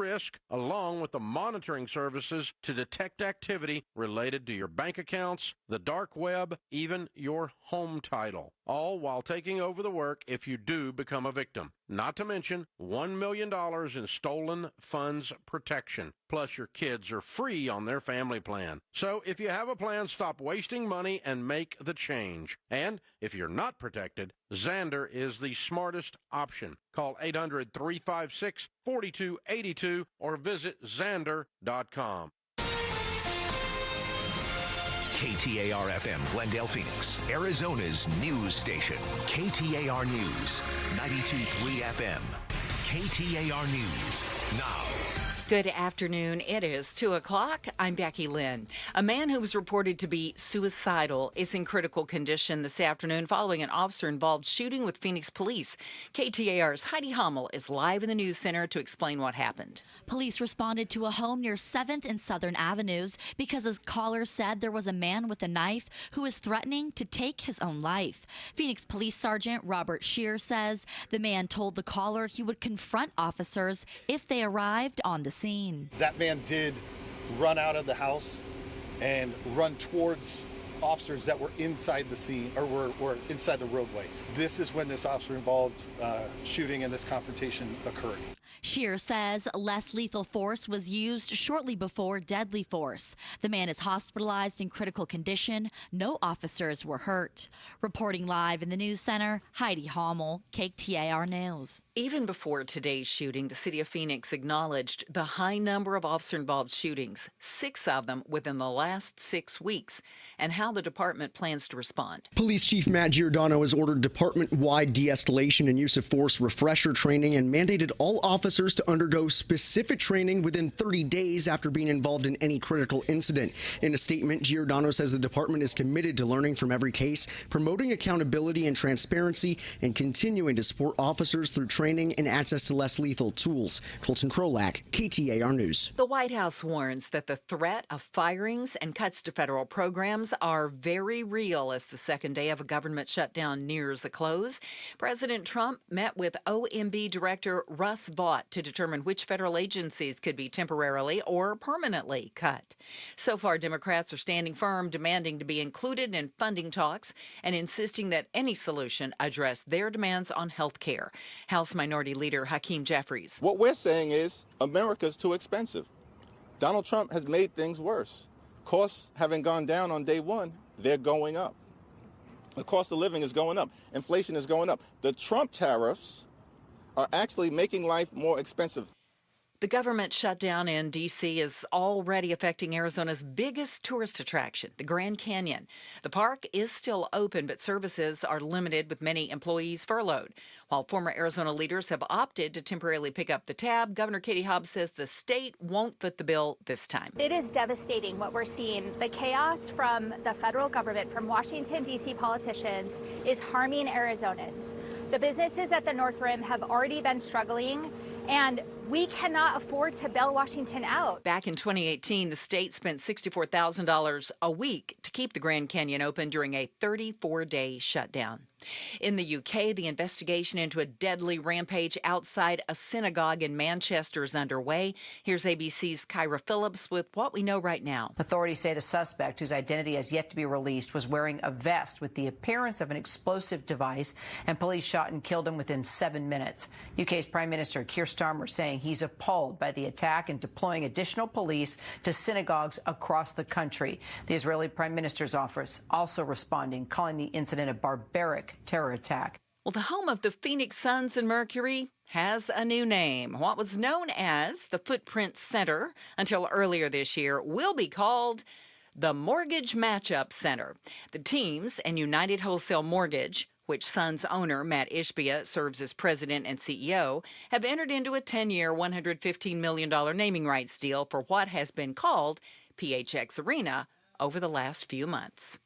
risk, along with the monitoring services to detect activity related to your bank accounts, the dark web, even your home title, all while taking over the work if you do become a victim. Not to mention $1 million in stolen funds protection. Plus, your kids are free on their family plan. So if you have a plan, stop wasting money and make the change. And if you're not protected, Xander is the smartest option. Call 800-356-4282 or visit Xander.com. KTAR-FM, Glendale, Phoenix, Arizona's news station. KTAR News, 92.3 FM. KTAR News, now. Good afternoon. It is 2 o'clock. I'm Becky Lynn. A man who was reported to be suicidal is in critical condition this afternoon following an officer-involved shooting with Phoenix police. KTAR's Heidi Hummel is live in the news center to explain what happened. Police responded to a home near 7th and Southern Avenues because a caller said there was a man with a knife who was threatening to take his own life. Phoenix Police Sergeant Robert Shear says the man told the caller he would confront officers if they arrived on the scene. That man did run out of the house and run towards officers that were inside the scene or were inside the roadway. This is when this officer-involved shooting and this confrontation occurred. Shear says less lethal force was used shortly before deadly force. The man is hospitalized in critical condition. No officers were hurt. Reporting live in the news center, Heidi Hummel, KTAR News. Even before today's shooting, the city of Phoenix acknowledged the high number of officer-involved shootings, 6 of them within the last 6 weeks, and how the department plans to respond. Police Chief Matt Giordano has ordered department-wide de-escalation and use of force refresher training and mandated all officers to undergo specific training within 30 days after being involved in any critical incident. In a statement, Giordano says the department is committed to learning from every case, promoting accountability and transparency, and continuing to support officers through training and access to less lethal tools. Colton Krolak, KTAR News. The White House warns that the threat of firings and cuts to federal programs are very real as the second day of a government shutdown nears a close. President Trump met with OMB Director Russ Vought to determine which federal agencies could be temporarily or permanently cut. So far, Democrats are standing firm, demanding to be included in funding talks and insisting that any solution address their demands on health care. House Minority Leader Hakeem Jeffries. What we're saying is America's too expensive. Donald Trump has made things worse. Costs having gone down on day one, they're going up. The cost of living is going up. Inflation is going up. The Trump tariffs are actually making life more expensive. The government shutdown in D.C. is already affecting Arizona's biggest tourist attraction, the Grand Canyon. The park is still open, but services are limited with many employees furloughed. While former Arizona leaders have opted to temporarily pick up the tab, Governor Katie Hobbs says the state won't foot the bill this time. It is devastating what we're seeing. The chaos from the federal government, from Washington, D.C. politicians, is harming Arizonans. The businesses at the North Rim have already been struggling, and we cannot afford to bail Washington out. Back in 2018, the state spent $64,000 a week to keep the Grand Canyon open during a 34-day shutdown. In the UK, the investigation into a deadly rampage outside a synagogue in Manchester is underway. Here's ABC's Kyra Phillips with what we know right now. Authorities say the suspect, whose identity has yet to be released, was wearing a vest with the appearance of an explosive device, and police shot and killed him within 7 minutes. UK's Prime Minister Keir Starmer saying he's appalled by the attack and deploying additional police to synagogues across the country. The Israeli Prime Minister's office also responding, calling the incident a barbaric terror attack. Well, the home of the Phoenix Suns and Mercury has a new name. What was known as the Footprint Center until earlier this year will be called the Mortgage Matchup Center. The teams and United Wholesale Mortgage, which Suns owner Matt Ishbia serves as president and CEO, have entered into a 10-year, $115 million naming rights deal for what has been called PHX Arena over the last few months.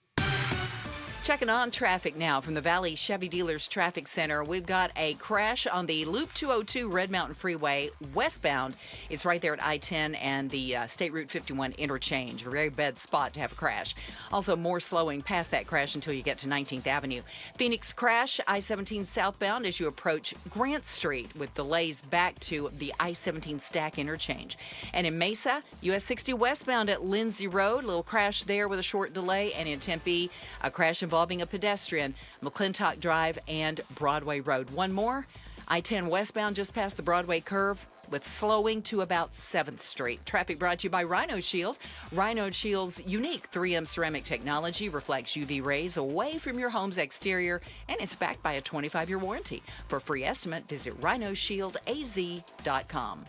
Checking on traffic now from the Valley Chevy Dealers Traffic Center. We've got a crash on the Loop 202 Red Mountain Freeway westbound. It's right there at I-10 and the State Route 51 interchange. A very bad spot to have a crash. Also, more slowing past that crash until you get to 19th Avenue. Phoenix crash, I-17 southbound as you approach Grant Street with delays back to the I-17 Stack interchange. And in Mesa, US 60 westbound at Lindsay Road. A little crash there with a short delay. And in Tempe, a crash involving a pedestrian, McClintock Drive and Broadway Road. One more, I-10 westbound just past the Broadway curve with slowing to about 7th Street. Traffic brought to you by Rhino Shield. Rhino Shield's unique 3M ceramic technology reflects UV rays away from your home's exterior, and it's backed by a 25-year warranty. For a free estimate, visit rhinoshieldaz.com.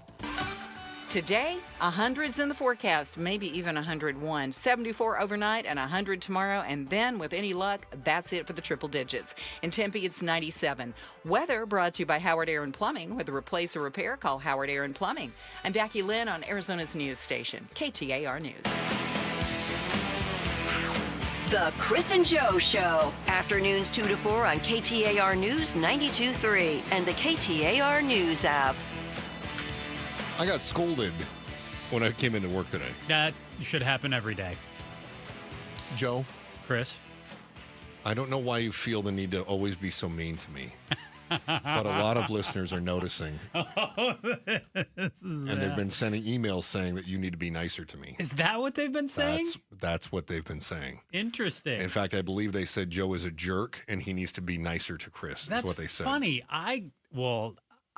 Today, 100's in the forecast, maybe even 101. 74 overnight and 100 tomorrow, and then, with any luck, that's it for the triple digits. In Tempe, it's 97. Weather brought to you by Howard Air and Plumbing. With a replace or repair, call Howard Air and Plumbing. I'm Becky Lynn on Arizona's news station, KTAR News. The Chris and Joe Show. Afternoons 2 to 4 on KTAR News 92.3 and the KTAR News app. I got scolded when I came into work today. That should happen every day. Joe? Chris? I don't know why you feel the need to always be so mean to me. But a lot of listeners are noticing. And they've been sending emails saying that you need to be nicer to me. Is that what they've been saying? That's what they've been saying. Interesting. In fact, I believe they said Joe is a jerk and he needs to be nicer to Chris. That's what they said. Funny.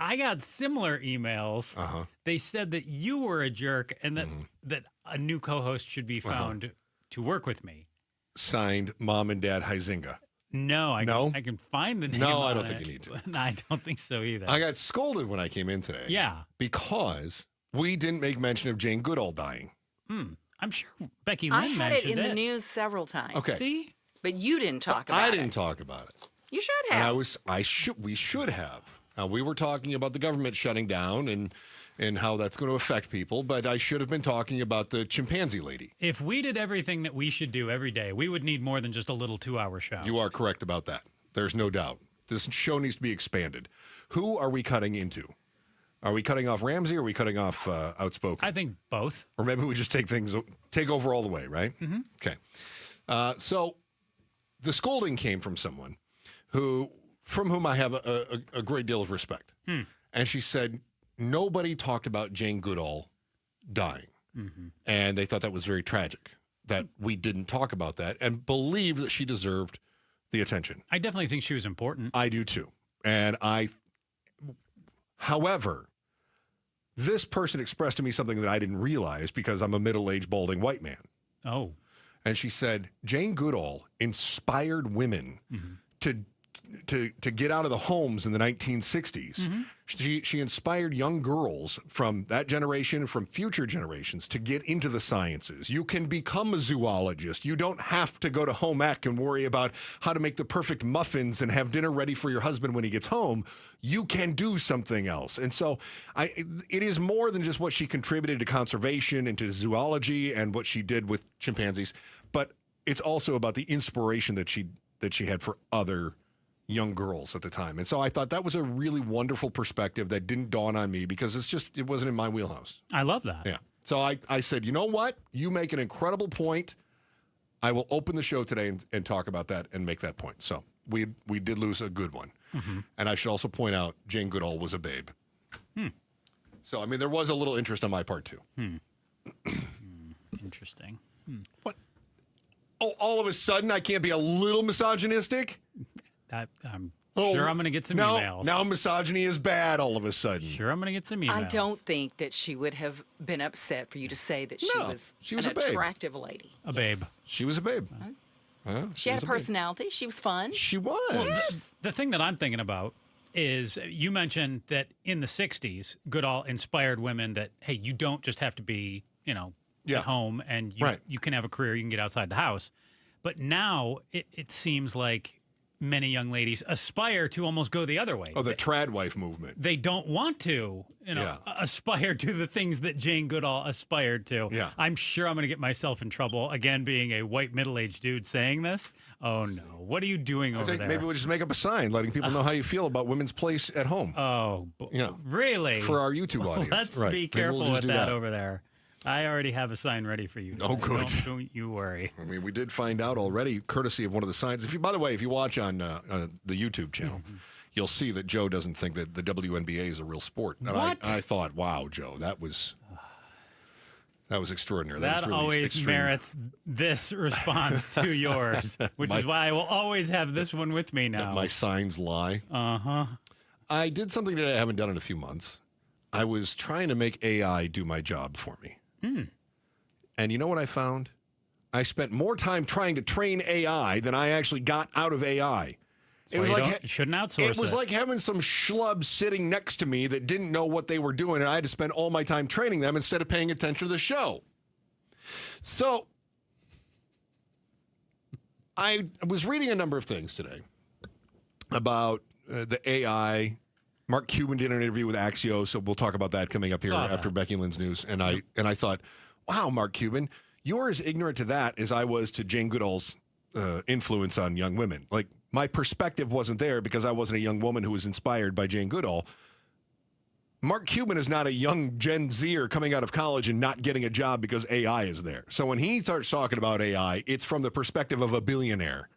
I got similar emails. They said that you were a jerk and that a new co-host should be found to work with me. Signed, Mom and Dad Huizinga. No, I can find the name. No, I don't think you need to. I don't think so either. I got scolded when I came in today. Yeah. Because we didn't make mention of Jane Goodall dying. I'm sure Becky Lynn mentioned it. I had it in the news several times. Okay. See? But you didn't talk about it. I didn't talk about it. You should have. And we should have. We were talking about the government shutting down and how that's going to affect people, but I should have been talking about the chimpanzee lady. If we did everything that we should do every day, we would need more than just a little 2-hour show. You are correct about that. There's no doubt. This show needs to be expanded. Who are we cutting into? Are we cutting off Ramsey or are we cutting off Outspoken? I think both. Or maybe we just take over all the way, right? Mm-hmm. Okay. So the scolding came from someone from whom I have a great deal of respect. And she said, nobody talked about Jane Goodall dying. And they thought that was very tragic, that we didn't talk about that and believed that she deserved the attention. I definitely think she was important. I do too. And however, this person expressed to me something that I didn't realize because I'm a middle-aged, balding white man. Oh. And she said, Jane Goodall inspired women to get out of the homes in the 1960s. She inspired young girls from that generation, from future generations, to get into the sciences. You can become a zoologist. You don't have to go to home ec and worry about how to make the perfect muffins and have dinner ready for your husband when he gets home. You can do something else. And so it is more than just what she contributed to conservation and to zoology and what she did with chimpanzees, but it's also about the inspiration that she had for other young girls at the time. And so I thought that was a really wonderful perspective that didn't dawn on me because it wasn't in my wheelhouse. I love that. Yeah. So I said, you know what? You make an incredible point. I will open the show today and talk about that and make that point. So we did lose a good one. And I should also point out Jane Goodall was a babe. So, I mean, there was a little interest on my part too. Interesting. What? Oh, all of a sudden I can't be a little misogynistic? I'm sure I'm going to get some emails. Now misogyny is bad all of a sudden. Sure, I'm going to get some emails. I don't think that she would have been upset for you to say that she was an attractive lady. A babe. She was a babe. She had a personality. She was fun. She was. Well, the thing that I'm thinking about is you mentioned that in the 60s, Goodall inspired women that, hey, you don't just have to be, at home and you can have a career, you can get outside the house. But now it seems like many young ladies aspire to almost go the other way. Oh, the trad wife movement. They don't want to, aspire to the things that Jane Goodall aspired to. Yeah. I'm sure I'm going to get myself in trouble, again, being a white middle-aged dude saying this. Oh, no. What are you doing over there? Maybe we'll just make up a sign letting people know how you feel about women's place at home. Oh, really? For our YouTube audience. Let's right. be careful with that over there. I already have a sign ready for you. Oh, good. Don't you worry. I mean, we did find out already, courtesy of one of the signs. By the way, if you watch on the YouTube channel, you'll see that Joe doesn't think that the WNBA is a real sport. And What? I thought, wow, Joe, that was extraordinary. That was really always extreme. merits this response to yours, which is why I will always have this one with me now. That my signs lie. Uh-huh. I did something that I haven't done in a few months. I was trying to make AI do my job for me. And you know what I found? I spent more time trying to train AI than I actually got out of AI. It was like you shouldn't outsource it. It was like having some schlub sitting next to me that didn't know what they were doing, and I had to spend all my time training them instead of paying attention to the show. So I was reading a number of things today about the AI. Mark Cuban did an interview with Axios, so we'll talk about that coming up here after Becky Lynn's news. And I thought, wow, Mark Cuban, you're as ignorant to that as I was to Jane Goodall's influence on young women. Like, my perspective wasn't there because I wasn't a young woman who was inspired by Jane Goodall. Mark Cuban is not a young Gen Zer coming out of college and not getting a job because AI is there. So when he starts talking about AI, it's from the perspective of a billionaire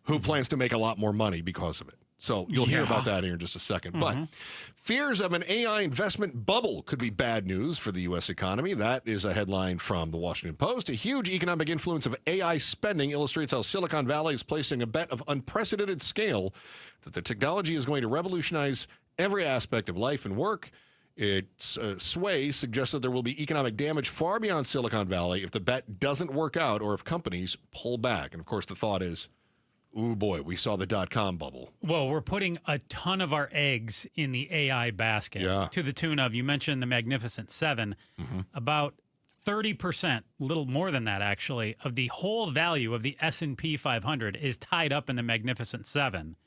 who plans to make a lot more money because of it. So you'll hear about that here in just a second. But fears of an AI investment bubble could be bad news for the U.S. economy. That is a headline from the Washington Post. A huge economic influence of AI spending illustrates how Silicon Valley is placing a bet of unprecedented scale that the technology is going to revolutionize every aspect of life and work. Its sway suggests that there will be economic damage far beyond Silicon Valley if the bet doesn't work out or if companies pull back. And, of course, the thought is, ooh, boy, we saw the dot-com bubble. Well, we're putting a ton of our eggs in the AI basket to the tune of, you mentioned the Magnificent Seven, about 30%, a little more than that actually, of the whole value of the S&P 500 is tied up in the Magnificent Seven.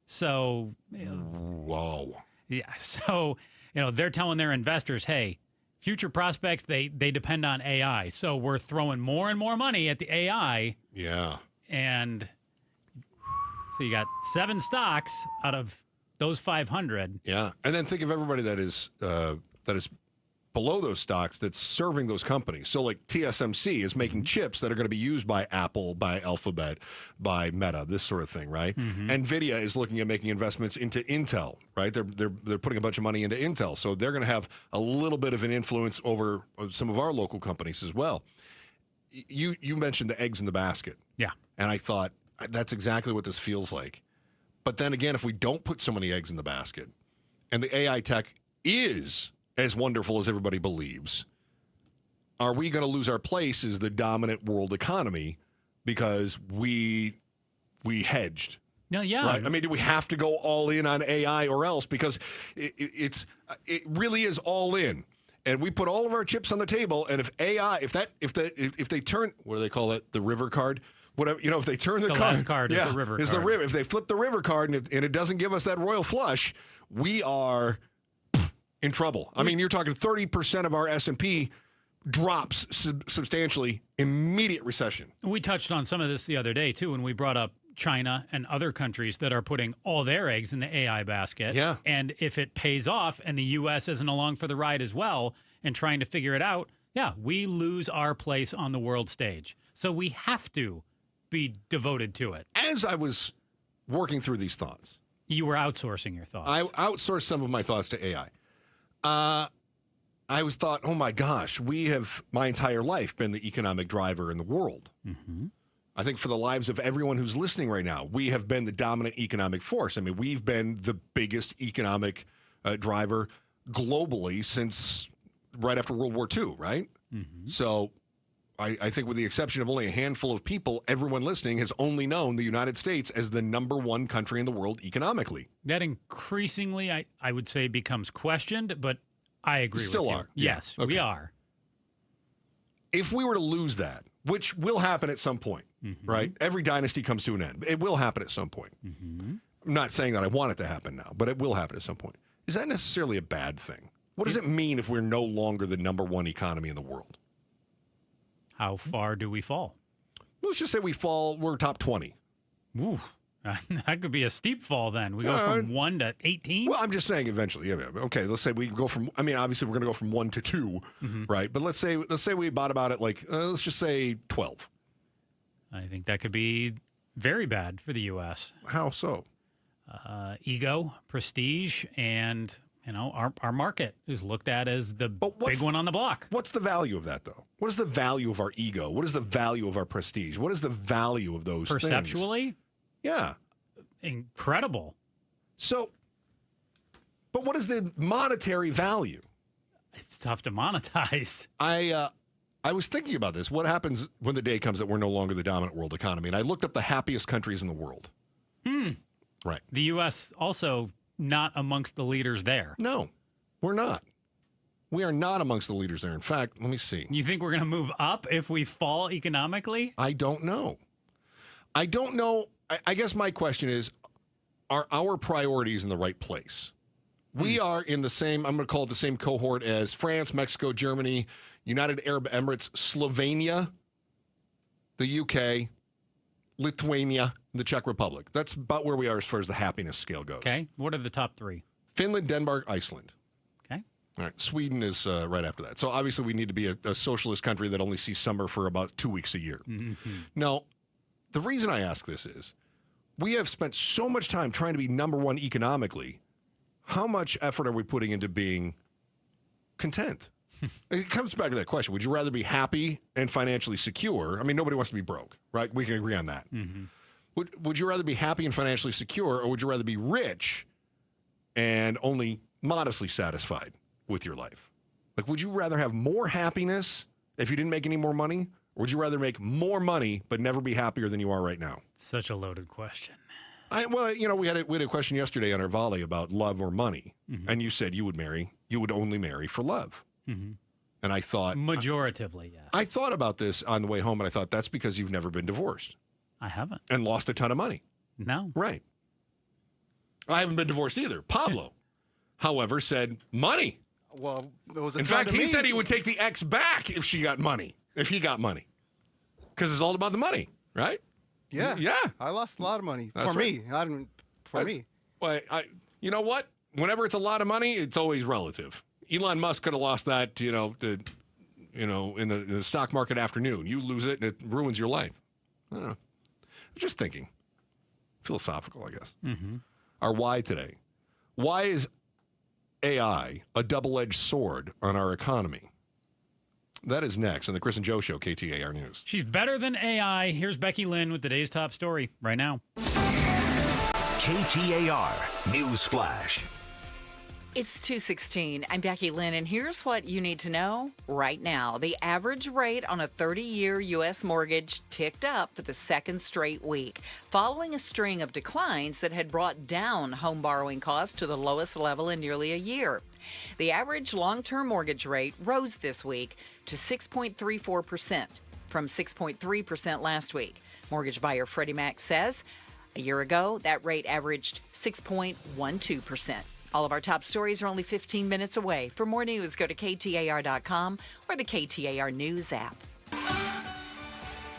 So, whoa. Yeah, so, they're telling their investors, hey, future prospects, they depend on AI. So we're throwing more and more money at the AI. Yeah. And so you got 7 stocks out of those 500. Yeah, and then think of everybody that is below those stocks that's serving those companies. So like TSMC is making chips that are going to be used by Apple, by Alphabet, by Meta, this sort of thing, right? NVIDIA is looking at making investments into Intel, right? They're putting a bunch of money into Intel, so they're going to have a little bit of an influence over some of our local companies as well. You mentioned the eggs in the basket. Yeah. And I thought, that's exactly what this feels like. But then again, if we don't put so many eggs in the basket and the AI tech is as wonderful as everybody believes, are we going to lose our place as the dominant world economy because we hedged? No, yeah. Right? I mean, do we have to go all in on AI or else? Because it really is all in. And we put all of our chips on the table, and if AI, if they turn, what do they call it? The river card? Whatever, if they turn the last card is the river card. The river. If they flip the river card and it doesn't give us that royal flush, we are in trouble. I mean, you're talking 30% of our S&P drops substantially, immediate recession. We touched on some of this the other day, too, when we brought up China and other countries that are putting all their eggs in the AI basket. Yeah. And if it pays off and the U.S. isn't along for the ride as well and trying to figure it out, we lose our place on the world stage. So we have to be devoted to it. As I was working through these thoughts, you were outsourcing your thoughts. I outsourced some of my thoughts to AI. I was thought, oh my gosh, we have my entire life been the economic driver in the world. I think for the lives of everyone who's listening right now, we have been the dominant economic force. I mean, we've been the biggest economic driver globally since right after World War II, right? So I think with the exception of only a handful of people, everyone listening has only known the United States as the #1 country in the world economically. That increasingly, I would say, becomes questioned, but I agree with you. Still are. Yes, okay. We are. If we were to lose that, which will happen at some point, right? Every dynasty comes to an end. It will happen at some point. I'm not saying that I want it to happen now, but it will happen at some point. Is that necessarily a bad thing? What does it mean if we're no longer the number one economy in the world? How far do we fall? Let's just say we're top 20. Ooh, that could be a steep fall then. We go from 1 to 18? Well, I'm just saying eventually. Yeah, okay, let's say we go from, obviously we're going to go from 1 to 2, right? But let's say we bottom out at let's just say 12. I think that could be very bad for the U.S. How so? Ego, prestige, and our market is looked at as the big one on the block. What's the value of that, though? What is the value of our ego? What is the value of our prestige? What is the value of those things? Perceptually? Yeah. Incredible. So, but what is the monetary value? It's tough to monetize. I was thinking about this. What happens when the day comes that we're no longer the dominant world economy? And I looked up the happiest countries in the world. Right. The U.S. also not amongst the leaders there. No, we're not. We are not amongst the leaders there. In fact, let me see. You think we're going to move up if we fall economically? I don't know. I guess my question is, are our priorities in the right place? We are in the same, I'm going to call it the same cohort as France, Mexico, Germany, United Arab Emirates, Slovenia, the UK, Lithuania, and the Czech Republic. That's about where we are as far as the happiness scale goes. Okay. What are the top 3? Finland, Denmark, Iceland. Okay. All right. Sweden is right after that. So obviously we need to be a socialist country that only sees summer for about 2 weeks a year. Now, the reason I ask this is we have spent so much time trying to be number one economically. How much effort are we putting into being content? It comes back to that question. Would you rather be happy and financially secure? I mean, nobody wants to be broke, right? We can agree on that. Would you rather be happy and financially secure, or would you rather be rich and only modestly satisfied with your life? Like, would you rather have more happiness if you didn't make any more money? Or would you rather make more money but never be happier than you are right now? Such a loaded question. We had a question yesterday on our volley about love or money. And you said you would only marry for love. And I thought... Majoritively, yes. I thought about this on the way home, and I thought, that's because you've never been divorced. I haven't. And lost a ton of money. No. Right. I haven't been divorced either. Pablo, however, said money. Well, there was a In fact, he said he would take the ex back if she got money. If he got money. Because it's all about the money, right? Yeah. Yeah. I lost a lot of money. That's for right. me. I didn't, for me. Well, you know what? Whenever it's a lot of money, it's always relative. Elon Musk could have lost that, in the stock market afternoon. You lose it, and it ruins your life. I don't know. I'm just thinking. Philosophical, I guess. Our why today. Why is AI a double-edged sword on our economy? That is next on the Chris and Joe Show, KTAR News. She's better than AI. Here's Becky Lynn with today's top story right now. KTAR News Flash. It's 2:16. I'm Becky Lynn, and here's what you need to know right now. The average rate on a 30-year U.S. mortgage ticked up for the second straight week, following a string of declines that had brought down home borrowing costs to the lowest level in nearly a year. The average long-term mortgage rate rose this week to 6.34% from 6.3% last week. Mortgage buyer Freddie Mac says a year ago that rate averaged 6.12%. All of our top stories are only 15 minutes away. For more news, go to KTAR.com or the KTAR News app.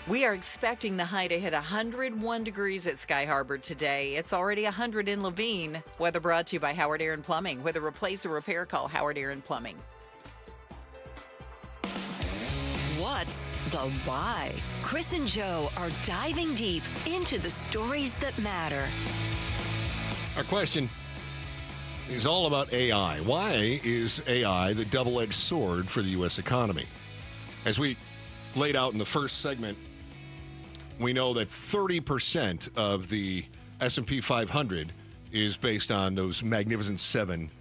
We are expecting the high to hit 101 degrees at Sky Harbor today. It's already 100 in Laveen. Weather brought to you by Howard Aaron Plumbing. Whether replace or repair, call Howard Aaron Plumbing. What's the why? Chris and Joe are diving deep into the stories that matter. Our question is all about AI. Why is AI the double-edged sword for the U.S. economy? As we laid out in the first segment, we know that 30% of the S&P 500 is based on those Magnificent Seven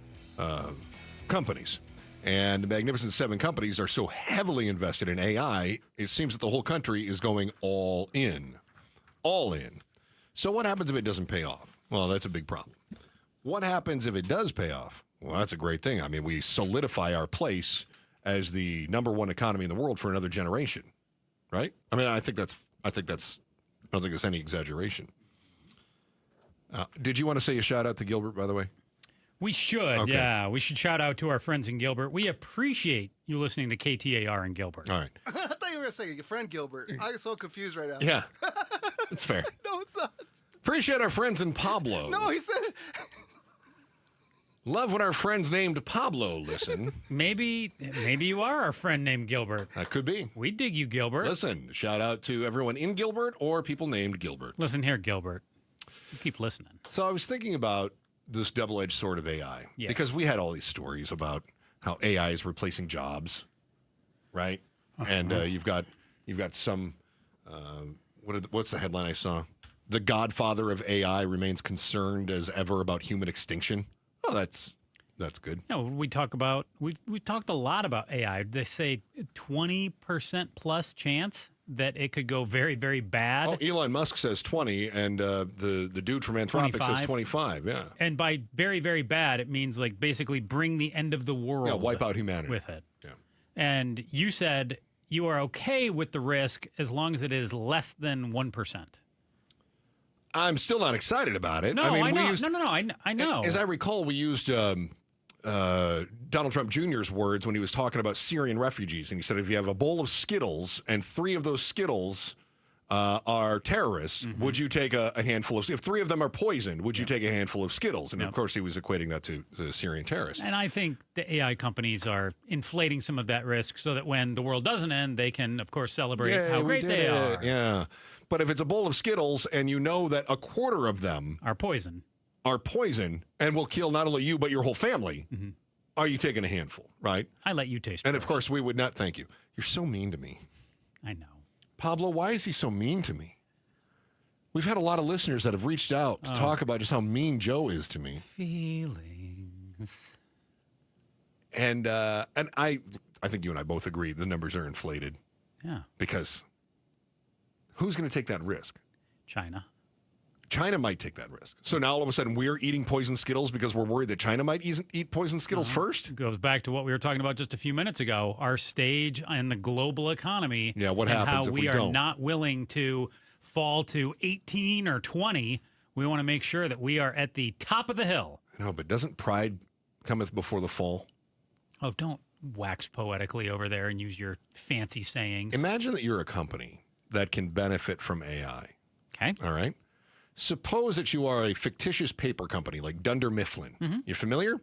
companies. And the Magnificent Seven companies are so heavily invested in AI, it seems that the whole country is going all in. All in. So what happens if it doesn't pay off? Well, that's a big problem. What happens if it does pay off? Well, that's a great thing. I mean, we solidify our place as the number one economy in the world for another generation, right? I mean, I think that's I don't think there's any exaggeration. Did you want to say a shout out to Gilbert, by the way? We should, Okay. yeah. We should shout out to our friends in Gilbert. We appreciate you listening to KTAR in Gilbert. All right. I thought you were going to say your friend Gilbert. I'm so confused right now. Yeah. It's fair. No, it's not. Appreciate our friends in Pablo. No, he said it. Love when our friends named Pablo listen. Maybe you are our friend named Gilbert. That could be. We dig you, Gilbert. Listen, shout out to everyone in Gilbert or people named Gilbert. Listen here, Gilbert. You keep listening. So I was thinking about this double-edged sword of AI. Yes. Because we had all these stories about how AI is replacing jobs, right? And you've got some, what's the headline I saw? The godfather of AI remains concerned as ever about human extinction. Oh, that's good. Yeah, we've talked a lot about AI. They say 20% plus chance that it could go very, very bad. Oh, Elon Musk says 20, and the dude from Anthropic says 25. Yeah. And by very, very bad, it means like basically bring the end of the world. Yeah, wipe out humanity with it. Yeah. And you said you are okay with the risk as long as it is less than 1%. I'm still not excited about it. No, I mean, I know. we used, I know. As I recall, we used Donald Trump Jr.'s words when he was talking about Syrian refugees. And he said, if you have a bowl of Skittles and 3 of those Skittles are terrorists, would you take a handful of, if 3 of them are poisoned, would you take a handful of Skittles? And of course, he was equating that to Syrian terrorists. And I think the AI companies are inflating some of that risk so that when the world doesn't end, they can, of course, celebrate how great they are. Yeah. But if it's a bowl of Skittles and you know that a quarter of them are poison and will kill not only you, but your whole family, are you taking a handful, right? I let you taste And first. of course, we would not thank you. You're so mean to me. I know. Pablo, why is he so mean to me? We've had a lot of listeners that have reached out to talk about just how mean Joe is to me. Feelings. And I think you and I both agree the numbers are inflated. Yeah. Because who's going to take that risk? China. China might take that risk. So now all of a sudden we're eating poison Skittles because we're worried that China might eat poison Skittles first? It goes back to what we were talking about just a few minutes ago, our stage and the global economy. Yeah, what happens how if we are don't? not willing to fall to 18 or 20. We want to make sure that we are at the top of the hill. No, but doesn't pride cometh before the fall? Oh, don't wax poetically over there and use your fancy sayings. Imagine that you're a company that can benefit from AI. Okay. All right. Suppose that you are a fictitious paper company like Dunder Mifflin. You familiar?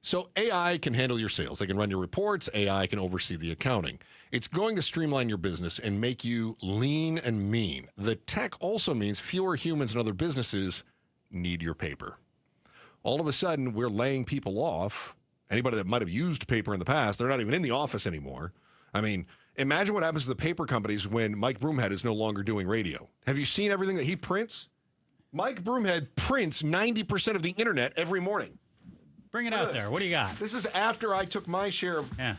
So AI can handle your sales. They can run your reports. AI can oversee the accounting. It's going to streamline your business and make you lean and mean. The tech also means fewer humans and other businesses need your paper. All of a sudden, we're laying people off. Anybody that might have used paper in the past, they're not even in the office anymore. I mean, imagine what happens to the paper companies when Mike Broomhead is no longer doing radio. Have you seen everything that he prints? Mike Broomhead prints 90% of the internet every morning. Bring it out there. What do you got? This is after I took my share of... Yeah.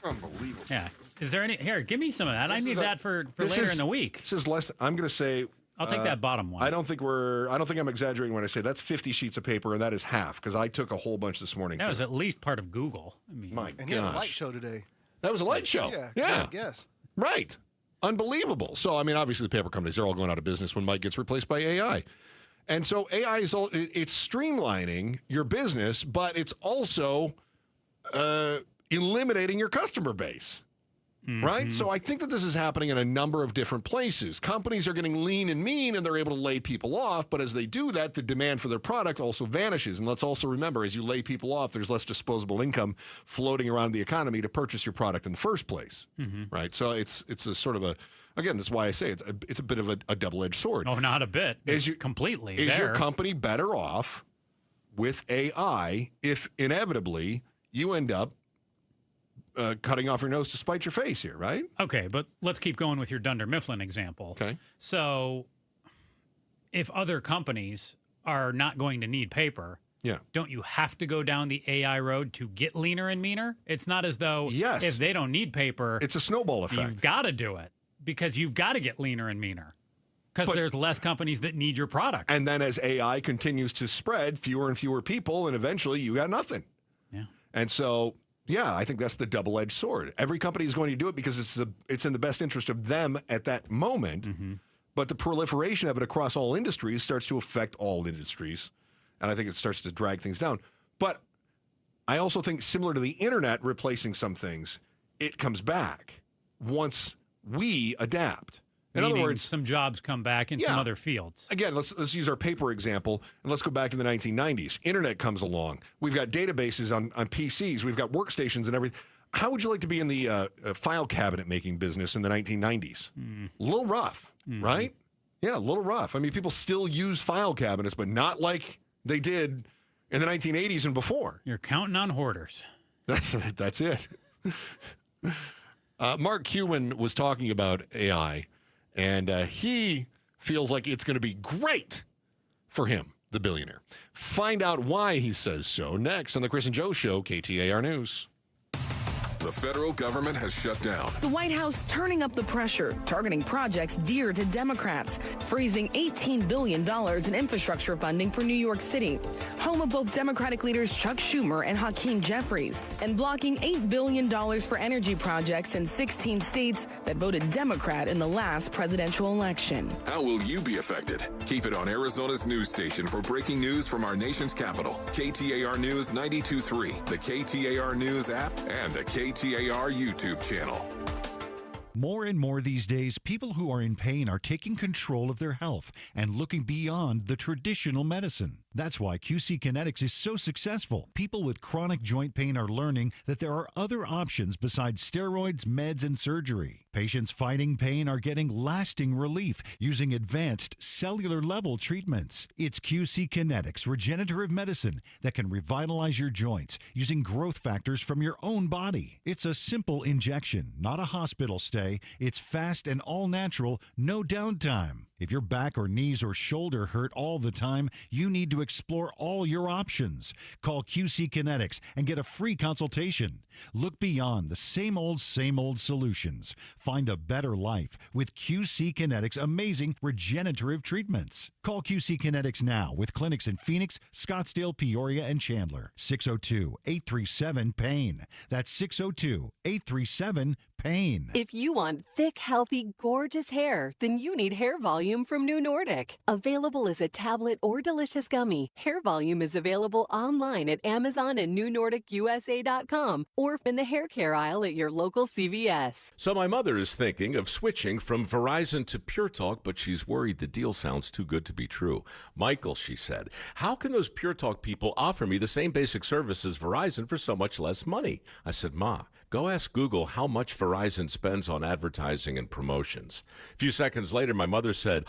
Unbelievable. Yeah. Is there any... Here, give me some of that. I need that for later in the week. This is less... I'm going to say... I'll take that bottom one. I don't think I'm exaggerating when I say that's 50 sheets of paper, and that is half, because I took a whole bunch this morning. That was at least part of Google. I mean, my And he had a light show today. That was a light show. Yeah. Guest. Right. Unbelievable. So, I mean, obviously the paper companies, they're all going out of business when Mike gets replaced by AI. And so AI is it's streamlining your business, but it's also eliminating your customer base. Right? So I think that this is happening in a number of different places. Companies are getting lean and mean, and they're able to lay people off. But as they do that, the demand for their product also vanishes. And let's also remember, as you lay people off, there's less disposable income floating around the economy to purchase your product in the first place. Right? So it's a sort of a, again, that's why I say it's a bit of a double-edged sword. Oh, not a bit. It's completely Is there. your company better off with AI if inevitably you end up cutting off your nose to spite your face here, right? Okay, but let's keep going with your Dunder Mifflin example. Okay. So if other companies are not going to need paper, don't you have to go down the AI road to get leaner and meaner? It's not as though if they don't need paper, it's a snowball effect. You've got to do it because you've got to get leaner and meaner because there's less companies that need your product. And then as AI continues to spread, fewer and fewer people, and eventually you got nothing. Yeah. And so... yeah, I think that's the double-edged sword. Every company is going to do it because it's in the best interest of them at that moment. But the proliferation of it across all industries starts to affect all industries. And I think it starts to drag things down. But I also think similar to the internet replacing some things, it comes back once we adapt. In other words, some jobs come back in some other fields. Again, let's use our paper example, and let's go back to the 1990s. Internet comes along. We've got databases on PCs. We've got workstations and everything. How would you like to be in the file cabinet making business in the 1990s? A little rough, right? Yeah, a little rough. I mean, people still use file cabinets, but not like they did in the 1980s and before. You're counting on hoarders. That's it. Mark Cuban was talking about AI, and he feels like it's going to be great for him, the billionaire. Find out why he says so next on the Chris and Joe Show, KTAR News. The federal government has shut down. The White House turning up the pressure, targeting projects dear to Democrats, freezing $18 billion in infrastructure funding for New York City, home of both Democratic leaders Chuck Schumer and Hakeem Jeffries, and blocking $8 billion for energy projects in 16 states that voted Democrat in the last presidential election. How will you be affected? Keep it on Arizona's news station for breaking news from our nation's capital. KTAR News 92.3, the KTAR News app, and the KTAR YouTube channel. More and more these days, people who are in pain are taking control of their health and looking beyond the traditional medicine. That's why QC Kinetics is so successful. People with chronic joint pain are learning that there are other options besides steroids, meds, and surgery. Patients fighting pain are getting lasting relief using advanced cellular-level treatments. It's QC Kinetics regenerative medicine that can revitalize your joints using growth factors from your own body. It's a simple injection, not a hospital stay. It's fast and all-natural, no downtime. If your back or knees or shoulder hurt all the time, you need to explore all your options. Call QC Kinetics and get a free consultation. Look beyond the same old solutions. Find a better life with QC Kinetics' amazing regenerative treatments. Call QC Kinetics now with clinics in Phoenix, Scottsdale, Peoria, and Chandler. 602-837-PAIN. That's 602-837-PAIN. If you want thick, healthy, gorgeous hair, then you need Hair Volume from New Nordic. Available as a tablet or delicious gummy, Hair Volume is available online at Amazon and NewNordicUSA.com or in the hair care aisle at your local CVS. So my mother is thinking of switching from Verizon to Pure Talk, but she's worried the deal sounds too good to be true. Michael, she said, how can those Pure Talk people offer me the same basic service as Verizon for so much less money? I said, Ma, go ask Google how much Verizon spends on advertising and promotions. A few seconds later, my mother said,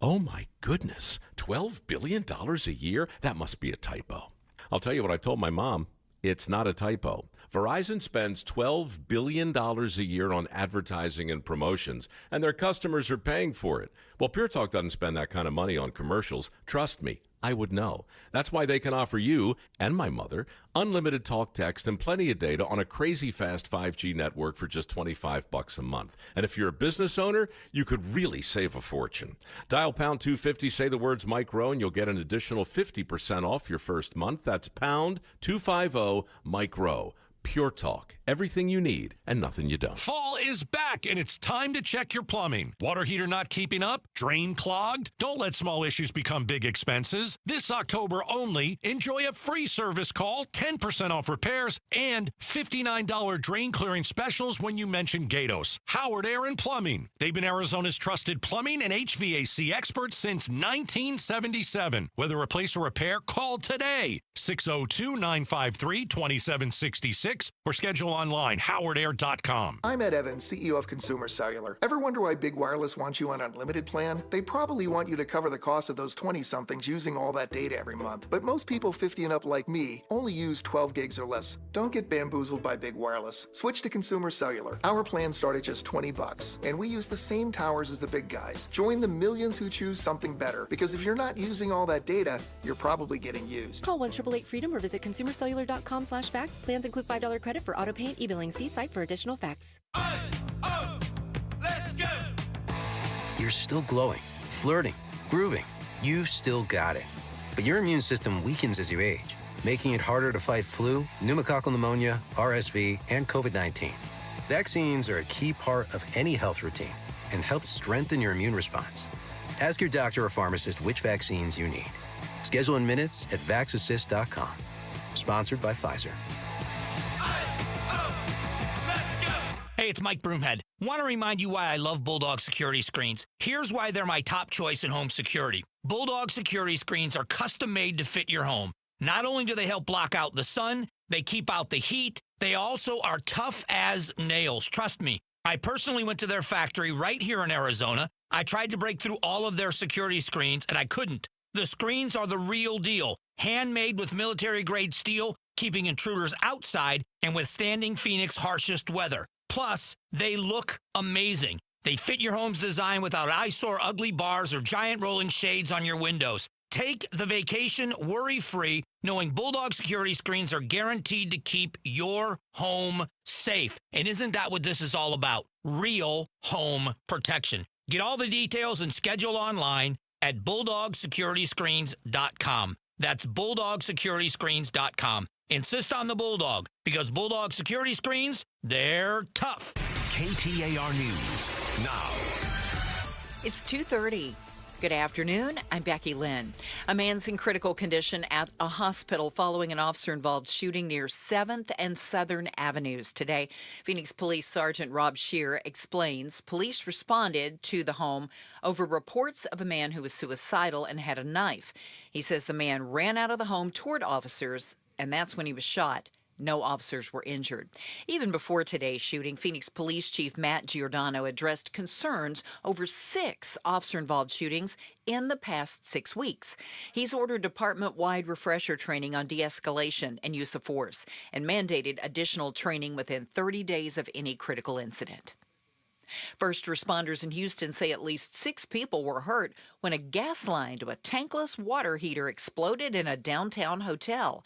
oh my goodness, $12 billion a year? That must be a typo. I'll tell you what I told my mom. It's not a typo. Verizon spends $12 billion a year on advertising and promotions, and their customers are paying for it. Well, Pure Talk doesn't spend that kind of money on commercials. Trust me, I would know. That's why they can offer you and my mother unlimited talk, text, and plenty of data on a crazy fast 5G network for just $25 a month. And if you're a business owner, you could really save a fortune. Dial pound 250, say the words Mike Rowe, and you'll get an additional 50% off your first month. That's pound 250 Mike Rowe. Pure Talk. Everything you need and nothing you don't. Fall is back and it's time to check your plumbing. Water heater not keeping up? Drain clogged? Don't let small issues become big expenses. This October only, enjoy a free service call, 10% off repairs, and $59 drain clearing specials when you mention Gatos. Howard Air and Plumbing. They've been Arizona's trusted plumbing and HVAC experts since 1977. Whether replace or repair, call today. 602-953-2766 or schedule online, howardair.com. I'm Ed Evans, CEO of Consumer Cellular. Ever wonder why Big Wireless wants you on an unlimited plan? They probably want you to cover the cost of those 20-somethings using all that data every month. But most people 50 and up like me only use 12 gigs or less. Don't get bamboozled by Big Wireless. Switch to Consumer Cellular. Our plans start at just $20, and we use the same towers as the big guys. Join the millions who choose something better, because if you're not using all that data, you're probably getting used. Call 1-888-FREEDOM or visit consumercellular.com/facts. Plans include $5 credit for auto pay and e-billing. See site for additional facts. Let's go! You're still glowing, flirting, grooving. You've still got it. But your immune system weakens as you age, making it harder to fight flu, pneumococcal pneumonia, RSV, and COVID-19. Vaccines are a key part of any health routine and help strengthen your immune response. Ask your doctor or pharmacist which vaccines you need. Schedule in minutes at vaxassist.com. Sponsored by Pfizer. Hey, it's Mike Broomhead. Want to remind you why I love Bulldog security screens. Here's why they're my top choice in home security. Bulldog security screens are custom made to fit your home. Not only do they help block out the sun, they keep out the heat, they also are tough as nails. Trust me. I personally went to their factory right here in Arizona. I tried to break through all of their security screens, and I couldn't. The screens are the real deal. Handmade with military-grade steel, keeping intruders outside and withstanding Phoenix's harshest weather. Plus, they look amazing. They fit your home's design without eyesore ugly bars or giant rolling shades on your windows. Take the vacation worry-free, knowing Bulldog security screens are guaranteed to keep your home safe. And isn't that what this is all about? Real home protection. Get all the details and schedule online at BulldogSecurityScreens.com. That's BulldogSecurityScreens.com. Insist on the Bulldog, because Bulldog security screens, they're tough. KTAR News now. It's 2:30. Good afternoon. I'm Becky Lynn. A man's in critical condition at a hospital following an officer-involved shooting near 7th and Southern Avenues today. Phoenix Police Sergeant Rob Shear explains police responded to the home over reports of a man who was suicidal and had a knife. He says the man ran out of the home toward officers, and that's when he was shot. No officers were injured. Even before today's shooting, Phoenix Police Chief Matt Giordano addressed concerns over 6 officer-involved shootings in the past 6 weeks. He's ordered department-wide refresher training on de-escalation and use of force and mandated additional training within 30 days of any critical incident. First responders in Houston say at least 6 people were hurt when a gas line to a tankless water heater exploded in a downtown hotel.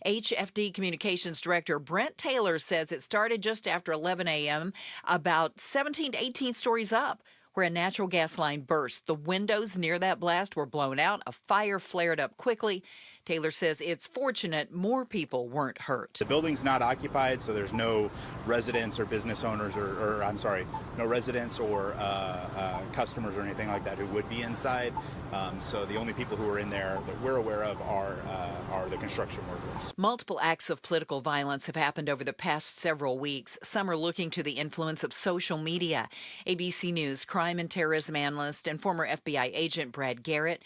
HFD Communications Director Brent Taylor says it started just after 11 a.m., about 17 to 18 stories up, where a natural gas line burst. The windows near that blast were blown out. A fire flared up quickly. Taylor says it's fortunate more people weren't hurt. The building's not occupied, so there's no residents or business owners no residents or customers or anything like that who would be inside. So the only people who are in there that we're aware of are the construction workers. Multiple acts of political violence have happened over the past several weeks. Some are looking to the influence of social media. ABC News crime and terrorism analyst and former FBI agent Brad Garrett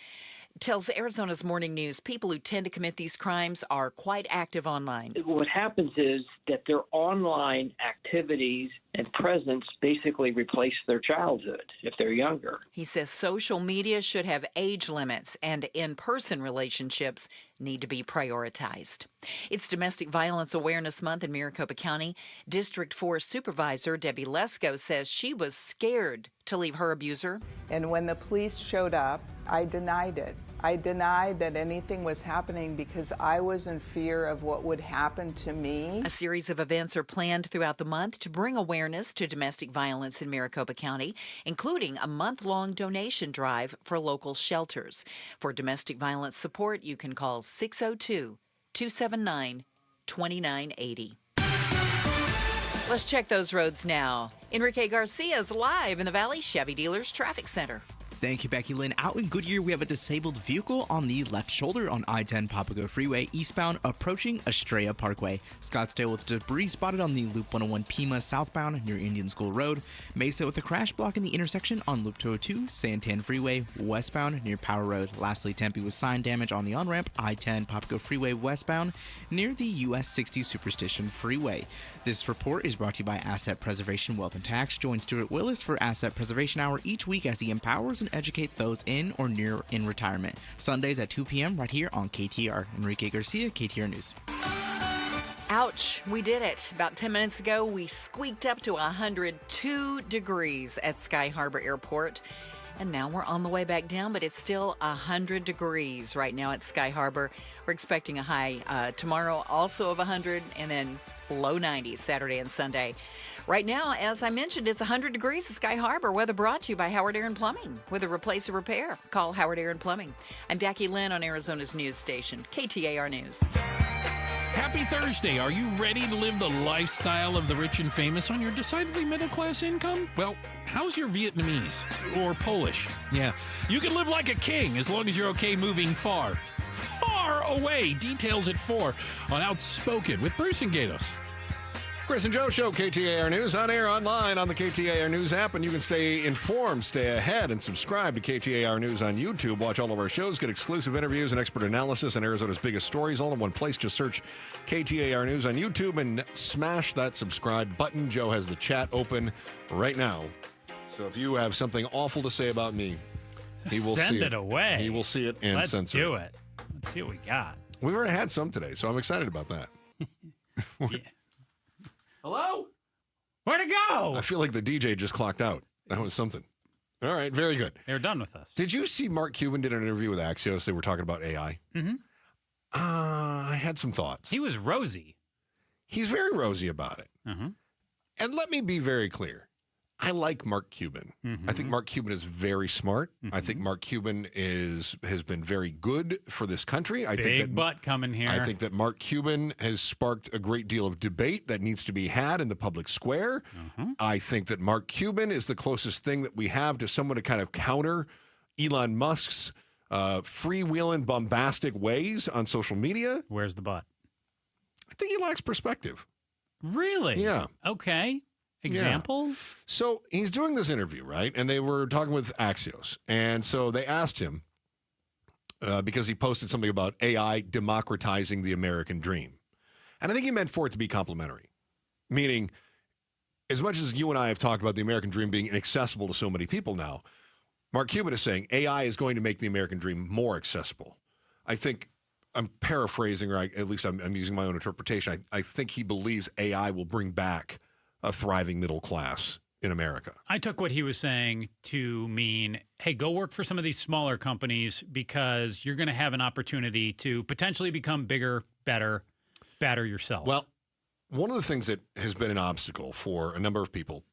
tells Arizona's Morning News people who tend to commit these crimes are quite active online. What happens is that their online activities and presence basically replace their childhood if they're younger. He says social media should have age limits and in-person relationships need to be prioritized. It's Domestic Violence Awareness Month in Maricopa County. District 4 Supervisor Debbie Lesko says she was scared to leave her abuser. And when the police showed up, I denied it. I denied that anything was happening because I was in fear of what would happen to me. A series of events are planned throughout the month to bring awareness to domestic violence in Maricopa County, including a month-long donation drive for local shelters. For domestic violence support, you can call 602-279-2980. Let's check those roads now. Enrique Garcia is live in the Valley Chevy Dealers Traffic Center. Thank you, Becky Lynn. Out in Goodyear, we have a disabled vehicle on the left shoulder on I-10 Papago Freeway, eastbound approaching Estrella Parkway. Scottsdale with debris spotted on the Loop 101 Pima southbound near Indian School Road. Mesa with a crash block in the intersection on Loop 202 Santan Freeway westbound near Power Road. Lastly, Tempe with sign damage on the on-ramp I-10 Papago Freeway westbound near the US 60 Superstition Freeway. This report is brought to you by Asset Preservation Wealth and Tax. Join Stuart Willis for Asset Preservation Hour each week as he empowers and educate those in or near in retirement. Sundays at 2 p.m. right here on KTAR. Enrique Garcia, KTAR News. Ouch, we did it. About 10 minutes ago, we squeaked up to 102 degrees at Sky Harbor Airport. And now we're on the way back down, but it's still 100 degrees right now at Sky Harbor. We're expecting a high tomorrow also of 100, and then low 90s Saturday and Sunday. Right now, as I mentioned, it's 100 degrees at Sky Harbor. Weather brought to you by Howard Aaron Plumbing. With a replace or repair, call Howard Aaron Plumbing. I'm Becky Lynn on Arizona's news station, KTAR News. Happy Thursday. Are you ready to live the lifestyle of the rich and famous on your decidedly middle-class income? Well, how's your Vietnamese? Or Polish? Yeah, you can live like a king as long as you're okay moving far away. Details at 4 on Outspoken with Bruce and Gatos. Chris and Joe Show, KTAR News, on air, online, on the KTAR News app, and you can stay informed, stay ahead, and subscribe to KTAR News on YouTube. Watch all of our shows, get exclusive interviews and expert analysis on Arizona's biggest stories, all in one place. Just search KTAR News on YouTube and smash that subscribe button. Joe has the chat open right now. So if you have something awful to say about me, he will Send see it away. He will see it and Let's censor do it. Let's see what we got. We've already had some today, so I'm excited about that. Hello? Where'd it go? I feel like the DJ just clocked out. That was something. All right, very good. They're done with us. Did you see Mark Cuban did an interview with Axios? They were talking about AI. Mm-hmm. I had some thoughts. He was rosy. He's very rosy about it. Mm-hmm. And let me be very clear. I like Mark Cuban. Mm-hmm. I think Mark Cuban is very smart. Mm-hmm. I think Mark Cuban has been very good for this country. I Big think that butt coming here. I think that Mark Cuban has sparked a great deal of debate that needs to be had in the public square. Mm-hmm. I think that Mark Cuban is the closest thing that we have to someone to kind of counter Elon Musk's freewheeling, bombastic ways on social media. Where's the butt? I think he lacks perspective. Really? Yeah. Okay. Example? Yeah. So he's doing this interview, right? And they were talking with Axios. And so they asked him, because he posted something about AI democratizing the American dream. And I think he meant for it to be complimentary. Meaning, as much as you and I have talked about the American dream being inaccessible to so many people now, Mark Cuban is saying AI is going to make the American dream more accessible. I think, I'm paraphrasing, or at least I'm using my own interpretation. I think he believes AI will bring back a thriving middle class in America. I took what he was saying to mean, hey, go work for some of these smaller companies because you're going to have an opportunity to potentially become bigger, better yourself. Well, one of the things that has been an obstacle for a number of people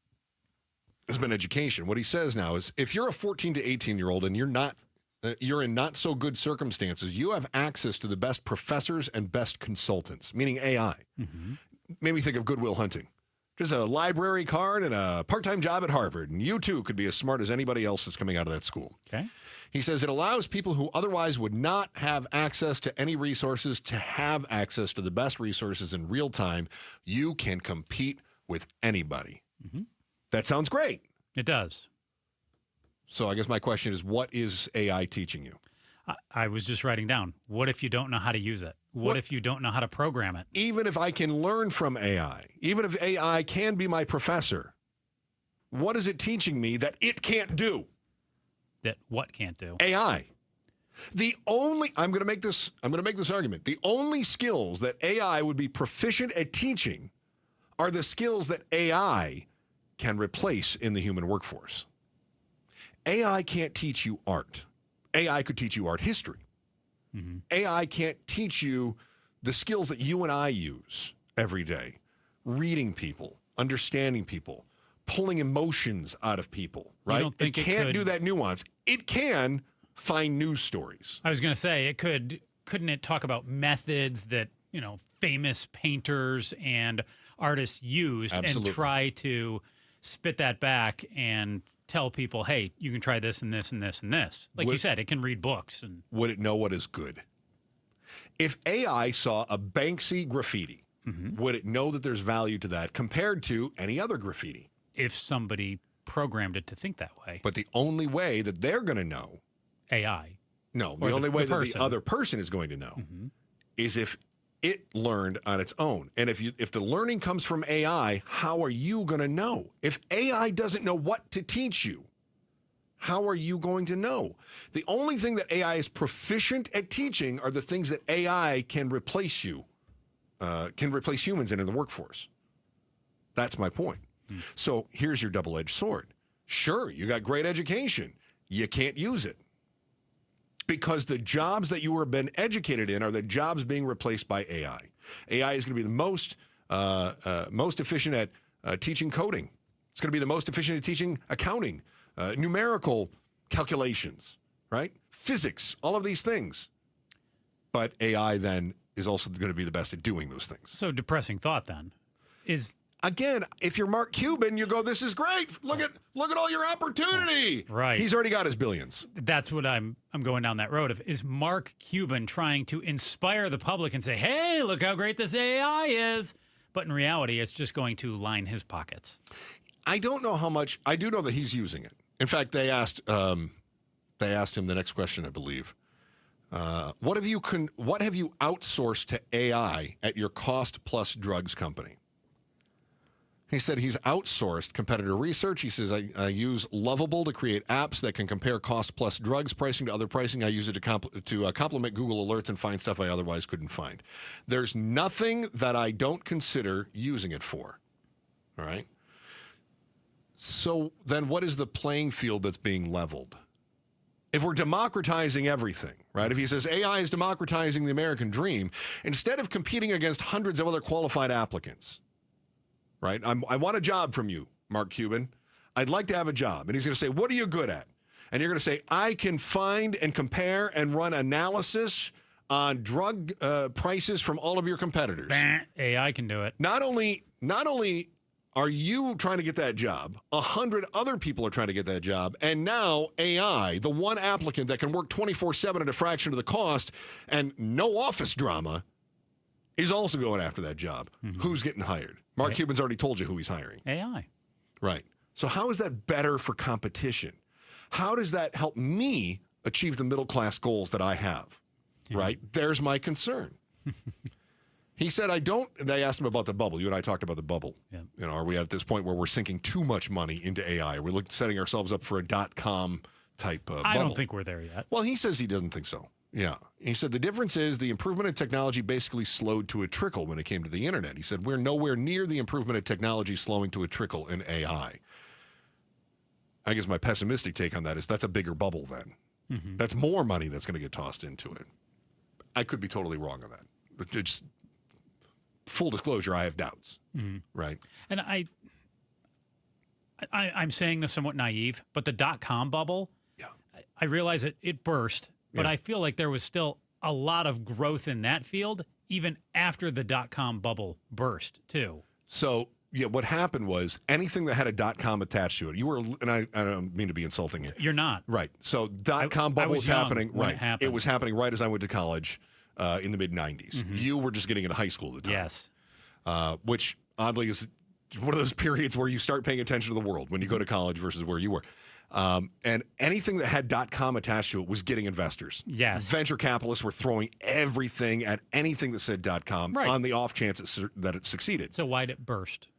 has been education. What he says now is if you're a 14 to 18-year-old and you're in not so good circumstances, you have access to the best professors and best consultants, meaning AI. Mm-hmm. Made me think of Goodwill Hunting. Just a library card and a part-time job at Harvard, and you too could be as smart as anybody else that's coming out of that school. Okay. He says it allows people who otherwise would not have access to any resources to have access to the best resources in real time. You can compete with anybody. Mm-hmm. That sounds great. It does. So I guess my question is, what is AI teaching you? I was just writing down, what if you don't know how to use it? What if you don't know how to program it? Even if I can learn from AI, even if AI can be my professor, what is it teaching me that it can't do? That what can't do? AI. I'm going to make this argument. The only skills that AI would be proficient at teaching are the skills that AI can replace in the human workforce. AI can't teach you art. AI could teach you art history. Mm-hmm. AI can't teach you the skills that you and I use every day. Reading people, understanding people, pulling emotions out of people, right? You don't think it can't do that nuance. It can find news stories. I was going to say, couldn't it talk about methods that, famous painters and artists used Absolutely. and try to spit that back and tell people, hey, you can try this and this and this and this. Like you said, it can read books. And would it know what is good? If AI saw a Banksy graffiti, mm-hmm. would it know that there's value to that compared to any other graffiti? If somebody programmed it to think that way. But the only way that they're going to know... AI. No, the only way that the other person is going to know mm-hmm. is if it learned on its own. And if the learning comes from AI, how are you going to know? If AI doesn't know what to teach you, how are you going to know? The only thing that AI is proficient at teaching are the things that AI can replace humans in the workforce. That's my point. So here's your double-edged sword. Sure, you got great education. You can't use it. Because the jobs that you have been educated in are the jobs being replaced by AI. AI is going to be the most efficient at teaching coding. It's going to be the most efficient at teaching accounting, numerical calculations, right? Physics, all of these things. But AI then is also going to be the best at doing those things. So depressing thought then is... Again, if you're Mark Cuban, you go, this is great. Look at all your opportunity. Right. He's already got his billions. That's what I'm going down that road of. Is Mark Cuban trying to inspire the public and say, hey, look how great this AI is? But in reality, it's just going to line his pockets. I don't know how much. I do know that he's using it. In fact, they asked him the next question, I believe. What have you outsourced to AI at your cost plus drugs company? He said he's outsourced competitor research. He says, I use Lovable to create apps that can compare cost plus drugs pricing to other pricing. I use it to complement Google Alerts and find stuff I otherwise couldn't find. There's nothing that I don't consider using it for. All right? So then what is the playing field that's being leveled? If we're democratizing everything, right? If he says AI is democratizing the American dream, instead of competing against hundreds of other qualified applicants, right? I want a job from you, Mark Cuban. I'd like to have a job. And he's going to say, what are you good at? And you're going to say, I can find and compare and run analysis on drug prices from all of your competitors. AI can do it. Not only are you trying to get that job, 100 other people are trying to get that job, and now AI, the one applicant that can work 24/7 at a fraction of the cost and no office drama, is also going after that job. Mm-hmm. Who's getting hired? Mark Cuban's already told you who he's hiring. AI. Right. So how is that better for competition? How does that help me achieve the middle-class goals that I have? Yeah. Right? There's my concern. He said, they asked him about the bubble. You and I talked about the bubble. Yeah. You know, are we at this point where we're sinking too much money into AI? Are we setting ourselves up for a .com type bubble? I don't think we're there yet. Well, he says he doesn't think so. Yeah. He said the difference is the improvement in technology basically slowed to a trickle when it came to the internet. He said we're nowhere near the improvement in technology slowing to a trickle in AI. I guess my pessimistic take on that is that's a bigger bubble then. Mm-hmm. That's more money that's going to get tossed into it. I could be totally wrong on that. But just full disclosure, I have doubts. Mm-hmm. Right. And I'm saying this somewhat naive, but the .com bubble, I realize it burst. But I feel like there was still a lot of growth in that field, even after the .com bubble burst, too. So, what happened was anything that had a .com attached to it, and I don't mean to be insulting you. You're not. Right. So, .com bubble was happening. Right. It was happening right as I went to college in the mid-'90s. Mm-hmm. You were just getting into high school at the time. Yes. Which, oddly, is one of those periods where you start paying attention to the world when you go to college versus where you were. And anything that had .com attached to it was getting investors. Yes. Venture capitalists were throwing everything at anything that said .com on the off chance that it succeeded. So why'd it burst?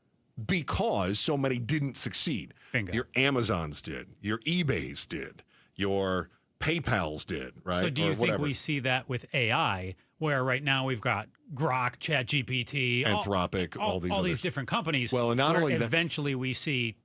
Because so many didn't succeed. Bingo. Your Amazons did. Your eBays did. Your PayPals did, right? So do you think we see that with AI, where right now we've got Grok, ChatGPT, Anthropic, all these different companies. Well, and not only that, eventually we see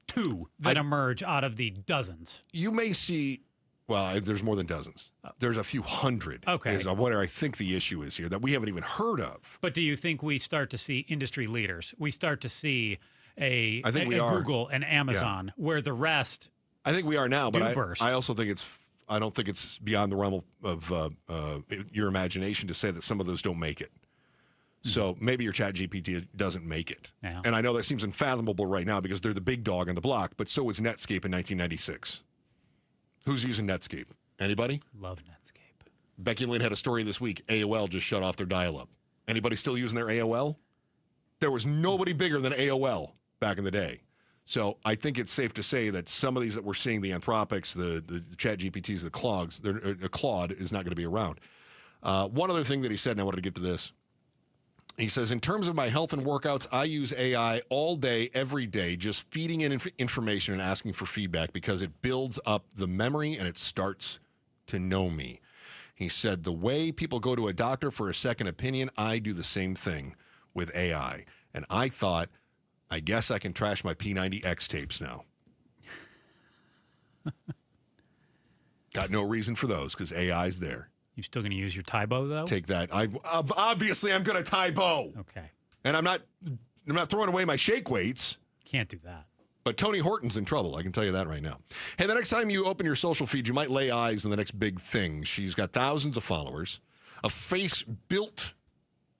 two that emerge out of the dozens. You may see, there's more than dozens. There's a few hundred. Okay. Is what I think the issue is here that we haven't even heard of. But do you think we start to see industry leaders? We start to see a Google and Amazon, where the rest I think we are now, but burst. I also think I don't think it's beyond the realm of your imagination to say that some of those don't make it. So maybe your ChatGPT doesn't make it. Yeah. And I know that seems unfathomable right now because they're the big dog on the block, but so was Netscape in 1996. Who's using Netscape? Anybody? Love Netscape. Becky Lynn had a story this week. AOL just shut off their dial-up. Anybody still using their AOL? There was nobody bigger than AOL back in the day. So I think it's safe to say that some of these that we're seeing, the Anthropics, the ChatGPTs, the Claude is not going to be around. One other thing that he said, and I wanted to get to this. He says, in terms of my health and workouts, I use AI all day, every day, just feeding in information and asking for feedback because it builds up the memory and it starts to know me. He said, the way people go to a doctor for a second opinion, I do the same thing with AI. And I thought, I guess I can trash my P90X tapes now. Got no reason for those because AI's there. You still going to use your Tybo, though? Take that. Obviously, I'm going to Tybo. Okay. And I'm not throwing away my shake weights. Can't do that. But Tony Horton's in trouble. I can tell you that right now. Hey, the next time you open your social feed, you might lay eyes on the next big thing. She's got thousands of followers, a face built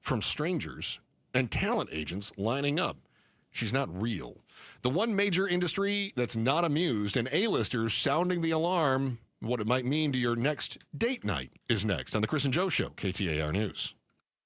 from strangers and talent agents lining up. She's not real. The one major industry that's not amused, and A-listers sounding the alarm, what it might mean to your next date night, is next on the Chris and Joe Show, KTAR News.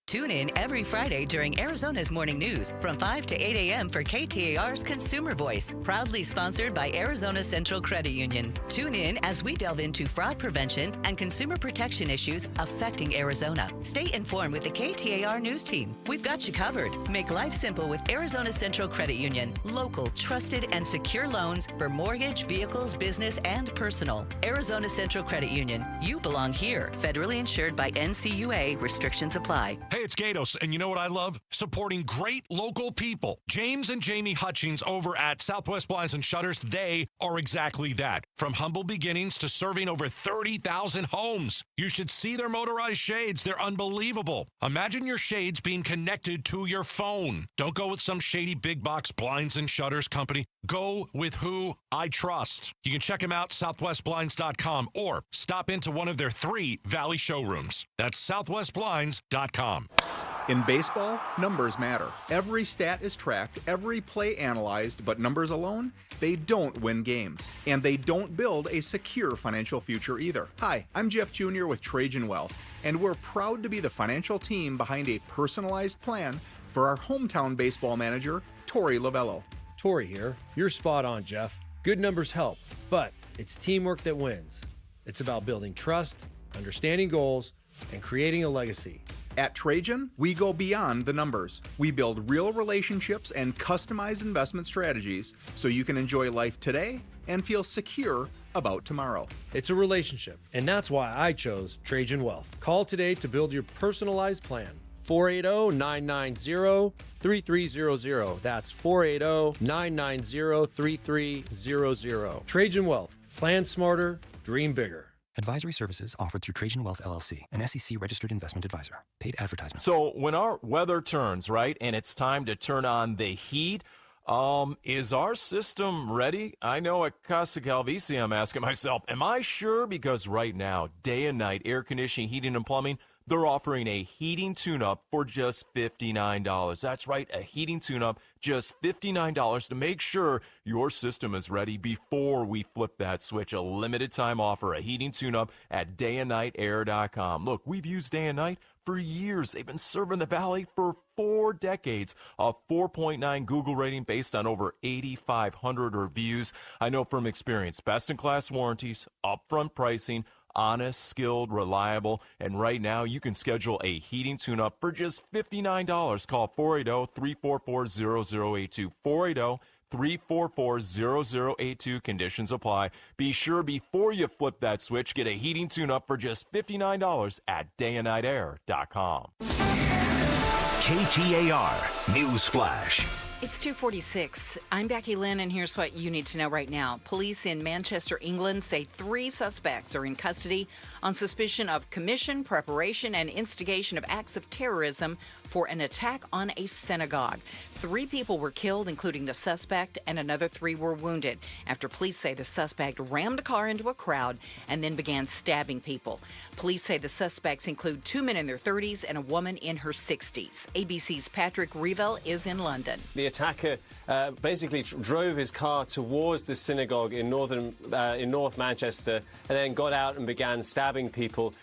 Tune in every Friday during Arizona's Morning News from 5 to 8 a.m. for KTAR's Consumer Voice, proudly sponsored by Arizona Central Credit Union. Tune in as we delve into fraud prevention and consumer protection issues affecting Arizona. Stay informed with the KTAR News team. We've got you covered. Make life simple with Arizona Central Credit Union. Local, trusted, and secure loans for mortgage, vehicles, business, and personal. Arizona Central Credit Union. You belong here. Federally insured by NCUA. Restrictions apply. Hey, it's Gatos, and you know what I love? Supporting great local people. James and Jamie Hutchings over at Southwest Blinds and Shutters, they are exactly that. From humble beginnings to serving over 30,000 homes. You should see their motorized shades. They're unbelievable. Imagine your shades being connected to your phone. Don't go with some shady big box blinds and shutters company. Go with who I trust. You can check them out, southwestblinds.com, or stop into one of their 3 Valley showrooms. That's southwestblinds.com. In baseball, numbers matter. Every stat is tracked, every play analyzed, but numbers alone, they don't win games. And they don't build a secure financial future either. Hi, I'm Jeff Jr. with Trajan Wealth, and we're proud to be the financial team behind a personalized plan for our hometown baseball manager, Tori Lavello. Tori here. You're spot on, Jeff. Good numbers help, but it's teamwork that wins. It's about building trust, understanding goals, and creating a legacy. At Trajan, we go beyond the numbers. We build real relationships and customized investment strategies so you can enjoy life today and feel secure about tomorrow. It's a relationship, and that's why I chose Trajan Wealth. Call today to build your personalized plan. 480-990-3300. That's 480-990-3300. Trajan Wealth. Plan smarter, dream bigger. Advisory services offered through Trajan Wealth LLC, an SEC-registered investment advisor. Paid advertisement. So when our weather turns, right, and it's time to turn on the heat, is our system ready? I know at Casa Calvici, I'm asking myself, am I sure? Because right now, day and night, air conditioning, heating, and plumbing, they're offering a heating tune-up for just $59. That's right, a heating tune-up, just $59 to make sure your system is ready before we flip that switch. A limited-time offer, a heating tune-up at dayandnightair.com. Look, we've used Day and Night for years. They've been serving the Valley for 4 decades. A 4.9 Google rating based on over 8,500 reviews. I know from experience, best-in-class warranties, upfront pricing, honest, skilled, reliable, and right now you can schedule a heating tune-up for just $59. Call 480-344-0082. 480-344-0082. Conditions apply. Be sure before you flip that switch, get a heating tune-up for just $59 at dayandnightair.com. KTAR News Flash. It's 2:46. I'm Becky Lynn, and here's what you need to know right now. Police in Manchester, England say 3 suspects are in custody on suspicion of commission, preparation, and instigation of acts of terrorism for an attack on a synagogue. 3 people were killed, including the suspect, and another 3 were wounded after police say the suspect rammed a car into a crowd and then began stabbing people. Police say the suspects include 2 men in their 30s and a woman in her 60s. ABC's Patrick Revel is in London. The attacker basically drove his car towards the synagogue in North Manchester and then got out and began stabbing people.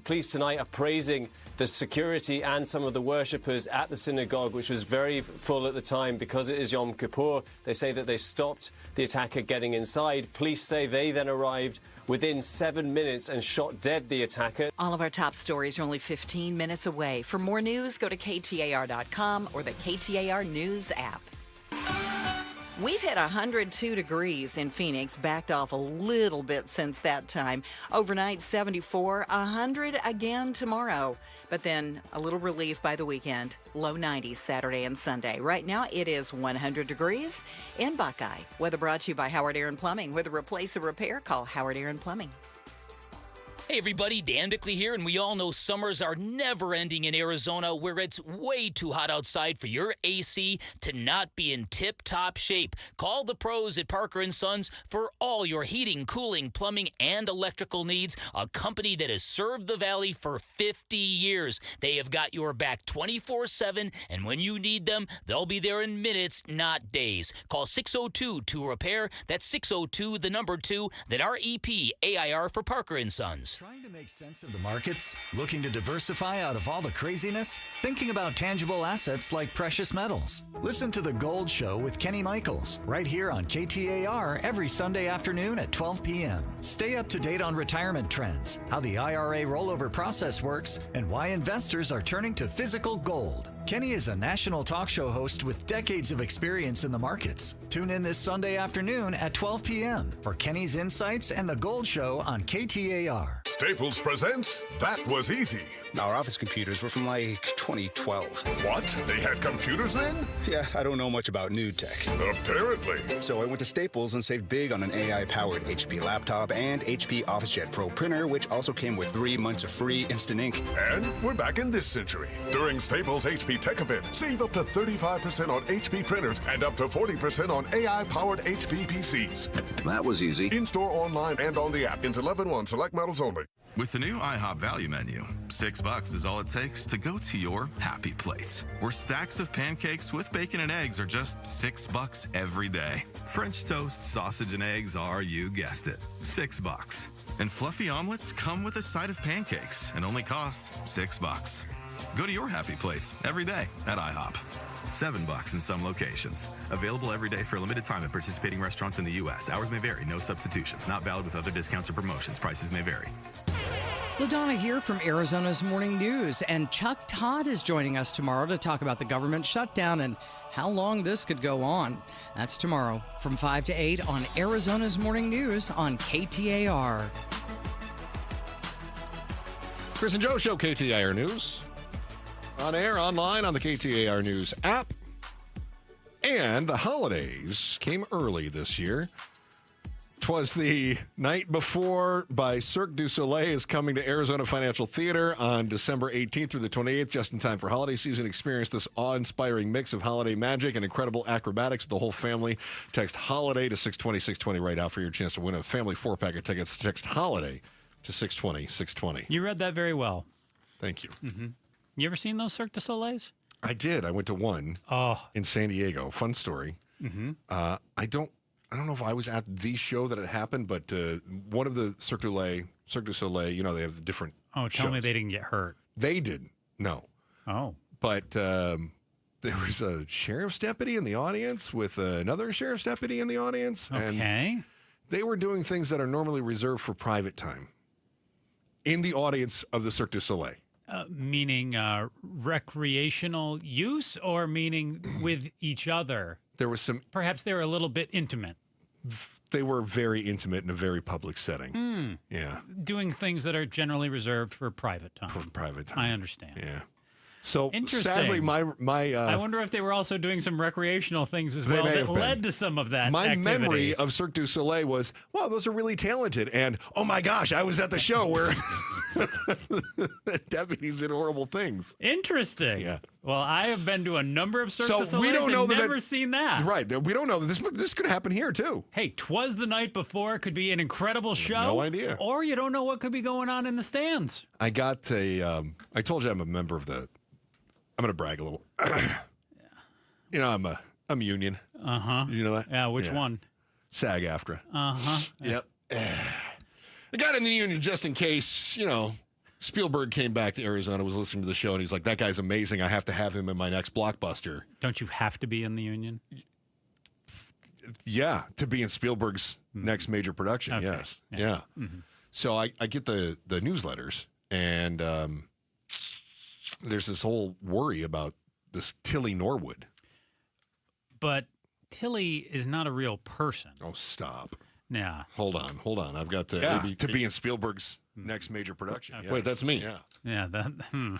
Police tonight are praising the security and some of the worshippers at the synagogue, which was very full at the time because it is Yom Kippur. They say that they stopped the attacker getting inside. Police say they then arrived within 7 minutes and shot dead the attacker. All of our top stories are only 15 minutes away. For more news, go to KTAR.com or the KTAR News app. We've hit 102 degrees in Phoenix, backed off a little bit since that time. Overnight, 74, 100 again tomorrow. But then a little relief by the weekend, low 90s Saturday and Sunday. Right now, it is 100 degrees in Buckeye. Weather brought to you by Howard Aaron Plumbing. Whether replace or repair, call Howard Aaron Plumbing. Hey everybody, Dan Bickley here, and we all know summers are never ending in Arizona, where it's way too hot outside for your AC to not be in tip-top shape. Call the pros at Parker & Sons for all your heating, cooling, plumbing, and electrical needs, a company that has served the Valley for 50 years. They have got your back 24/7, and when you need them, they'll be there in minutes, not days. Call 602-2-REPAIR. That's 602, the number 2, then REP AIR for Parker & Sons. Trying to make sense of the markets? Looking to diversify out of all the craziness? Thinking about tangible assets like precious metals? Listen to The Gold Show with Kenny Michaels, right here on KTAR every Sunday afternoon at 12 p.m. Stay up to date on retirement trends, how the IRA rollover process works, and why investors are turning to physical gold. Kenny is a national talk show host with decades of experience in the markets. Tune in this Sunday afternoon at 12 p.m. for Kenny's Insights and The Gold Show on KTAR. Staples presents That Was Easy. Our office computers were from like 2012. What? They had computers then? Yeah, I don't know much about new tech. Apparently. So I went to Staples and saved big on an AI-powered HP laptop and HP OfficeJet Pro printer, which also came with 3 months of free instant ink. And we're back in this century. During Staples HP Tech Event, save up to 35% on HP printers and up to 40% on AI-powered HP PCs. That was easy. In-store, online, and on the app. Into 11/1 select models only. With the new IHOP value menu, $6 is all it takes to go to your happy plate, where stacks of pancakes with bacon and eggs are just $6 every day. French toast, sausage, and eggs are, you guessed it, $6. And fluffy omelets come with a side of pancakes and only cost $6. Go to your happy plates every day at IHOP. $7 in some locations. Available every day for a limited time at participating restaurants in the U.S. Hours may vary. No substitutions. Not valid with other discounts or promotions. Prices may vary. LaDonna here from Arizona's Morning News, and Chuck Todd is joining us tomorrow to talk about the government shutdown and how long this could go on. That's tomorrow from 5 to 8 on Arizona's Morning News on KTAR. Chris and Joe Show, KTAR News. On air, online, on the KTAR News app. And the holidays came early this year. 'Twas the night before by Cirque du Soleil is coming to Arizona Financial Theater on December 18th through the 28th, just in time for holiday season. Experience this awe-inspiring mix of holiday magic and incredible acrobatics with the whole family. Text HOLIDAY to 620-620 right now for your chance to win a family 4-pack of tickets. Text HOLIDAY to 620-620. You read that very well. Thank you. Mm-hmm. You ever seen those Cirque du Soleils? I did. I went to one in San Diego. Fun story. Mm-hmm. I don't know if I was at the show that it happened, but one of the Cirque du Soleil, you know, they have different tell shows. me they didn't get hurt. They didn't. No. Oh. But there was a sheriff's deputy in the audience with another sheriff's deputy in the audience. Okay. And they were doing things that are normally reserved for private time in the audience of the Cirque du Soleil. Meaning recreational use, or meaning with each other? There was some... Perhaps they were a little bit intimate. They were very intimate in a very public setting. Yeah. Doing things that are generally reserved for private time. For private time. I understand. Yeah. So Interesting. sadly, my I wonder if they were also doing some recreational things as well that led to some of that My activity. memory of Cirque du Soleil was, wow, those are really talented. And, oh my gosh, I was at the show where deputies did horrible things. Interesting. Yeah. Well, I have been to a number of Cirque du So we Soleils don't know and that never seen that. Right. We don't know that this could happen here, too. Hey, 'twas the night before could be an incredible show. No idea. Or you don't know what could be going on in the stands. I got I told you I'm a member of I'm going to brag a little. You know, I'm union. Uh-huh. You know that? Yeah, which one? SAG-AFTRA. Uh-huh. Yep. I got in the union just in case, you know, Spielberg came back to Arizona, was listening to the show, and he's like, that guy's amazing. I have to have him in my next blockbuster. Don't you have to be in the union? Yeah, to be in Spielberg's next major production, Okay. yes. Yeah. Yeah. Mhm. So I get the newsletters, and there's this whole worry about this Tilly Norwood. But Tilly is not a real person. Oh, stop. Yeah. Hold on. I've got to to be in Spielberg's next major production. Okay. Yes. Wait, that's me. Yeah. Yeah, that...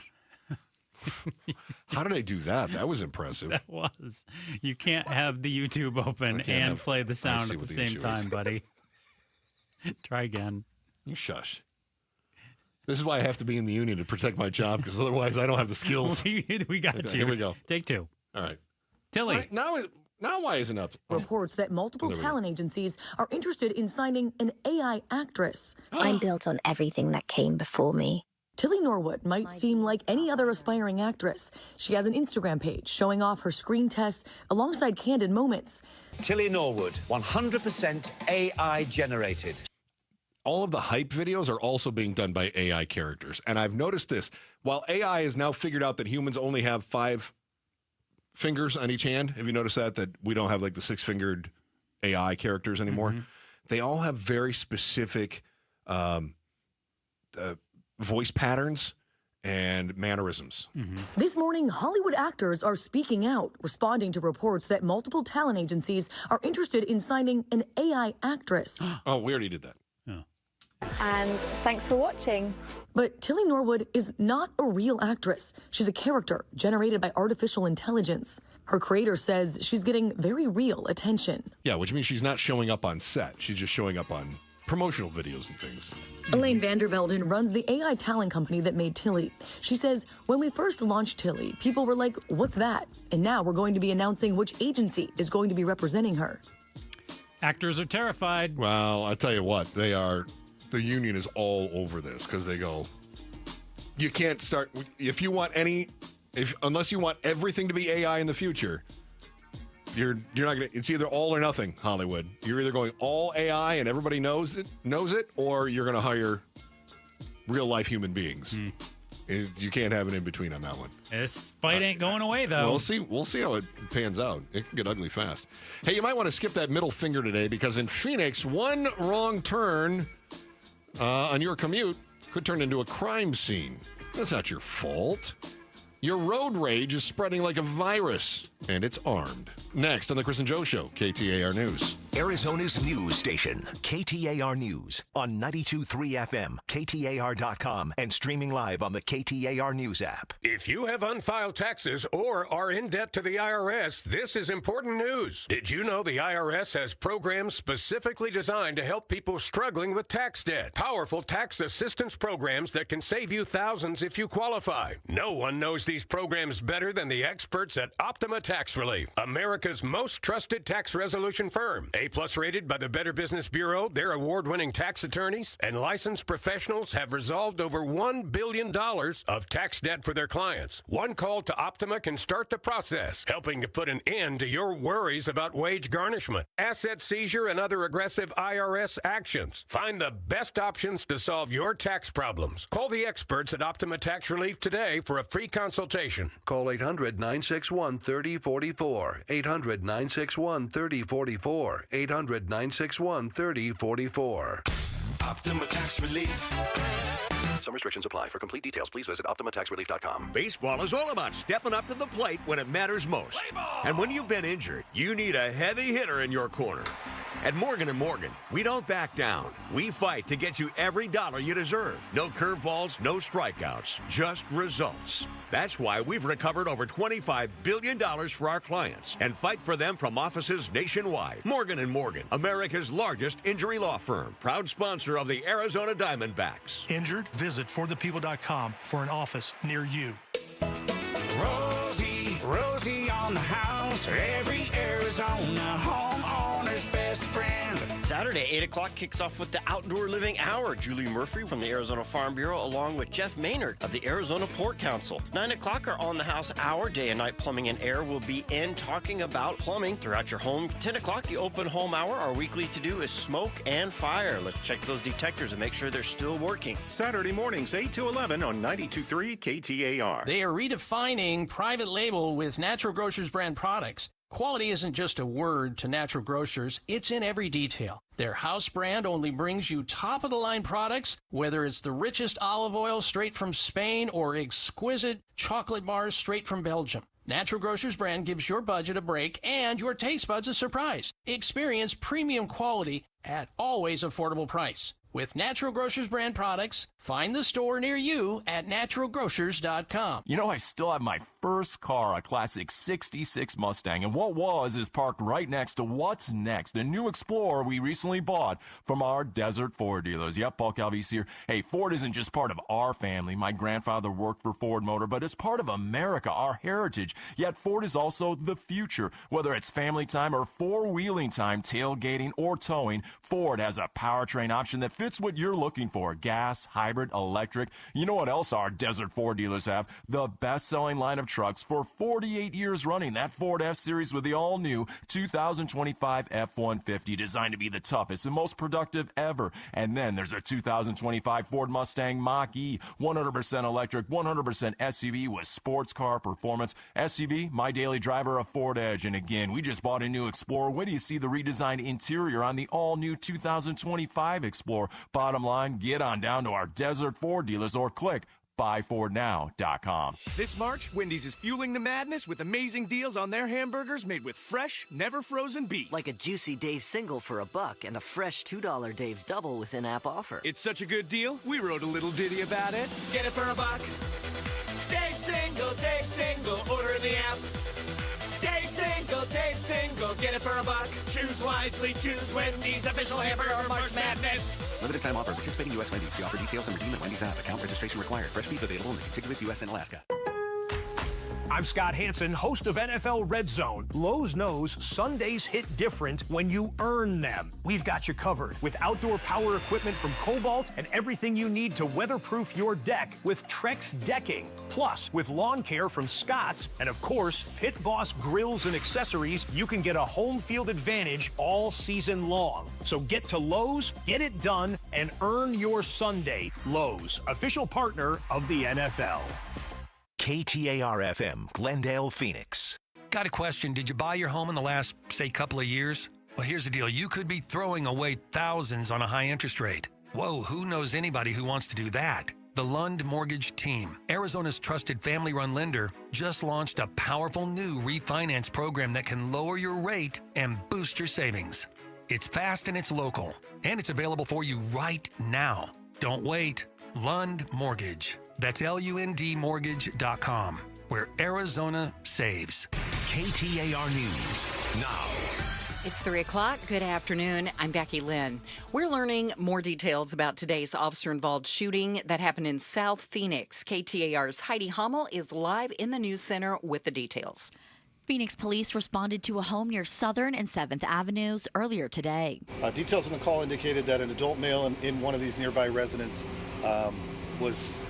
How did I do that? That was impressive. That was. You can't have the YouTube open and play the sound at the same time, buddy. Try again. You shush. This is why I have to be in the union to protect my job, because otherwise I don't have the skills. We got Okay, you. here we go. Take two. All right. Tilly. All right, now why isn't it up? Reports that multiple talent agencies are interested in signing an AI actress. I'm built on everything that came before me. Tilly Norwood might seem like any other aspiring actress. She has an Instagram page showing off her screen tests alongside candid moments. Tilly Norwood, 100% AI generated. All of the hype videos are also being done by AI characters. And I've noticed this. While AI has now figured out that humans only have 5 fingers on each hand, have you noticed that we don't have like the 6-fingered AI characters anymore? Mm-hmm. They all have very specific voice patterns and mannerisms. Mm-hmm. This morning, Hollywood actors are speaking out, responding to reports that multiple talent agencies are interested in signing an AI actress. Oh, we already did that. And thanks for watching. But Tilly Norwood is not a real actress. She's a character generated by artificial intelligence. Her creator says she's getting very real attention. Yeah, which means she's not showing up on set. She's just showing up on promotional videos and things. Elaine Vandervelden runs the AI talent company that made Tilly. She says, when we first launched Tilly, people were like, what's that? And now we're going to be announcing which agency is going to be representing her. Actors are terrified. Well, I tell you what, they are. The union is all over this because they go, you can't start, unless you want everything to be AI in the future, you're not going to, it's either all or nothing, Hollywood. You're either going all AI and everybody knows it, or you're going to hire real life human beings. You can't have an in between on that one. This fight ain't going away, though. We'll see how it pans out. It can get ugly fast. Hey, you might want to skip that middle finger today, because in Phoenix, one wrong turn on your commute could turn into a crime scene. That's not your fault. Your road rage is spreading like a virus, and it's armed. Next on the Chris and Joe Show, KTAR News. Arizona's news station, KTAR News, on 92.3 FM, KTAR.com, and streaming live on the KTAR News app. If you have unfiled taxes or are in debt to the IRS, this is important news. Did you know the IRS has programs specifically designed to help people struggling with tax debt? Powerful tax assistance programs that can save you thousands if you qualify. No one knows these programs better than the experts at Optima Tax Relief, America's most trusted tax resolution firm. A-plus rated by the Better Business Bureau, their award-winning tax attorneys and licensed professionals have resolved over $1 billion of tax debt for their clients. One call to Optima can start the process, helping to put an end to your worries about wage garnishment, asset seizure, and other aggressive IRS actions. Find the best options to solve your tax problems. Call the experts at Optima Tax Relief today for a free consultation. Call 800-961-3044. 800-961-3044. 800-961-3044. Optima Tax Relief. Some restrictions apply. For complete details, please visit OptimaTaxRelief.com. Baseball is all about stepping up to the plate when it matters most. And when you've been injured, you need a heavy hitter in your corner. At Morgan & Morgan, we don't back down. We fight to get you every dollar you deserve. No curveballs, no strikeouts, just results. That's why we've recovered over $25 billion for our clients and fight for them from offices nationwide. Morgan & Morgan, America's largest injury law firm, proud sponsor of the Arizona Diamondbacks. Injured? Visit forthepeople.com for an office near you. Rosie on the house, every Arizona homeowner's best friend. Saturday, 8 o'clock kicks off with the Outdoor Living Hour. Julie Murphy from the Arizona Farm Bureau, along with Jeff Maynard of the Arizona Port Council. 9 o'clock, our On the House Hour, Day and Night Plumbing and Air will be in talking about plumbing throughout your home. 10 o'clock, the Open Home Hour. Our weekly to-do is smoke and fire. Let's check those detectors and make sure they're still working. Saturday mornings, 8 to 11 on 92.3 KTAR. They are redefining private label with Natural Grocers brand products. Quality isn't just a word to Natural Grocers, it's in every detail. Their house brand only brings you top-of-the-line products, whether it's the richest olive oil straight from Spain or exquisite chocolate bars straight from Belgium. Natural Grocers brand gives your budget a break and your taste buds a surprise. Experience premium quality at always affordable price. With Natural Grocers brand products, find the store near you at naturalgrocers.com. You know, I still have my first car, a classic 66 Mustang, and what was is parked right next to what's next, a new Explorer we recently bought from our Desert Ford dealers. Yep, Paul Calvise here. Hey, Ford isn't just part of our family. My grandfather worked for Ford Motor, but it's part of America, our heritage. Yet Ford is also the future. Whether it's family time or four-wheeling time, tailgating or towing, Ford has a powertrain option that fits what you're looking for. Gas, hybrid, electric. You know what else our Desert Ford dealers have? The best-selling line of trucks for 48 years running. That Ford F-Series with the all-new 2025 F-150, designed to be the toughest and most productive ever. And then there's a 2025 Ford Mustang Mach-E, 100% electric, 100% SUV with sports car performance. SUV, my daily driver, a Ford Edge. And again, we just bought a new Explorer. When do you see the redesigned interior on the all-new 2025 Explorer? Bottom line, get on down to our Desert Ford dealers or click buyfordnow.com. This March, Wendy's is fueling the madness with amazing deals on their hamburgers made with fresh, never frozen beef. Like a juicy Dave's single for $1 and a fresh $2 Dave's double with in-app offer. It's such a good deal, we wrote a little ditty about it. Get it for $1. Dave's single, order in the app. Dave's single, get it for $1. Choose wisely, choose Wendy's, official hamburger March Madness. Limited time offer. Participating U.S. Wendy's. See offer details and redeem at Wendy's app. Account registration required. Fresh beef available in the contiguous U.S. and Alaska. I'm Scott Hansen, host of NFL Red Zone. Lowe's knows Sundays hit different when you earn them. We've got you covered with outdoor power equipment from Cobalt and everything you need to weatherproof your deck with Trex decking. Plus, with lawn care from Scott's and, of course, Pit Boss grills and accessories, you can get a home field advantage all season long. So get to Lowe's, get it done, and earn your Sunday. Lowe's, official partner of the NFL. KTAR-FM, Glendale, Phoenix. Got a question. Did you buy your home in the last, say, couple of years? Well, here's the deal. You could be throwing away thousands on a high interest rate. Whoa, who knows anybody who wants to do that? The Lund Mortgage Team, Arizona's trusted family-run lender, just launched a powerful new refinance program that can lower your rate and boost your savings. It's fast and it's local, and it's available for you right now. Don't wait. Lund Mortgage. That's LUNDmortgage.com, where Arizona saves. KTAR News now. It's 3 o'clock. Good afternoon. I'm Becky Lynn. We're learning more details about today's officer-involved shooting that happened in South Phoenix. KTAR's Heidi Hummel is live in the news center with the details. Phoenix police responded to a home near Southern and 7th Avenues earlier today. Details in the call indicated that an adult male in one of these nearby residents was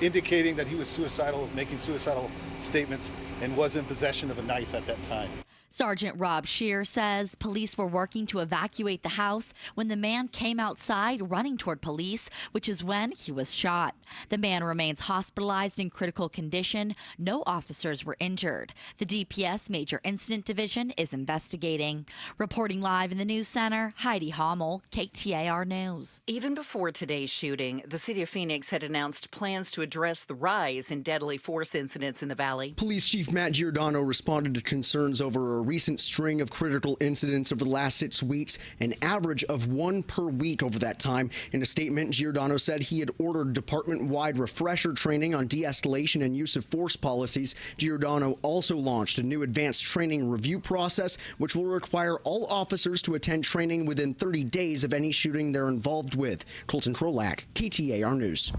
indicating that he was suicidal, making suicidal statements, and was in possession of a knife at that time. Sergeant Rob Shear says police were working to evacuate the house when the man came outside running toward police, which is when he was shot. The man remains hospitalized in critical condition. No officers were injured. The DPS Major Incident Division is investigating. Reporting live in the news center, Heidi Hummel, KTAR News. Even before today's shooting, the city of Phoenix had announced plans to address the rise in deadly force incidents in the valley. Police Chief Matt Giordano responded to concerns over a recent string of critical incidents over the last 6 weeks, an average of 1 per week over that time. In a statement, Giordano said he had ordered department-wide refresher training on de-escalation and use of force policies. Giordano also launched a new advanced training review process, which will require all officers to attend training within 30 days of any shooting they're involved with. Colton Krolak, KTAR News.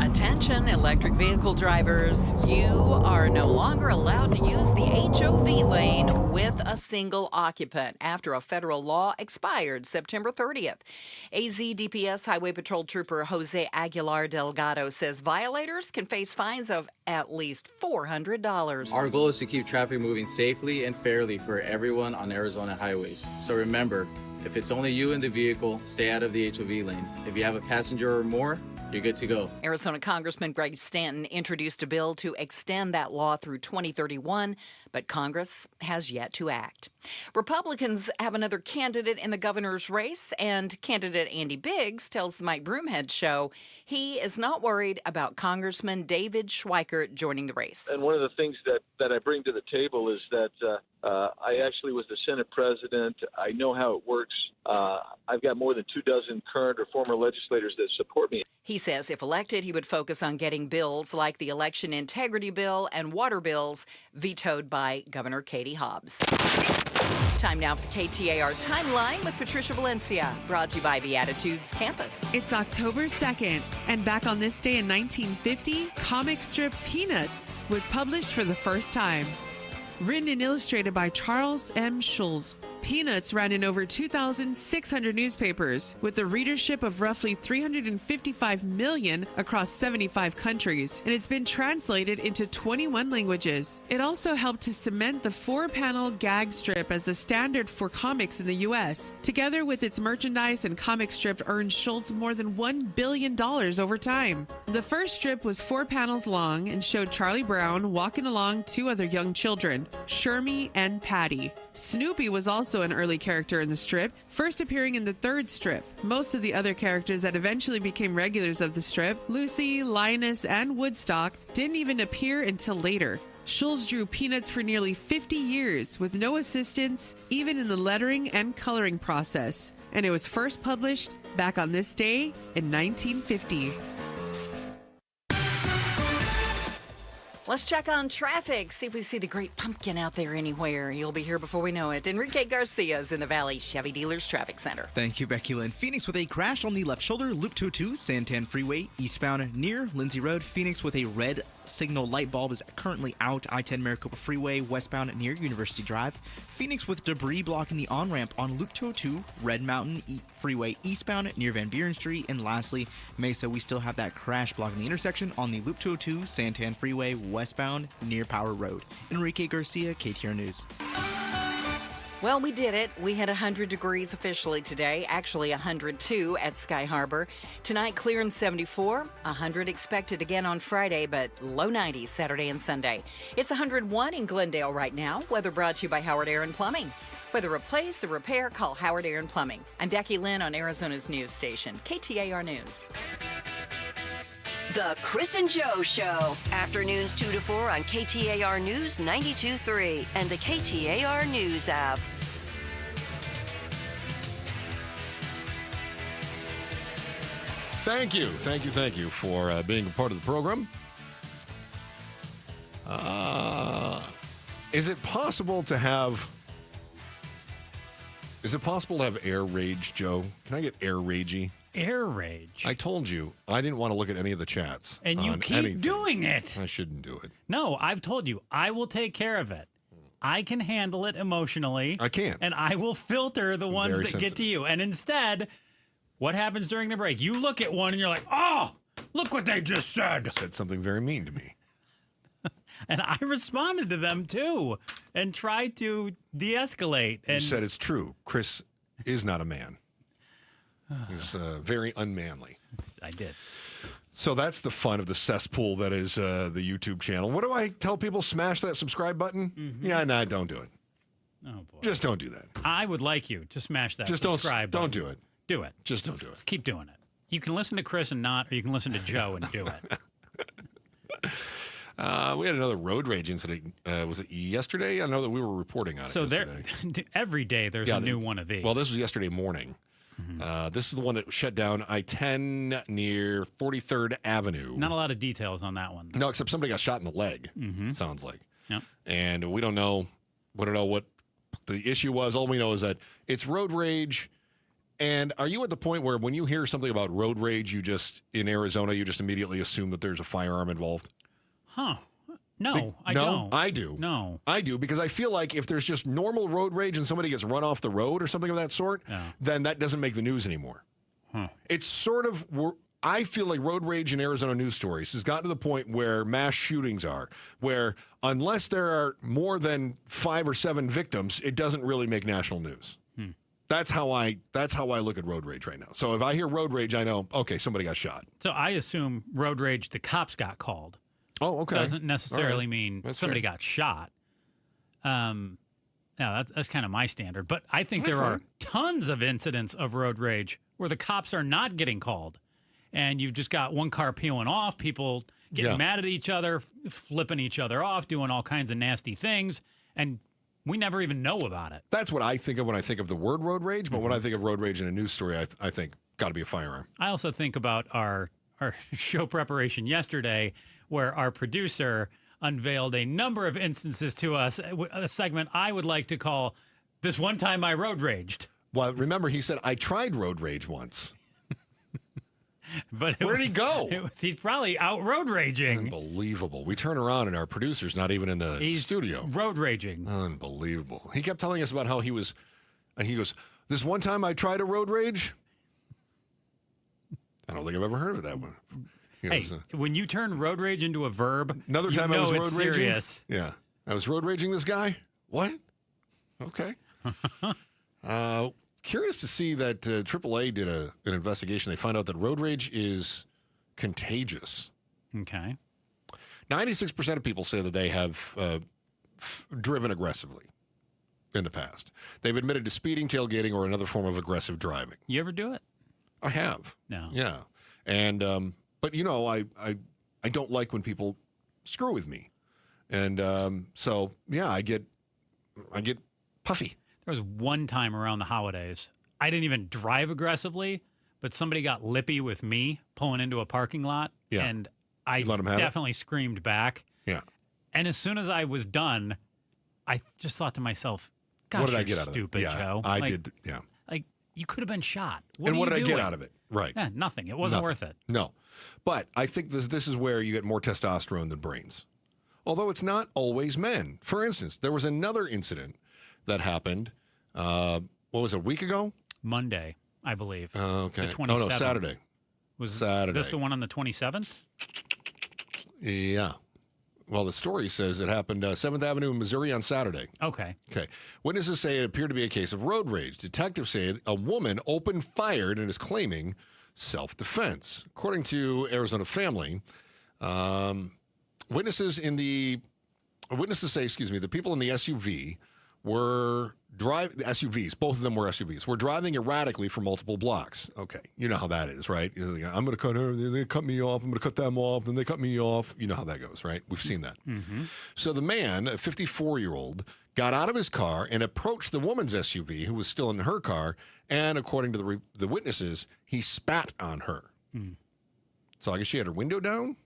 Attention, electric vehicle drivers. You are no longer allowed to use the HOV lane with a single occupant after a federal law expired September 30th. AZ-DPS Highway Patrol Trooper Jose Aguilar Delgado says violators can face fines of at least $400. Our goal is to keep traffic moving safely and fairly for everyone on Arizona highways. So remember, if it's only you in the vehicle, stay out of the HOV lane. If you have a passenger or more, you're good to go. Arizona Congressman Greg Stanton introduced a bill to extend that law through 2031, but Congress has yet to act. Republicans have another candidate in the governor's race, and candidate Andy Biggs tells the Mike Broomhead Show he is not worried about Congressman David Schweikert joining the race. And one of the things that I bring to the table is that I actually was the Senate president. I know how it works. I've got more than 24 current or former legislators that support me. He says if elected, he would focus on getting bills like the election integrity bill and water bills vetoed by Governor Katie Hobbs. Time now for the KTAR Timeline with Patricia Valencia, brought to you by Beatitudes Campus. It's October 2nd, and back on this day in 1950, comic strip Peanuts was published for the first time. Written and illustrated by Charles M. Schulz, Peanuts ran in over 2,600 newspapers with a readership of roughly 355 million across 75 countries, and it's been translated into 21 languages. It also helped to cement the 4-panel gag strip as the standard for comics in the U.S. Together with its merchandise and comic strip earned Schulz more than $1 billion over time. The first strip was 4 panels long and showed Charlie Brown walking along 2 other young children, Shermie and Patty. Snoopy was also an early character in the strip, first appearing in the 3rd strip. Most of the other characters that eventually became regulars of the strip, Lucy, Linus, and Woodstock, didn't even appear until later. Schulz drew Peanuts for nearly 50 years with no assistance, even in the lettering and coloring process. And it was first published back on this day in 1950. Let's check on traffic, see if we see the great pumpkin out there anywhere. He'll be here before we know it. Enrique Garcia's in the Valley Chevy Dealers Traffic Center. Thank you, Becky Lynn. Phoenix with a crash on the left shoulder, Loop 202, Santan Freeway, eastbound near Lindsay Road. Phoenix with a red signal light bulb is currently out, I-10 Maricopa Freeway, westbound near University Drive. Phoenix with debris blocking the on-ramp on Loop 202, Red Mountain Freeway, eastbound near Van Buren Street. And lastly, Mesa, we still have that crash blocking the intersection on the Loop 202, Santan Freeway, westbound near Power Road. Enrique Garcia, KTAR News. Well, we did it. We had 100 degrees officially today, actually 102 at Sky Harbor. Tonight, clear and 74, 100 expected again on Friday, but low 90s Saturday and Sunday. It's 101 in Glendale right now. Weather brought to you by Howard Aaron Plumbing. Whether replace or repair, call Howard Aaron Plumbing. I'm Becky Lynn on Arizona's news station, KTAR News. The Chris and Joe Show. Afternoons 2 to 4 on KTAR News 92.3 and the KTAR News app. Thank you for being a part of the program. Is it possible to have air rage, Joe? Can I get air ragey? Air rage. I told you I didn't want to look at any of the chats. And you keep doing it. I shouldn't do it. No, I've told you. I will take care of it. I can handle it emotionally. I can't. And I will filter the ones that get to you. And instead, what happens during the break? You look at one and you're like, oh, look what they just said. Said something very mean to me. And I responded to them too and tried to de-escalate. And you said it's true. Chris is not a man. He's very unmanly. I did. So that's the fun of the cesspool that is the YouTube channel. What do I tell people? Smash that subscribe button? Mm-hmm. Yeah, no, don't do it. Oh, boy. Just don't do that. I would like you to smash that Just subscribe button. Don't do it. Do it. Just don't do it. Just keep doing it. You can listen to Chris and not, or you can listen to Joe and do it. We had another road rage incident. Was it yesterday? I know that we were reporting on it. So every day there's a new one of these. Well, this was yesterday morning. Mm-hmm. This is the one that shut down I-10 near 43rd Avenue. Not a lot of details on that one. No, except somebody got shot in the leg, sounds like. Yep. And we don't know what the issue was. All we know is that it's road rage. And are you at the point where when you hear something about road rage, in Arizona, you just immediately assume that there's a firearm involved? Huh. No, I don't. I do. No. I do, because I feel like if there's just normal road rage and somebody gets run off the road or something of that sort, then that doesn't make the news anymore. Huh. It's sort of, I feel like road rage in Arizona news stories has gotten to the point where mass shootings are, where unless there are more than 5 or 7 victims, it doesn't really make national news. That's how I look at road rage right now. So if I hear road rage, I know, okay, somebody got shot. So I assume road rage, the cops got called. Oh, okay. Doesn't necessarily mean That's somebody fair. got shot. And Yeah, that's kind of my standard. But I think there are tons of incidents of road rage where the cops are not getting called. And you've just got one car peeling off, people getting mad at each other, flipping each other off, doing all kinds of nasty things. And we never even know about it. That's what I think of when I think of the word road rage. But when I think of road rage in a news story, I think got to be a firearm. I also think about our show preparation yesterday where our producer unveiled a number of instances to us, a segment I would like to call This One Time I Road Raged. Well, remember, he said, I tried road rage once. But where'd he go? He's probably out road raging. Unbelievable. We turn around and our producer's not even in the studio. Road raging. Unbelievable. He kept telling us about how he goes, this one time I tried a road rage. I don't think I've ever heard of that one. When you turn road rage into a verb, another time I was road raging. Serious. Yeah. I was road raging this guy. What? Okay. Curious to see that AAA did an investigation. They found out that road rage is contagious. Okay. 96% of people say that they have driven aggressively in the past. They've admitted to speeding, tailgating, or another form of aggressive driving. You ever do it? I have. No. Yeah. And but I don't like when people screw with me. And so yeah, I get puffy. There was one time around the holidays, I didn't even drive aggressively, but somebody got lippy with me pulling into a parking lot, and I definitely screamed back. Yeah. And as soon as I was done, I just thought to myself, gosh, what did I get out stupid, of it? Joe. I did, yeah. Like, you could have been shot. What did I get out of it? Right. Yeah, nothing. It wasn't worth it. No. But I think this is where you get more testosterone than brains. Although it's not always men. For instance, there was another incident that happened, what was it, a week ago? Monday, I believe. Okay. The 27th. No, Saturday. Was Saturday. this the one on the 27th? Yeah. Well, the story says it happened 7th Avenue in Missouri on Saturday. Okay. Witnesses say it appeared to be a case of road rage. Detectives say a woman opened fire and is claiming self-defense. According to Arizona Family, witnesses say, the people in the SUV were SUVs, both of them were SUVs, were driving erratically for multiple blocks. Okay, you know how that is, right? You're like, I'm going to cut her, they cut me off, I'm going to cut them off, then they cut me off. You know how that goes, right? We've seen that. Mm-hmm. So the man, a 54-year-old, got out of his car and approached the woman's SUV, who was still in her car, and according to the witnesses, he spat on her. So I guess she had her window down?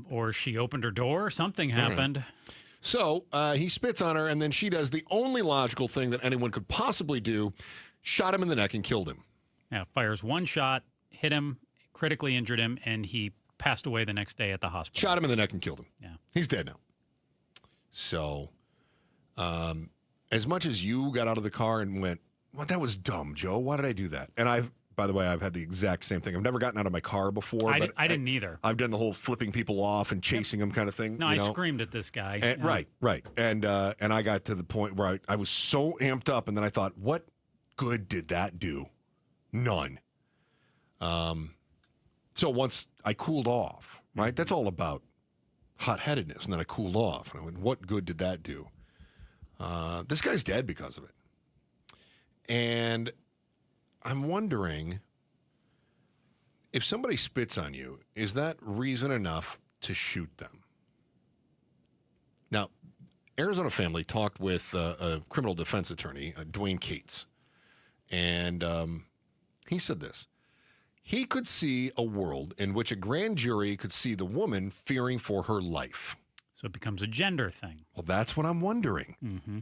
Or she opened her door, something happened. Right. So he spits on her, and then she does the only logical thing that anyone could possibly do, shot him in the neck and killed him. Yeah, fires one shot, hit him, critically injured him, and he passed away the next day at the hospital. Shot him in the neck and killed him. Yeah. He's dead now. So as much as you got out of the car and went, well, that was dumb, Joe. Why did I do that? And by the way, I've had the exact same thing. I've never gotten out of my car before. I didn't either. I've done the whole flipping people off and chasing them kind of thing. No, I screamed at this guy. And, right. And I got to the point where I was so amped up, and then I thought, what good did that do? None. So once I cooled off, right? That's all about hot-headedness. And then I cooled off. And I went, what good did that do? This guy's dead because of it. And I'm wondering, if somebody spits on you, is that reason enough to shoot them? Now, Arizona Family talked with a criminal defense attorney, Dwayne Cates, and he said this. He could see a world in which a grand jury could see the woman fearing for her life. So it becomes a gender thing. Well, that's what I'm wondering. Mm-hmm.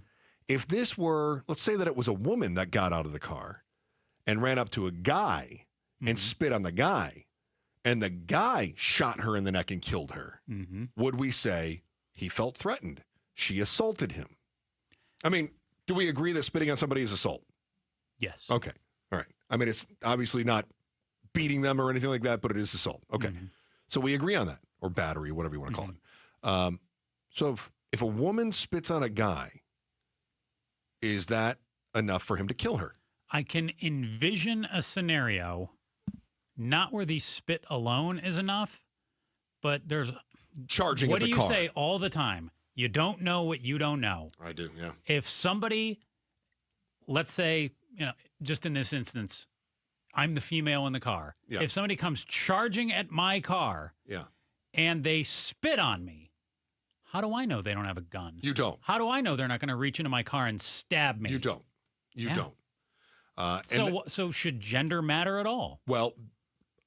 If this were, let's say that it was a woman that got out of the car and ran up to a guy and spit on the guy, and the guy shot her in the neck and killed her, would we say he felt threatened? She assaulted him. I mean, do we agree that spitting on somebody is assault? Yes. Okay. All right. I mean, it's obviously not beating them or anything like that, but it is assault. Okay. So we agree on that, or battery, whatever you want to call it. So if a woman spits on a guy, is that enough for him to kill her? I can envision a scenario, not where the spit alone is enough, but there's charging what at the do you car. say all the time? You don't know what you don't know. I do, yeah. If somebody, let's say, just in this instance, I'm the female in the car. Yeah. If somebody comes charging at my car and they spit on me, how do I know they don't have a gun? You don't. How do I know they're not going to reach into my car and stab me? You don't. You don't. So should gender matter at all? Well,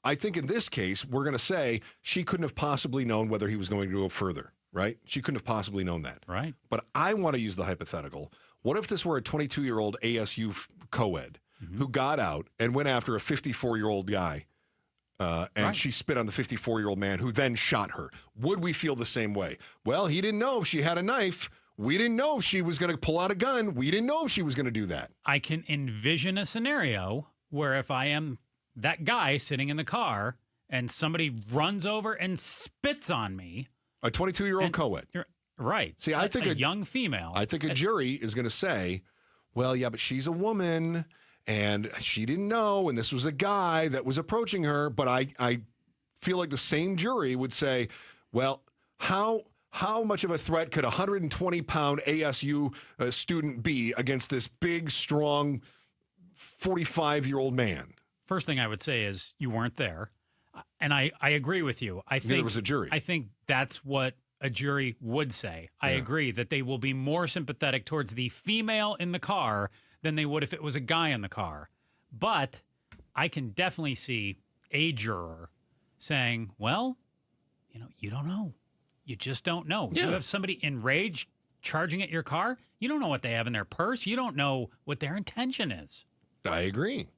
I think in this case, we're going to say she couldn't have possibly known whether he was going to go further, right? She couldn't have possibly known that. Right. But I want to use the hypothetical. What if this were a 22-year-old ASU co-ed who got out and went after a 54-year-old guy and she spit on the 54-year-old man who then shot her? Would we feel the same way? Well, he didn't know if she had a knife. We didn't know if she was going to pull out a gun. We didn't know if she was going to do that. I can envision a scenario where if I am that guy sitting in the car and somebody runs over and spits on me. A 22-year-old co-ed. Right. See, I think a young female. I think a jury is going to say, well, yeah, but she's a woman and she didn't know, and this was a guy that was approaching her. But I feel like the same jury would say, well, how much of a threat could a 120-pound ASU student be against this big, strong 45-year-old man? First thing I would say is you weren't there. And I agree with you. I think there was a jury. I think that's what a jury would say. I agree that they will be more sympathetic towards the female in the car than they would if it was a guy in the car. But I can definitely see a juror saying, well, you don't know. You just don't know. Yeah. You have somebody enraged charging at your car. You don't know what they have in their purse. You don't know what their intention is. I agree.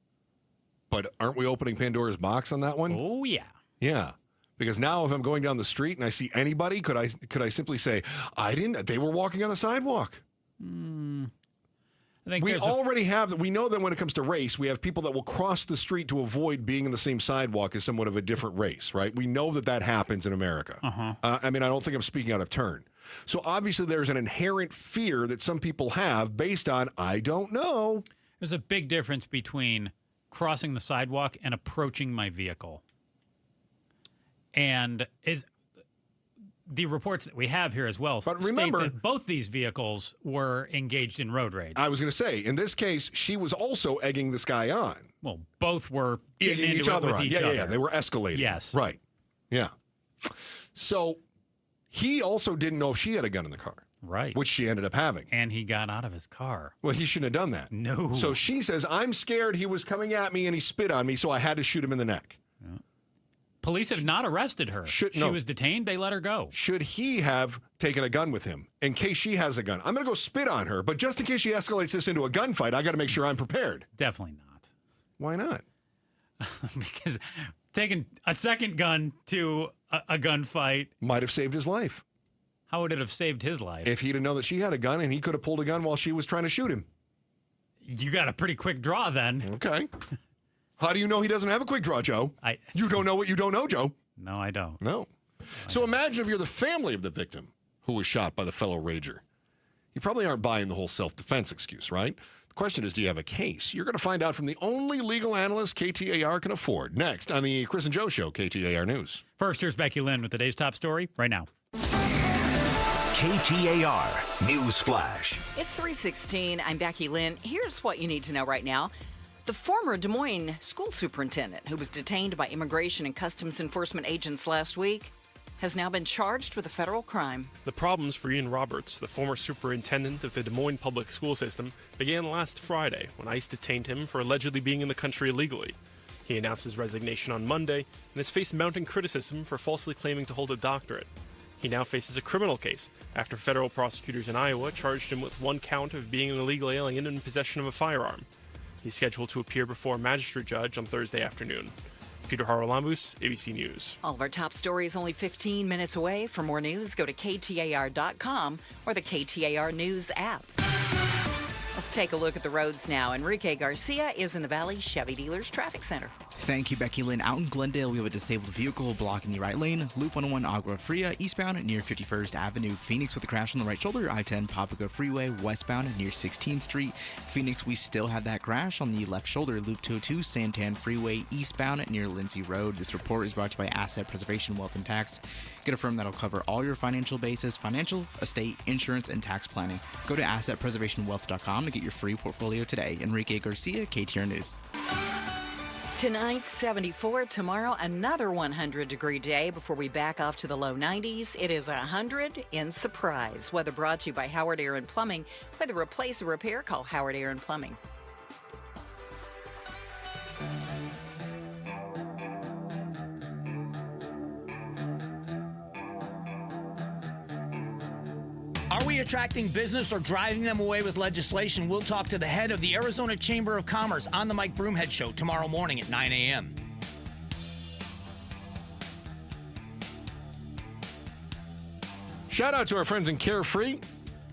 But aren't we opening Pandora's box on that one? Oh, yeah. Yeah. Because now if I'm going down the street and I see anybody, could I simply say, they were walking on the sidewalk? I think we already have that. We know that when it comes to race, we have people that will cross the street to avoid being in the same sidewalk as someone of a different race, right? We know that happens in America. I don't think I'm speaking out of turn. So obviously there's an inherent fear that some people have based on, I don't know. There's a big difference between crossing the sidewalk and approaching my vehicle. And the reports that we have here as well state that both these vehicles were engaged in road rage. I was going to say, in this case, she was also egging this guy on. Well, both were egging each other on. Yeah. They were escalating. Yes. Right. Yeah. So he also didn't know if she had a gun in the car. Right. Which she ended up having. And he got out of his car. Well, he shouldn't have done that. No. So she says, I'm scared he was coming at me and he spit on me, so I had to shoot him in the neck. Yeah. Police have not arrested her. She was detained. They let her go. Should he have taken a gun with him in case she has a gun? I'm going to go spit on her, but just in case she escalates this into a gunfight, I got to make sure I'm prepared. Definitely not. Why not? Because taking a second gun to a gunfight might have saved his life. How would it have saved his life? If he'd have known that she had a gun and he could have pulled a gun while she was trying to shoot him. You got a pretty quick draw then. Okay. How do you know he doesn't have a quick draw, Joe? You don't know what you don't know, Joe. No, I don't. No. So imagine if you're the family of the victim who was shot by the fellow rager. You probably aren't buying the whole self-defense excuse, right? The question is, do you have a case? You're going to find out from the only legal analyst KTAR can afford. Next on the Chris and Joe Show, KTAR News. First, here's Becky Lynn with today's top story right now. KTAR News Flash. It's 3:16. I'm Becky Lynn. Here's what you need to know right now. The former Des Moines school superintendent, who was detained by Immigration and Customs Enforcement agents last week, has now been charged with a federal crime. The problems for Ian Roberts, the former superintendent of the Des Moines public school system, began last Friday when ICE detained him for allegedly being in the country illegally. He announced his resignation on Monday and has faced mounting criticism for falsely claiming to hold a doctorate. He now faces a criminal case after federal prosecutors in Iowa charged him with one count of being an illegal alien in possession of a firearm. He's scheduled to appear before a magistrate judge on Thursday afternoon. Peter Haralambous, ABC News. All of our top stories only 15 minutes away. For more news, go to KTAR.com or the KTAR News app. Let's take a look at the roads now. Enrique Garcia is in the Valley Chevy Dealers Traffic Center. Thank you, Becky Lynn. Out in Glendale, we have a disabled vehicle blocking the right lane. Loop 101 Agua Fria, eastbound near 51st Avenue. Phoenix with a crash on the right shoulder. I-10 Papago Freeway, westbound near 16th Street. Phoenix, we still have that crash on the left shoulder. Loop 202 Santan Freeway, eastbound near Lindsay Road. This report is brought to you by Asset Preservation Wealth and Tax. Get a firm that'll cover all your financial bases, financial, estate, insurance, and tax planning. Go to assetpreservationwealth.com to get your free portfolio today. Enrique Garcia, KTAR News. Tonight, 74. Tomorrow, another 100-degree day before we back off to the low 90s. It is 100 in Surprise. Weather brought to you by Howard Air and Plumbing. Whether replace or repair, call Howard Air and Plumbing. Are we attracting business or driving them away with legislation? We'll talk to the head of the Arizona Chamber of Commerce on the Mike Broomhead Show tomorrow morning at 9 a.m. Shout out to our friends in Carefree.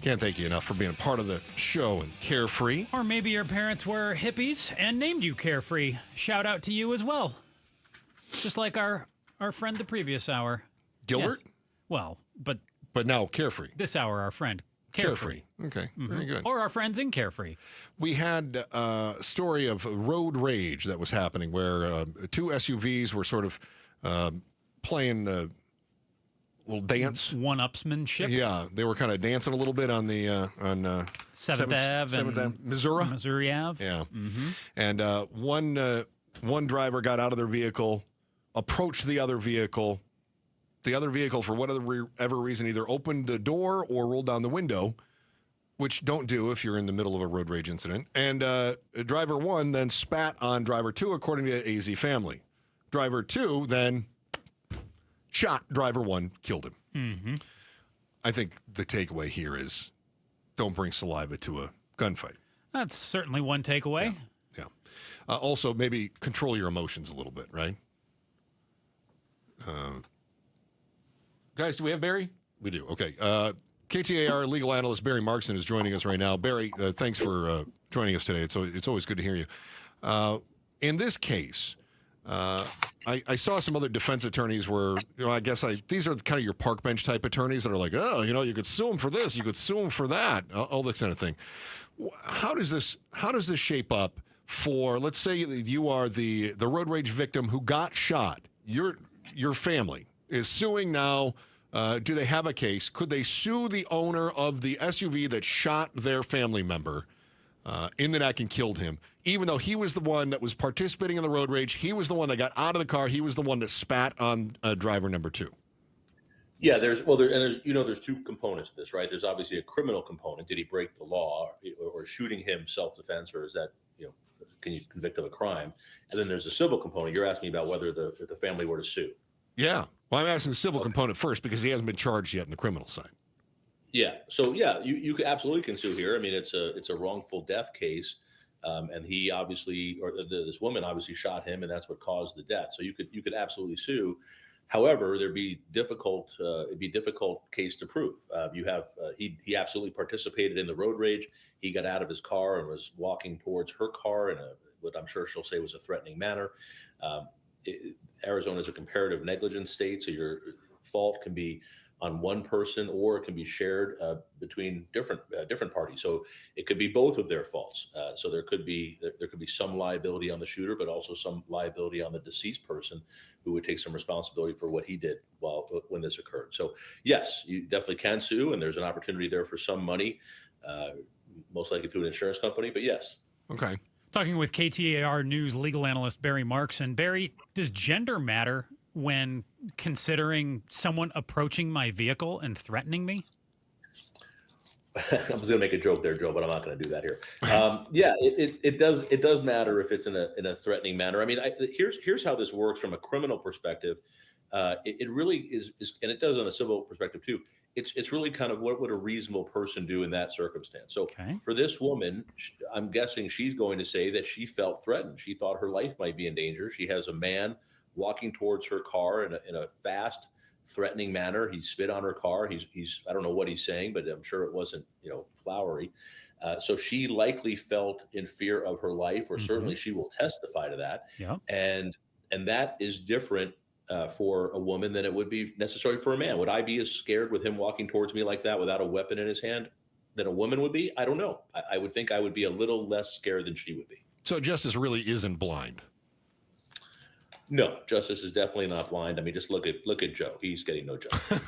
Can't thank you enough for being a part of the show in Carefree. Or maybe your parents were hippies and named you Carefree. Shout out to you as well. Just like our friend the previous hour. Gilbert? Yes. Well, but now Carefree. This hour, our friend Carefree. Okay, very good. Or our friends in Carefree. We had a story of road rage that was happening where two SUVs were sort of playing a little dance. One-upsmanship. Yeah, they were kind of dancing a little bit on the 7th Ave. Missouri Ave. Yeah. And one driver got out of their vehicle, approached the other vehicle. The other vehicle, for whatever reason, either opened the door or rolled down the window, which don't do if you're in the middle of a road rage incident. And driver one then spat on driver two, according to AZ Family. Driver two then shot driver one, killed him. Mm-hmm. I think the takeaway here is don't bring saliva to a gunfight. That's certainly one takeaway. Yeah. Also, maybe control your emotions a little bit, right? Guys, do we have Barry? We do. Okay. KTAR legal analyst Barry Markson is joining us right now. Barry, thanks for joining us today. It's always good to hear you. In this case, I saw some other defense attorneys where, I guess these are kind of your park bench type attorneys that are like, oh, you could sue him for this, you could sue him for that, all this kind of thing. How does this shape up for, let's say that you are the road rage victim who got shot, your family is suing now. Do they have a case? Could they sue the owner of the SUV that shot their family member in the neck and killed him, even though he was the one that was participating in the road rage? He was the one that got out of the car. He was the one that spat on driver number two. Yeah, there's two components to this, right? There's obviously a criminal component. Did he break the law, or shooting him self-defense, or is that, can you convict of a crime? And then there's a civil component. You're asking about whether if the family were to sue. Yeah. Well, I'm asking the civil component first because he hasn't been charged yet in the criminal side. Yeah. So yeah, you absolutely can sue here. I mean, it's a wrongful death case, and he obviously, or this woman obviously shot him, and that's what caused the death. So you could absolutely sue. However, it'd be difficult case to prove. He absolutely participated in the road rage. He got out of his car and was walking towards her car in what I'm sure she'll say was a threatening manner. Arizona is a comparative negligence state, so your fault can be on one person or it can be shared between different parties. So it could be both of their faults. So there could be some liability on the shooter, but also some liability on the deceased person who would take some responsibility for what he did when this occurred. So yes, you definitely can sue, and there's an opportunity there for some money, most likely through an insurance company. But yes. Okay. Talking with KTAR News legal analyst Barry Markson. Barry, does gender matter when considering someone approaching my vehicle and threatening me? I was going to make a joke there, Joe, but I'm not going to do that here. Yeah, it does matter if it's in a threatening manner. I mean, here's how this works from a criminal perspective. It really is, and it does on a civil perspective too. It's really kind of what would a reasonable person do in that circumstance. So for this woman, I'm guessing she's going to say that she felt threatened. She thought her life might be in danger. She has a man walking towards her car in a fast, threatening manner. He spit on her car. He's I don't know what he's saying, but I'm sure it wasn't flowery. So she likely felt in fear of her life, or certainly she will testify to that. Yeah. And that is different for a woman than it would be necessary for a man. Would I be as scared with him walking towards me like that without a weapon in his hand than a woman would be? I don't know. I would think I would be a little less scared than she would be. So justice really isn't blind. No, justice is definitely not blind. I mean, just look at Joe. He's getting no justice.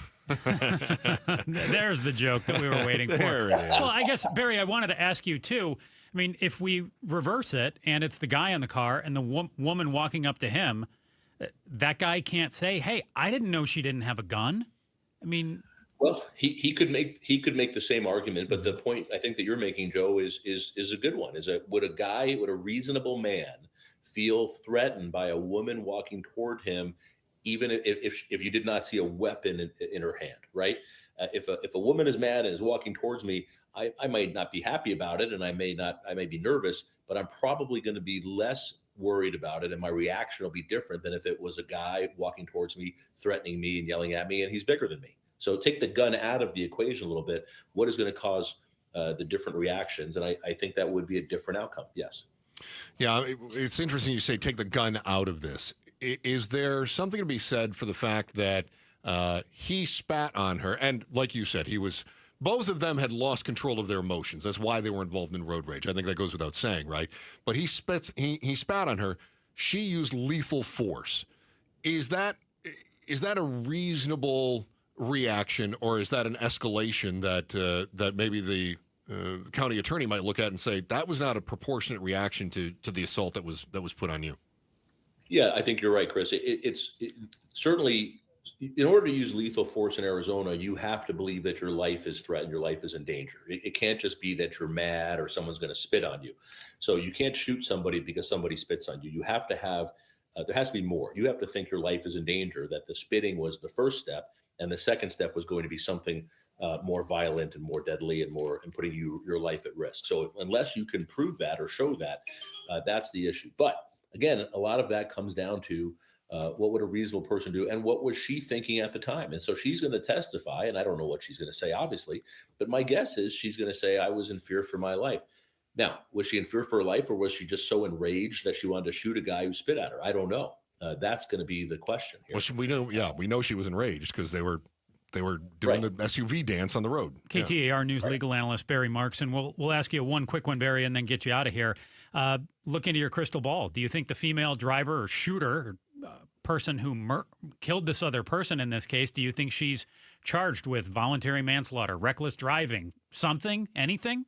There's the joke that we were waiting for. There it is. Well, I guess, Barry, I wanted to ask you, too. I mean, if we reverse it and it's the guy in the car and the woman walking up to him, that guy can't say, hey, I didn't know she didn't have a gun. I mean... Well, he could make the same argument, but the point I think that you're making, Joe, is a good one. Would a reasonable man feel threatened by a woman walking toward him, even if you did not see a weapon in her hand, right? If a woman is mad and is walking towards me, I might not be happy about it, and I may be nervous, but I'm probably going to be less worried about it, and my reaction will be different than if it was a guy walking towards me, threatening me and yelling at me, and he's bigger than me. So take the gun out of the equation a little bit. What is going to cause the different reactions? And I think that would be a different outcome. Yes. Yeah, it's interesting you say take the gun out of this. Is there something to be said for the fact that he spat on her? And like you said, both of them had lost control of their emotions. That's why they were involved in road rage. I think that goes without saying, right? But he spat on her. She used lethal force. Is that a reasonable reaction, or is that an escalation that maybe the county attorney might look at and say that was not a proportionate reaction to the assault that was put on you? Yeah, I think you're right, Chris. It's certainly, in order to use lethal force in Arizona, you have to believe that your life is threatened, your life is in danger. It can't just be that you're mad or someone's going to spit on you. So you can't shoot somebody because somebody spits on you. You have to have there has to be more. You have to think your life is in danger, that the spitting was the first step, and the second step was going to be something more violent and more deadly and putting your life at risk. So unless you can prove that or show that, that's the issue. But again, a lot of that comes down to what would a reasonable person do, and what was she thinking at the time? And so she's going to testify, and I don't know what she's going to say, obviously, but my guess is she's going to say, I was in fear for my life. Now, was she in fear for her life, or was she just so enraged that she wanted to shoot a guy who spit at her? I don't know. That's going to be the question here. Well, we know she was enraged because they were doing the SUV dance on the road. KTAR News legal analyst Barry Markson. We'll ask you one quick one, Barry, and then get you out of here. Look into your crystal ball. Do you think the female driver or shooter, or person who killed this other person in this case, do you think she's charged with voluntary manslaughter, reckless driving, something, anything?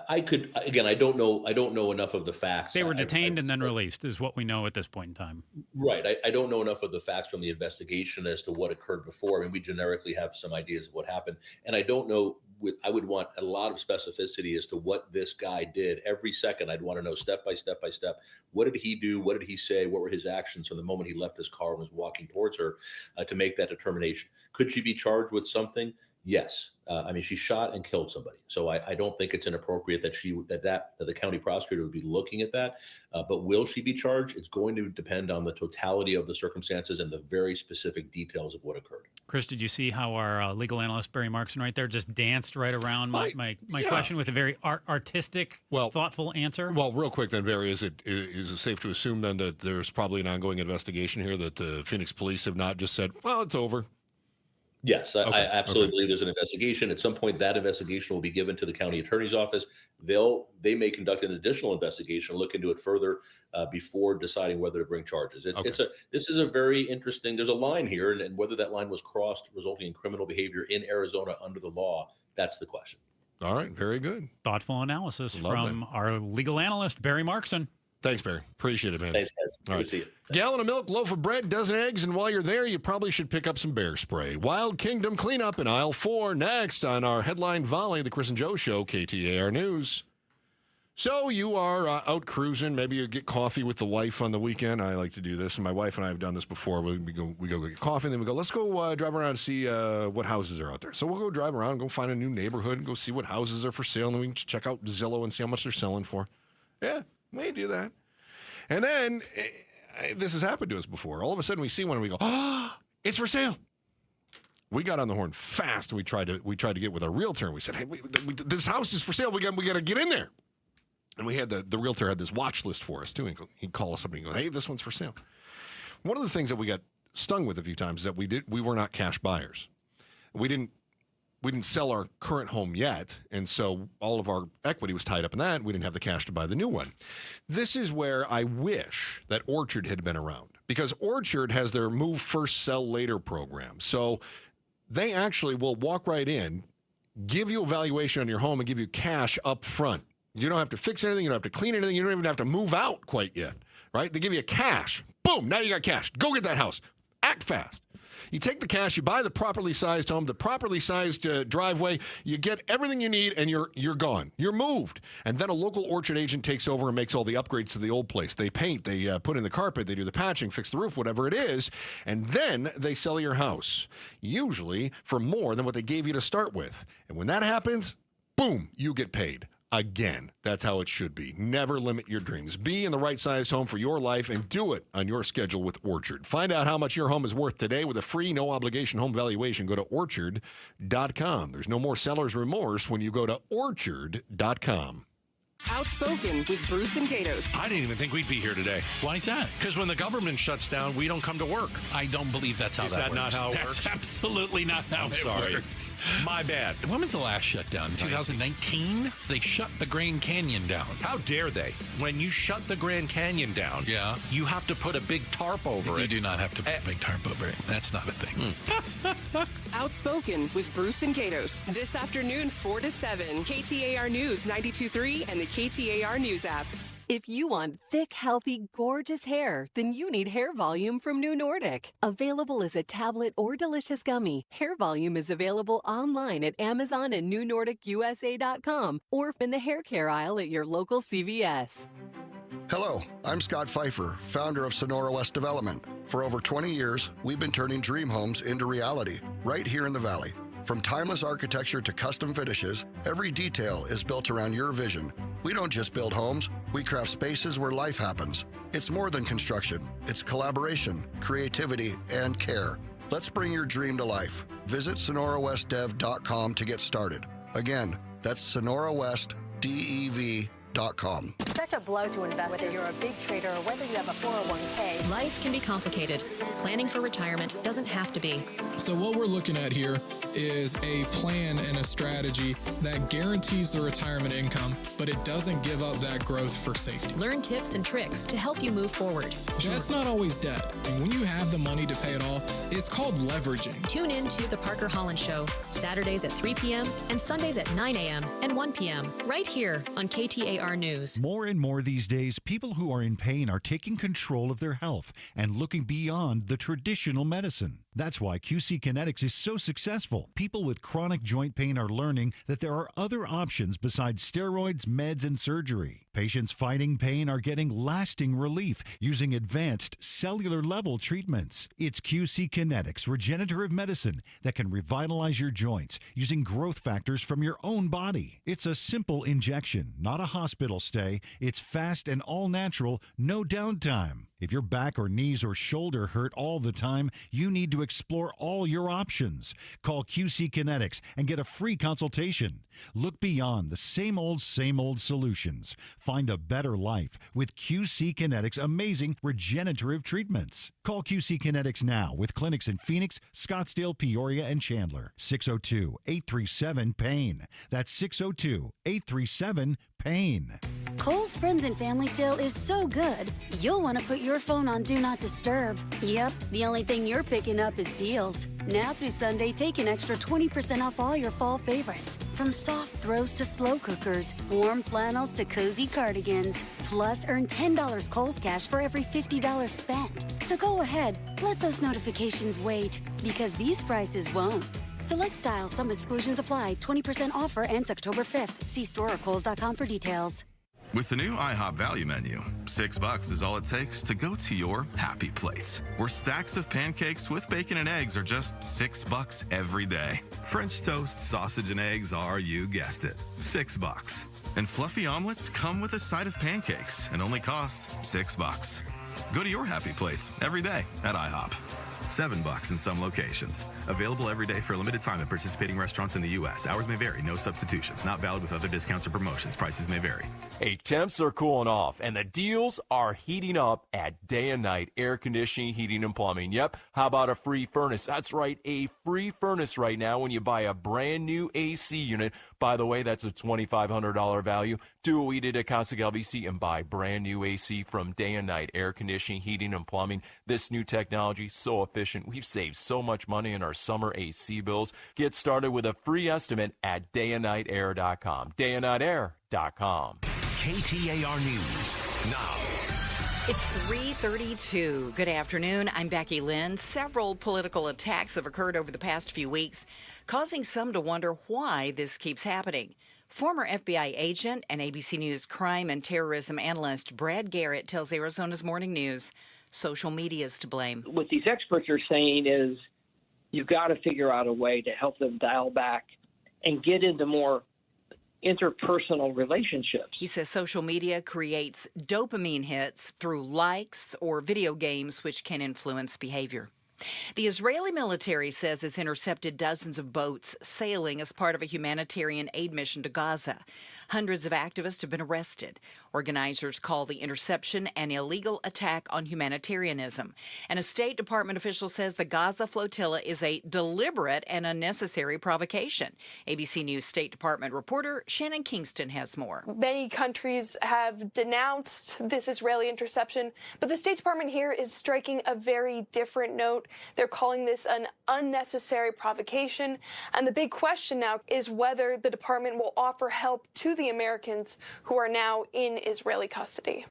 I don't know enough of the facts. They were detained and then released is what we know at this point in time. Right. I don't know enough of the facts from the investigation as to what occurred before. I mean, we generically have some ideas of what happened. And I don't know, I would want a lot of specificity as to what this guy did. Every second, I'd want to know step by step by step. What did he do? What did he say? What were his actions from the moment he left his car and was walking towards her to make that determination? Could she be charged with something? Yes. I mean, she shot and killed somebody. So I don't think it's inappropriate that the county prosecutor would be looking at that. But will she be charged? It's going to depend on the totality of the circumstances and the very specific details of what occurred. Chris, did you see how our legal analyst, Barry Markson, right there just danced right around my question with a very artistic, thoughtful answer? Well, real quick then, Barry, is it safe to assume then that there's probably an ongoing investigation here, that Phoenix police have not just said, well, it's over? Yes, I absolutely believe there's an investigation. At some point, that investigation will be given to the county attorney's office. They may conduct an additional investigation, look into it further before deciding whether to bring charges. This is a very interesting. There's a line here, and whether that line was crossed, resulting in criminal behavior in Arizona under the law, that's the question. All right, very good. Thoughtful analysis from our legal analyst, Barry Markson. Thanks, Barry. Appreciate it, man. Thanks, guys. All right. Good to see you. Gallon of milk, loaf of bread, dozen eggs, and while you're there, you probably should pick up some bear spray. Wild Kingdom cleanup in aisle 4 next on our headline volley, the Chris and Joe Show, KTAR News. So you are out cruising. Maybe you get coffee with the wife on the weekend. I like to do this, and my wife and I have done this before. We go get coffee, and then we go, let's go drive around and see what houses are out there. So we'll go drive around, go find a new neighborhood, and go see what houses are for sale, and then we can check out Zillow and see how much they're selling for. Yeah, we do that. And then, this has happened to us before. All of a sudden, we see one and we go, oh, it's for sale. We got on the horn fast, and we tried to get with our realtor, and we said, hey, this house is for sale. We got to get in there. And we had the realtor had this watch list for us, too. And he'd call us up and he'd go, hey, this one's for sale. One of the things that we got stung with a few times is that we were not cash buyers. We didn't sell our current home yet, and so all of our equity was tied up in that, and we didn't have the cash to buy the new one. This is where I wish that Orchard had been around, because Orchard has their Move First, Sell Later program. So they actually will walk right in, give you a valuation on your home, and give you cash up front. You don't have to fix anything. You don't have to clean anything. You don't even have to move out quite yet, right? They give you cash. Boom, now you got cash. Go get that house. Act fast. You take the cash, you buy the properly sized home, the properly sized driveway, you get everything you need, and you're gone. You're moved. And then a local Orchard agent takes over and makes all the upgrades to the old place. They paint, they put in the carpet, they do the patching, fix the roof, whatever it is, and then they sell your house, usually for more than what they gave you to start with. And when that happens, boom, you get paid. Again, that's how it should be. Never limit your dreams. Be in the right-sized home for your life and do it on your schedule with Orchard. Find out how much your home is worth today with a free, no-obligation home valuation. Go to Orchard.com. There's no more seller's remorse when you go to Orchard.com. Outspoken with Bruce and Gatos. I didn't even think we'd be here today. Why is that? Because when the government shuts down, we don't come to work. I don't believe that's how is that that works. Not how it That's works? absolutely not how it sorry. works. My bad. When was the last shutdown? 2019? They shut the Grand Canyon down. How dare they? When you shut the Grand Canyon down, yeah, you have to put a big tarp over it. You do not have to put a big tarp over it. That's not a thing. Outspoken with Bruce and Gatos. This afternoon, 4 to 7. KTAR News 92.3 and the KTAR News app. If you want thick, healthy, gorgeous hair, then you need Hair Volume from New Nordic. Available as a tablet or delicious gummy, Hair Volume is available online at Amazon and NewNordicUSA.com or in the hair care aisle at your local CVS. Hello, I'm Scott Pfeiffer, founder of Sonora West Development. For over 20 years, we've been turning dream homes into reality right here in the Valley. From timeless architecture to custom finishes, every detail is built around your vision. We don't just build homes, we craft spaces where life happens. It's more than construction. It's collaboration, creativity, and care. Let's bring your dream to life. Visit SonoraWestDev.com to get started. Again, that's SonoraWestDev.com. Such a blow to investors, whether you're a big trader or whether you have a 401k. Life can be complicated. Planning for retirement doesn't have to be. So what we're looking at here is a plan and a strategy that guarantees the retirement income, but it doesn't give up that growth for safety. Learn tips and tricks to help you move forward. That's not always debt. And when you have the money to pay it off, it's called leveraging. Tune in to The Parker Holland Show, Saturdays at 3 p.m. and Sundays at 9 a.m. and 1 p.m. right here on KTAR News. More and more these days, people who are in pain are taking control of their health and looking beyond the traditional medicine. That's why QC Kinetics is so successful. People with chronic joint pain are learning that there are other options besides steroids, meds, and surgery. Patients fighting pain are getting lasting relief using advanced cellular-level treatments. It's QC Kinetics regenerative medicine that can revitalize your joints using growth factors from your own body. It's a simple injection, not a hospital stay. It's fast and all-natural, no downtime. If your back or knees or shoulder hurt all the time, you need to explore all your options. Call QC Kinetics and get a free consultation. Look beyond the same old solutions. Find a better life with QC Kinetics' amazing regenerative treatments. Call QC Kinetics now with clinics in Phoenix, Scottsdale, Peoria, and Chandler. 602-837-PAIN. That's 602-837-PAIN. Kohl's Friends and Family Sale is so good, you'll want to put your phone on Do Not Disturb. Yep, the only thing you're picking up is deals. Now through Sunday, take an extra 20% off all your fall favorites. From soft throws to slow cookers, warm flannels to cozy cardigans. Plus, earn $10 Kohl's Cash for every $50 spent. So go ahead, let those notifications wait, because these prices won't. Select styles, some exclusions apply. 20% offer ends October 5th. See store or Kohls.com for details. With the new IHOP value menu, $6 is all it takes to go to your happy place, where stacks of pancakes with bacon and eggs are just $6 every day. French toast, sausage, and eggs are, you guessed it, $6. And fluffy omelets come with a side of pancakes and only cost $6. Go to your happy plates every day at IHOP. $7 in some locations. Available every day for a limited time at participating restaurants in the U.S. Hours may vary. No substitutions. Not valid with other discounts or promotions. Prices may vary. Hey, temps are cooling off, and the deals are heating up at Day and Night Air Conditioning, Heating, and Plumbing. Yep, how about a free furnace? That's right, a free furnace right now when you buy a brand new AC unit. By the way, that's a $2,500 value. Do what we did at Casa Galvisi and buy brand new AC from Day and Night Air Conditioning, Heating, and Plumbing. This new technology, so efficient. We've saved so much money in our summer AC bills. Get started with a free estimate at dayandnightair.com. Dayandnightair.com. KTAR News now. It's 3:32. Good afternoon. I'm Becky Lynn. Several political attacks have occurred over the past few weeks, causing some to wonder why this keeps happening. Former FBI agent and ABC News crime and terrorism analyst Brad Garrett tells Arizona's Morning News social media is to blame. What these experts are saying is you've got to figure out a way to help them dial back and get into more interpersonal relationships. He says social media creates dopamine hits through likes or video games, which can influence behavior. The Israeli military says it's intercepted dozens of boats sailing as part of a humanitarian aid mission to Gaza. Hundreds of activists have been arrested. Organizers call the interception an illegal attack on humanitarianism. And a State Department official says the Gaza flotilla is a deliberate and unnecessary provocation. ABC News State Department reporter Shannon Kingston has more. Many countries have denounced this Israeli interception, but the State Department here is striking a very different note. They're calling this an unnecessary provocation. And the big question now is whether the department will offer help to the Americans who are now in Israeli custody.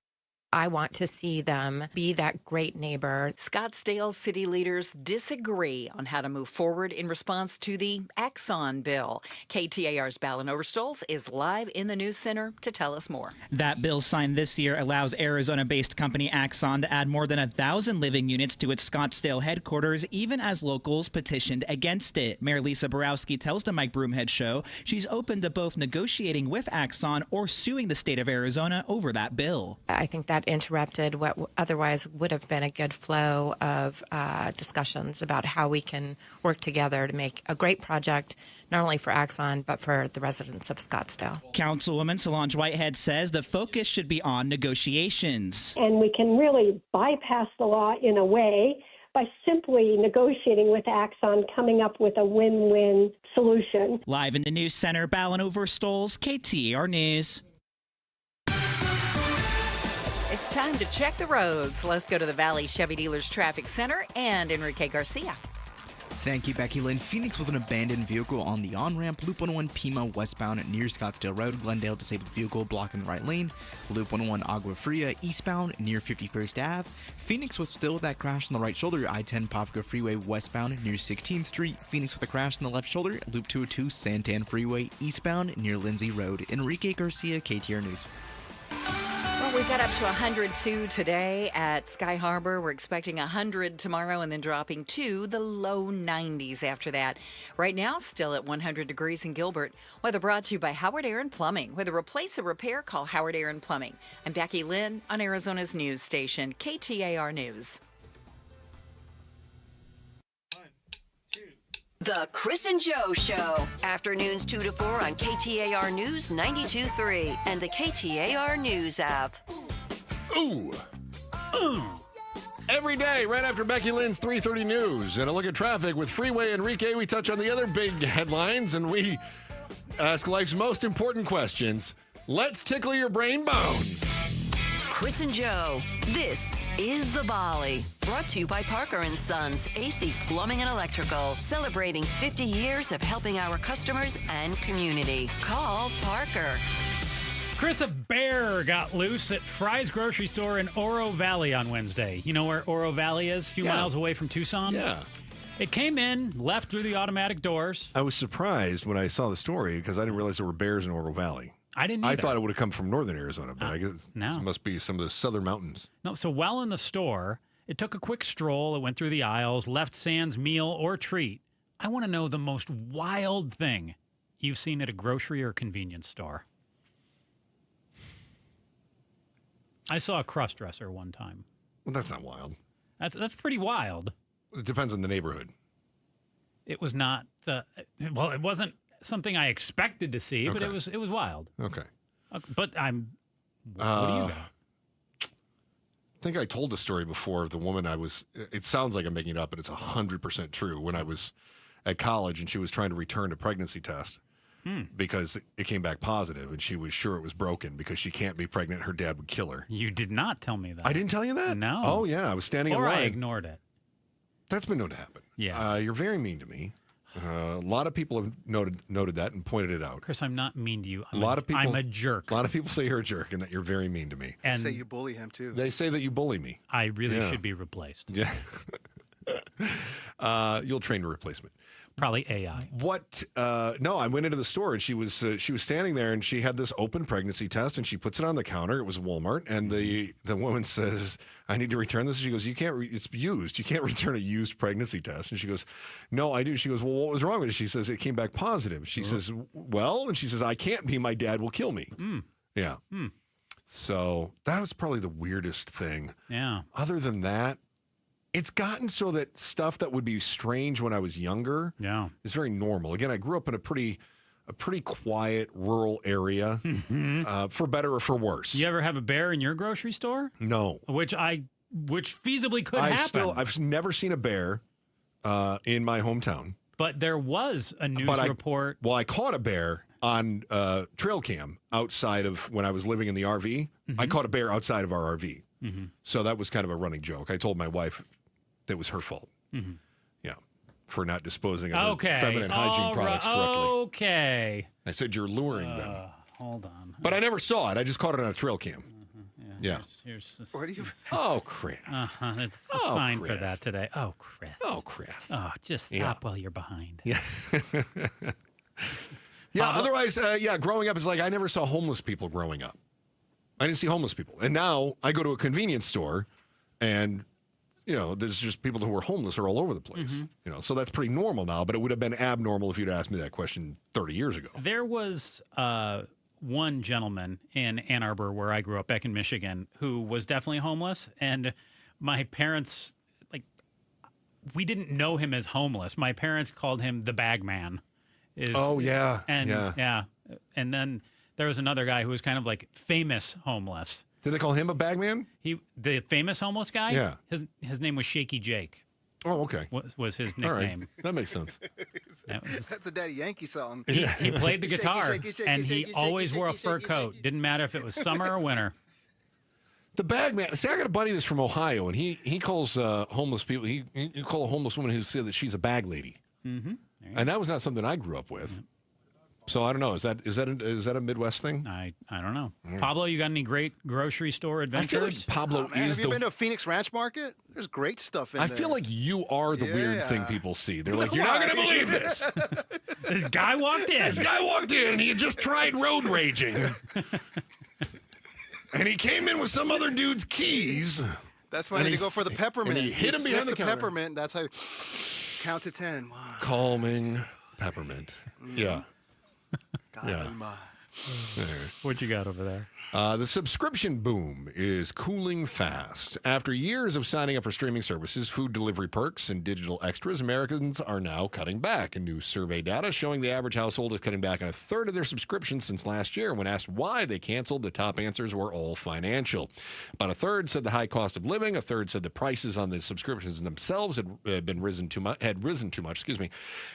I want to see them be that great neighbor. Scottsdale city leaders disagree on how to move forward in response to the Axon bill. KTAR's Ballin Overstolz is live in the news center to tell us more. That bill signed this year allows Arizona-based company Axon to add more than 1,000 living units to its Scottsdale headquarters, even as locals petitioned against it. Mayor Lisa Borowski tells the Mike Broomhead Show she's open to both negotiating with Axon or suing the state of Arizona over that bill. I think that interrupted what otherwise would have been a good flow of discussions about how we can work together to make a great project, not only for Axon, but for the residents of Scottsdale. Councilwoman Solange Whitehead says the focus should be on negotiations. And we can really bypass the law in a way by simply negotiating with Axon, coming up with a win-win solution. Live in the news center, Ballin Overstolz, KTAR News. It's time to check the roads. Let's go to the Valley Chevy Dealers Traffic Center and Enrique Garcia. Thank you, Becky Lynn. Phoenix with an abandoned vehicle on the on-ramp. Loop 101 Pima westbound near Scottsdale Road. Glendale disabled vehicle blocking the right lane. Loop 101 Agua Fria eastbound near 51st Ave. Phoenix was still with that crash on the right shoulder. I-10 Popka Freeway westbound near 16th Street. Phoenix with a crash on the left shoulder. Loop 202 Santan Freeway eastbound near Lindsay Road. Enrique Garcia, KTAR News. Well, we got up to 102 today at Sky Harbor. We're expecting 100 tomorrow and then dropping to the low 90s after that. Right now, still at 100 degrees in Gilbert. Weather brought to you by Howard Aaron Plumbing. Whether replace or repair, call Howard Aaron Plumbing. I'm Becky Lynn on Arizona's news station, KTAR News. The Chris and Joe Show. Afternoons 2 to 4 on KTAR News 92.3 and the KTAR News app. Ooh. Ooh. Every day, right after Becky Lynn's 3:30 news and a look at traffic with Freeway Enrique, we touch on the other big headlines and we ask life's most important questions. Let's tickle your brain bone. Chris and Joe, this is The Volley. Brought to you by Parker & Sons, AC Plumbing and Electrical. Celebrating 50 years of helping our customers and community. Call Parker. Chris, a bear got loose at Fry's grocery store in Oro Valley on Wednesday. You know where Oro Valley is? A few miles away from Tucson? Yeah. It came in, left through the automatic doors. I was surprised when I saw the story because I didn't realize there were bears in Oro Valley. I didn't either. I thought it would have come from northern Arizona, but I guess it must be some of the southern mountains. No, so while in the store, it took a quick stroll. It went through the aisles, left sans meal or treat. I want to know the most wild thing you've seen at a grocery or convenience store. I saw a cross-dresser one time. Well, that's not wild. That's pretty wild. It depends on the neighborhood. It was not. Well, it wasn't something I expected to see, but it was wild. Okay. But what do you got? I think I told the story before of the woman it sounds like I'm making it up, but it's 100% true. When I was at college and she was trying to return a pregnancy test because it came back positive and she was sure it was broken because she can't be pregnant. Her dad would kill her. You did not tell me that. I didn't tell you that? No. Oh, yeah. I was standing in Or line. I ignored it. That's been known to happen. Yeah. You're very mean to me. A lot of people have noted that and pointed it out. Chris, I'm not mean to you. I'm a jerk. A lot of people say you're a jerk and that you're very mean to me. And say you bully him, too. They say that you bully me. I really should be replaced. Yeah. You'll train a replacement. Probably AI. What? No, I went into the store and she was standing there and she had this open pregnancy test and she puts it on the counter. It was Walmart and the woman says, "I need to return this." She goes, "You can't. It's used. You can't return a used pregnancy test." And she goes, "No, I do." She goes, "Well, what was wrong with it?" She says, "It came back positive." She says, "Well," and she says, "I can't be. My dad will kill me." Yeah. So that was probably the weirdest thing. Yeah. Other than that, it's gotten so that stuff that would be strange when I was younger is very normal. Again, I grew up in a pretty quiet rural area, for better or for worse. You ever have a bear in your grocery store? No. Which feasibly could happen. I've never seen a bear in my hometown. But there was a news report. I caught a bear on trail cam outside of when I was living in the RV. I caught a bear outside of our RV. So that was kind of a running joke. I told my wife that was her fault. Yeah. For not disposing of her feminine hygiene products correctly. Okay. I said, "You're luring them." Hold on. But I never saw it. I just caught it on a trail cam. Yeah. Here's this. What do you? Oh, Chris. It's a sign for that today. Oh, Chris. Oh, Chris. Oh, just stop while you're behind. Yeah. Otherwise, growing up is like I never saw homeless people growing up. I didn't see homeless people. And now I go to a convenience store and, there's just people who are homeless are all over the place. So that's pretty normal now, but it would have been abnormal if you'd asked me that question 30 years ago. There was one gentleman in Ann Arbor where I grew up back in Michigan who was definitely homeless. And my parents, we didn't know him as homeless. My parents called him the bag man. And then there was another guy who was kind of like famous homeless. Did they call him a bag man? The famous homeless guy? Yeah. His name was Shaky Jake. Oh, okay. Was his nickname. Right. That makes sense. That's a Daddy Yankee song. He played the guitar, and he always wore a fur coat. Didn't matter if it was summer or winter. The bag man. See, I got a buddy that's from Ohio, and he calls homeless people. He call a homeless woman who said that she's a bag lady, and that was not something I grew up with. So I don't know. Is that a Midwest thing? I don't know. Pablo, you got any great grocery store adventures? I feel like Pablo is Have you been to a Phoenix Ranch Market? There's great stuff in there. I feel like you are the weird thing people see. They're like, "You're not going to believe this." This guy walked in. And he had just tried road raging. And he came in with some other dude's keys. That's why I need to go for the peppermint. And he hit him behind the counter. Peppermint. That's how. Count to 10. Wow. Calming peppermint. Yeah. What you got over there? The subscription boom is cooling fast. After years of signing up for streaming services, food delivery perks, and digital extras, Americans are now cutting back. A new survey data showing the average household is cutting back on a third of their subscriptions since last year. When asked why they canceled, the top answers were all financial. About a third said the high cost of living. A third said the prices on the subscriptions themselves had risen too much.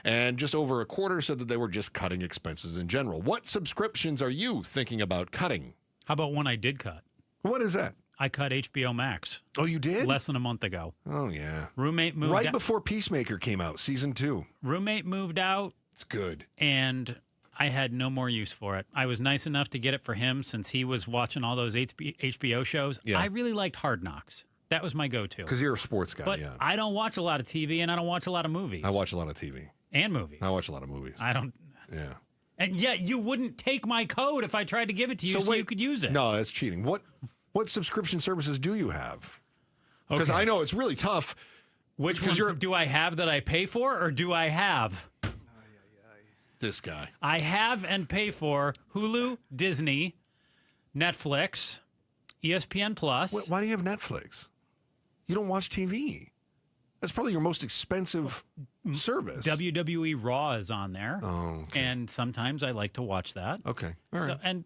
And just over a quarter said that they were just cutting expenses in general. What subscriptions are you thinking about cutting? How about one I did cut? What is that? I cut HBO Max. Oh, you did? Less than a month ago. Oh, yeah. Roommate moved right before Peacemaker came out, season 2. Roommate moved out. It's good. And I had no more use for it. I was nice enough to get it for him since he was watching all those HBO shows. Yeah. I really liked Hard Knocks. That was my go-to. Because you're a sports guy, but yeah. I don't watch a lot of TV, and I don't watch a lot of movies. I watch a lot of TV. And movies. I watch a lot of movies. I don't... Yeah. And yet you wouldn't take my code if I tried to give it to you so you could use it. No, that's cheating. What subscription services do you have? Because I know it's really tough. Which ones do I have that I pay for, or do I have? This guy. I have and pay for Hulu, Disney, Netflix, ESPN Plus. Why do you have Netflix? You don't watch TV. That's probably your most expensive service. WWE Raw is on there. Oh, okay. And sometimes I like to watch that. Okay. All right. And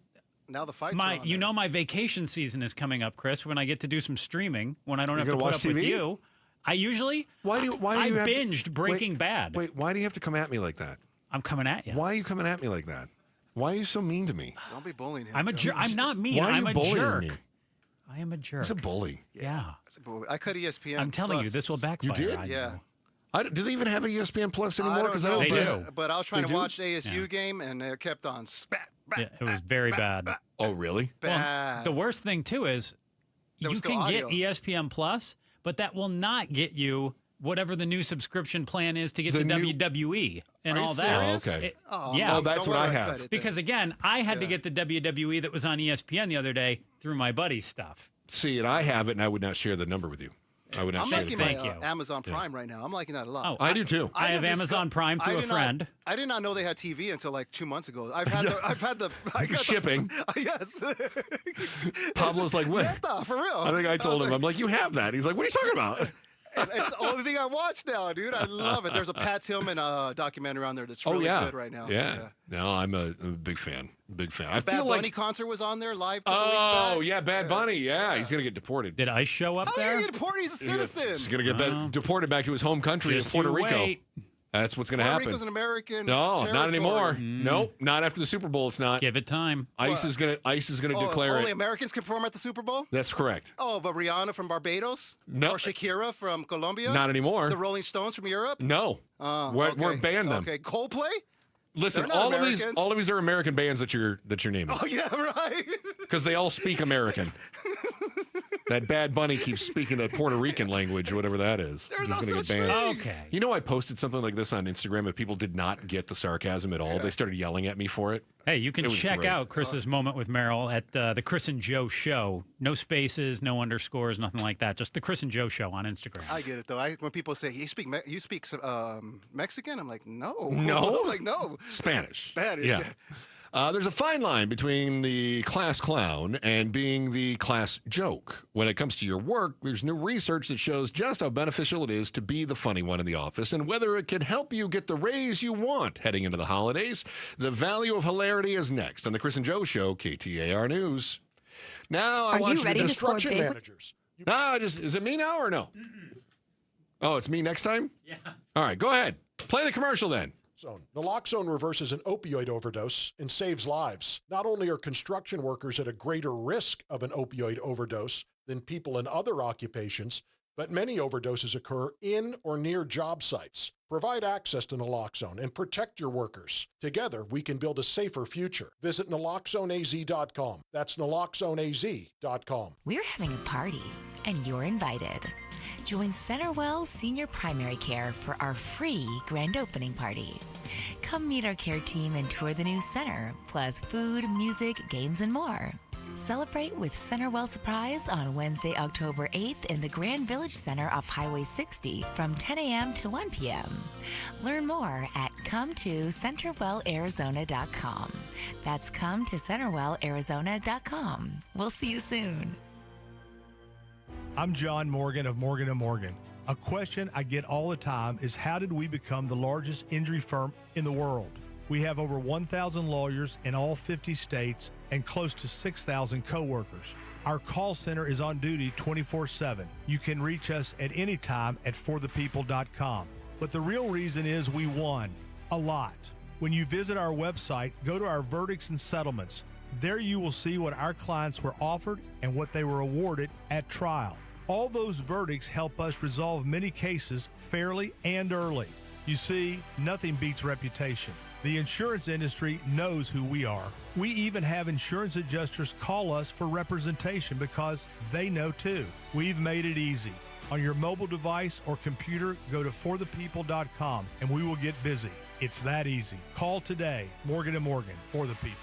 now the fights are on you there. know my vacation season is coming up, Chris, when I get to do some streaming, when I don't You're have to gonna put watch up with TV? you. I usually Why do you have to- binged Breaking Bad. Wait, why do you have to come at me like that? I'm coming at you. Why are you coming at me like that? Why are you so mean to me? Don't be bullying him. I'm a jerk. I'm not mean. Why are I'm you a bullying jerk. me? I am a jerk. He's a bully. Yeah. It's a bully. I cut ESPN. I'm telling you, Plus. this will backfire. You did? I Yeah. know. Do they even have a ESPN Plus I anymore? don't Because know, They do. but I was trying They to do? watch the ASU Yeah. game, and it kept on spat. Yeah, it was very bad. Oh, really? Bad. The worst thing too is There was you still can get audio. ESPN Plus, but that will not get you whatever the new subscription plan is to get the WWE and Are you all that. serious? Oh, okay. Yeah. Oh, that's Don't what I worry, have. cut it then. Because again, I had to get the WWE that was on ESPN the other day through my buddy's stuff. See, and I have it, and I would not share the number with you. I would not I'm share liking the my Thank you. Amazon Prime right now. I'm liking that a lot. Oh, I do too. I have didn't Amazon Prime I through a did not- friend. I did not know they had TV until like 2 months ago. I've had I got Shipping. Yes. Pablo's like, what? Neta, for real. I think I told was him, I'm like, you have that. He's like, what are you talking about? It's the only thing I watch now, dude. I love it. There's a Pat Tillman documentary on there that's Oh, really yeah. good right now. Yeah. No, I'm a big fan. Big fan. I Bad feel Bunny like. concert was on there live. a couple weeks Oh, back. yeah, Bad Bunny. Yeah, he's going to get deported. Did I show up Oh, there? you're deported. He's a citizen. He's going to get deported back to his home country Just of Puerto you Rico. wait. That's what's going to Puerto happen. Rico's an American No, not anymore. territory. Nope, not after the Super Bowl. It's not. Give it time. ICE is gonna declare only it. Americans can perform at the Super Bowl? That's correct. Oh, but Rihanna from Barbados? No. Or Shakira from Colombia? Not anymore. The Rolling Stones from Europe? No, Oh, we're okay. banned them. Okay, Coldplay? Listen, They're not all Americans. of these are American bands that you're naming Oh, yeah, right. because they all speak American. That Bad Bunny keeps speaking that Puerto Rican language, whatever that is. There's He's no gonna get such banned. thing. Okay. You know, I posted something like this on Instagram, and people did not get the sarcasm at all. They started yelling at me for it. Hey, you can It was check great. out Chris's moment with Meryl at the Chris and Joe Show. No spaces, no underscores, nothing like that. Just the Chris and Joe Show on Instagram. I get it, though. When people say, you speak Mexican? I'm like, no. No? I'm like, no. Spanish. Spanish, Yeah. yeah. There's a fine line between the class clown and being the class joke. When it comes to your work, there's new research that shows just how beneficial it is to be the funny one in the office and whether it can help you get the raise you want heading into the holidays. The value of hilarity is next on the Chris and Joe Show, KTAR News. Now I Are want you ready to to score construction big? managers. No, is it me now or no? Oh, it's me next time? Yeah. All right, go ahead. Play the commercial then. Naloxone reverses an opioid overdose and saves lives. Not only are construction workers at a greater risk of an opioid overdose than people in other occupations, but many overdoses occur in or near job sites. Provide access to naloxone and protect your workers. Together, we can build a safer future. Visit naloxoneaz.com. That's naloxoneaz.com. We're having a party, and you're invited. Join Centerwell Senior Primary Care for our free grand opening party. Come meet our care team and tour the new center, plus food, music, games, and more. Celebrate with Centerwell Surprise on Wednesday, October 8th in the Grand Village Center off Highway 60 from 10 a.m. to 1 p.m. Learn more at cometocentrewellarizona.com. That's cometocentrewellarizona.com. We'll see you soon. I'm John Morgan of Morgan & Morgan. A question I get all the time is how did we become the largest injury firm in the world? We have over 1,000 lawyers in all 50 states and close to 6,000 coworkers. Our call center is on duty 24/7. You can reach us at any time at forthepeople.com. But the real reason is we won a lot. When you visit our website, go to our verdicts and settlements. There you will see what our clients were offered and what they were awarded at trial. All those verdicts help us resolve many cases fairly and early. You see, nothing beats reputation. The insurance industry knows who we are. We even have insurance adjusters call us for representation because they know too. We've made it easy. On your mobile device or computer, go to forthepeople.com and we will get busy. It's that easy. Call today. Morgan & Morgan, for the people.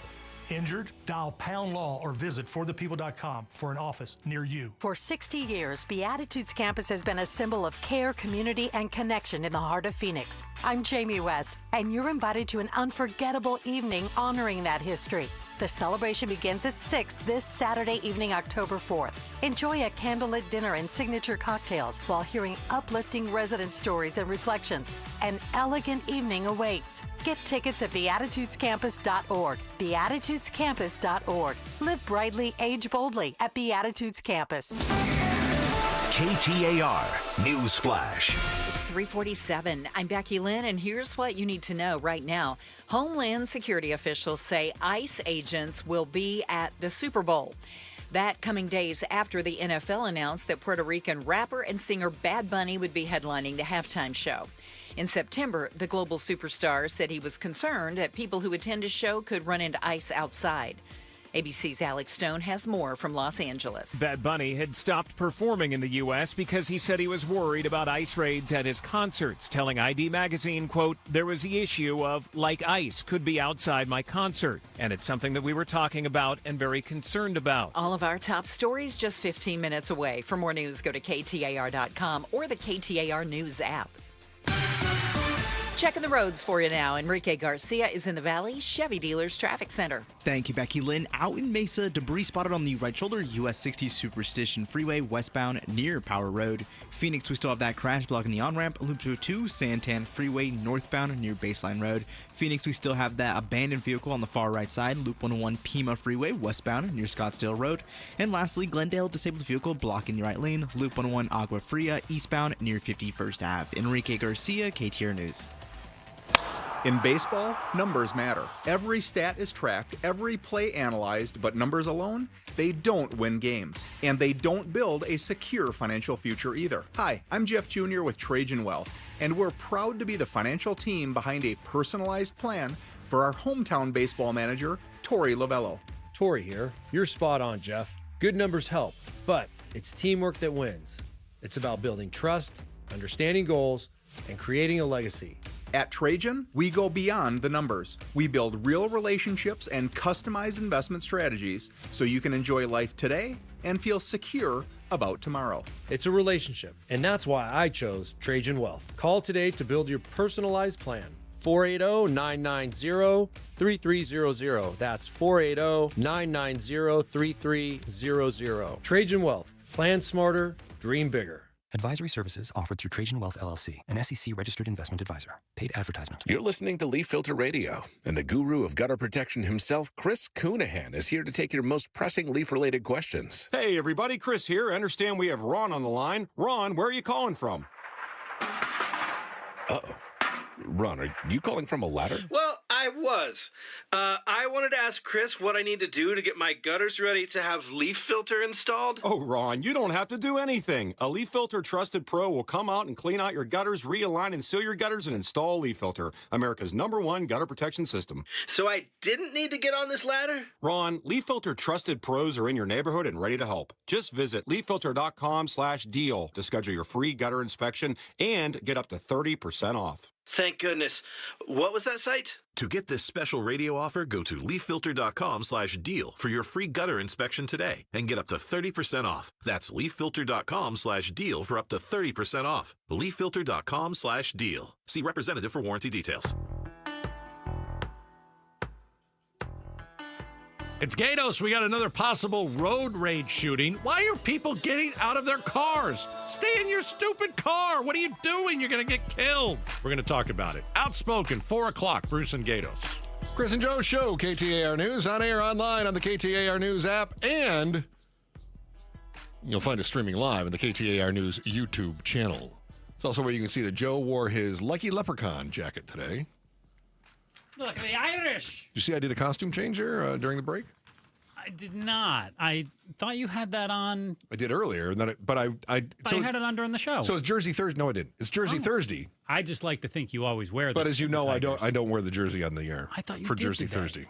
Injured? Dial Pound Law or visit forthepeople.com for an office near you. For 60 years, Beatitudes Campus has been a symbol of care, community, and connection in the heart of Phoenix. I'm Jamie West, and you're invited to an unforgettable evening honoring that history. The celebration begins at 6 this Saturday evening, October 4th. Enjoy a candlelit dinner and signature cocktails while hearing uplifting resident stories and reflections. An elegant evening awaits. Get tickets at beatitudescampus.org. Beatitudescampus.org. Live brightly, age boldly at Beatitudes Campus. KTAR News Flash. It's 3:47. I'm Becky Lynn, and here's what you need to know right now. Homeland Security officials say ICE agents will be at the Super Bowl. That coming days after the NFL announced that Puerto Rican rapper and singer Bad Bunny would be headlining the halftime show. In September, the global superstar said he was concerned that people who attend his show could run into ICE outside. ABC's Alex Stone has more from Los Angeles. Bad Bunny had stopped performing in the U.S. because he said he was worried about ICE raids at his concerts, telling ID Magazine, quote, there was the issue of, like ICE could be outside my concert. And it's something that we were talking about and very concerned about. All of our top stories just 15 minutes away. For more news, go to KTAR.com or the KTAR News app. Checking the roads for you now. Enrique Garcia is in the Valley Chevy Dealers Traffic Center. Thank you, Becky Lynn. Out in Mesa, debris spotted on the right shoulder, US 60 Superstition Freeway, westbound near Power Road. Phoenix, we still have that crash blocking the on-ramp. Loop 202, Santan Freeway, northbound near Baseline Road. Phoenix, we still have that abandoned vehicle on the far right side. Loop 101, Pima Freeway, westbound near Scottsdale Road. And lastly, Glendale, disabled vehicle blocking the right lane. Loop 101, Agua Fria, eastbound near 51st Ave. Enrique Garcia, KTAR News. In baseball, numbers matter. Every stat is tracked, every play analyzed, but numbers alone, they don't win games. And they don't build a secure financial future either. Hi, I'm Jeff Jr. with Trajan Wealth, and we're proud to be the financial team behind a personalized plan for our hometown baseball manager, Tori Lovello. Tori here. You're spot on, Jeff. Good numbers help, but it's teamwork that wins. It's about building trust, understanding goals, and creating a legacy. At Trajan, we go beyond the numbers. We build real relationships and customize investment strategies so you can enjoy life today and feel secure about tomorrow. It's a relationship, and that's why I chose Trajan Wealth. Call today to build your personalized plan. 480-990-3300. That's 480-990-3300. Trajan Wealth. Plan smarter, dream bigger. Advisory services offered through Trajan Wealth LLC, an SEC-registered investment advisor. Paid advertisement. You're listening to Leaf Filter Radio, and the guru of gutter protection himself, Chris Coonahan, is here to take your most pressing leaf-related questions. Hey, everybody. Chris here. I understand we have Ron on the line. Ron, where are you calling from? Uh-oh. Ron, are you calling from a ladder? Well, I was. I wanted to ask Chris what I need to do to get my gutters ready to have leaf filter installed. Oh, Ron, you don't have to do anything. A Leaf Filter Trusted Pro will come out and clean out your gutters, realign and seal your gutters, and install Leaf Filter, America's #1 gutter protection system. So I didn't need to get on this ladder? Ron, Leaf Filter Trusted Pros are in your neighborhood and ready to help. Just visit leaffilter.com/deal to schedule your free gutter inspection and get up to 30% off. Thank goodness. What was that site? To get this special radio offer, go to leaffilter.com/deal for your free gutter inspection today and get up to 30% off. That's leaffilter.com/deal for up to 30% off. leaffilter.com/deal. See representative for warranty details. It's Gatos. We got another possible road rage shooting. Why are people getting out of their cars? Stay in your stupid car. What are you doing? You're going to get killed. We're going to talk about it. Outspoken, 4 o'clock, Bruce and Gatos. Chris and Joe Show, KTAR News, on air, online, on the KTAR News app, and you'll find us streaming live on the KTAR News YouTube channel. It's also where you can see that Joe wore his Lucky Leprechaun jacket today. Look, the Irish. Did you see I did a costume change here during the break? I did not. I thought you had that on. I did earlier, and then I you had it on during the show. So it's Jersey Thursday. No, I didn't. It's Jersey Thursday. I just like to think you always wear that. But as you know, I don't wear the jersey on the air. I thought you for did Jersey today. Thursday.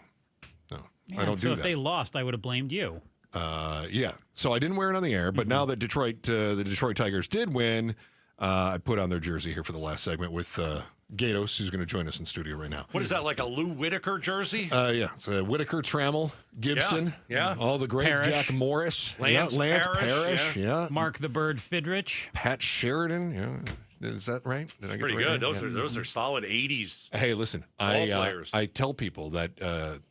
No, Yeah, I don't so do if that. they lost, I would have blamed you. Yeah. So I didn't wear it on the air, but now that the Detroit Tigers did win, I put on their jersey here for the last segment with Gatos, who's going to join us in studio right now. What is that, like a Lou Whitaker jersey? Yeah, it's Whitaker, Trammell, Gibson, yeah. all the greats, Parrish. Jack Morris, Lance Lance Parrish, Parrish, yeah. Mark the Bird Fidrich. Pat Sheridan, yeah. Is that right? Did It's I get pretty the right good. name? Those are solid 80s. Hey, listen, ball players. I tell people that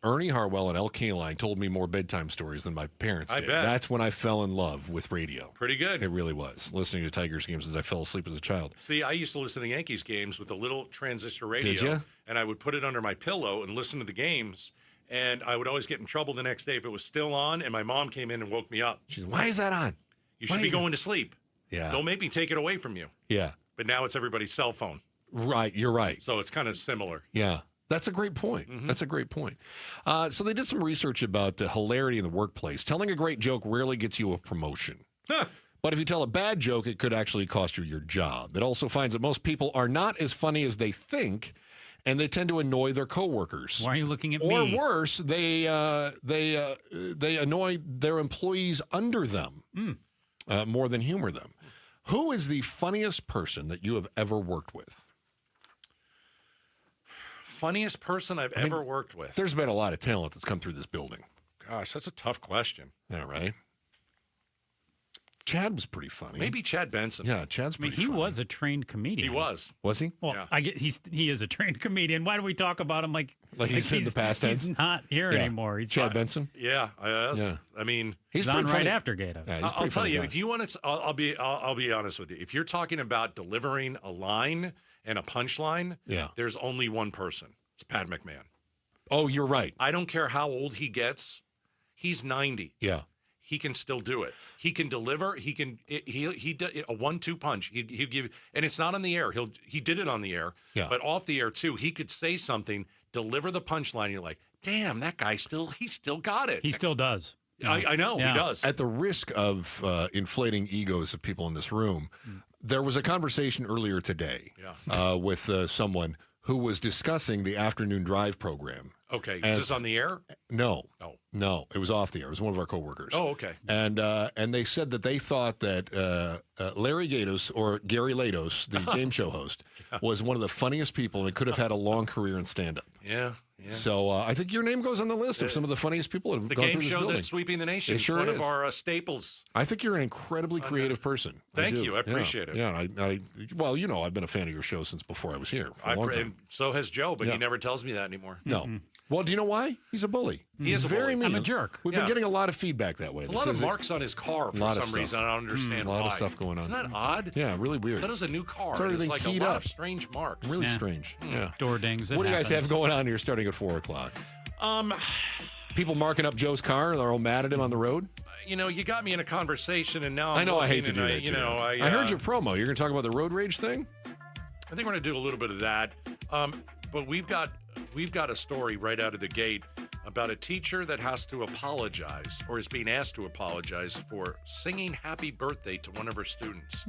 Ernie Harwell and El Kaline told me more bedtime stories than my parents I did. bet. That's when I fell in love with radio. Pretty good. It really was. Listening to Tigers games as I fell asleep as a child. See, I used to listen to Yankees games with a little transistor radio. Did ya? And I would put it under my pillow and listen to the games. And I would always get in trouble the next day if it was still on and my mom came in and woke me up. She's, why is that on? You should be going to sleep. Yeah. Don't make me take it away from you. Yeah. But now it's everybody's cell phone. Right. You're right. So it's kind of similar. Yeah. That's a great point. That's a great point. So they did some research about the hilarity in the workplace. Telling a great joke rarely gets you a promotion. But if you tell a bad joke, it could actually cost you your job. It also finds that most people are not as funny as they think, and they tend to annoy their coworkers. Why are you looking at or me? Or worse, they annoy their employees under them more than humor them. Who is the funniest person that you have ever worked with? Funniest person I've ever worked with. There's been a lot of talent that's come through this building. Gosh, that's a tough question. Yeah, right? Chad was pretty funny. Maybe Chad Benson. Yeah, Chad's pretty he funny. was a trained comedian. He was. Was he? Well, Yeah. he is a trained comedian. Why do we talk about him like he's in the past tense? He's not here anymore. He's Chad Benson? Yeah, Yeah. I mean, he's on right after Gato. Yeah, he's I'll pretty tell funny you, guy. if you want to, I'll be honest with you. If you're talking about delivering a line and a punchline, there's only one person. It's Pat McMahon. Oh, you're right. I don't care how old he gets. He's 90. Yeah. He can still do it. He can deliver. He can. He a 1-2 punch. He'll give, and it's not on the air. He did it on the air, but off the air too. He could say something, deliver the punchline. You're like, damn, that guy he still got it. He still does. I know he does. At the risk of inflating egos of people in this room, there was a conversation earlier today with someone who was discussing the afternoon drive program. Okay, is this on the air? No. Oh. No, it was off the air. It was one of our coworkers. Oh, okay. And they said that they thought that Larry Gatos or Gary Latos, the game show host, was one of the funniest people and could have had a long career in stand-up. Yeah. So I think your name goes on the list of some of the funniest people that have The gone game through this show building. that's sweeping the nation. It sure It's one is. of our staples. I think you're an incredibly creative person. Thank do. you. I appreciate it. Yeah, well, you know, I've been a fan of your show since before I was here for a long time. And so has Joe, but he never tells me that anymore. No. Well, do you know why? He's a bully. He is a very bully. mean. I'm a jerk. We've been getting a lot of feedback that way. A lot of marks on his car for some reason. I don't understand A why. lot of stuff going on. Isn't that odd? Yeah, really weird. That was a new car. It's already It's been like keyed a lot up. of strange marks. Really strange. Yeah. Door dings. What do you guys have going on here starting at 4 o'clock? People marking up Joe's car. They're all mad at him on the road. You know, you got me in a conversation, and now I know I hate to do that. You to know, you. I heard your promo. You're going to talk about the road rage thing. I think we're going to do a little bit of that. But we've got a story right out of the gate about a teacher that has to apologize or is being asked to apologize for singing happy birthday to one of her students.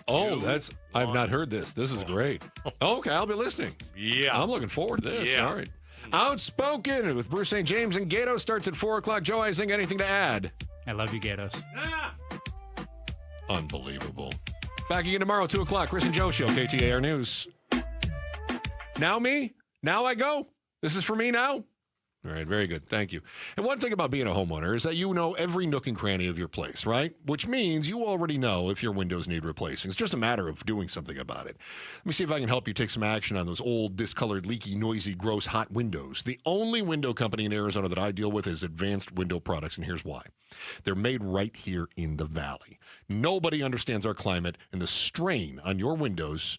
Oh, I've not heard this. This is great. Okay, I'll be listening. Yeah. I'm looking forward to this. Yeah. All right. Outspoken with Bruce St. James and Gato starts at 4 o'clock. Joe Ising, anything to add? I love you, Gatos. Unbelievable. Back again tomorrow, 2 o'clock. Chris and Joe Show, KTAR News. Now me? Now I go? This is for me now? All right, very good. Thank you. And one thing about being a homeowner is that you know every nook and cranny of your place, right? Which means you already know if your windows need replacing. It's just a matter of doing something about it. Let me see if I can help you take some action on those old, discolored, leaky, noisy, gross, hot windows. The only window company in Arizona that I deal with is Advanced Window Products, and here's why. They're made right here in the Valley. Nobody understands our climate and the strain on your windows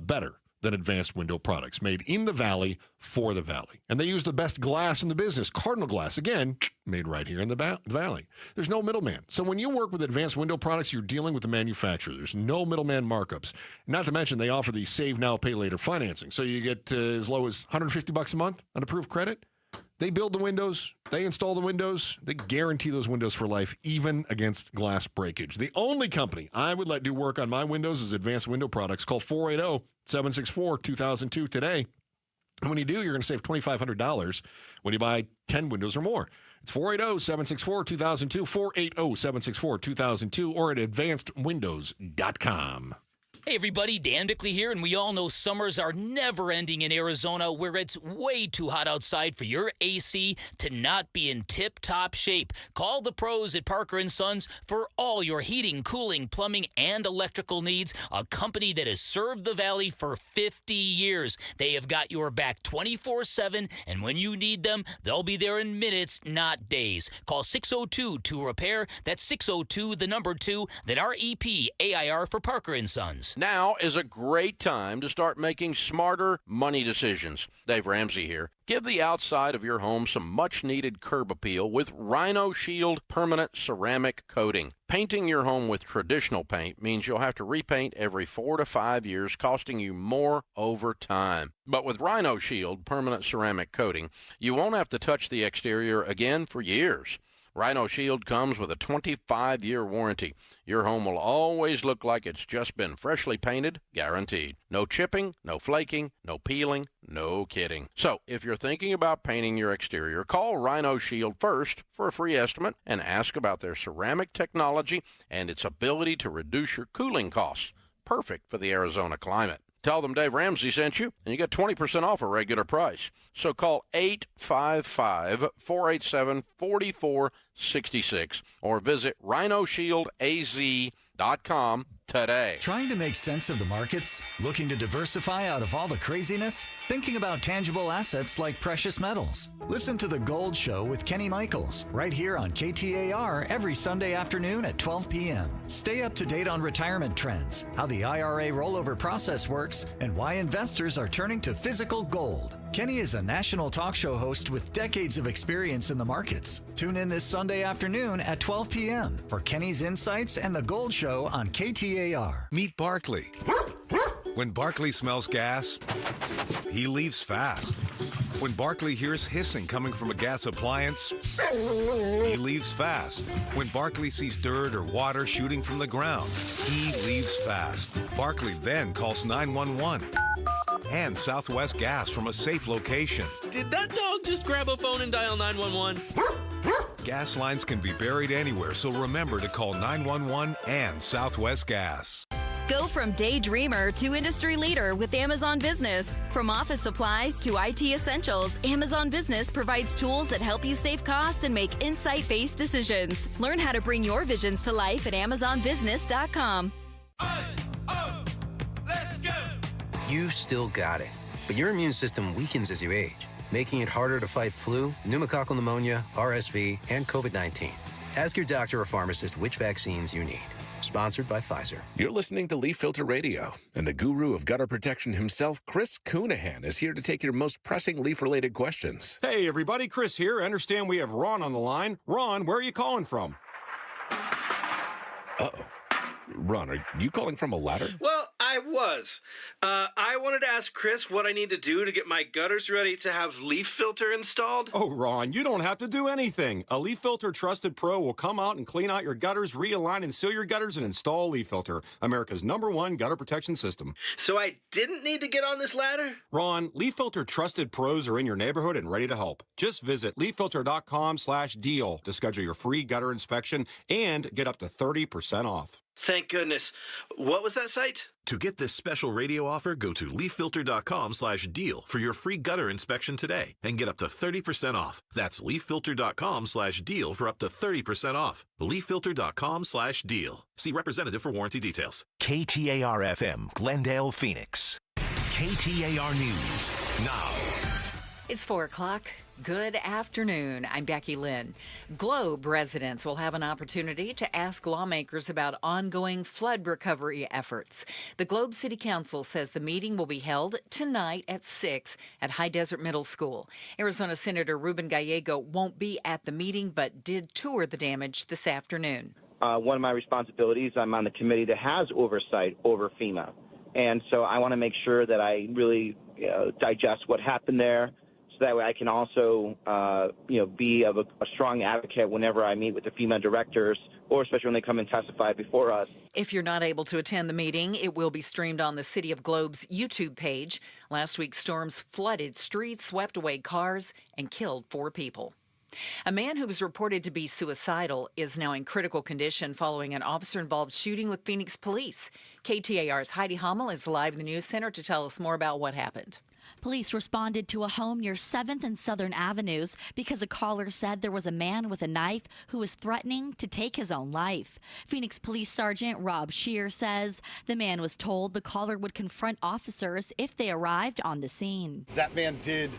better than Advanced Window Products, made in the Valley for the Valley. And they use the best glass in the business, Cardinal glass, again, made right here in the Valley. There's no middleman. So when you work with Advanced Window Products, you're dealing with the manufacturer. There's no middleman markups. Not to mention they offer the save now, pay later financing. So you get as low as $150 a month on approved credit. They build the windows, they install the windows, they guarantee those windows for life, even against glass breakage. The only company I would let do work on my windows is Advanced Window Products. Call 480-764-2002 today. And when you do, you're going to save $2,500 when you buy 10 windows or more. It's 480-764-2002, 480-764-2002, or at advancedwindows.com. Hey everybody, Dan Bickley here, and we all know summers are never ending in Arizona, where it's way too hot outside for your AC to not be in tip-top shape. Call the pros at Parker & Sons for all your heating, cooling, plumbing, and electrical needs, a company that has served the Valley for 50 years. They have got your back 24/7, and when you need them, they'll be there in minutes, not days. Call 602-2-REPAIR. That's 602, the number 2, then REP AIR for Parker & Sons. Now is a great time to start making smarter money decisions. Dave Ramsey here. Give the outside of your home some much-needed curb appeal with Rhino Shield permanent ceramic coating. Painting your home with traditional paint means you'll have to repaint every 4 to 5 years, costing you more over time. But with Rhino Shield permanent ceramic coating, you won't have to touch the exterior again for years. Rhino Shield comes with a 25-year warranty. Your home will always look like it's just been freshly painted, guaranteed. No chipping, no flaking, no peeling, no kidding. So, if you're thinking about painting your exterior, call Rhino Shield first for a free estimate and ask about their ceramic technology and its ability to reduce your cooling costs. Perfect for the Arizona climate. Tell them Dave Ramsey sent you, and you get 20% off a regular price. So call 855-487-4466 or visit rhinoshieldaz.com today. Trying to make sense of the markets? Looking to diversify out of all the craziness? Thinking about tangible assets like precious metals? Listen to The Gold Show with Kenny Michaels right here on KTAR every Sunday afternoon at 12 p.m. Stay up to date on retirement trends, how the IRA rollover process works, and why investors are turning to physical gold. Kenny is a national talk show host with decades of experience in the markets. Tune in this Sunday afternoon at 12 p.m. for Kenny's insights and The Gold Show on KTAR. Meet Barkley. When Barkley smells gas, he leaves fast. When Barkley hears hissing coming from a gas appliance, he leaves fast. When Barkley sees dirt or water shooting from the ground, he leaves fast. Barkley then calls 911 and Southwest Gas from a safe location. Did that dog just grab a phone and dial 911? Gas lines can be buried anywhere, so remember to call 911 and Southwest Gas. Go from daydreamer to industry leader with Amazon Business. From office supplies to IT essentials, Amazon Business provides tools that help you save costs and make insight-based decisions. Learn how to bring your visions to life at AmazonBusiness.com. You still got it, but your immune system weakens as you age, making it harder to fight flu, pneumococcal pneumonia, RSV, and COVID-19. Ask your doctor or pharmacist which vaccines you need. Sponsored by Pfizer. You're listening to Leaf Filter Radio, and the guru of gutter protection himself, Chris Coonahan, is here to take your most pressing leaf-related questions. Hey, everybody, Chris here. I understand we have Ron on the line. Ron, where are you calling from? Uh-oh. Ron, are you calling from a ladder? Well, I was. I wanted to ask Chris what I need to do to get my gutters ready to have leaf filter installed. Oh, Ron, you don't have to do anything. A Leaf Filter Trusted Pro will come out and clean out your gutters, realign and seal your gutters, and install Leaf Filter, America's #1 gutter protection system. So I didn't need to get on this ladder? Ron, Leaf Filter Trusted Pros are in your neighborhood and ready to help. Just visit leaffilter.com/deal to schedule your free gutter inspection and get up to 30% off. Thank goodness. What was that site? To get this special radio offer, go to leaffilter.com/deal for your free gutter inspection today and get up to 30% off. That's leaffilter.com/deal for up to 30% off. leaffilter.com/deal. See representative for warranty details. KTAR-FM, Glendale, Phoenix. KTAR News now. It's 4 o'clock. Good afternoon. I'm Becky Lynn. Globe residents will have an opportunity to ask lawmakers about ongoing flood recovery efforts. The Globe City Council says the meeting will be held tonight at 6 at High Desert Middle School. Arizona Senator Ruben Gallego won't be at the meeting but did tour the damage this afternoon. One of my responsibilities, I'm on the committee that has oversight over FEMA. And so I want to make sure that I really digest what happened there. So that way I can also, be a strong advocate whenever I meet with the FEMA directors, or especially when they come and testify before us. If you're not able to attend the meeting, it will be streamed on the City of Globe's YouTube page. Last week's storms flooded streets, swept away cars, and killed 4 people. A man who was reported to be suicidal is now in critical condition following an officer-involved shooting with Phoenix police. KTAR's Heidi Hommel is live in the news center to tell us more about what happened. Police responded to a home near 7th and Southern Avenues because a caller said there was a man with a knife who was threatening to take his own life. Phoenix Police Sergeant Rob Shear says the man was told the caller would confront officers if they arrived on the scene. That man did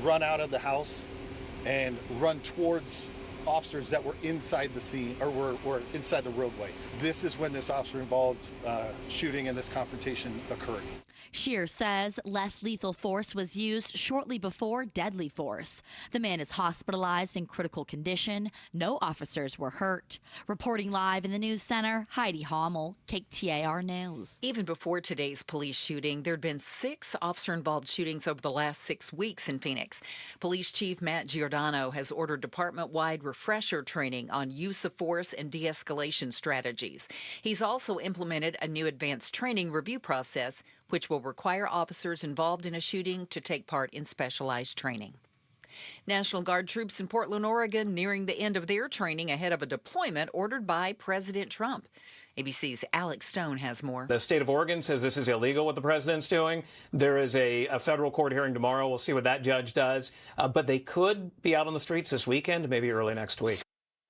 run out of the house and run towards officers that were inside the scene or were inside the roadway. This is when this officer-involved shooting and this confrontation occurred. Shear says less lethal force was used shortly before deadly force. The man is hospitalized in critical condition. No officers were hurt. Reporting live in the news center, Heidi Hommel, KTAR News. Even before today's police shooting, there had been 6 officer-involved shootings over the last 6 weeks in Phoenix. Police Chief Matt Giordano has ordered department-wide refresher training on use of force and de-escalation strategies. He's also implemented a new advanced training review process, which will require officers involved in a shooting to take part in specialized training. National Guard troops in Portland, Oregon, nearing the end of their training ahead of a deployment ordered by President Trump. ABC's Alex Stone has more. The state of Oregon says this is illegal, what the president's doing. There is a federal court hearing tomorrow. We'll see what that judge does. But they could be out on the streets this weekend, maybe early next week.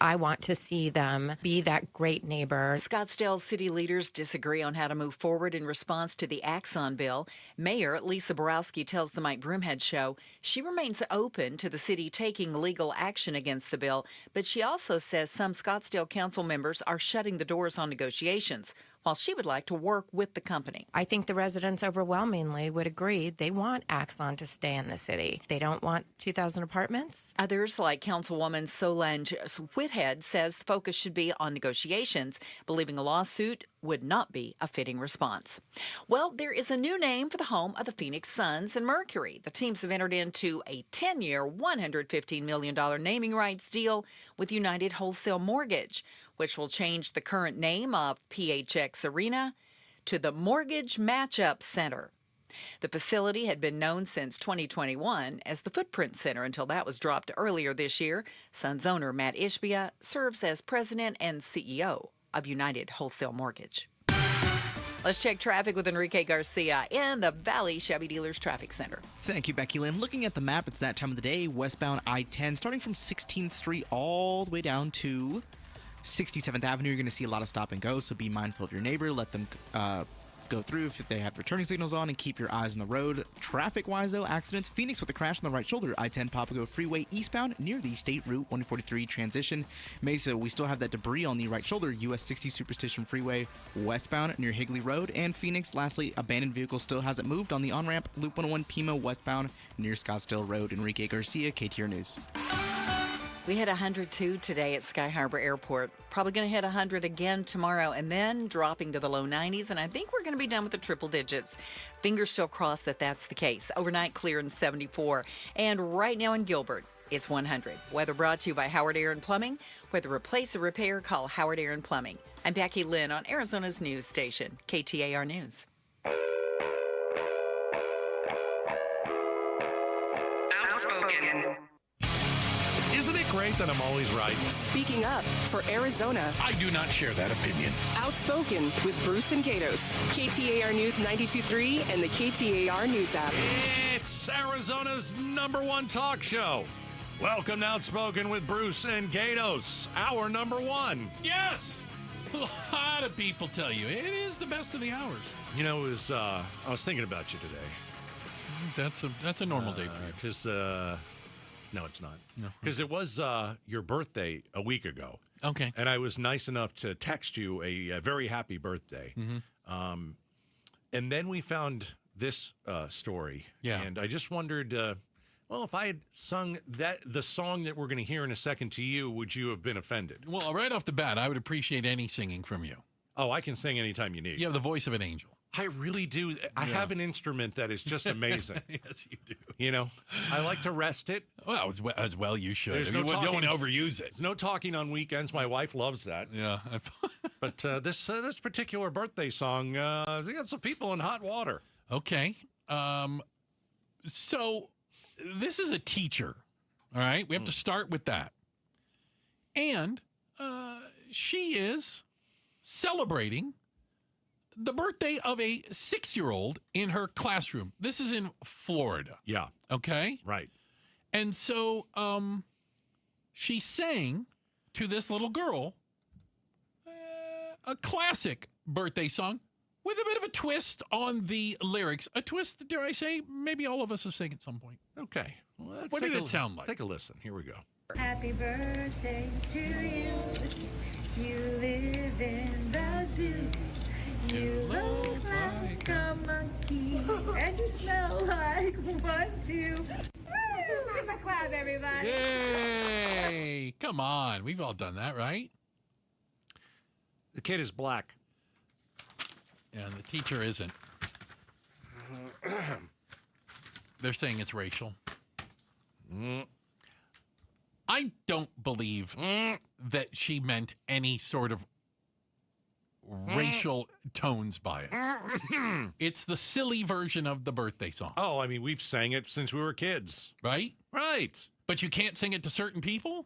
I want to see them be that great neighbor. Scottsdale city leaders disagree on how to move forward in response to the Axon bill. Mayor Lisa Borowski tells the Mike Broomhead Show she remains open to the city taking legal action against the bill, but she also says some Scottsdale council members are shutting the doors on negotiations, while she would like to work with the company. I think the residents overwhelmingly would agree they want Axon to stay in the city. They don't want 2,000 apartments. Others, like Councilwoman Solange Whithead, says the focus should be on negotiations, believing a lawsuit would not be a fitting response. Well, there is a new name for the home of the Phoenix Suns and Mercury. The teams have entered into a 10-year, $115 million naming rights deal with United Wholesale Mortgage, which will change the current name of PHX Arena to the Mortgage Matchup Center. The facility had been known since 2021 as the Footprint Center until that was dropped earlier this year. Suns owner Matt Ishbia serves as president and CEO of United Wholesale Mortgage. Let's check traffic with Enrique Garcia in the Valley Chevy Dealers Traffic Center. Thank you, Becky Lynn. Looking at the map, it's that time of the day. Westbound I-10, starting from 16th Street all the way down to 67th Avenue. You're going to see a lot of stop and go, so be mindful of your neighbor. Let them go through if they have returning signals on, and keep your eyes on the road. Traffic-wise, though, accidents. Phoenix with a crash on the right shoulder. I-10 Papago Freeway eastbound near the State Route 143 transition. Mesa, we still have that debris on the right shoulder. US 60 Superstition Freeway westbound near Higley Road. And Phoenix, lastly, abandoned vehicle still hasn't moved on the on-ramp. Loop 101 Pima westbound near Scottsdale Road. Enrique Garcia, KTAR News. We hit 102 today at Sky Harbor Airport. Probably going to hit 100 again tomorrow and then dropping to the low 90s. And I think we're going to be done with the triple digits. Fingers still crossed that that's the case. Overnight clear in 74. And right now in Gilbert, it's 100. Weather brought to you by Howard Air and Plumbing. Whether replace or repair, call Howard Air and Plumbing. I'm Becky Lynn on Arizona's news station, KTAR News. Outspoken. Isn't it great that I'm always right? Speaking up for Arizona. I do not share that opinion. Outspoken with Bruce and Gatos. KTAR News 92.3 and the KTAR News app. It's Arizona's #1 talk show. Welcome to Outspoken with Bruce and Gatos, our #1. Yes! A lot of people tell you it is the best of the hours. You know, I was thinking about you today. That's a normal day for you. Because no, it's not. Because it was your birthday a week ago. Okay. And I was nice enough to text you a very happy birthday. Mm-hmm. And then we found this story. Yeah. And I just wondered, well, if I had sung the song that we're going to hear in a second to you, would you have been offended? Well, right off the bat, I would appreciate any singing from you. Oh, I can sing anytime you need. You have the voice of an angel. I really do. I have an instrument that is just amazing. Yes, you do. You know, I like to rest it. Well, as well you should. There's You don't want to overuse it. There's no talking on weekends. My wife loves that. Yeah. But this particular birthday song, they got some people in hot water. Okay. So this is a teacher All right? We have to start with that. And she is celebrating the birthday of a 6-year-old in her classroom. This is in Florida. Yeah. Okay? Right. And so she sang to this little girl a classic birthday song with a bit of a twist on the lyrics. A twist, dare I say, maybe all of us have sang at some point. Okay. Well, what did it sound like? Take a listen. Here we go. Happy birthday to you. You live in the zoo. You look like a monkey, and you smell like 1, 2. Woo! Give a clap, everybody. Yay! Come on. We've all done that, right? The kid is black. And the teacher isn't. They're saying it's racial. I don't believe that she meant any sort of racial tones by it. It's the silly version of the birthday song. Oh, I mean, we've sang it since we were kids. Right? Right. But you can't sing it to certain people?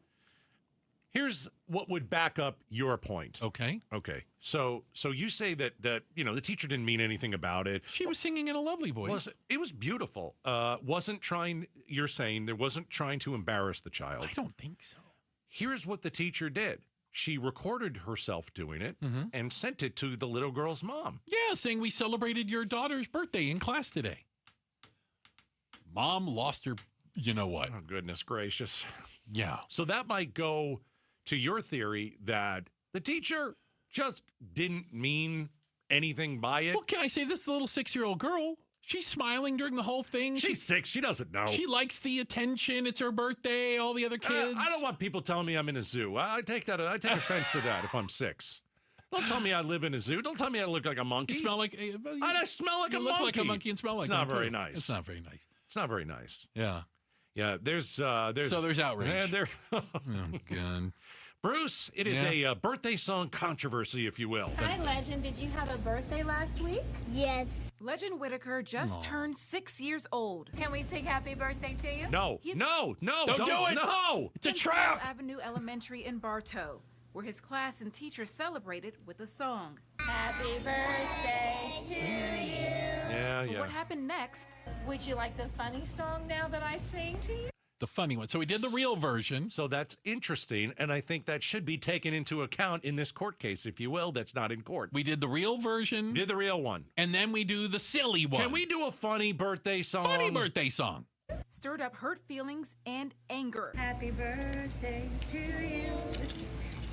Here's what would back up your point. Okay. Okay. So you say that the teacher didn't mean anything about it. She was singing in a lovely voice. It was beautiful. You're saying there wasn't trying to embarrass the child. I don't think so. Here's what the teacher did. She recorded herself doing it and sent it to the little girl's mom. Yeah, saying we celebrated your daughter's birthday in class today. Mom lost her, you know what? Oh, goodness gracious. Yeah. So that might go to your theory that the teacher just didn't mean anything by it. Well, can I say this little 6-year-old girl? She's smiling during the whole thing. She's 6. She doesn't know. She likes the attention. It's her birthday. All the other kids. I don't want people telling me I'm in a zoo. I take offense to that if I'm 6. Don't tell me I live in a zoo. Don't tell me I look like a monkey. You smell like I smell like a monkey. Look like a monkey and smell like It's one, not very too. nice. It's not very nice. It's not very nice. Yeah. Yeah, there's outrage. Oh, God. Bruce, it is a birthday song controversy, if you will. Hi, Legend. Did you have a birthday last week? Yes. Legend Whitaker just turned 6 years old. Can we sing happy birthday to you? No. Don't do it. No. It's a trap. Avenue Elementary in Bartow, where his class and teachers celebrated with a song. Happy birthday to you. But what happened next? Would you like the funny song now that I sing to you? The funny one. So we did the real version. So that's interesting, and I think that should be taken into account in this court case, if you will, that's not in court. We did the real version. Did the real one. And then we do the silly one. Can we do a funny birthday song? Funny birthday song. Stirred up hurt feelings and anger. Happy birthday to you.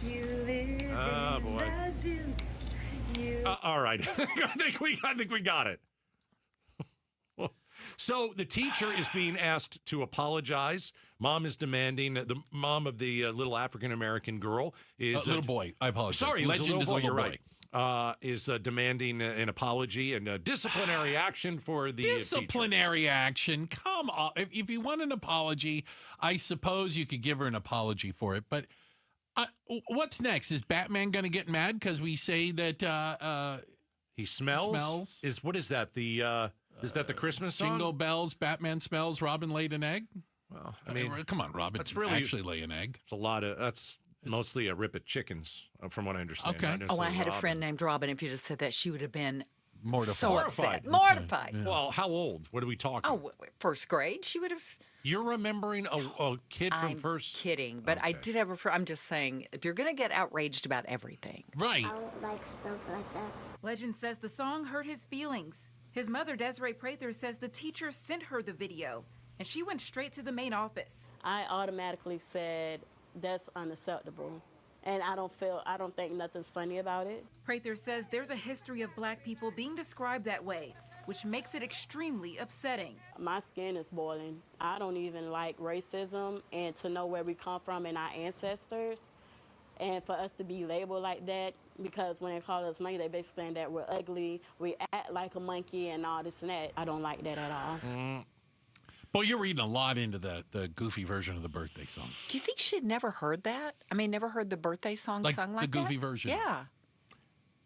You live in the zoo. All right. I think we got it. So the teacher is being asked to apologize. Mom is demanding. The mom of the little African-American girl is... little boy. I apologize. Sorry, Legend is a little you're boy. Right. Is demanding an apology and disciplinary action for the disciplinary action? Come on. If you want an apology, I suppose you could give her an apology for it. But what's next? Is Batman going to get mad because we say that he smells? What is that? Is that the Christmas song? Jingle bells, Batman smells, Robin laid an egg? Well, I mean, come on, Robin. That's really actually lay an egg. It's a lot of that's mostly a rip at chickens, from what I understand. Okay. I had a friend named Robin. If you just said that, she would have been mortified. So upset. Mortified. Yeah. Well, how old? What are we talking? Oh, first grade. She would have. You're remembering a kid from first? I'm kidding, but I did have a friend. I'm just saying, if you're going to get outraged about everything. Right. I don't like stuff like that. Legend says the song hurt his feelings. His mother, Desiree Prather, says the teacher sent her the video, and she went straight to the main office. I automatically said, that's unacceptable. And I don't think nothing's funny about it. Prather says there's a history of black people being described that way, which makes it extremely upsetting. My skin is boiling. I don't even like racism, and to know where we come from and our ancestors, and for us to be labeled like that, because when they call us monkey, they basically saying that we're ugly, we act like a monkey, and all this and that. I don't like that at all. Well, you're reading a lot into the goofy version of the birthday song. Do you think she'd never heard that? I mean, never heard the birthday song sung like that? The goofy version? Yeah.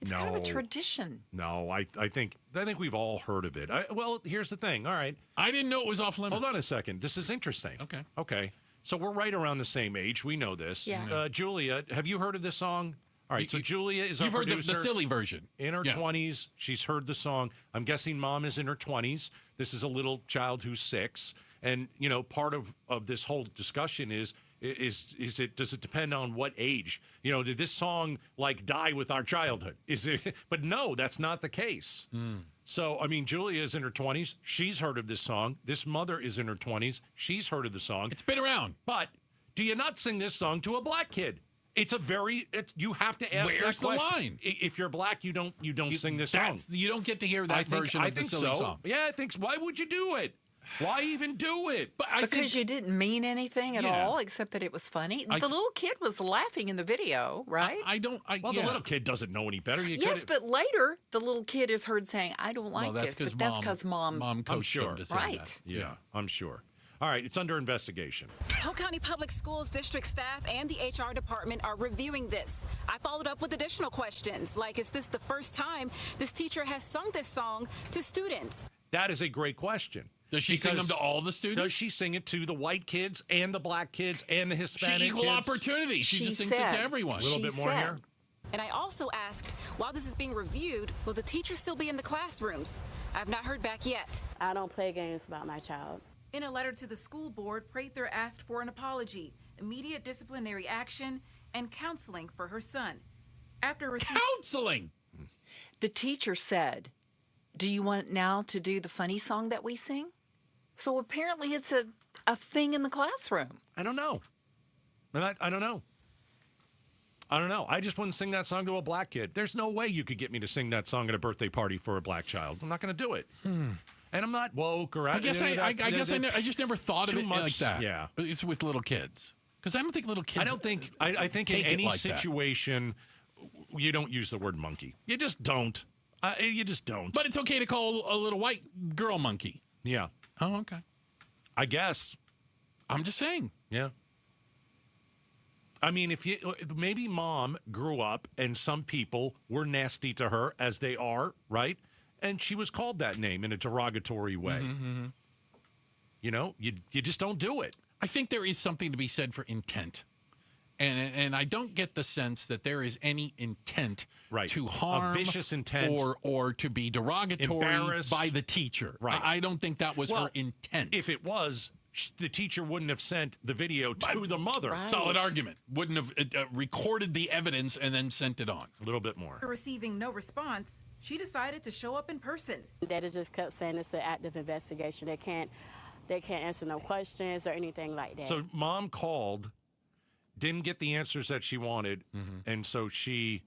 It's kind of a tradition. No, I think we've all heard of it. Well, here's the thing. All right. I didn't know it was off limits. Hold on a second. This is interesting. Okay. Okay. So we're right around the same age. We know this. Yeah. Julia, have you heard of this song? All right, so Julia is our You've heard producer. the silly version. In her 20s. She's heard the song. I'm guessing mom is in her 20s. This is a little child who's 6. And, you know, part of this whole discussion is does it depend on what age? You know, did this song, like, die with our childhood? But no, that's not the case. So, I mean, Julia is in her 20s. She's heard of this song. This mother is in her 20s. She's heard of the song. It's been around. But do you not sing this song to a black kid? You have to ask Where's that question. the line? If you're black, you don't sing this song. You don't get to hear that version of the silly song. Yeah, I think so. Why would you do it? Why even do it? Because you didn't mean anything at all, except that it was funny. The little kid was laughing in the video, right? The little kid doesn't know any better. Yes, but later the little kid is heard saying, "I don't like this," but that's because mom coached him to say that. Yeah, I'm sure. All right, it's under investigation. Polk County Public Schools district staff and the HR department are reviewing this. I followed up with additional questions, like, is this the first time this teacher has sung this song to students? That is a great question. Does she sing them to all the students? Does she sing it to the white kids and the black kids and the Hispanic kids? Equal opportunity. She just sings it to everyone. A little bit more here. And I also asked, while this is being reviewed, will the teachers still be in the classrooms? I've not heard back yet. I don't play games about my child. In a letter to the school board, Prather asked for an apology, immediate disciplinary action, and counseling for her son. Counseling? The teacher said, "Do you want now to do the funny song that we sing?" So apparently it's a thing in the classroom. I don't know. I don't know. I don't know. I just wouldn't sing that song to a black kid. There's no way you could get me to sing that song at a birthday party for a black child. I'm not going to do it. And I'm not woke or I just never thought of it like that. Yeah, it's with little kids because I don't think little kids. I think in any situation you don't use the word monkey. You just don't. You just don't. But it's okay to call a little white girl monkey. Yeah. Oh, okay. I guess. I'm just saying. Yeah. I mean, maybe mom grew up and some people were nasty to her as they are, right? And she was called that name in a derogatory way. Mm-hmm. You know, you just don't do it. I think there is something to be said for intent. And I don't get the sense that there is any intent to harm, a vicious intent, or to be derogatory embarrass by the teacher. Right. I don't think that was her intent. If it was, the teacher wouldn't have sent the video to the mother. Right. Solid argument. Wouldn't have recorded the evidence and then sent it on. A little bit more. Receiving no response, she decided to show up in person. They just kept saying it's an active investigation. They can't answer no questions or anything like that. So mom called, didn't get the answers that she wanted, and so she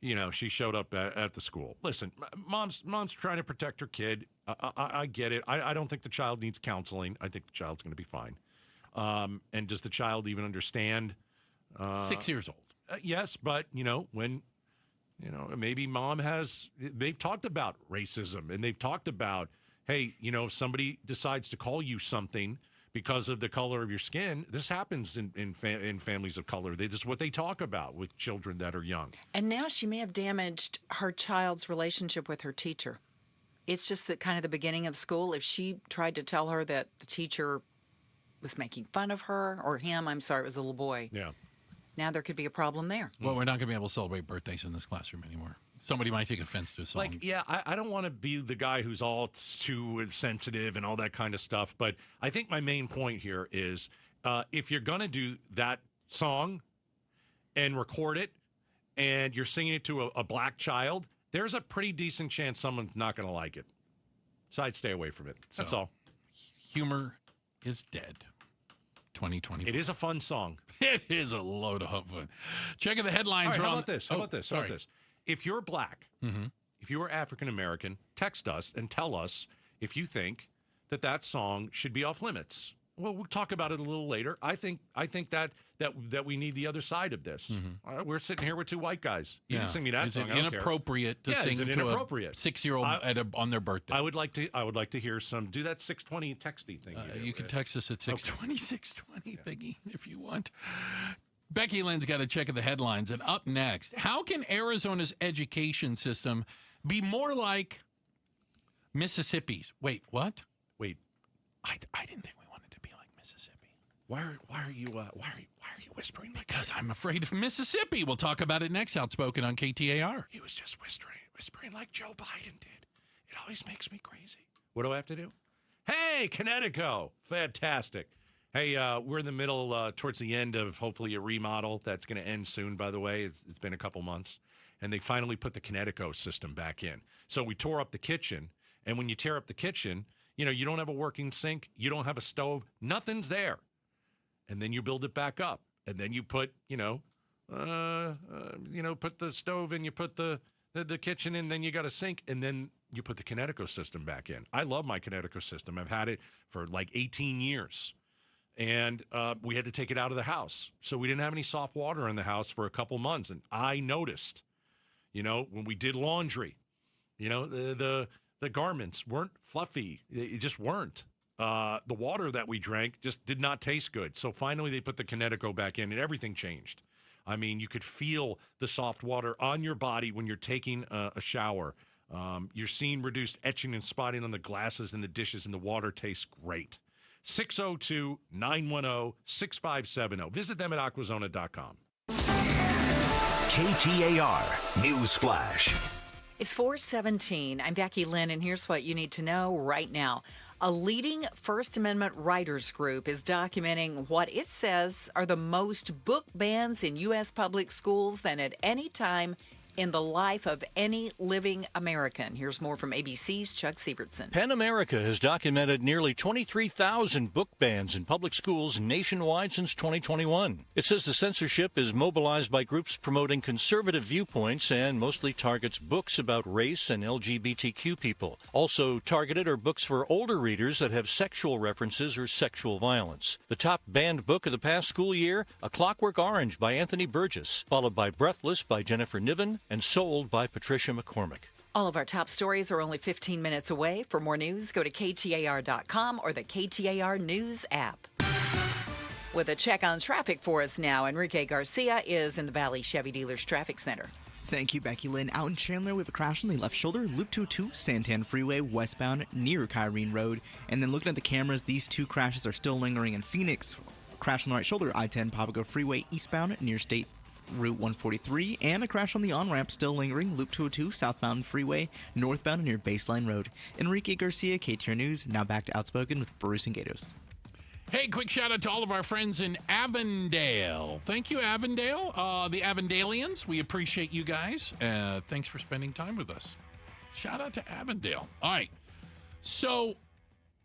showed up at the school. Listen, mom's trying to protect her kid. I get it. I don't think the child needs counseling. I think the child's going to be fine. And does the child even understand? 6 years old. Yes, but when maybe mom they've talked about racism, and they've talked about, hey, if somebody decides to call you something because of the color of your skin, this happens in families of color. This is what they talk about with children that are young. And now she may have damaged her child's relationship with her teacher. It's just that kind of the beginning of school. If she tried to tell her that the teacher was making fun of her, or him, I'm sorry, it was a little boy. Yeah. Now there could be a problem there. Well, we're not going to be able to celebrate birthdays in this classroom anymore. Somebody might take offense to a song. I don't want to be the guy who's all too sensitive and all that kind of stuff. But I think my main point here is if you're going to do that song and record it and you're singing it to a black child, there's a pretty decent chance someone's not going to like it. So I'd stay away from it. That's all. Humor is dead. 2020. It is a fun song. It is a load of fun. Checking the headlines. All right, how about this? How about this? If you're black, if you are African American, text us and tell us if you think that song should be off limits. Well, we'll talk about it a little later. I think that we need the other side of this. We're sitting here with two white guys. You can sing me that song. Is it inappropriate to sing to a 6-year-old on their birthday? I would like to hear some. Do that 620 texty thing. You can text us at 620 620 Biggie if you want. Becky Lynn's got a check of the headlines. And up next, how can Arizona's education system be more like Mississippi's? Wait, what? Wait. I didn't think we wanted to be like Mississippi. Why are you whispering like Because I'm afraid of Mississippi. We'll talk about it next. Outspoken on KTAR. He was just whispering like Joe Biden did. It always makes me crazy. What do I have to do? Hey, Connecticut. Fantastic. Hey, we're in the middle, towards the end of hopefully a remodel that's going to end soon, by the way. It's been a couple months. And they finally put the Connecticut system back in. So we tore up the kitchen. And when you tear up the kitchen, you don't have a working sink. You don't have a stove. Nothing's there. And then you build it back up. And then you put, put the stove in, you put the kitchen in, then you got a sink, and then you put the Connecticut system back in. I love my Connecticut system. I've had it for like 18 years. And we had to take it out of the house. So we didn't have any soft water in the house for a couple months. And I noticed, when we did laundry, the garments weren't fluffy. They just weren't. The water that we drank just did not taste good. So finally they put the Connecticut back in and everything changed. I mean, you could feel the soft water on your body when you're taking a shower. You're seeing reduced etching and spotting on the glasses and the dishes, and the water tastes great. 602-910-6570. Visit them at aquazona.com. KTAR News Flash. It's 4:17. I'm Becky Lynn, and here's what you need to know right now. A leading First Amendment writers group is documenting what it says are the most book bans in U.S. public schools than at any time in the life of any living American. Here's more from ABC's Chuck Siebertson. PEN America has documented nearly 23,000 book bans in public schools nationwide since 2021. It says the censorship is mobilized by groups promoting conservative viewpoints and mostly targets books about race and LGBTQ people. Also targeted are books for older readers that have sexual references or sexual violence. The top banned book of the past school year, A Clockwork Orange by Anthony Burgess, followed by Breathless by Jennifer Niven, and Sold by Patricia McCormick. All of our top stories are only 15 minutes away. For more news, go to KTAR.com or the KTAR News app. With a check on traffic for us now, Enrique Garcia is in the Valley Chevy Dealers Traffic Center. Thank you, Becky Lynn. Out in Chandler, we have a crash on the left shoulder, Loop 202, Santan Freeway, westbound near Kyrene Road. And then looking at the cameras, these two crashes are still lingering in Phoenix. Crash on the right shoulder, I-10 Papago Freeway, eastbound near State Route 143, and a crash on the on-ramp still lingering, Loop 202, southbound freeway, northbound near Baseline Road. Enrique Garcia, KTAR News. Now back to Outspoken with Bruce and Gatos. Hey, quick shout out to all of our friends in Avondale. Thank you, Avondale. The Avondalians, we appreciate you guys. Thanks for spending time with us. Shout out to Avondale. All right. So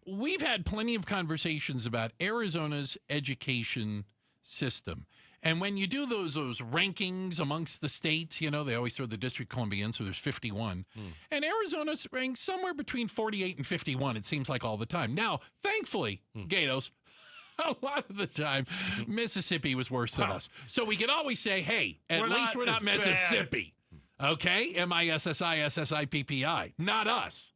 we've had plenty of conversations about Arizona's education system. And when you do those rankings amongst the states, they always throw the District Columbia in, so there's 51. And Arizona's ranked somewhere between 48 and 51, it seems like all the time. Now, thankfully, Gatos, a lot of the time, Mississippi was worse than us. So we can always say, hey, at least we're not Mississippi. Okay? MISSISSIPPI. Not us.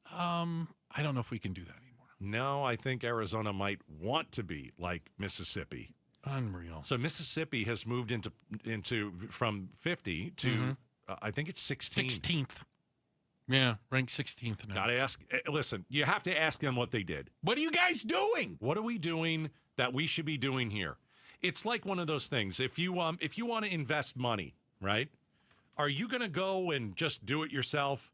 I don't know if we can do that anymore. No, I think Arizona might want to be like Mississippi. Unreal. So Mississippi has moved into from 50 to I think it's 16th. Yeah, ranked 16th now. Gotta ask. Listen, you have to ask them what they did. What are you guys doing? What are we doing that we should be doing here? It's like one of those things. If you want to invest money, right? Are you going to go and just do it yourself?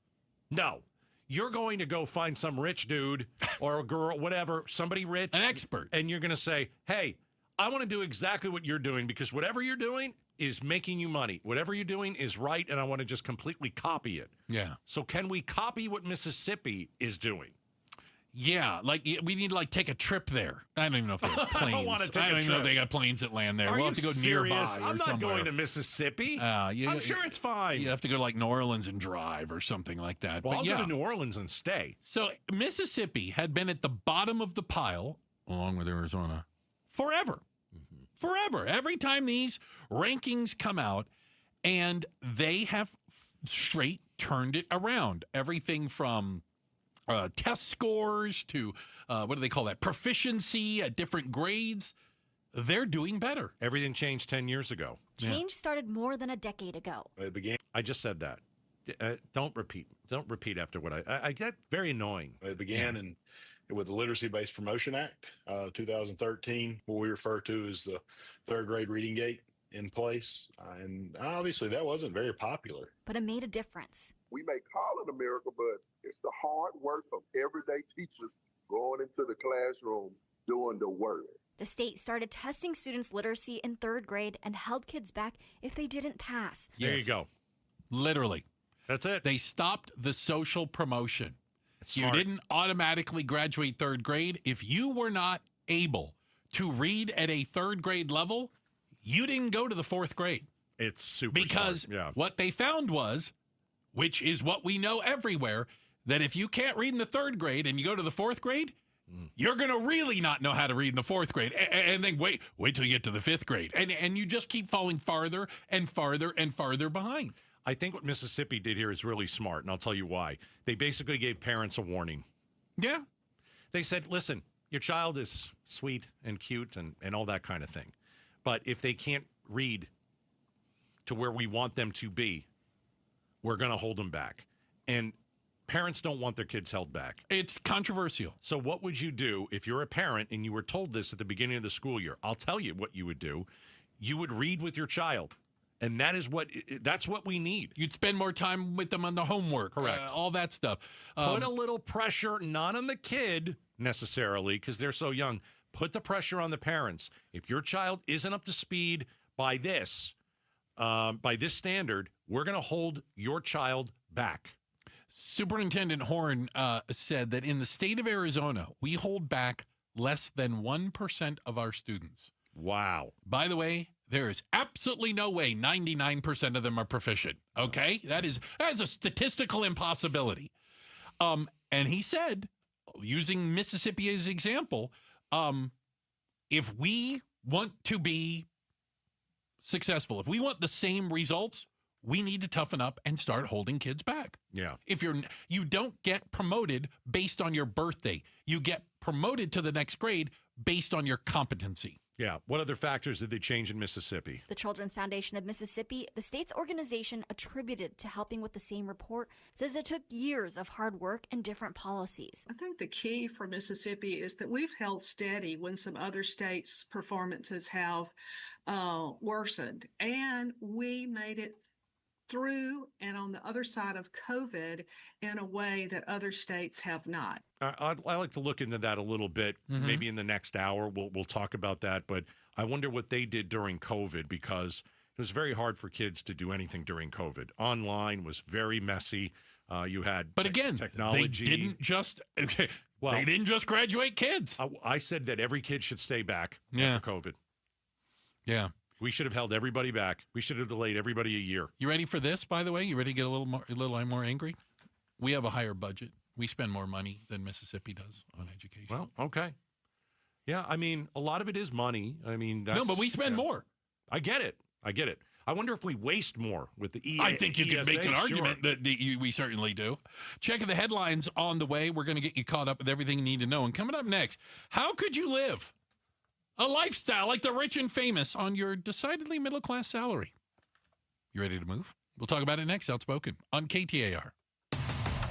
No. You're going to go find some rich dude or a girl, whatever, somebody rich, an expert, and you're going to say, "Hey, I want to do exactly what you're doing because whatever you're doing is making you money. Whatever you're doing is right, and I want to just completely copy it." Yeah. So can we copy what Mississippi is doing? Yeah, like we need to take a trip there. I don't even know if they have planes. I don't want to take I a don't even trip. know if they got planes that land there. Are We'll you have to go serious? nearby. I'm or not somewhere. going to Mississippi. I'm sure it's fine. You have to go to New Orleans and drive or something like that. Well, but I'll go to New Orleans and stay. So Mississippi had been at the bottom of the pile, along with Arizona, forever. Forever. Every time these rankings come out, and they have straight turned it around. Everything from test scores to, what do they call that, proficiency at different grades. They're doing better. Everything changed 10 years ago. Change started more than a decade ago. It began. I just said that. Don't repeat. Don't repeat after what I get very annoying. It began in with the Literacy-Based Promotion Act, 2013, what we refer to as the third grade reading gate in place. And obviously that wasn't very popular. But it made a difference. We may call it a miracle, but it's the hard work of everyday teachers going into the classroom doing the work. The state started testing students' literacy in third grade and held kids back if they didn't pass. There you go. Literally. That's it. They stopped the social promotion. You Smart. didn't automatically graduate third grade. If you were not able to read at a third grade level, you didn't go to the fourth grade. It's super Because smart. Yeah. what they found was, which is what we know everywhere, that if you can't read in the third grade and you go to the fourth grade, you're going to really not know how to read in the fourth grade. And then wait till you get to the fifth grade. And you just keep falling farther and farther and farther behind. I think what Mississippi did here is really smart, and I'll tell you why. They basically gave parents a warning. Yeah. They said, listen, your child is sweet and cute and all that kind of thing. But if they can't read to where we want them to be, we're going to hold them back. And parents don't want their kids held back. It's controversial. So what would you do if you're a parent and you were told this at the beginning of the school year? I'll tell you what you would do. You would read with your child. And that's what we need. You'd spend more time with them on the homework. Correct. All that stuff. Put a little pressure, not on the kid necessarily, because they're so young. Put the pressure on the parents. If your child isn't up to speed by this standard, we're going to hold your child back. Superintendent Horn said that in the state of Arizona, we hold back less than 1% of our students. Wow. By the way, there is absolutely no way 99% of them are proficient. Okay? That is a statistical impossibility. And he said, using Mississippi as example, if we want to be successful, if we want the same results, we need to toughen up and start holding kids back. Yeah. If you don't get promoted based on your birthday, you get promoted to the next grade based on your competency. Yeah. What other factors did they change in Mississippi? The Children's Foundation of Mississippi, the state's organization attributed to helping with the same report, says it took years of hard work and different policies. I think the key for Mississippi is that we've held steady when some other states' performances have worsened, and we made it through and on the other side of COVID in a way that other states have not. I like to look into that a little bit. Maybe in the next hour we'll talk about that. But I wonder what they did during COVID, because it was very hard for kids to do anything during COVID. Online was very messy. You had technology. They didn't just they didn't just graduate kids. I said that every kid should stay back after COVID. Yeah. We should have held everybody back. We should have delayed everybody a year. You ready for this, by the way? You ready to get a little more angry? We have a higher budget. We spend more money than Mississippi does on education. Well, okay. Yeah, I mean, a lot of it is money. I mean, no, but we spend more. I get it. I wonder if we waste more with the ESA. I think you could make an argument that we certainly do. Checking the headlines on the way. We're going to get you caught up with everything you need to know. And coming up next, how could you live a lifestyle like the rich and famous on your decidedly middle-class salary? You ready to move? We'll talk about it next, Outspoken, on KTAR.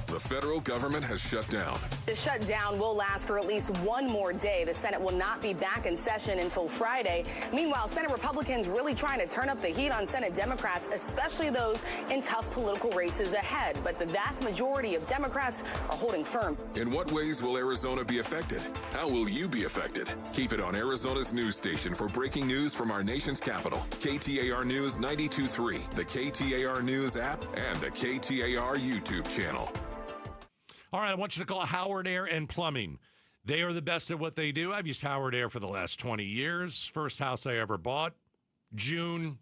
The federal government has shut down. The shutdown will last for at least one more day. The Senate will not be back in session until Friday. Meanwhile, Senate Republicans really trying to turn up the heat on Senate Democrats, especially those in tough political races ahead. But the vast majority of Democrats are holding firm. In what ways will Arizona be affected? How will you be affected? Keep it on Arizona's news station for breaking news from our nation's capital. KTAR News 92.3, the KTAR News app, and the KTAR YouTube channel. All right, I want you to call Howard Air and Plumbing. They are the best at what they do. I've used Howard Air for the last 20 years. First house I ever bought. June,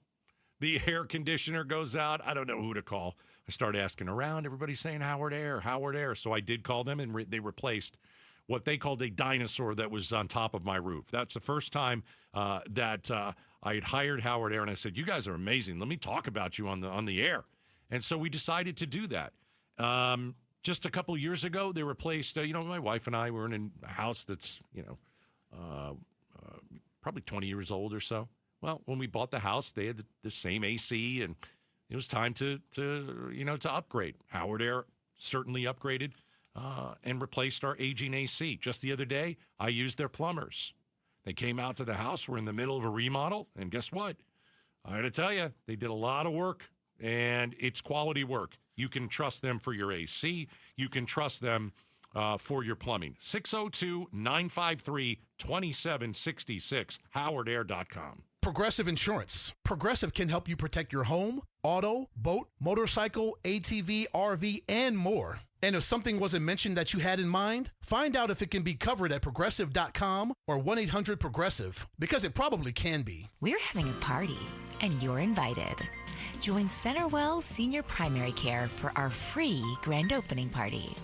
the air conditioner goes out. I don't know who to call. I started asking around. Everybody's saying Howard Air, Howard Air. So I did call them, and they replaced what they called a dinosaur that was on top of my roof. That's the first time that I had hired Howard Air, and I said, you guys are amazing. Let me talk about you on the air. And so we decided to do that. Just a couple of years ago, they replaced, my wife and I were in a house that's, probably 20 years old or so. Well, when we bought the house, they had the same AC, and it was time to upgrade. Howard Air certainly upgraded. and replaced our aging AC. Just the other day, I used their plumbers. They came out to the house. We're in the middle of a remodel, and guess what? I got to tell you, they did a lot of work, and it's quality work. You can trust them for your AC. You can trust them for your plumbing. 602-953-2766, howardair.com. Progressive Insurance. Progressive can help you protect your home, auto, boat, motorcycle, ATV, RV, and more. And if something wasn't mentioned that you had in mind, find out if it can be covered at progressive.com or 1-800-PROGRESSIVE, because it probably can be. We're having a party, and you're invited. Join Centerwell Senior Primary Care for our free grand opening party.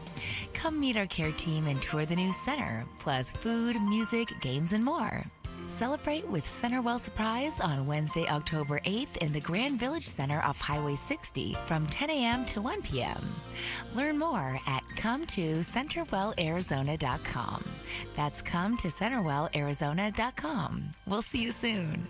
Come meet our care team and tour the new center, plus food, music, games, and more. Celebrate with Centerwell Surprise on Wednesday, October 8th in the Grand Village Center off Highway 60 from 10 a.m. to 1 p.m. Learn more at ComeToCenterwellArizona.com. That's ComeToCenterwellArizona.com. We'll see you soon.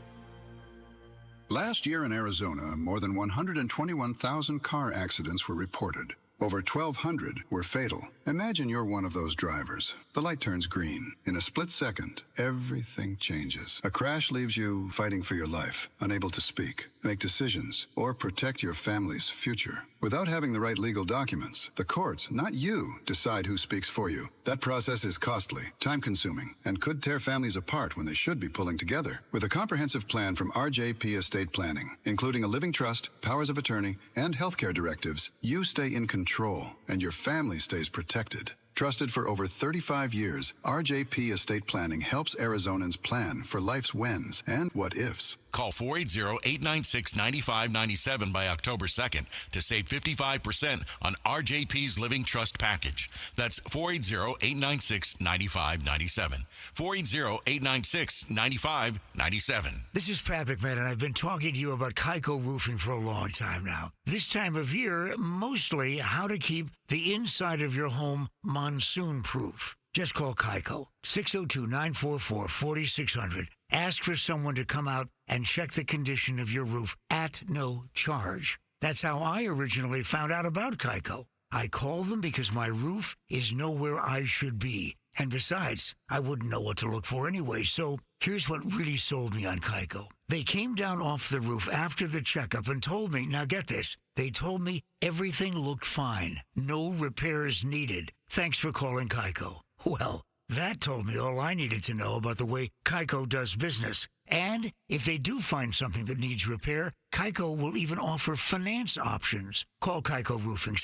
Last year in Arizona, more than 121,000 car accidents were reported. Over 1,200 were fatal. Imagine you're one of those drivers. The light turns green. In a split second, everything changes. A crash leaves you fighting for your life, unable to speak, make decisions, or protect your family's future. Without having the right legal documents, the courts, not you, decide who speaks for you. That process is costly, time-consuming, and could tear families apart when they should be pulling together. With a comprehensive plan from RJP Estate Planning, including a living trust, powers of attorney, and healthcare directives, you stay in control, and your family stays protected. Trusted for over 35 years, RJP Estate Planning helps Arizonans plan for life's whens and what-ifs. Call 480-896-9597 by October 2nd to save 55% on RJP's Living Trust Package. That's 480-896-9597. 480-896-9597. This is Pat McMahon, and I've been talking to you about Kaiko Roofing for a long time now. This time of year, mostly how to keep the inside of your home monsoon-proof. Just call Kaiko, 602-944-4600. Ask for someone to come out and check the condition of your roof at no charge. That's how I originally found out about Kaiko. I called them because my roof is nowhere I should be. And besides, I wouldn't know what to look for anyway, so here's what really sold me on Kaiko. They came down off the roof after the checkup and told me, now get this, they told me everything looked fine. No repairs needed. Thanks for calling Kaiko. Well, that told me all I needed to know about the way Kaiko does business. And if they do find something that needs repair, Kaiko will even offer finance options. Call Kaiko Roofing,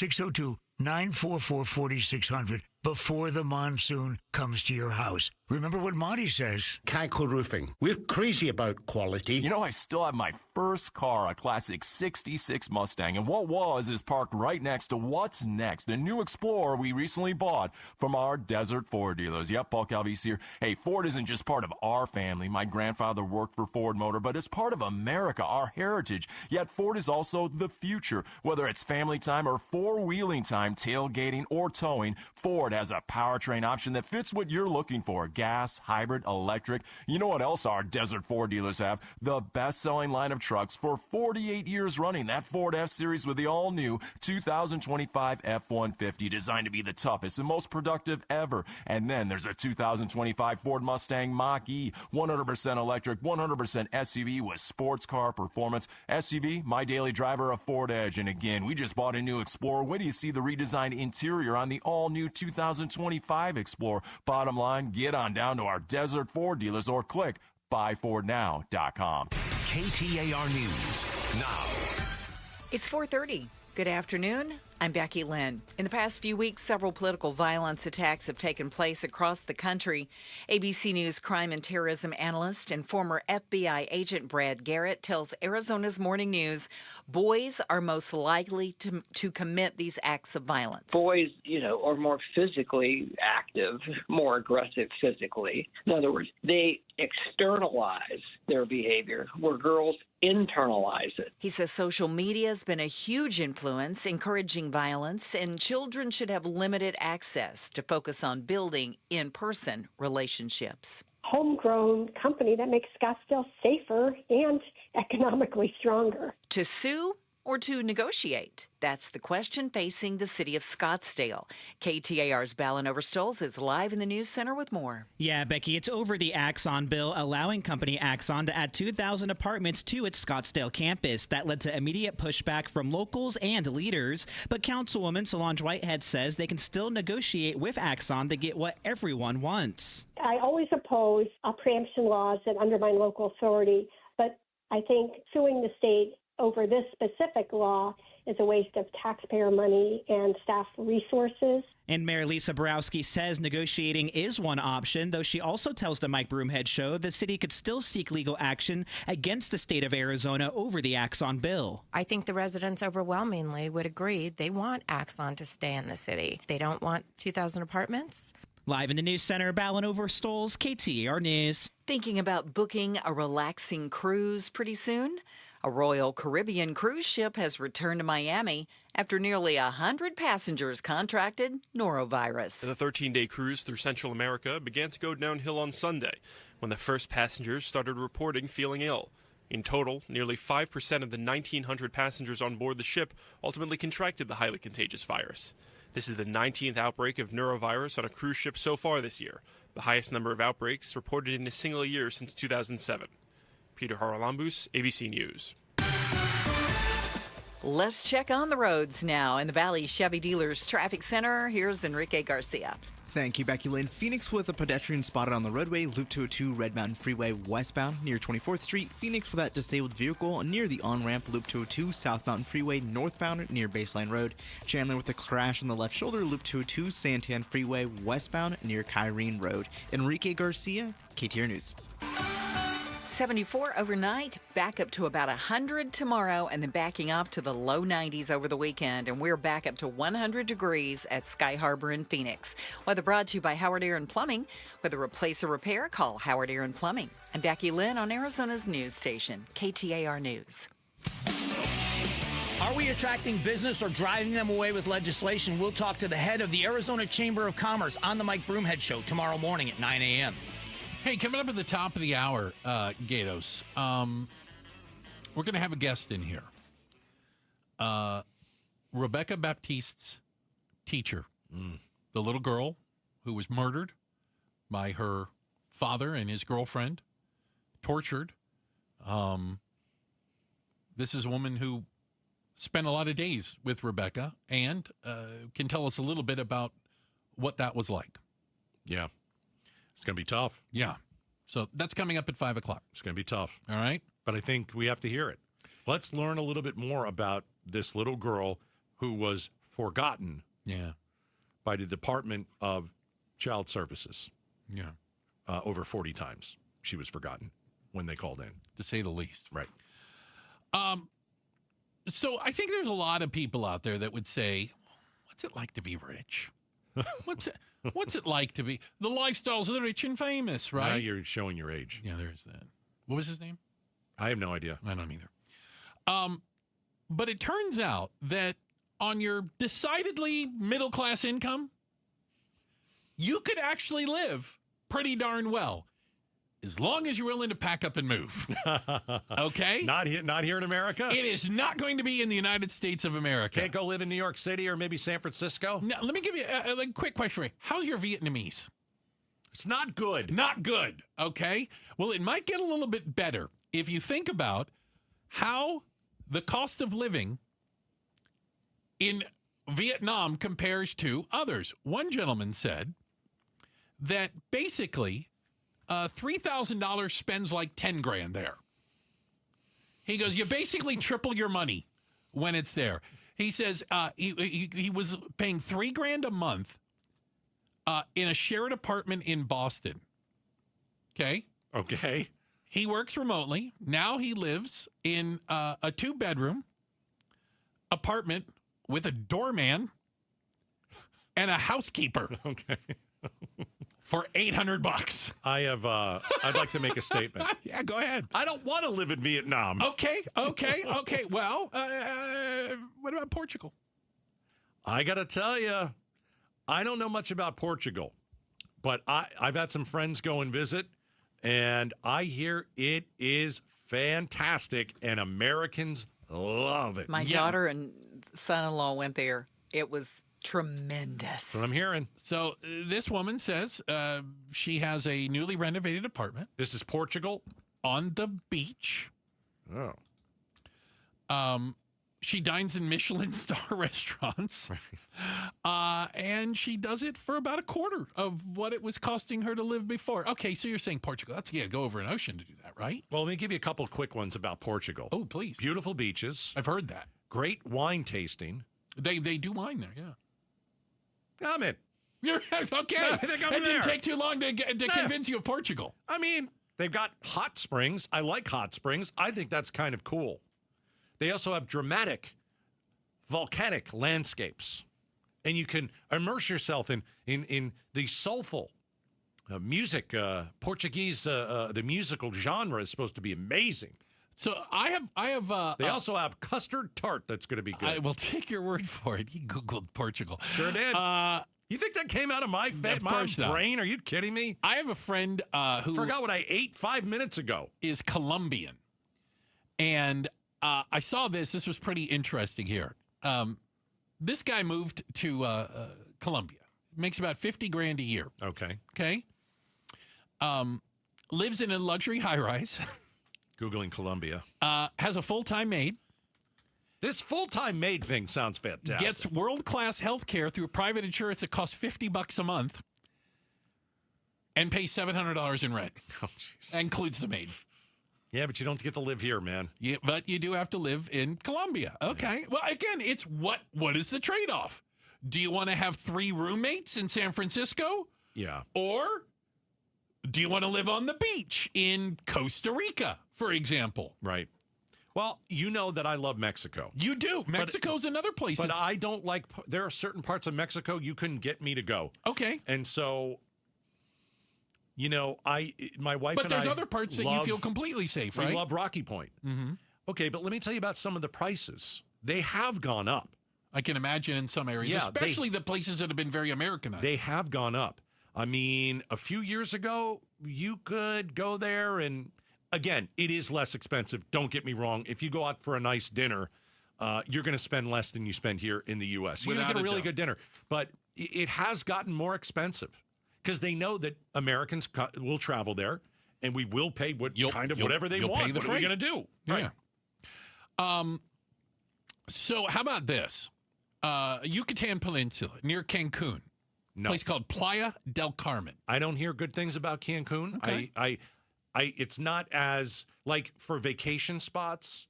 602-944-4600 before the monsoon comes to your house. Remember what Monty says. Kaiko Roofing. We're crazy about quality. You know, I still have my first car, a classic 66 Mustang, and what was is parked right next to what's next, a new Explorer we recently bought from our Desert Ford dealers. Yep, Paul Calvise here. Hey, Ford isn't just part of our family. My grandfather worked for Ford Motor, but it's part of America, our heritage. Yet Ford is also the future. Whether it's family time or four-wheeling time, tailgating or towing, Ford has a powertrain option that fits what you're looking for. Gas, hybrid, electric. You know what else our Desert Ford dealers have? The best-selling line of trucks for 48 years running. That Ford F-Series with the all-new 2025 F-150, designed to be the toughest and most productive ever. And then there's a 2025 Ford Mustang Mach-E, 100% electric, 100% SUV with sports car performance. SUV, my daily driver, a Ford Edge. And again, we just bought a new Explorer. Wait till you see the redesigned interior on the all-new 2025 Explorer. Bottom line, get on down to our Desert Ford dealers or click buyfordnow.com. KTAR News now. It's 4:30. Good afternoon. I'm Becky Lynn. In the past few weeks, several political violence attacks have taken place across the country. ABC News crime and terrorism analyst and former FBI agent Brad Garrett tells Arizona's Morning News boys are most likely to commit these acts of violence. Boys, are more physically active, more aggressive physically. In other words, they externalize their behavior, where girls internalize it. He says social media has been a huge influence, encouraging violence, and children should have limited access to focus on building in-person relationships. Homegrown company that makes Scottsdale safer and economically stronger. To sue or to negotiate? That's the question facing the city of Scottsdale. KTAR's Ballin Overstoles is live in the news center with more. Yeah, Becky, it's over the Axon bill allowing company Axon to add 2,000 apartments to its Scottsdale campus. That led to immediate pushback from locals and leaders. But Councilwoman Solange Whitehead says they can still negotiate with Axon to get what everyone wants. I always oppose preemption laws that undermine local authority, but I think suing the state over this specific law is a waste of taxpayer money and staff resources. And Mayor Lisa Borowski says negotiating is one option, though she also tells the Mike Broomhead Show the city could still seek legal action against the state of Arizona over the Axon bill. I think the residents overwhelmingly would agree they want Axon to stay in the city. They don't want 2,000 apartments. Live in the news center, Ballin Overstoles, KTAR News. Thinking about booking a relaxing cruise pretty soon? A Royal Caribbean cruise ship has returned to Miami after nearly 100 passengers contracted norovirus. The 13-day cruise through Central America began to go downhill on Sunday when the first passengers started reporting feeling ill. In total, nearly 5% of the 1,900 passengers on board the ship ultimately contracted the highly contagious virus. This is the 19th outbreak of norovirus on a cruise ship so far this year, the highest number of outbreaks reported in a single year since 2007. Peter Haralambous, ABC News. Let's check on the roads now. In the Valley Chevy Dealers Traffic Center, here's Enrique Garcia. Thank you, Becky Lynn. Phoenix with a pedestrian spotted on the roadway, Loop 202 Red Mountain Freeway westbound near 24th Street. Phoenix with that disabled vehicle near the on-ramp, Loop 202 South Mountain Freeway northbound near Baseline Road. Chandler with a crash on the left shoulder, Loop 202 Santan Freeway westbound near Kyrene Road. Enrique Garcia, KTAR News. 74 overnight, back up to about 100 tomorrow, and then backing off to the low 90s over the weekend. And we're back up to 100 degrees at Sky Harbor in Phoenix. Weather brought to you by Howard Aaron Plumbing. Whether replace or repair, call Howard Aaron Plumbing. I'm Becky Lynn on Arizona's news station, KTAR News. Are we attracting business or driving them away with legislation? We'll talk to the head of the Arizona Chamber of Commerce on the Mike Broomhead Show tomorrow morning at 9 a.m. Hey, coming up at the top of the hour, Gatos, we're going to have a guest in here. Rebecca Baptiste's teacher, the little girl who was murdered by her father and his girlfriend, tortured. This is a woman who spent a lot of days with Rebecca and can tell us a little bit about what that was like. Yeah. It's going to be tough. Yeah. So that's coming up at 5 o'clock. It's going to be tough. All right. But I think we have to hear it. Let's learn a little bit more about this little girl who was forgotten by the Department of Child Services. Yeah. Over 40 times she was forgotten when they called in. To say the least. Right. So I think there's a lot of people out there that would say, what's it like to be rich? What's it like to be the lifestyles of the rich and famous, right? Now you're showing your age. Yeah, there's that. What was his name? I have no idea. I don't either. But it turns out that on your decidedly middle-class income, you could actually live pretty darn well. As long as you're willing to pack up and move. Okay? Not here in America? It is not going to be in the United States of America. Can't go live in New York City or maybe San Francisco? Now, let me give you a quick question for you. How's your Vietnamese? It's not good. Not good, okay? Well, it might get a little bit better if you think about how the cost of living in Vietnam compares to others. One gentleman said that basically $3,000 spends like 10 grand there. He goes, you basically triple your money when it's there. He says he was paying $3 grand a month in a shared apartment in Boston. Okay. He works remotely. Now he lives in a 2-bedroom apartment with a doorman and a housekeeper. Okay. For $800. I'd like to make a statement. Yeah, go ahead. I don't want to live in Vietnam. Okay. Well, what about Portugal? I got to tell you, I don't know much about Portugal, but I've had some friends go and visit, and I hear it is fantastic, and Americans Love it. My daughter and son-in-law went there. It was tremendous. That's what I'm hearing. So this woman says she has a newly renovated apartment. This is Portugal? On the beach. Oh. She dines in Michelin star restaurants. And she does it for about a quarter of what it was costing her to live before. Okay, so you're saying Portugal. That's, go over an ocean to do that, right? Well, let me give you a couple of quick ones about Portugal. Oh, please. Beautiful beaches. I've heard that. Great wine tasting. They do wine there, yeah. I'm in. You're okay. I think I'm it didn't there. take too long to convince you of Portugal. I mean, they've got hot springs. I like hot springs. I think that's kind of cool. They also have dramatic volcanic landscapes. And you can immerse yourself in the soulful music. Portuguese, the musical genre is supposed to be amazing. So I have. They also have custard tart that's going to be good. I will take your word for it. He Googled Portugal. Sure did. You think that came out of my brain? Are you kidding me? I have a friend who forgot what I ate 5 minutes ago. Is Colombian, and I saw this. This was pretty interesting here. This guy moved to Colombia. Makes about $50,000 a year. Okay. Okay. Lives in a luxury high-rise. Googling Colombia. Has a full-time maid. This full-time maid thing sounds fantastic. Gets world-class health care through private insurance that costs $50 a month. And pays $700 in rent. Oh, jeez. That includes the maid. Yeah, but you don't get to live here, man. Yeah, but you do have to live in Colombia. Okay. Yeah. Well, again, it's what is the trade-off? Do you want to have 3 roommates in San Francisco? Yeah. Or do you want to live on the beach in Costa Rica, for example? Right. Well, you know that I love Mexico. You do. Mexico's another place. But I don't like, there are certain parts of Mexico you couldn't get me to go. Okay. And so, you know, my wife and I But there's other parts that you feel completely safe, right? We love Rocky Point. Mm-hmm. Okay, but let me tell you about some of the prices. They have gone up. I can imagine in some areas, especially the places that have been very Americanized. They have gone up. I mean, a few years ago, you could go there and, again, it is less expensive. Don't get me wrong. If you go out for a nice dinner, you're going to spend less than you spend here in the U.S. You're going to get a really good dinner. But it has gotten more expensive because they know that Americans will travel there and we will pay whatever they want. What are we going to do? Right. Yeah. So how about this? Yucatan Peninsula near Cancun. No. Place called Playa del Carmen. I don't hear good things about Cancun. Okay. It's not as, like, for vacation spots,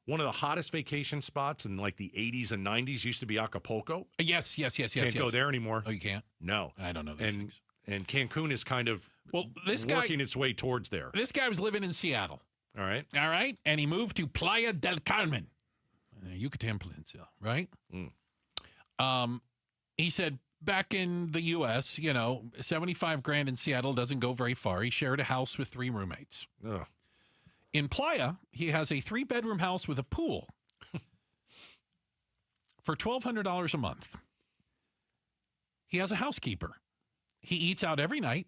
one of the hottest vacation spots in, like, the 80s and 90s used to be Acapulco. Yes. Can't go there anymore. Oh, you can't? No. I don't know these things. And Cancun is kind of working its way towards there. This guy was living in Seattle. All right. And he moved to Playa del Carmen, Yucatan Peninsula, right? He said, back in the U.S., you know, $75,000 in Seattle doesn't go very far. He shared a house with 3 roommates. Ugh. In Playa, he has a 3-bedroom house with a pool for $1,200 a month. He has a housekeeper. He eats out every night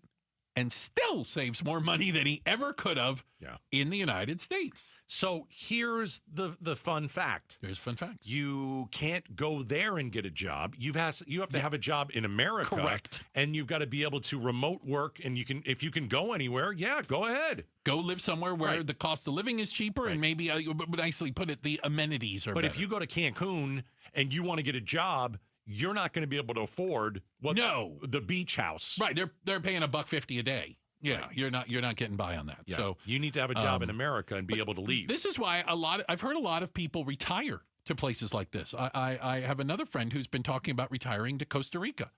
and still saves more money than he ever could have in the United States. So here's the fun fact. Here's fun facts. You can't go there and get a job. You have to have a job in America. Correct. And you've got to be able to remote work. And if you can go anywhere, go ahead. Go live somewhere where the cost of living is cheaper and maybe, nicely put it, the amenities are better. But if you go to Cancun and you want to get a job, you're not going to be able to afford the beach house. Right. They're paying $150 a day. Yeah. Right. You're not getting by on that. Yeah. So you need to have a job in America and be able to leave. This is why I've heard a lot of people retire to places like this. I have another friend who's been talking about retiring to Costa Rica.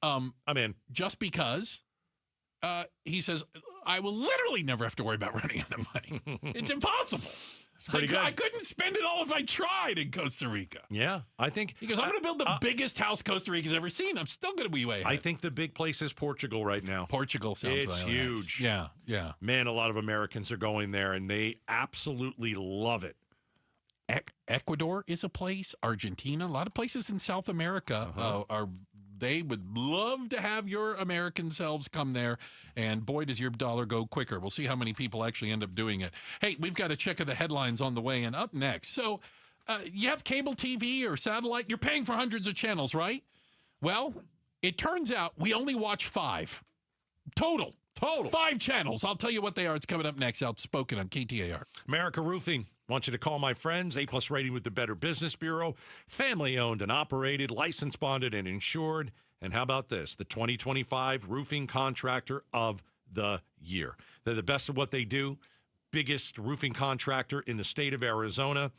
I'm in. Just because he says, I will literally never have to worry about running out of money. It's impossible. I couldn't spend it all if I tried in Costa Rica. Yeah, I think... He goes, I'm going to build the biggest house Costa Rica's ever seen. I'm still going to be way ahead. I think the big place is Portugal right now. Portugal sounds It's huge. Nice. Yeah. Man, a lot of Americans are going there, and they absolutely love it. Ecuador is a place. Argentina. A lot of places in South America are they would love to have your American selves come there, and boy, does your dollar go quicker. We'll see how many people actually end up doing it. Hey, we've got a check of the headlines on the way, and up next. So you have cable TV or satellite. You're paying for hundreds of channels, right? Well, it turns out we only watch 5. Total. 5 channels. I'll tell you what they are. It's coming up next. Outspoken on KTAR. America Roofing. Want you to call my friends. A+ rating with the Better Business Bureau. Family owned and operated, licensed, bonded, and insured. And how about this? The 2025 Roofing Contractor of the Year. They're the best at what they do. Biggest roofing contractor in the state of Arizona.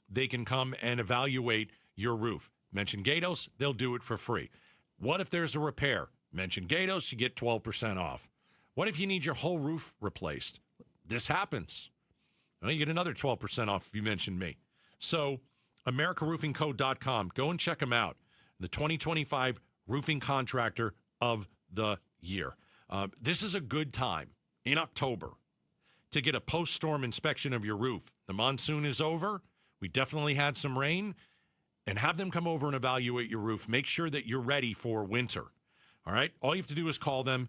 They can come and evaluate your roof. Mention Gatos, they'll do it for free. What if there's a repair? Mention Gatos, you get 12% off. What if you need your whole roof replaced? This happens. Well, you get another 12% off if you mention me. So, AmericaRoofingCo.com. Go and check them out. The 2025 Roofing Contractor of the Year. This is a good time in October to get a post-storm inspection of your roof. The monsoon is over. We definitely had some rain. And have them come over and evaluate your roof. Make sure that you're ready for winter. All right? All you have to do is call them.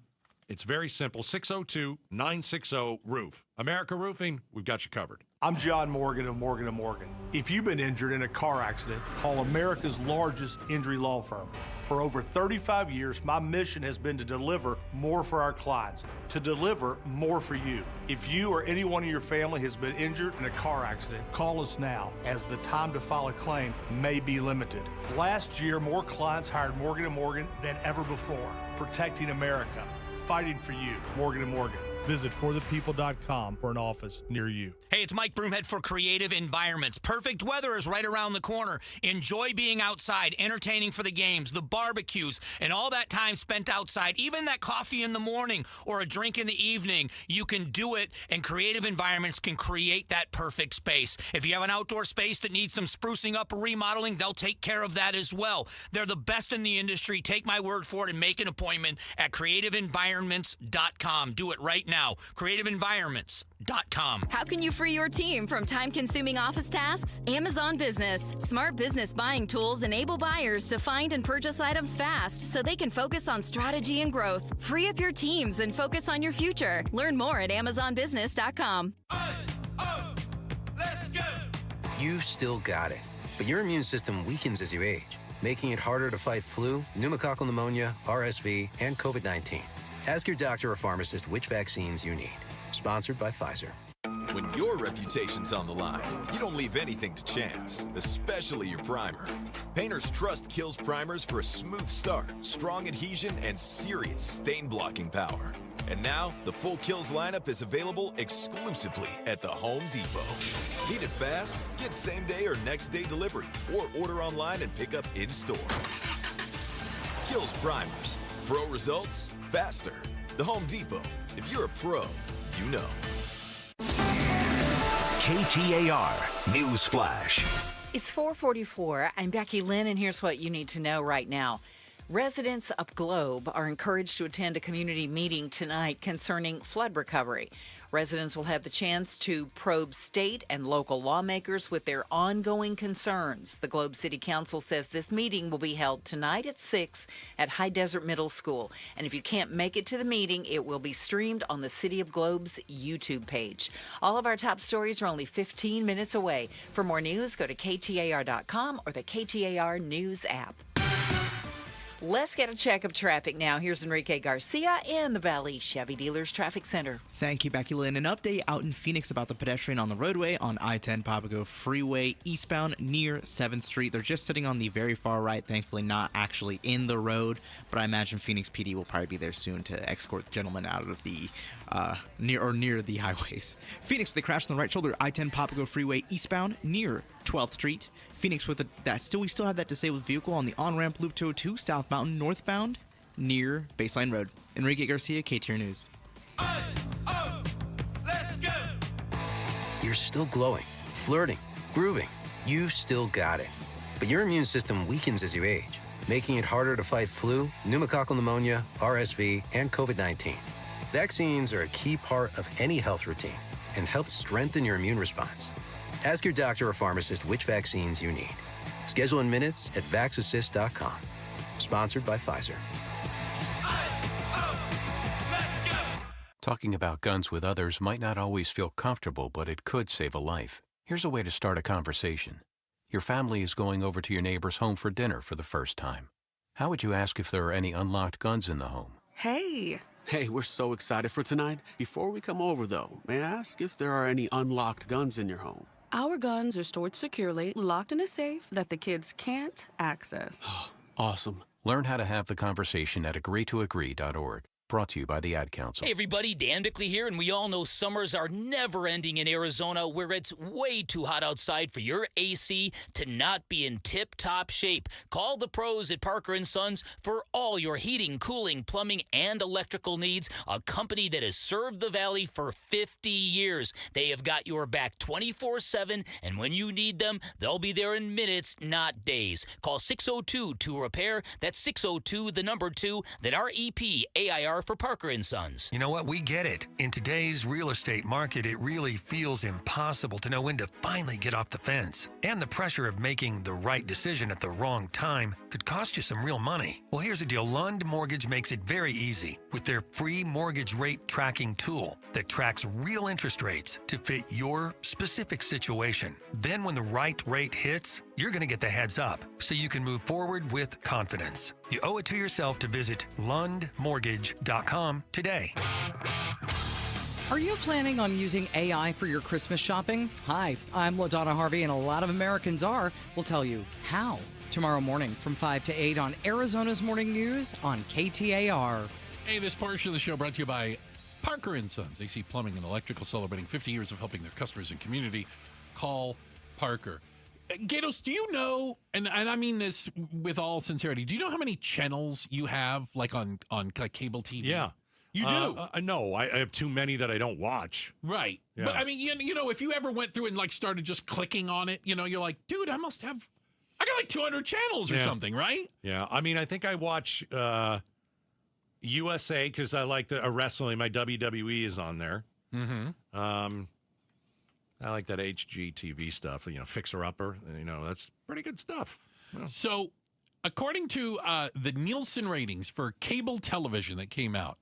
It's very simple, 602-960-ROOF. America Roofing, we've got you covered. I'm John Morgan of Morgan & Morgan. If you've been injured in a car accident, call America's largest injury law firm. For over 35 years, my mission has been to deliver more for our clients, to deliver more for you. If you or anyone in your family has been injured in a car accident, call us now, as the time to file a claim may be limited. Last year, more clients hired Morgan & Morgan than ever before, protecting America. Fighting for you, Morgan & Morgan. Visit forthepeople.com for an office near you. Hey, it's Mike Broomhead for Creative Environments. Perfect weather is right around the corner. Enjoy being outside, entertaining for the games, the barbecues, and all that time spent outside, even that coffee in the morning or a drink in the evening. You can do it, and Creative Environments can create that perfect space. If you have an outdoor space that needs some sprucing up or remodeling, they'll take care of that as well. They're the best in the industry. Take my word for it and make an appointment at creativeenvironments.com. Do it right now. creativeenvironments.com. How can you free your team from time-consuming office tasks? Amazon Business. Smart business buying tools enable buyers to find and purchase items fast so they can focus on strategy and growth. Free up your teams and focus on your future. Learn more at amazonbusiness.com. You still got it, but your immune system weakens as you age, making it harder to fight flu, pneumococcal pneumonia, RSV, and COVID-19. Ask your doctor or pharmacist which vaccines you need. Sponsored by Pfizer. When your reputation's on the line, you don't leave anything to chance, especially your primer. Painters trust Kills primers for a smooth start, strong adhesion, and serious stain-blocking power. And now, the full Kills lineup is available exclusively at the Home Depot. Need it fast? Get same-day or next-day delivery, or order online and pick up in-store. Kills primers. Pro results, faster. The Home Depot. If you're a pro, you know. KTAR News Flash. It's 4:44. I'm Becky Lynn, and here's what you need to know right now. Residents of Globe are encouraged to attend a community meeting tonight concerning flood recovery. Residents will have the chance to probe state and local lawmakers with their ongoing concerns. The Globe City Council says this meeting will be held tonight at 6 at High Desert Middle School. And if you can't make it to the meeting, it will be streamed on the City of Globe's YouTube page. All of our top stories are only 15 minutes away. For more news, go to KTAR.com or the KTAR News app. Let's get a check of traffic now. Here's Enrique Garcia in the Valley Chevy Dealers Traffic Center. Thank you, Becky Lynn. An update out in Phoenix about the pedestrian on the roadway on I-10 Papago Freeway eastbound near 7th Street. They're just sitting on the very far right, thankfully not actually in the road, but I imagine Phoenix PD will probably be there soon to escort the gentleman out of the near the highways. Phoenix with a crash on the right shoulder, I-10 Papago Freeway eastbound near 12th Street. Phoenix with we still have that disabled vehicle on the on-ramp Loop 202 South Mountain northbound near Baseline Road. Enrique Garcia, KTAR News. You're still glowing, flirting, grooving. You still got it. But your immune system weakens as you age, making it harder to fight flu, pneumococcal pneumonia, RSV, and COVID-19. Vaccines are a key part of any health routine and help strengthen your immune response. Ask your doctor or pharmacist which vaccines you need. Schedule in minutes at VaxAssist.com. Sponsored by Pfizer. Talking about guns with others might not always feel comfortable, but it could save a life. Here's a way to start a conversation. Your family is going over to your neighbor's home for dinner for the first time. How would you ask if there are any unlocked guns in the home? Hey, we're so excited for tonight. Before we come over, though, may I ask if there are any unlocked guns in your home? Our guns are stored securely, locked in a safe that the kids can't access. Awesome. Learn how to have the conversation at agreetoagree.org. Brought to you by the Ad Council. Hey everybody, Dan Bickley here, and we all know summers are never ending in Arizona, where it's way too hot outside for your AC to not be in tip-top shape. Call the pros at Parker & Sons for all your heating, cooling, plumbing, and electrical needs, a company that has served the Valley for 50 years. They have got your back 24/7, and when you need them, they'll be there in minutes, not days. Call 602-2-REPAIR. That's 602, the number 2, then REPAIR for Parker & Sons. You know what? We get it. In today's real estate market, it really feels impossible to know when to finally get off the fence. And the pressure of making the right decision at the wrong time could cost you some real money. Well, here's the deal. Lund Mortgage makes it very easy with their free mortgage rate tracking tool that tracks real interest rates to fit your specific situation. Then when the right rate hits, you're going to get the heads up so you can move forward with confidence. You owe it to yourself to visit lundmortgage.com today. Are you planning on using AI for your Christmas shopping? Hi, I'm LaDonna Harvey, and a lot of Americans are. We'll tell you how tomorrow morning from 5 to 8 on Arizona's Morning News on KTAR. Hey, this portion of the show brought to you by Parker & Sons. AC Plumbing and Electrical, celebrating 50 years of helping their customers and community. Call Parker. Gatos, do you know, and I mean this with all sincerity, do you know how many channels you have, like on like cable TV? Yeah. You do? No, I have too many that I don't watch. Right. Yeah. But I mean, you know, if you ever went through and like started just clicking on it, you know, you're like, dude, I got like 200 channels or something, right? Yeah. I mean, I think I watch USA because I like the wrestling. My WWE is on there. Mm-hmm. I like that HGTV stuff, you know, Fixer Upper. You know, that's pretty good stuff. Yeah. So, according to the Nielsen ratings for cable television that came out,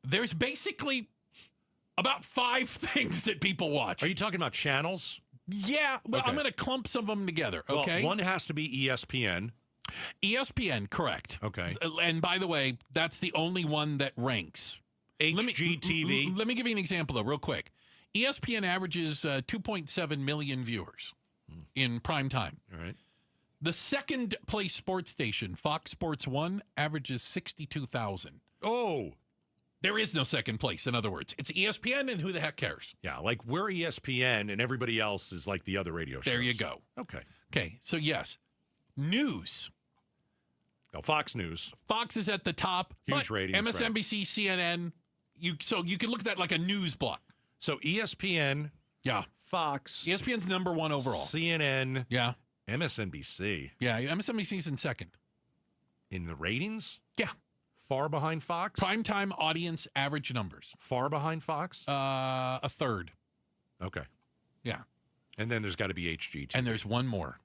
there's basically about 5 things that people watch. Are you talking about channels? Yeah, but okay. I'm going to clump some of them together, okay? Well, one has to be ESPN. ESPN, correct. Okay. And by the way, that's the only one that ranks. HGTV. Let me give you an example, though, real quick. ESPN averages 2.7 million viewers in prime time. All right. The second place sports station, Fox Sports 1, averages 62,000. Oh. There is no second place, in other words. It's ESPN, and who the heck cares? Yeah, like we're ESPN, and everybody else is like the other radio shows. There you go. Okay, so yes. News. Oh, Fox News. Fox is at the top. Huge ratings. MSNBC, CNN. So you can look at that like a news block. So ESPN. Yeah. Fox. ESPN's number 1 overall. CNN. Yeah. MSNBC. Yeah, MSNBC's in second. In the ratings? Yeah. Far behind Fox? Primetime audience average numbers. Far behind Fox? A third. Okay. Yeah. And then there's got to be HGTV. And there's one more.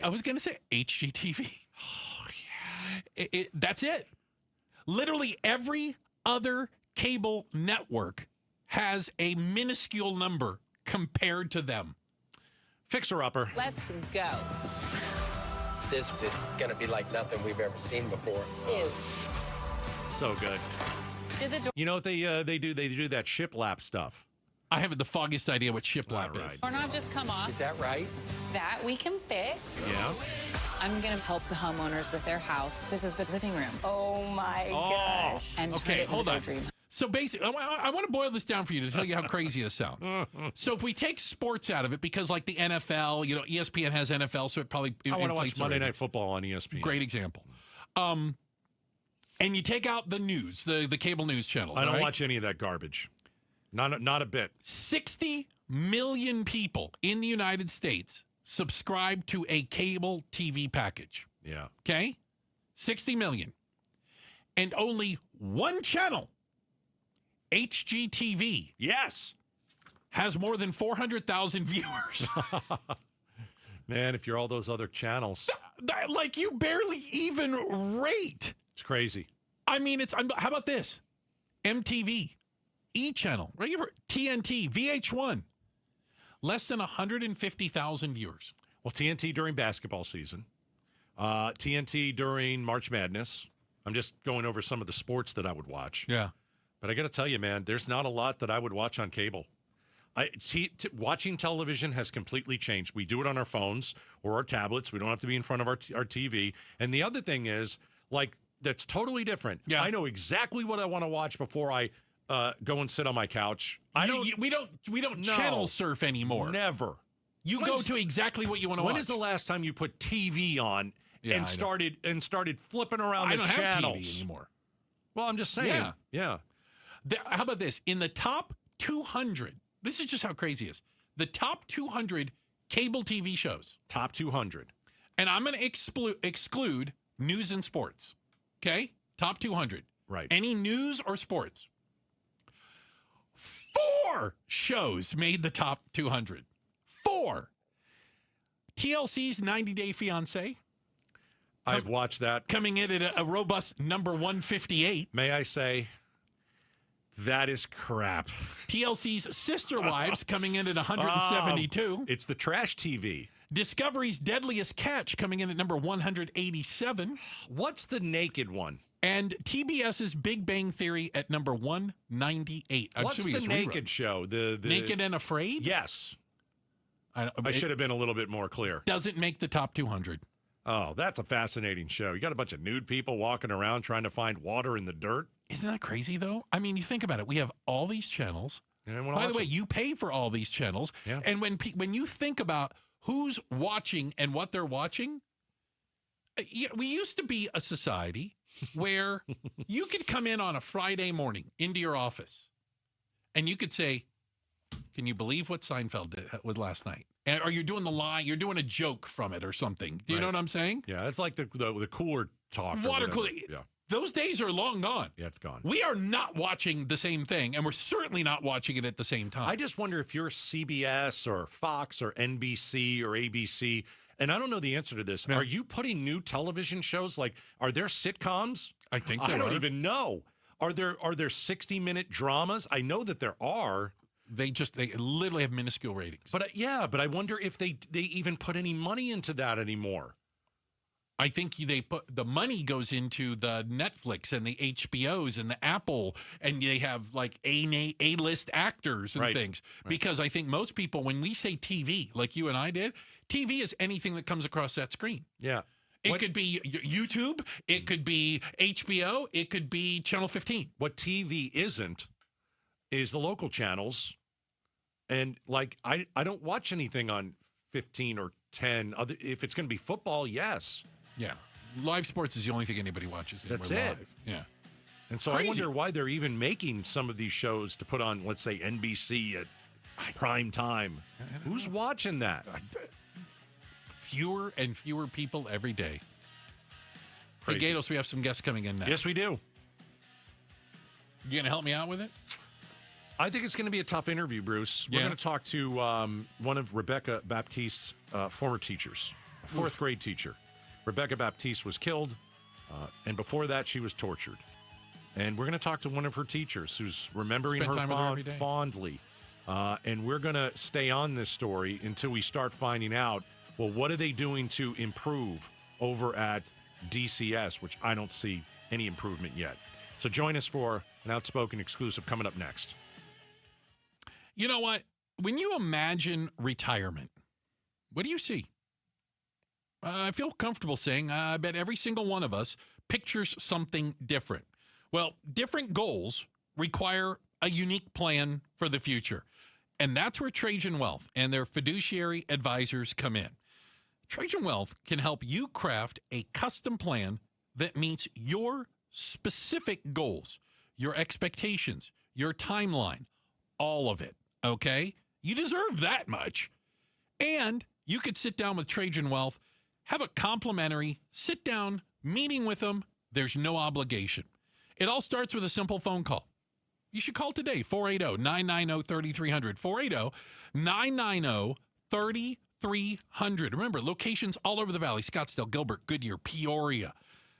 I was going to say HGTV. Oh, yeah. That's it. Literally every other cable network has a minuscule number compared to them. Fixer Upper. Let's go. This is going to be like nothing we've ever seen before. Ew. So good. You know what they do? They do that shiplap stuff. I haven't the foggiest idea what shiplap is. Doorknob just come off. Is that right? That we can fix. Yeah. I'm going to help the homeowners with their house. This is the living room. Oh, my gosh. And okay, turn it hold into on. their dream. So basically, I want to boil this down for you to tell you how crazy this sounds. So if we take sports out of it, because like the NFL, you know, ESPN has NFL, so it probably I want to watch Monday Night Football on ESPN. Great example. And you take out the news, the cable news channels. I don't watch any of that garbage. Not a bit. 60 million people in the United States subscribe to a cable TV package. Yeah. Okay? 60 million. And only one channel, HGTV. Yes. Has more than 400,000 viewers. Man, if you're all those other channels. Like, you barely even rate. It's crazy. I mean, how about this? MTV, E! Channel, right here, TNT, VH1. Less than 150,000 viewers. Well, TNT during basketball season. TNT during March Madness. I'm just going over some of the sports that I would watch. Yeah. But I got to tell you, man, there's not a lot that I would watch on cable. Watching television has completely changed. We do it on our phones or our tablets. We don't have to be in front of our TV. And the other thing is, like, that's totally different. Yeah. I know exactly what I want to watch before I go and sit on my couch. We don't channel surf anymore. Never. You go to exactly what you want to watch. When is the last time you put TV on and started flipping around the channels? I don't have TV anymore. Well, I'm just saying. Yeah. How about this? In the top 200, this is just how crazy it is. The top 200 cable TV shows. Top 200. And I'm going to exclude news and sports. Okay? Top 200. Right. Any news or sports. 4 shows made the top 200. 4. TLC's 90 Day Fiancé. I've watched that. Coming in at a robust number 158. May I say, that is crap. TLC's Sister Wives coming in at 172. It's the trash TV. Discovery's Deadliest Catch coming in at number 187. What's the naked one? And TBS's Big Bang Theory at number 198. What's the naked show? The Naked and Afraid? Yes. I should have been a little bit more clear. Doesn't make the top 200. Oh, that's a fascinating show. You got a bunch of nude people walking around trying to find water in the dirt. Isn't that crazy, though? I mean, you think about it. We have all these channels. By the way, you pay for all these channels. Yeah. And when you think about who's watching and what they're watching, we used to be a society where you could come in on a Friday morning into your office and you could say, can you believe what Seinfeld did with last night? Or you're doing the line, you're doing a joke from it or something. Do you know what I'm saying? Yeah, it's like the cooler talk. Water cooler. Yeah. Those days are long gone. Yeah, it's gone. We are not watching the same thing, and we're certainly not watching it at the same time. I just wonder if you're CBS or Fox or NBC or ABC, and I don't know the answer to this. Are you putting new television shows? Like, are there sitcoms? I think I don't even know. Are there 60-minute dramas? I know that there are. They literally have minuscule ratings. But but I wonder if they even put any money into that anymore. I think they put the money goes into the Netflix and the HBOs and the Apple, and they have like A-list actors and things. Right. Because I think most people, when we say TV, like you and I did, TV is anything that comes across that screen. Yeah. It could be YouTube, it could be HBO, it could be Channel 15. What TV isn't is the local channels. And like I don't watch anything on 15 or 10. If it's going to be football, yes. Yeah. Live sports is the only thing anybody watches. That's it. Live. Yeah. And so I wonder why they're even making some of these shows to put on, let's say, NBC at prime time. Who's watching that? Fewer and fewer people every day. Crazy. Hey, Gatos, we have some guests coming in next. Yes, we do. You going to help me out with it? I think it's going to be a tough interview, Bruce. We're going to talk to one of Rebecca Baptiste's former teachers, a fourth grade teacher. Rebecca Baptiste was killed, and before that, she was tortured. And we're going to talk to one of her teachers who's remembering her fondly. And we're going to stay on this story until we start finding out, well, what are they doing to improve over at DCS, which I don't see any improvement yet. So join us for an Outspoken exclusive coming up next. You know what? When you imagine retirement, what do you see? I feel comfortable saying I bet every single one of us pictures something different. Well, different goals require a unique plan for the future. And that's where Trajan Wealth and their fiduciary advisors come in. Trajan Wealth can help you craft a custom plan that meets your specific goals, your expectations, your timeline, all of it, okay? You deserve that much. And you could sit down with Trajan Wealth, have a complimentary sit-down meeting with them. There's no obligation. It all starts with a simple phone call. You should call today, 480-990-3300, 480-990-3300. 1-800-300. Remember, locations all over the valley: Scottsdale, Gilbert, Goodyear, Peoria.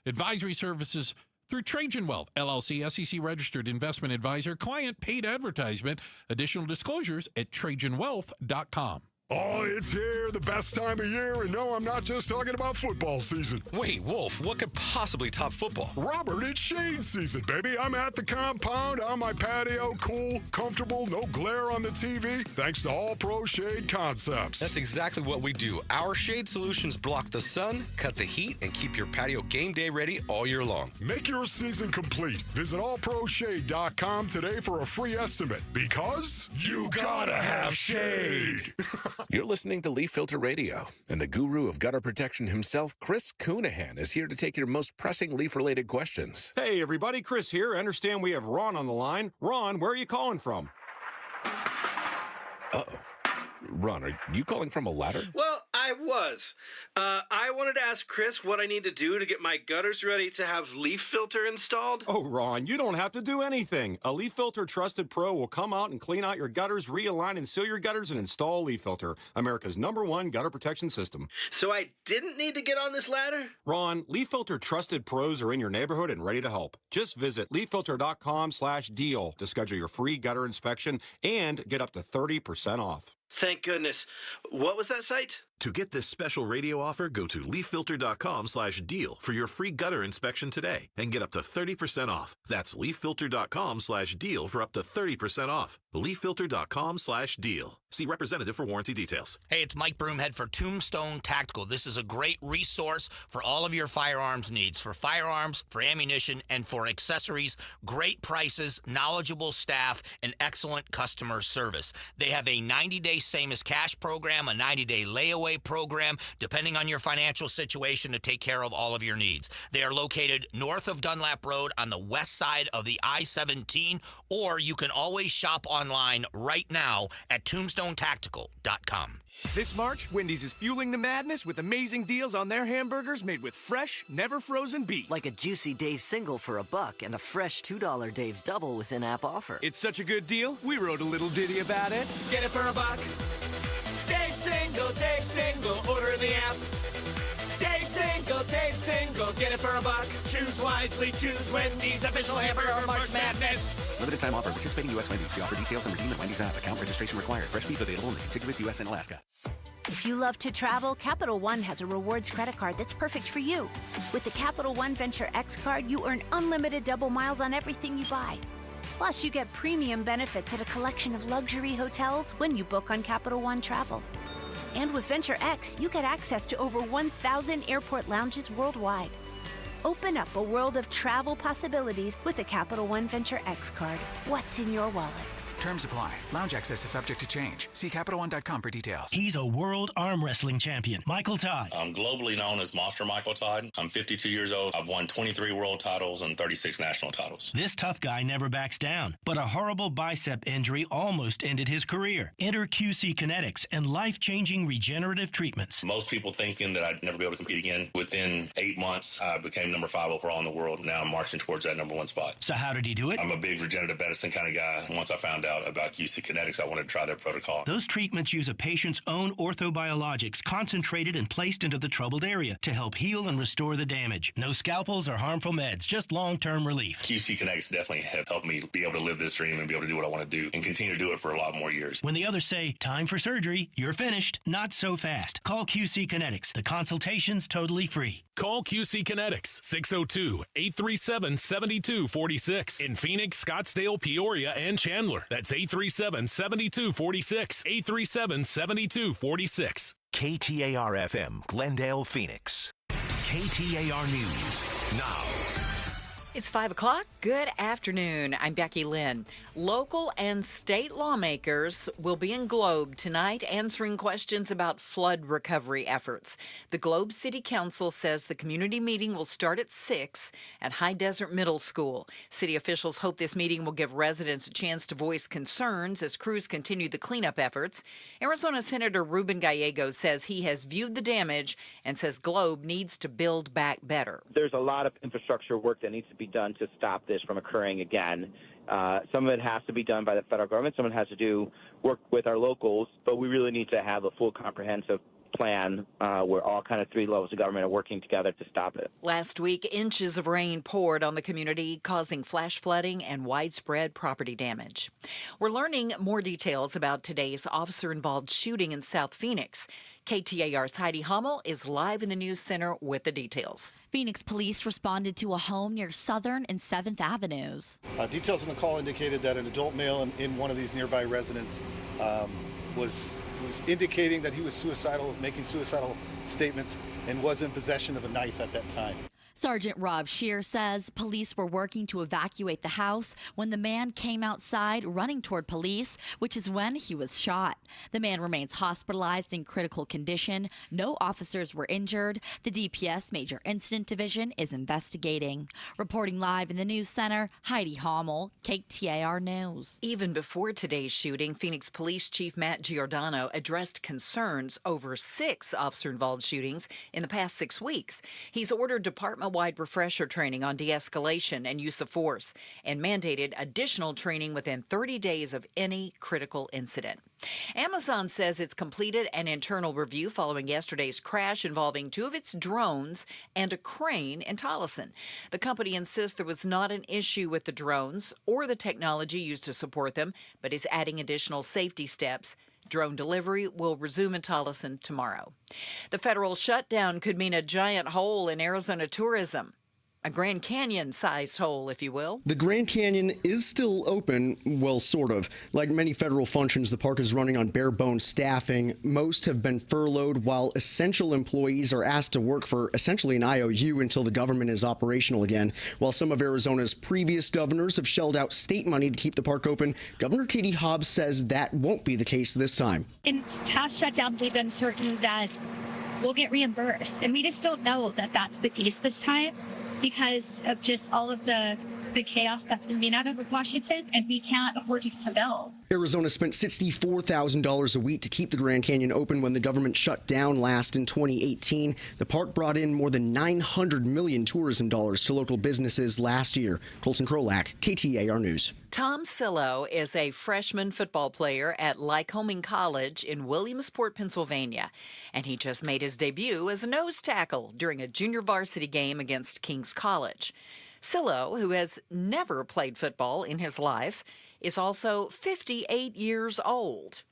Advisory services through Trajan Wealth, LLC, SEC registered investment advisor, client paid advertisement. Additional disclosures at TrajanWealth.com. Oh, it's here, the best time of year, and no, I'm not just talking about football season. Wait, Wolf, what could possibly top football? Robert, it's shade season, baby. I'm at the compound, on my patio, cool, comfortable, no glare on the TV, thanks to All Pro Shade Concepts. That's exactly what we do. Our shade solutions block the sun, cut the heat, and keep your patio game day ready all year long. Make your season complete. Visit allproshade.com today for a free estimate, because you gotta have shade. You're listening to Leaf Filter Radio, and the guru of gutter protection himself, Chris Coonahan, is here to take your most pressing leaf-related questions. Hey, everybody, Chris here. I understand we have Ron on the line. Ron, where are you calling from? Uh-oh. Ron, are you calling from a ladder? Well, I was. I wanted to ask Chris what I need to do to get my gutters ready to have leaf filter installed. Oh, Ron, you don't have to do anything. A Leaf Filter Trusted Pro will come out and clean out your gutters, realign and seal your gutters, and install Leaf Filter, America's #1 gutter protection system. So I didn't need to get on this ladder? Ron, Leaf Filter Trusted Pros are in your neighborhood and ready to help. Just visit leaffilter.com/deal to schedule your free gutter inspection and get up to 30% off. Thank goodness. What was that site? To get this special radio offer, go to leaffilter.com/deal for your free gutter inspection today and get up to 30% off. That's leaffilter.com/deal for up to 30% off. leaffilter.com/deal. See representative for warranty details. Hey, it's Mike Broomhead for Tombstone Tactical. This is a great resource for all of your firearms needs, for firearms, for ammunition, and for accessories. Great prices, knowledgeable staff, and excellent customer service. They have a 90-day same-as-cash program, a 90-day layaway program, depending on your financial situation, to take care of all of your needs. They are located north of Dunlap Road on the west side of the I-17, or you can always shop online right now at tombstonetactical.com. This March, Wendy's is fueling the madness with amazing deals on their hamburgers made with fresh, never frozen beef. Like a juicy Dave single for $1 and a fresh $2 Dave's double with in-app offer. It's such a good deal, we wrote a little ditty about it. Get it for $1. Dave single, order in the app. Dave single, get it for $1. Choose wisely, choose Wendy's official hamburger March Madness. Limited time offer. Participating U.S. Wendy's. See offer details and redeem at Wendy's app. Account registration required. Fresh beef available in the contiguous U.S. and Alaska. If you love to travel, Capital One has a rewards credit card that's perfect for you. With the Capital One Venture X card, you earn unlimited double miles on everything you buy. Plus, you get premium benefits at a collection of luxury hotels when you book on Capital One Travel. And with Venture X, you get access to over 1,000 airport lounges worldwide. Open up a world of travel possibilities with the Capital One Venture X card. What's in your wallet? Terms apply. Lounge access is subject to change. See CapitalOne.com for details. He's a world arm wrestling champion, Michael Todd. I'm globally known as Monster Michael Todd. I'm 52 years old. I've won 23 world titles and 36 national titles. This tough guy never backs down, but a horrible bicep injury almost ended his career. Enter QC Kinetics and life-changing regenerative treatments. Most people thinking that I'd never be able to compete again. Within 8 months, I became number 5 overall in the world. Now I'm marching towards that number 1 spot. So how did he do it? I'm a big regenerative medicine kind of guy. Once I found out about QC Kinetics, I wanted to try their protocol. Those treatments use a patient's own orthobiologics concentrated and placed into the troubled area to help heal and restore the damage. No scalpels or harmful meds, just long-term relief. QC Kinetics definitely have helped me be able to live this dream and be able to do what I want to do and continue to do it for a lot more years. When the others say, time for surgery, you're finished. Not so fast. Call QC Kinetics. The consultation's totally free. Call QC Kinetics, 602-837-7246. In Phoenix, Scottsdale, Peoria, and Chandler. That's 837-7246. 837-7246. KTAR-FM, Glendale, Phoenix. KTAR News now. It's 5 o'clock. Good afternoon. I'm Becky Lynn. Local and state lawmakers will be in Globe tonight answering questions about flood recovery efforts. The Globe City Council says the community meeting will start at 6 at High Desert Middle School. City officials hope this meeting will give residents a chance to voice concerns as crews continue the cleanup efforts. Arizona Senator Ruben Gallegos says he has viewed the damage and says Globe needs to build back better. There's a lot of infrastructure work that needs to be done to stop this from occurring again. Some of it has to be done by the federal government. Some of it has to do work with our locals, but we really need to have a full comprehensive plan where all kind of three levels of government are working together to stop it. Last week, inches of rain poured on the community, causing flash flooding and widespread property damage. We're learning more details about today's officer-involved shooting in South Phoenix. KTAR's Heidi Hummel is live in the news center with the details. Phoenix police responded to a home near Southern and 7th Avenues. Details in the call indicated that an adult male in one of these nearby residences was indicating that he was suicidal, making suicidal statements, and was in possession of a knife at that time. Sergeant Rob Shear says police were working to evacuate the house when the man came outside running toward police, which is when he was shot. The man remains hospitalized in critical condition. No officers were injured. The DPS Major Incident Division is investigating. Reporting live in the news center, Heidi Hummel, KTAR News. Even before today's shooting, Phoenix Police Chief Matt Giordano addressed concerns over 6 officer-involved shootings in the past 6 weeks. He's ordered department-wide refresher training on de-escalation and use of force, and mandated additional training within 30 days of any critical incident. Amazon says it's completed an internal review following yesterday's crash involving 2 of its drones and a crane in Tolleson. The company insists there was not an issue with the drones or the technology used to support them, but is adding additional safety steps. Drone delivery will resume in Tolleson tomorrow. The federal shutdown could mean a giant hole in Arizona tourism. A Grand Canyon-sized hole, if you will. The Grand Canyon is still open, well, sort of. Like many federal functions, the park is running on bare-bones staffing. Most have been furloughed, while essential employees are asked to work for essentially an IOU until the government is operational again. While some of Arizona's previous governors have shelled out state money to keep the park open, Governor Katie Hobbs says that won't be the case this time. In past shutdowns, they've been certain that we'll get reimbursed, and we just don't know that that's the case this time, because of just all of the chaos that's been made out of Washington, and we can't afford to get the bill. Arizona spent $64,000 a week to keep the Grand Canyon open when the government shut down last in 2018. The park brought in more than $900 million tourism dollars to local businesses last year. Colson Krolak, KTAR News. Tom Sillo is a freshman football player at Lycoming College in Williamsport, Pennsylvania, and he just made his debut as a nose tackle during a junior varsity game against King's College. Sillo, who has never played football in his life, is also 58 years old.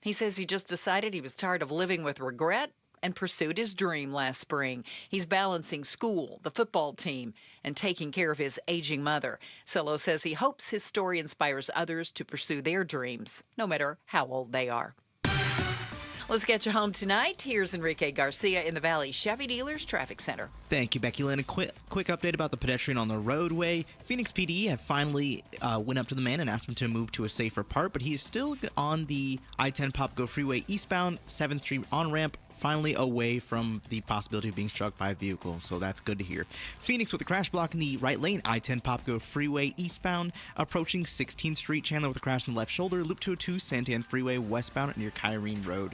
He says he just decided he was tired of living with regret and pursued his dream last spring. He's balancing school, the football team, and taking care of his aging mother. Sillo says he hopes his story inspires others to pursue their dreams, no matter how old they are. Let's get you home tonight. Here's Enrique Garcia in the Valley Chevy Dealers Traffic Center. Thank you, Becky Lynn. A quick update about the pedestrian on the roadway. Phoenix PD have finally went up to the man and asked him to move to a safer part, but he is still on the I-10 Popco Freeway eastbound 7th Street on-ramp, finally away from the possibility of being struck by a vehicle, so that's good to hear. Phoenix with a crash block in the right lane, I-10 Popco Freeway eastbound, approaching 16th Street. Chandler with a crash in the left shoulder, Loop 202 Santan Freeway westbound near Kyrene Road.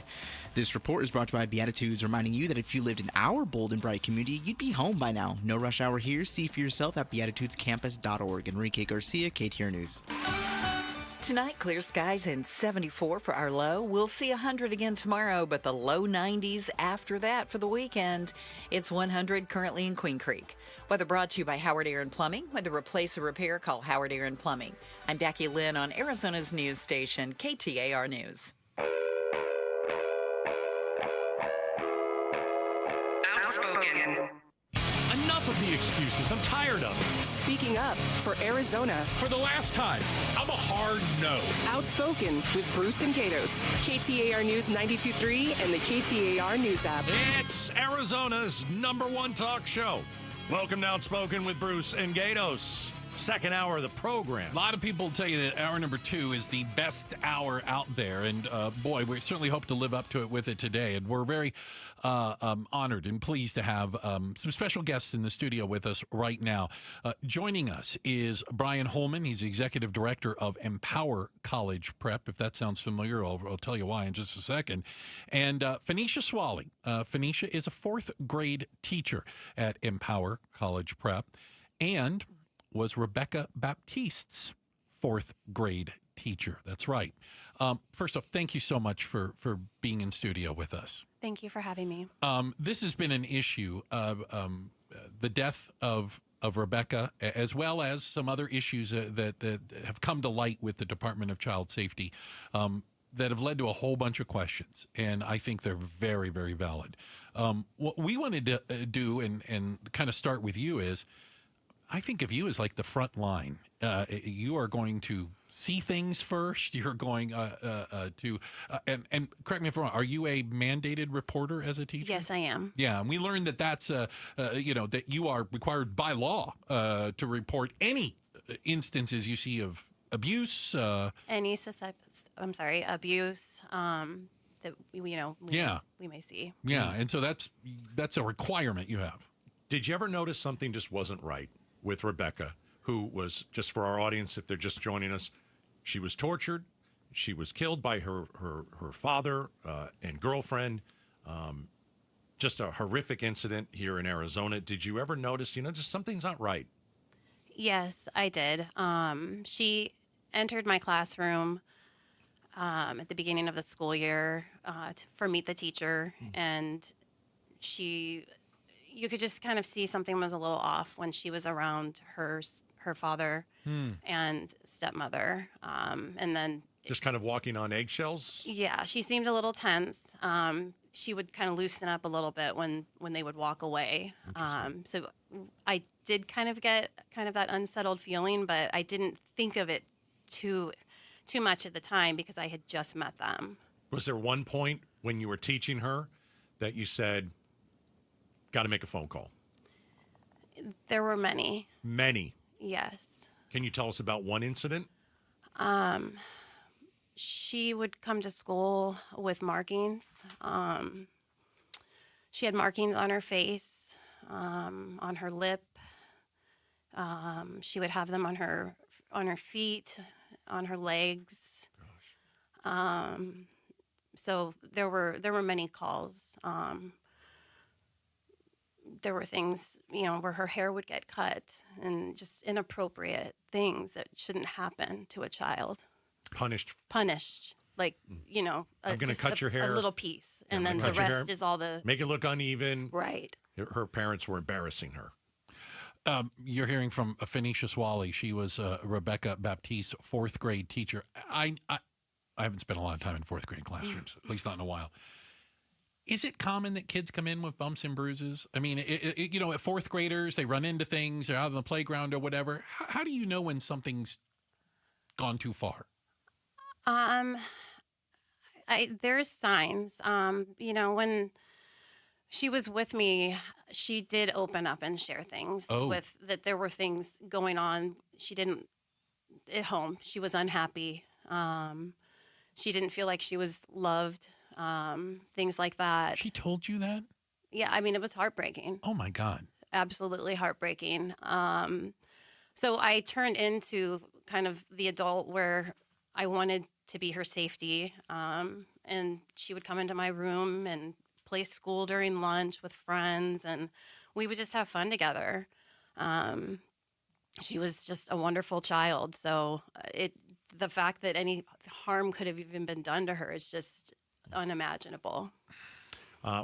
This report is brought to you by Beatitudes, reminding you that if you lived in our bold and bright community, you'd be home by now. No rush hour here. See for yourself at beatitudescampus.org. Enrique Garcia, KTAR News. Tonight, clear skies and 74 for our low. We'll see 100 again tomorrow, but the low 90s after that for the weekend. It's 100 currently in Queen Creek. Weather brought to you by Howard Aaron Plumbing. Whether replace or repair, call Howard Aaron Plumbing. I'm Becky Lynn on Arizona's news station, KTAR News. Outspoken. Enough of the excuses. I'm tired of it. Speaking up for Arizona. For the last time, I'm a hard no. Outspoken with Bruce and Gatos. KTAR News 92.3 and the KTAR News app. It's Arizona's #1 talk show. Welcome to Outspoken with Bruce and Gatos. Second hour of the program. A lot of people tell you that hour number 2 is the best hour out there. And boy, we certainly hope to live up to it with it today. And we're very honored and pleased to have some special guests in the studio with us right now. Joining us is Brian Holman. He's the executive director of Empower College Prep. If that sounds familiar, I'll tell you why in just a second. And Phoenicia Swally. Phoenicia is a 4th grade teacher at Empower College Prep and was Rebecca Baptiste's 4th grade teacher. That's right. First off, thank you so much for being in studio with us. Thank you for having me. This has been an issue of the death of Rebecca, as well as some other issues that have come to light with the Department of Child Safety that have led to a whole bunch of questions, and I think they're very, very valid. What we wanted to do and kind of start with you is, I think of you as like the front line. You are going to see things first. You're going to, and correct me if I'm wrong, are you a mandated reporter as a teacher? Yes, I am. Yeah, and we learned that that's, that you are required by law to report any instances you see of abuse. Abuse that, we may see. Yeah, and so that's a requirement you have. Did you ever notice something just wasn't right with Rebecca, who was, just for our audience, if they're just joining us, she was tortured. She was killed by her father and girlfriend. Just a horrific incident here in Arizona. Did you ever notice, just something's not right? Yes, I did. She entered my classroom at the beginning of the school year for Meet the Teacher, and you could just kind of see something was a little off when she was around her father and stepmother. And then just kind of walking on eggshells? Yeah, she seemed a little tense. She would kind of loosen up a little bit when they would walk away. So I did kind of get that unsettled feeling, but I didn't think of it too much at the time because I had just met them. Was there one point when you were teaching her that you said, got to make a phone call? There were many. Many? Yes. Can you tell us about one incident? She would come to school with markings. She had markings on her face, on her lip. She would have them on her feet, on her legs. Gosh. So there were many calls. There were things, where her hair would get cut and just inappropriate things that shouldn't happen to a child. Punished. Like, I'm going to cut your hair. A little piece. And then the rest is all the... Make it look uneven. Right. Her parents were embarrassing her. You're hearing from Phoenicia Swally. She was Rebecca Baptiste's fourth grade teacher. I haven't spent a lot of time in fourth grade classrooms, at least not in a while. Is it common that kids come in with bumps and bruises? I mean, at fourth graders, they run into things, they're out on the playground or whatever. How do you know when something's gone too far? There's signs. When she was with me, she did open up and share things that there were things going on. She didn't at home. She was unhappy. She didn't feel like she was loved. Things like that. She told you that? Yeah, I mean, it was heartbreaking. Oh my God. Absolutely heartbreaking. So I turned into kind of the adult where I wanted to be her safety. And she would come into my room and play school during lunch with friends, and we would just have fun together. She was just a wonderful child. So the fact that any harm could have even been done to her is just unimaginable.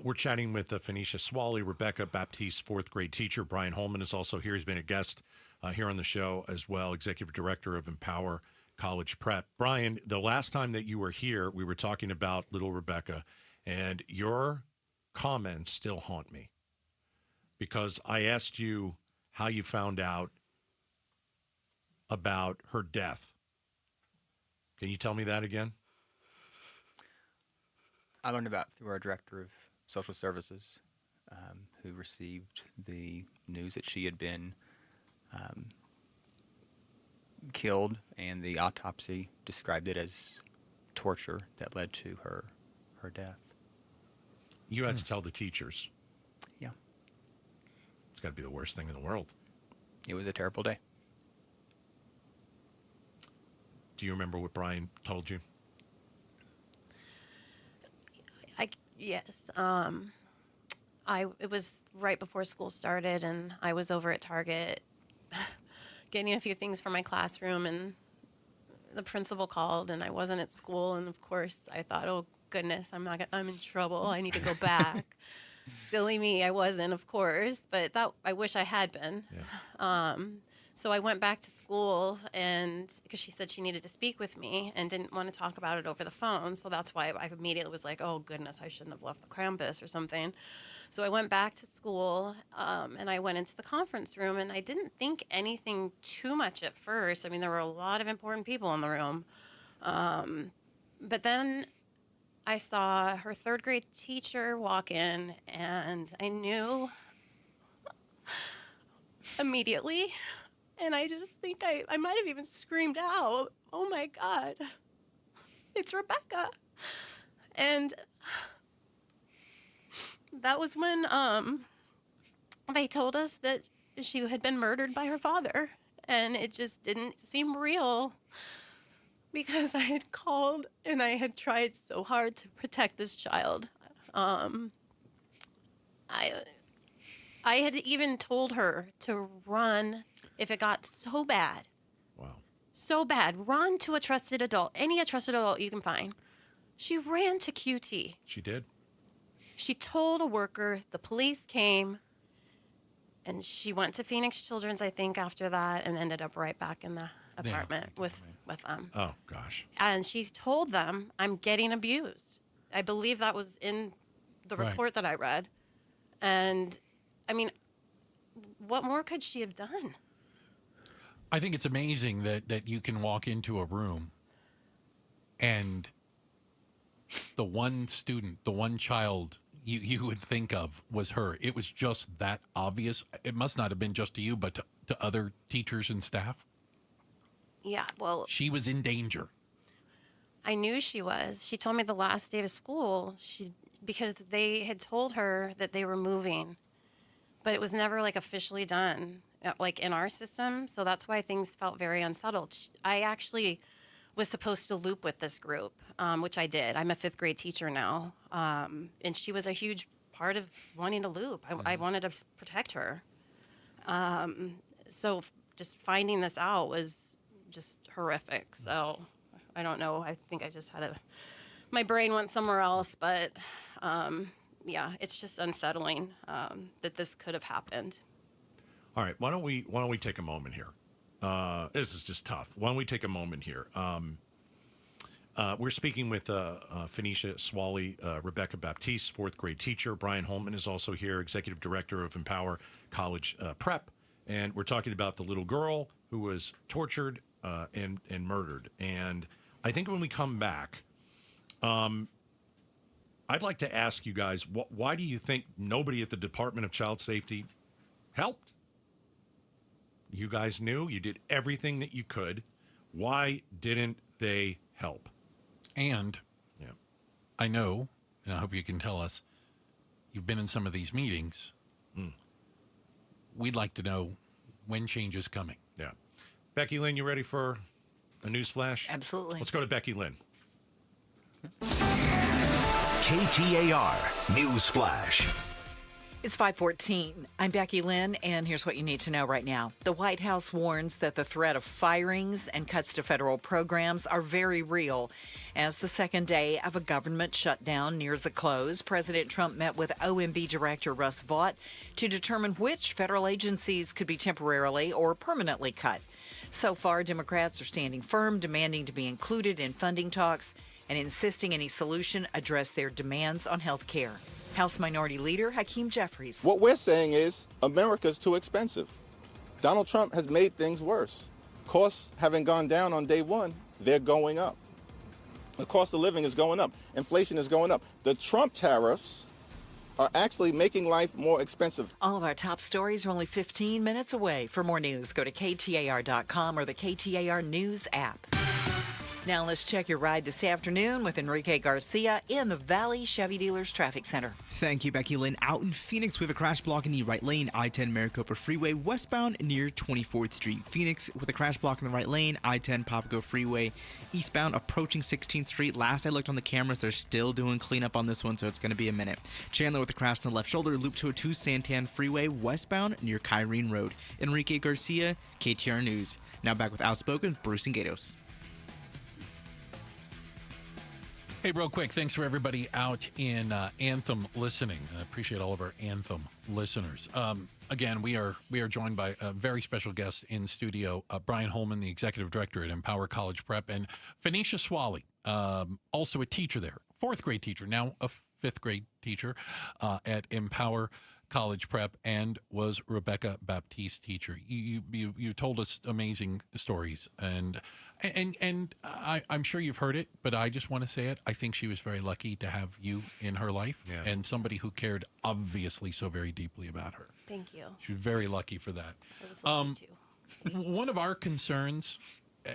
We're chatting with Phoenicia Swally, Rebecca Baptiste's fourth grade teacher. Brian Holman is also here. He's been a guest here on the show as well, executive director of Empower College Prep. Brian, the last time that you were here, we were talking about little Rebecca, and your comments still haunt me because I asked you how you found out about her death. Can you tell me that again? I learned about through our director of social services, who received the news that she had been killed, and the autopsy described it as torture that led to her death. You had to tell the teachers. Yeah. It's got to be the worst thing in the world. It was a terrible day. Do you remember what Brian told you? Yes. It was right before school started, and I was over at Target getting a few things for my classroom, and the principal called and I wasn't at school. And of course I thought, oh goodness, I'm in trouble. I need to go back. Silly me. I wasn't, of course, but I wish I had been. Yeah. So I went back to school and because she said she needed to speak with me and didn't want to talk about it over the phone. So that's why I immediately was like, oh goodness, I shouldn't have left the campus or something. So I went back to school and I went into the conference room and I didn't think anything too much at first. I mean, there were a lot of important people in the room. But then I saw her third grade teacher walk in and I knew immediately. And I just think I might have even screamed out, oh my God, it's Rebecca. And that was when they told us that she had been murdered by her father. And it just didn't seem real because I had called and I had tried so hard to protect this child. I had even told her to run if it got so bad. Wow. So bad. Run to a trusted adult, any trusted adult you can find. She ran to QT. She did? She told a worker, the police came, and she went to Phoenix Children's, I think, after that, and ended up right back in the apartment with them. Oh, gosh. And she told them, I'm getting abused. I believe that was in the report that I read. And, I mean, what more could she have done? I think it's amazing that you can walk into a room and the one student, the one child you would think of was her. It was just that obvious. It must not have been just to you, but to other teachers and staff. Yeah, well... She was in danger. I knew she was. She told me the last day of school, because they had told her that they were moving, but it was never, like, officially done, like, in our system, so that's why things felt very unsettled. I actually was supposed to loop with this group, which I did. I'm a 5th grade teacher now, and she was a huge part of wanting to loop. I wanted to protect her. So just finding this out was just horrific. So I don't know. I think I just had my brain went somewhere else, but yeah, it's just unsettling that this could have happened. All right, why don't we take a moment here? This is just tough. Why don't we take a moment here? We're speaking with Phoenicia Swally, Rebecca Baptiste, 4th grade teacher. Brian Holtman is also here, executive director of Empower College Prep, and we're talking about the little girl who was tortured and murdered. And I think when we come back, I'd like to ask you guys, why do you think nobody at the Department of Child Safety helped? You guys knew. You did everything that you could. Why didn't they help? And I know, and I hope you can tell us, you've been in some of these meetings. We'd like to know when change is coming. Yeah. Becky Lynn, you ready for a news flash? Absolutely. Let's go to Becky Lynn. KTAR News Flash. It's 5:14. I'm Becky Lynn, and here's what you need to know right now. The White House warns that the threat of firings and cuts to federal programs are very real. As the second day of a government shutdown nears a close, President Trump met with OMB Director Russ Vought to determine which federal agencies could be temporarily or permanently cut. So far, Democrats are standing firm, demanding to be included in funding talks and insisting any solution address their demands on health care. House Minority Leader Hakeem Jeffries. What we're saying is America's too expensive. Donald Trump has made things worse. Costs having gone down on day one, they're going up. The cost of living is going up. Inflation is going up. The Trump tariffs are actually making life more expensive. All of our top stories are only 15 minutes away. For more news, go to KTAR.com or the KTAR News app. Now let's check your ride this afternoon with Enrique Garcia in the Valley Chevy Dealers Traffic Center. Thank you, Becky Lynn. Out in Phoenix, we have a crash block in the right lane, I-10 Maricopa Freeway, westbound near 24th Street. Phoenix with a crash block in the right lane, I-10 Papago Freeway, eastbound approaching 16th Street. Last I looked on the cameras, they're still doing cleanup on this one, so it's going to be a minute. Chandler with a crash on the left shoulder, Loop 202 Santan Freeway, westbound near Kyrene Road. Enrique Garcia, KTAR News. Now back with Outspoken, Bruce and Gatos. Hey, real quick, thanks for everybody out in Anthem listening. I appreciate all of our Anthem listeners. Again, we are joined by a very special guest in studio, Brian Holman, the executive director at Empower College Prep, and Phoenicia Swally, also a teacher there, 4th grade teacher, now a 5th grade teacher at Empower College Prep, and was Rebecca Baptiste teacher. You told us amazing stories, and I'm sure you've heard it, but I just want to say it. I think she was very lucky to have you in her life, and somebody who cared obviously so very deeply about her. Thank you. She was very lucky for that. I was lucky too. One of our concerns,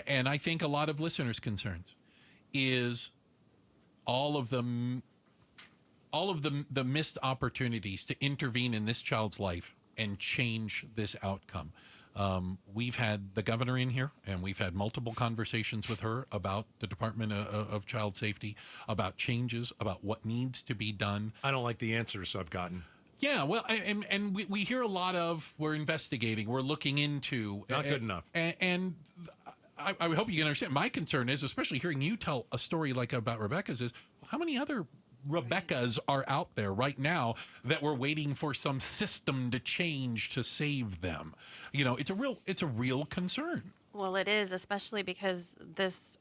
and I think a lot of listeners' concerns, is all of the missed opportunities to intervene in this child's life and change this outcome. We've had the governor in here, and we've had multiple conversations with her about the Department of Child Safety, about changes, about what needs to be done. I don't like the answers I've gotten. Yeah, well, and we hear a lot of, we're investigating, we're looking into. Not good enough. And I hope you can understand. My concern is, especially hearing you tell a story like about Rebecca's, is how many other Rebeccas are out there right now that we're waiting for some system to change to save them? You know, it's a real concern. Well, it is, especially because this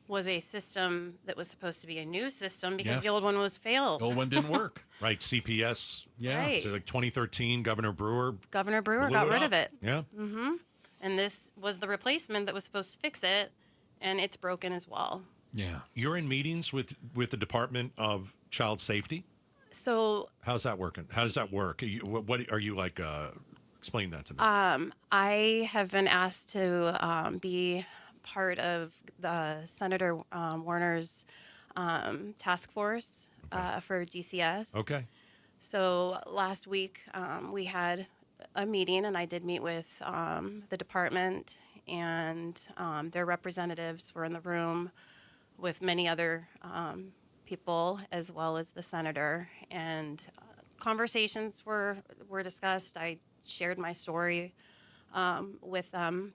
was a system that was supposed to be a new system because the old one was failed. The old one didn't work. Right, CPS. Yeah. Right. So like 2013, Governor Brewer got rid of it. Yeah. Mm-hmm. And this was the replacement that was supposed to fix it, and it's broken as well. Yeah. You're in meetings with the Department of Child Safety? So how's that working? How does that work? What are you like? Explain that to me. I have been asked to be part of the Senator Warner's task force for DCS. Okay. So last week we had a meeting, and I did meet with the department, and their representatives were in the room with many other people, as well as the senator, and conversations were discussed. I shared my story with them,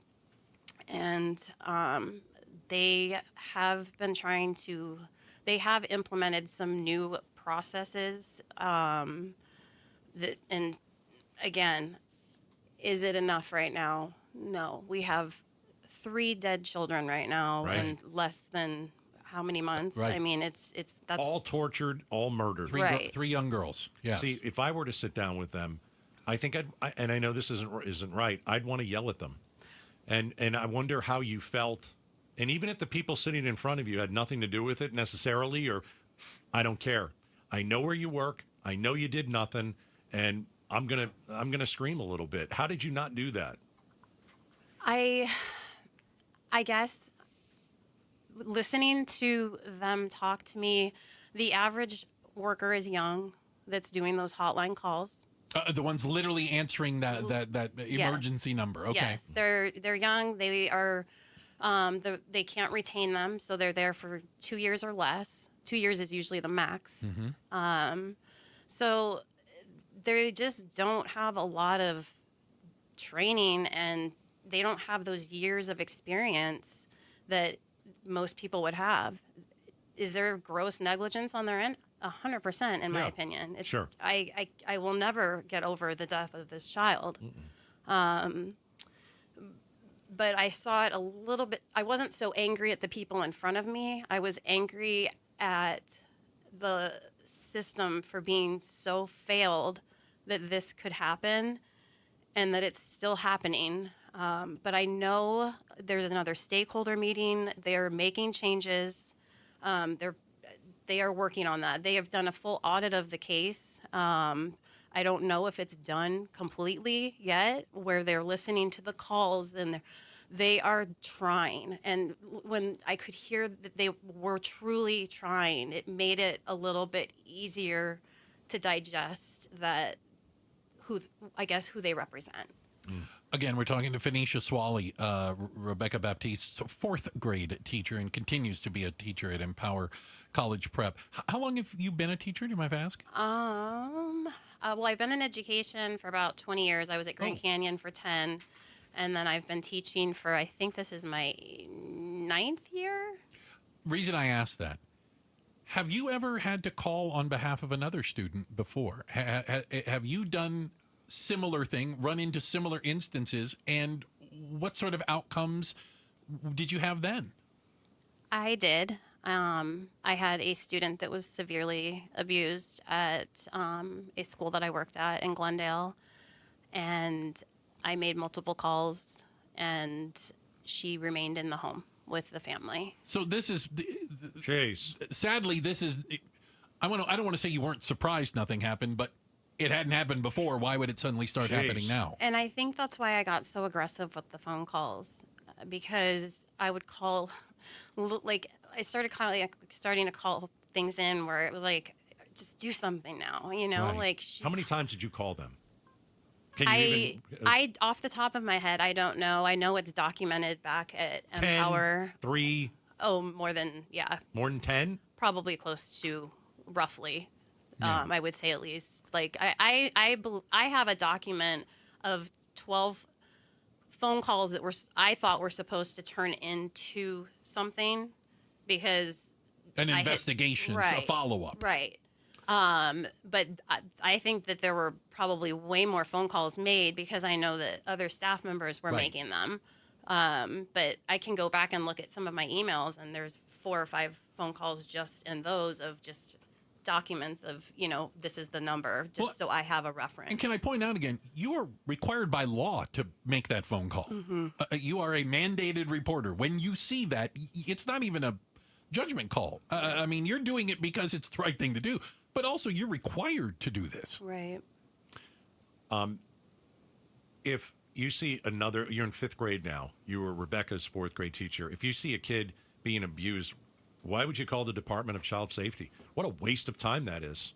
and they have implemented some new processes that, and again, is it enough right now? No. We have 3 dead children right now in less than how many months? Right. I mean, that's all tortured, all murdered. 3 young girls. Yes. See, if I were to sit down with them, I think and I know this isn't right, I'd want to yell at them. And I wonder how you felt. And even if the people sitting in front of you had nothing to do with it necessarily, or I don't care. I know where you work. I know you did nothing, and I'm gonna scream a little bit. How did you not do that? I guess listening to them talk to me, the average worker is young that's doing those hotline calls. The ones literally answering that emergency number. Okay. Yes, they're young. They are they can't retain them, so they're there for 2 years or less. 2 years is usually the max. Mm-hmm. So they just don't have a lot of training, and they don't have those years of experience that most people would have. Is there gross negligence on their end? 100%, in my opinion. Sure. I will never get over the death of this child. But I saw it a little bit. I wasn't so angry at the people in front of me. I was angry at the system for being so failed that this could happen and that it's still happening. But I know there's another stakeholder meeting. They're making changes. They are working on that. They have done a full audit of the case. I don't know if it's done completely yet, where they're listening to the calls and they are trying. And when I could hear that they were truly trying, it made it a little bit easier to digest that who they represent. Again, we're talking to Phoenicia Swally, Rebecca Baptiste's 4th grade teacher, and continues to be a teacher at Empower College Prep. How long have you been a teacher, do you mind if I ask? Well, I've been in education for about 20 years. I was at Grand Canyon for 10, and then I've been teaching for, I think this is my 9th year. Reason I ask that Have you ever had to call on behalf of another student before? Have you done similar thing, run into similar instances, and what sort of outcomes did you have then? I did. I had a student that was severely abused at a school that I worked at in Glendale, and I made multiple calls, and she remained in the home with the family. So this is, Jeez. Sadly, this is. I don't want to say you weren't surprised nothing happened, but it hadn't happened before. Why would it suddenly start happening now? And I think that's why I got so aggressive with the phone calls, because I would call, like I started starting to call things in where it was like, just do something now, Right. like. How many times did you call them? Can I off the top of my head, I don't know. I know it's documented back at 10, Empower. 3? Oh, more than 10? Probably close to roughly. Yeah. I would say at least. Like I have a document of 12 phone calls that I thought were supposed to turn into something because An investigation, a follow-up. Right. But I think that there were probably way more phone calls made because I know that other staff members were making them. But I can go back and look at some of my emails, and there's 4 or 5 phone calls just in those of just documents of, this is the number, just so I have a reference. And can I point out again, you are required by law to make that phone call. Mm-hmm. You are a mandated reporter. When you see that, it's not even a judgment call. I mean, you're doing it because it's the right thing to do, but also you're required to do this. Right. If you see you're in 5th grade now, you were Rebecca's 4th grade teacher. If you see a kid being abused, why would you call the Department of Child Safety? What a waste of time that is.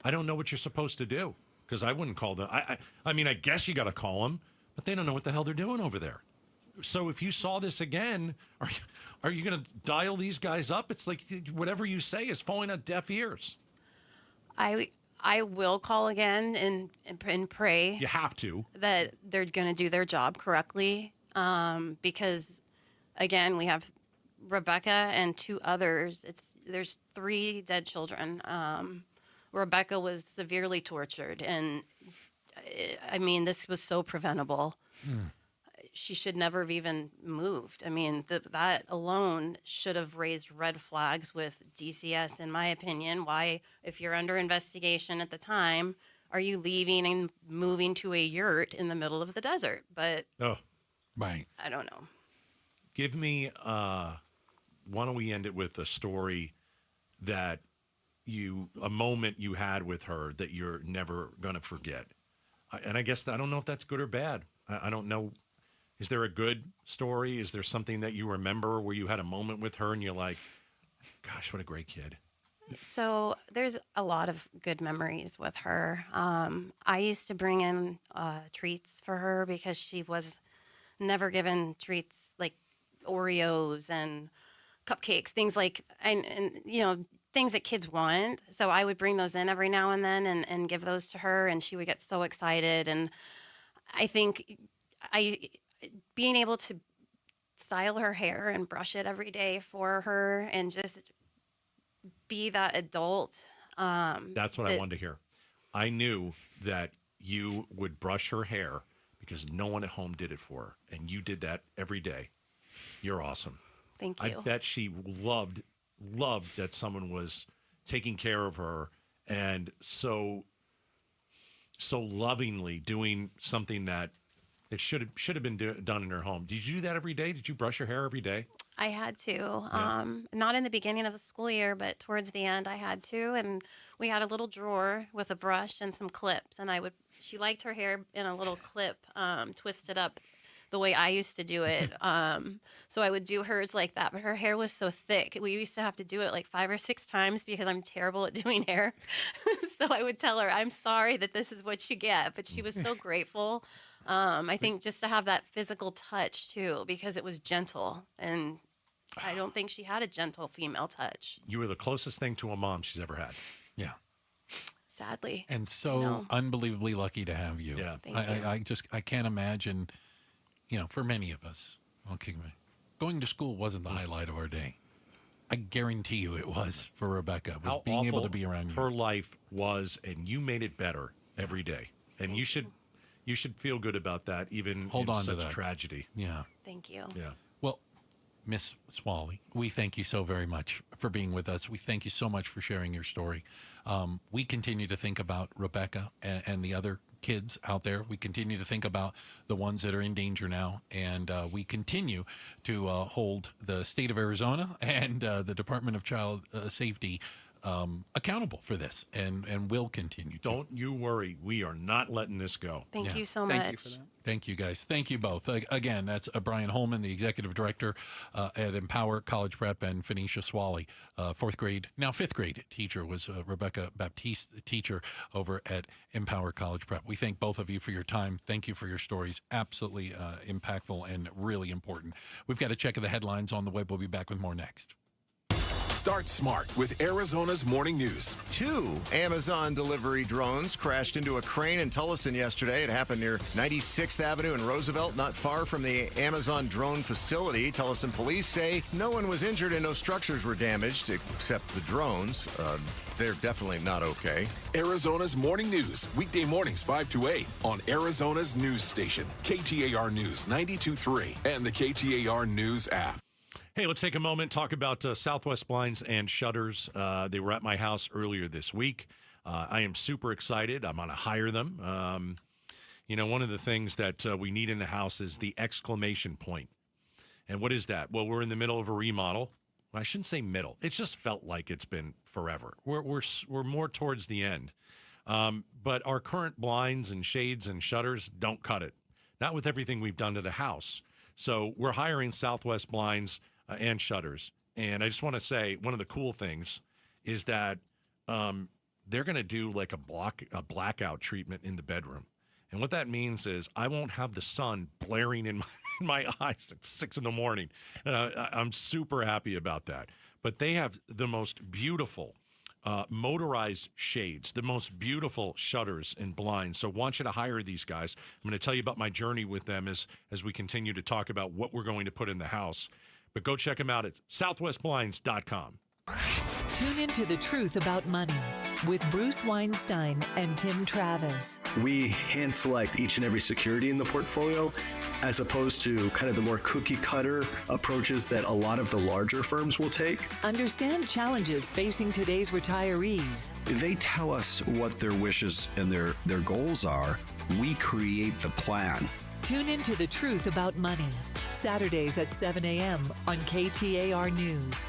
I don't know what you're supposed to do because I wouldn't call them. I mean, I guess you got to call them, but they don't know what the hell they're doing over there. So if you saw this again, are you going to dial these guys up? It's like whatever you say is falling on deaf ears. I will call again and pray. You have to. That they're going to do their job correctly. Because, again, we have Rebecca and 2 others. There's 3 dead children. Rebecca was severely tortured, and I mean, this was so preventable. She should never have even moved. I mean, that alone should have raised red flags with DCS, in my opinion. Why, if you're under investigation at the time, are you leaving and moving to a yurt in the middle of the desert? But right. I don't know. Give me, why don't we end it with a story that a moment you had with her that you're never going to forget. And I guess, I don't know if that's good or bad. I don't know. Is there a good story? Is there something that you remember where you had a moment with her and you're like, gosh, what a great kid? So there's a lot of good memories with her. I used to bring in treats for her because she was never given treats like Oreos and cupcakes, things like, and things that kids want. So I would bring those in every now and then and give those to her, and she would get so excited. And I think being able to style her hair and brush it every day for her and just be that adult. That's what I wanted to hear. I knew that you would brush her hair because no one at home did it for her, and you did that every day. You're awesome. Thank you. I bet she loved that someone was taking care of her and so lovingly doing something that it should have been done in her home. Did you do that every day? Did you brush your hair every day? I had to. Not in the beginning of the school year, but towards the end I had to. And we had a little drawer with a brush and some clips. And she liked her hair in a little clip, twisted up the way I used to do it. So I would do hers like that, but her hair was so thick. We used to have to do it like 5 or 6 times because I'm terrible at doing hair. So I would tell her, I'm sorry that this is what you get. But she was so grateful. I think just to have that physical touch too, because it was gentle, and I don't think she had a gentle female touch. You were the closest thing to a mom she's ever had. Yeah. Sadly. And so unbelievably lucky to have you. Yeah. Thank you. I can't imagine, for many of us, going to school wasn't the highlight of our day. I guarantee you it was for Rebecca, was How being able awful to be around you. her life was, and you made it better every day. And you should feel good about that, even Hold in on to such that. tragedy. Yeah. Thank you. Yeah. Well, Miss Swally, we thank you so very much for being with us. We thank you so much for sharing your story. We continue to think about Rebecca and the other kids out there. We continue to think about the ones that are in danger now, and we continue to hold the state of Arizona and the Department of Child Safety accountable for this, and will continue to. Don't you worry. We are not letting this go. Thank you so Thank much. you for that. Thank you, guys. Thank you both. Again, that's Brian Holman, the executive director at Empower College Prep, and Phoenicia Swally, fifth grade teacher, was Rebecca Baptiste, teacher over at Empower College Prep. We thank both of you for your time. Thank you for your stories. Absolutely impactful and really important. We've got a check of the headlines on the web. We'll be back with more next. Start smart with Arizona's morning news. 2 Amazon delivery drones crashed into a crane in Tullison yesterday. It happened near 96th Avenue and Roosevelt, not far from the Amazon drone facility. Tullison police say no one was injured and no structures were damaged except the drones. They're definitely not okay. Arizona's morning news, weekday mornings 5 to 8 on Arizona's news station, KTAR News 92.3 and the KTAR News app. Hey, let's take a moment and talk about Southwest Blinds and Shutters. They were at my house earlier this week. I am super excited. I'm going to hire them. One of the things that we need in the house is the exclamation point. And what is that? Well, we're in the middle of a remodel. Well, I shouldn't say middle. It's just felt like it's been forever. We're more towards the end. But our current blinds and shades and shutters don't cut it. Not with everything we've done to the house. So we're hiring Southwest Blinds and Shutters. And I just want to say one of the cool things is that they're going to do like a blackout treatment in the bedroom. And what that means is I won't have the sun blaring in my eyes at 6 in the morning. And I'm super happy about that. But they have the most beautiful motorized shades, the most beautiful shutters and blinds. So I want you to hire these guys. I'm going to tell you about my journey with them as we continue to talk about what we're going to put in the house. But go check them out at southwestblinds.com. Tune into The Truth About Money with Bruce Weinstein and Tim Travis. We hand select each and every security in the portfolio as opposed to kind of the more cookie cutter approaches that a lot of the larger firms will take. Understand challenges facing today's retirees. They tell us what their wishes and their goals are. We create the plan. Tune into The Truth About Money, Saturdays at 7 a.m. on KTAR News.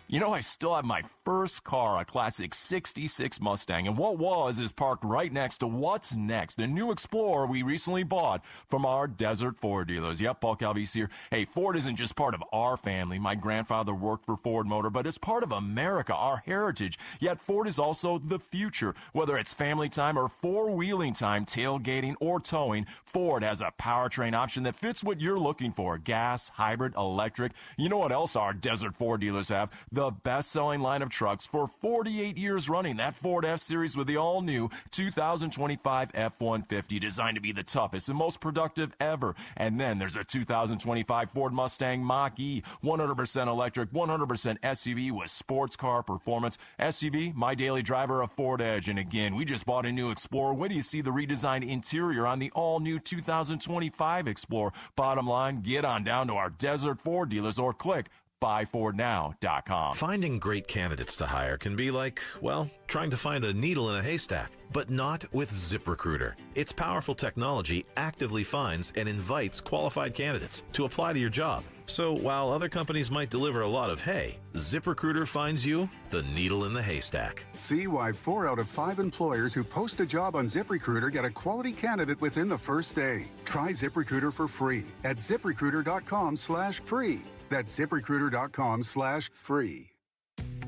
You know, I still have my first car, a classic 66 Mustang, and what is parked right next to what's next, a new Explorer we recently bought from our Desert Ford dealers. Yep, Paul Calvise here. Hey, Ford isn't just part of our family. My grandfather worked for Ford Motor, but it's part of America, our heritage. Yet Ford is also the future. Whether it's family time or four-wheeling time, tailgating or towing, Ford has a powertrain option that fits what you're looking for. Gas, hybrid, electric. You know what else our Desert Ford dealers have? The best-selling line of trucks for 48 years running. That Ford F-Series with the all-new 2025 F-150, designed to be the toughest and most productive ever. And then there's a 2025 Ford Mustang Mach-E, 100% electric, 100% SUV with sports car performance. SUV, my daily driver, a Ford Edge. And again, we just bought a new Explorer. Wait till you see the redesigned interior on the all-new 2025 Explorer. Bottom line, get on down to our Desert Ford dealers or click buyfordnow.com. Finding great candidates to hire can be like, well, trying to find a needle in a haystack, but not with ZipRecruiter. Its powerful technology actively finds and invites qualified candidates to apply to your job. So while other companies might deliver a lot of hay, ZipRecruiter finds you the needle in the haystack. See why 4 out of 5 employers who post a job on ZipRecruiter get a quality candidate within the first day. Try ZipRecruiter for free at ZipRecruiter.com/free. That's ZipRecruiter.com/free.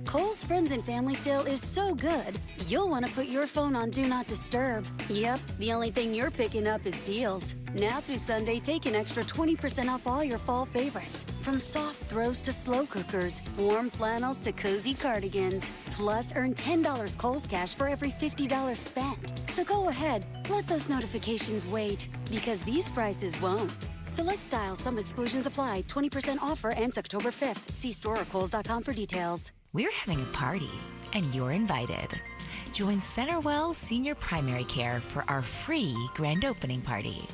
Kohl's Friends and Family Sale is so good, you'll want to put your phone on Do Not Disturb. Yep, the only thing you're picking up is deals. Now through Sunday, take an extra 20% off all your fall favorites. From soft throws to slow cookers, warm flannels to cozy cardigans. Plus, earn $10 Kohl's cash for every $50 spent. So go ahead, let those notifications wait, because these prices won't. Select styles, some exclusions apply. 20% offer ends October 5th. See store or Kohl's.com for details. We're having a party, and you're invited. Join Centerwell Senior Primary Care for our free grand opening party.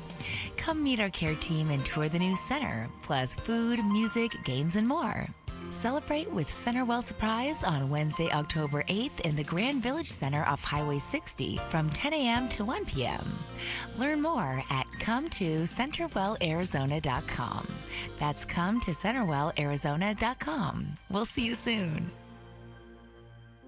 Come meet our care team and tour the new center, plus food, music, games, and more. Celebrate with Centerwell Surprise on Wednesday, October 8th in the Grand Village Center off Highway 60 from 10 a.m. to 1 p.m. Learn more at ComeToCenterwellArizona.com. That's ComeToCenterwellArizona.com. We'll see you soon.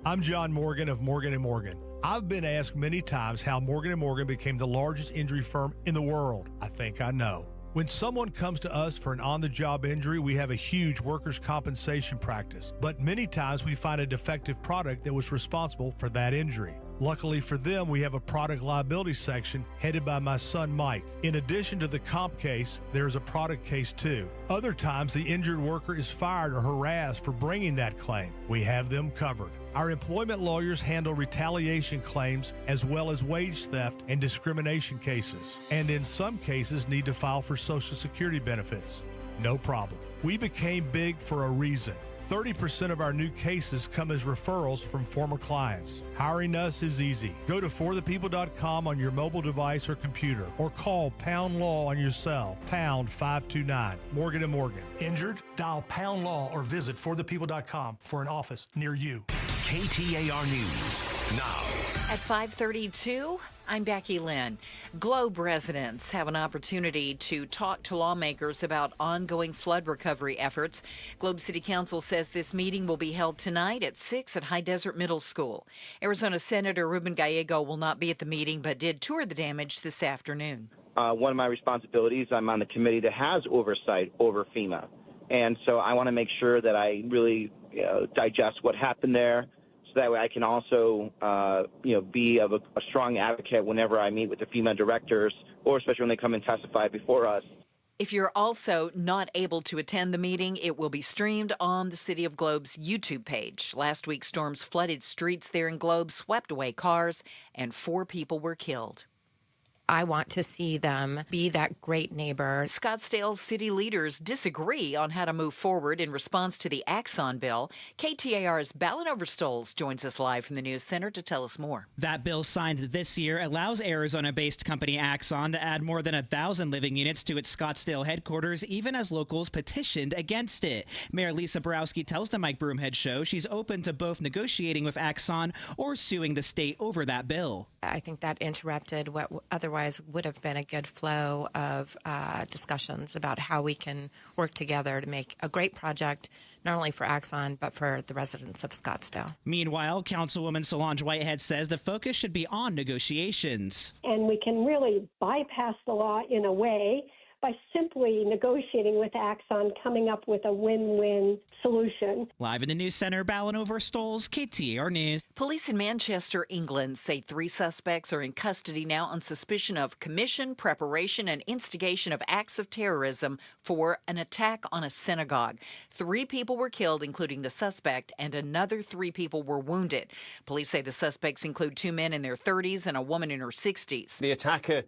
I'm John Morgan of Morgan & Morgan. I've been asked many times how Morgan & Morgan became the largest injury firm in the world. I think I know. When someone comes to us for an on-the-job injury, we have a huge workers' compensation practice. But many times we find a defective product that was responsible for that injury. Luckily for them, we have a product liability section headed by my son, Mike. In addition to the comp case, there's a product case too. Other times, the injured worker is fired or harassed for bringing that claim. We have them covered. Our employment lawyers handle retaliation claims as well as wage theft and discrimination cases, and in some cases need to file for Social Security benefits. No problem. We became big for a reason. 30% of our new cases come as referrals from former clients. Hiring us is easy. Go to forthepeople.com on your mobile device or computer, or call Pound Law on your cell, pound 529. Morgan & Morgan. Injured? Dial Pound Law or visit forthepeople.com for an office near you. KTAR News now. At 5:32, I'm Becky Lynn. Globe residents have an opportunity to talk to lawmakers about ongoing flood recovery efforts. Globe City Council says this meeting will be held tonight at 6 at High Desert Middle School. Arizona Senator Ruben Gallego will not be at the meeting, but did tour the damage this afternoon. One of my responsibilities, I'm on the committee that has oversight over FEMA. And so I want to make sure that I really digest what happened there, so that way I can also, be of a strong advocate whenever I meet with the FEMA directors, or especially when they come and testify before us. If you're also not able to attend the meeting, it will be streamed on the City of Globe's YouTube page. Last week, storms flooded streets there in Globe, swept away cars, and 4 people were killed. I want to see them be that great neighbor. Scottsdale city leaders disagree on how to move forward in response to the Axon bill. KTAR's Ballin Overstoles joins us live from the News Center to tell us more. That bill signed this year allows Arizona-based company Axon to add more than 1,000 living units to its Scottsdale headquarters, even as locals petitioned against it. Mayor Lisa Borowski tells the Mike Broomhead Show she's open to both negotiating with Axon or suing the state over that bill. I think that interrupted what otherwise would have been a good flow of discussions about how we can work together to make a great project, not only for Axon, but for the residents of Scottsdale. Meanwhile, Councilwoman Solange Whitehead says the focus should be on negotiations. And we can really bypass the law in a way by simply negotiating with Axon, coming up with a win-win solution. Live in the News Center, Ballin Overstoles, KTAR News. Police in Manchester, England say 3 suspects are in custody now on suspicion of commission, preparation, and instigation of acts of terrorism for an attack on a synagogue. 3 people were killed, including the suspect, and another 3 people were wounded. Police say the suspects include 2 men in their 30s and a woman in her 60s. The attacker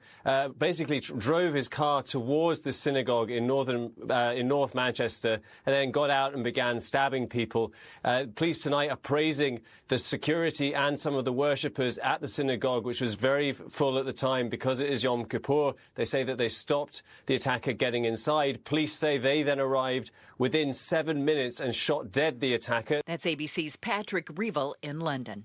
basically drove his car towards the synagogue in North Manchester, and then got out and began stabbing people. Police tonight are praising the security and some of the worshippers at the synagogue, which was very full at the time because it is Yom Kippur. They say that they stopped the attacker getting inside. Police say they then arrived within 7 minutes and shot dead the attacker. That's ABC's Patrick Revel in London.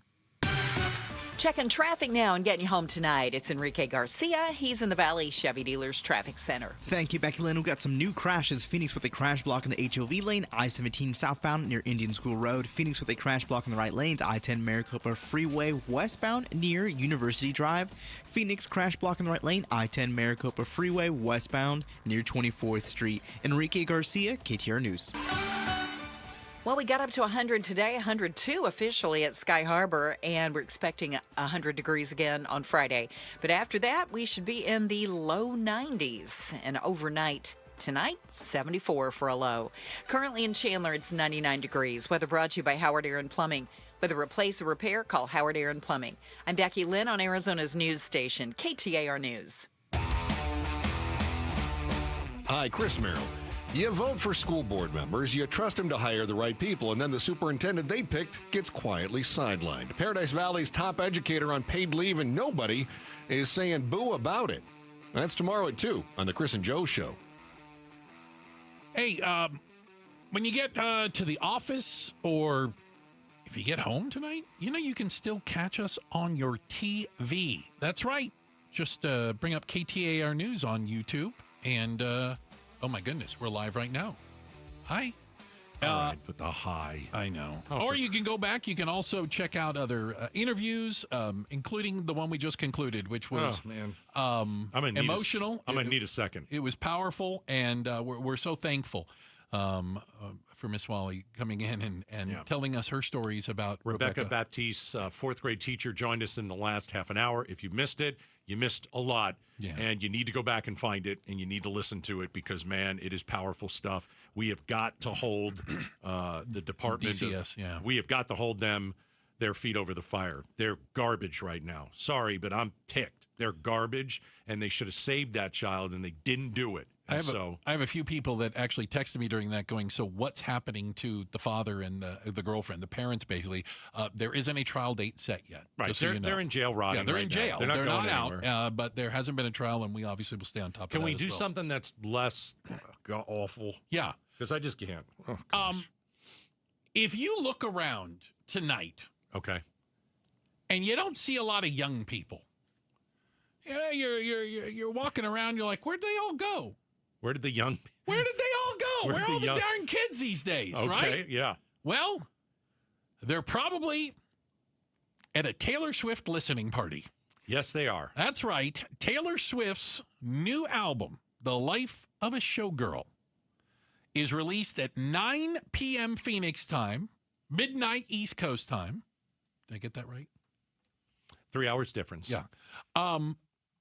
Checking traffic now and getting you home tonight. It's Enrique Garcia. He's in the Valley Chevy Dealers Traffic Center. Thank you, Becky Lynn. We've got some new crashes. Phoenix with a crash block in the HOV lane, I-17 southbound near Indian School Road. Phoenix with a crash block in the right lanes, I-10 Maricopa Freeway westbound near University Drive. Phoenix crash block in the right lane, I-10 Maricopa Freeway westbound near 24th Street. Enrique Garcia, KTAR News. Well, we got up to 100 today, 102 officially at Sky Harbor, and we're expecting 100 degrees again on Friday. But after that, we should be in the low 90s, and overnight tonight, 74 for a low. Currently in Chandler, it's 99 degrees. Weather brought to you by Howard Aaron Plumbing. Whether replace or repair, call Howard Aaron Plumbing. I'm Becky Lynn on Arizona's news station, KTAR News. Hi, Chris Merrill. You vote for school board members, you trust them to hire the right people, and then the superintendent they picked gets quietly sidelined. Paradise Valley's top educator on paid leave, and nobody is saying boo about it. That's tomorrow at 2 on the Chris and Joe Show. Hey, when you get to the office or if you get home tonight, you can still catch us on your TV. That's right. Just bring up KTAR News on YouTube and... oh, my goodness. We're live right now. Hi. All right, with the hi. I know. Oh, or you can go back. You can also check out other interviews, including the one we just concluded, which was emotional. I'm going to need a second. It was powerful, and we're so thankful for Miss Wally coming in and telling us her stories about Rebecca Baptiste, fourth grade teacher, joined us in the last half an hour. If you missed it, you missed a lot, and you need to go back and find it, and you need to listen to it because, man, it is powerful stuff. We have got to hold the department. DCS, We have got to hold their feet over the fire. They're garbage right now. Sorry, but I'm ticked. They're garbage, and they should have saved that child, and they didn't do it. I have a few people that actually texted me during that going, so what's happening to the father and the girlfriend, the parents, basically? There isn't a trial date set yet. Right. So they're in jail rotting. Yeah, they're right in jail. Now. They're not out, but there hasn't been a trial, and we obviously will stay on top of that. Can we do something that's less awful? Yeah. Because I just can't. Oh, gosh. If you look around tonight, okay, and you don't see a lot of young people, you're walking around, you're like, where'd they all go? Where did they all go? Where are all the darn kids these days, right? Okay, yeah. Well, they're probably at a Taylor Swift listening party. Yes, they are. That's right. Taylor Swift's new album, The Life of a Showgirl, is released at 9 p.m. Phoenix time, midnight East Coast time. Did I get that right? 3 hours difference. Yeah.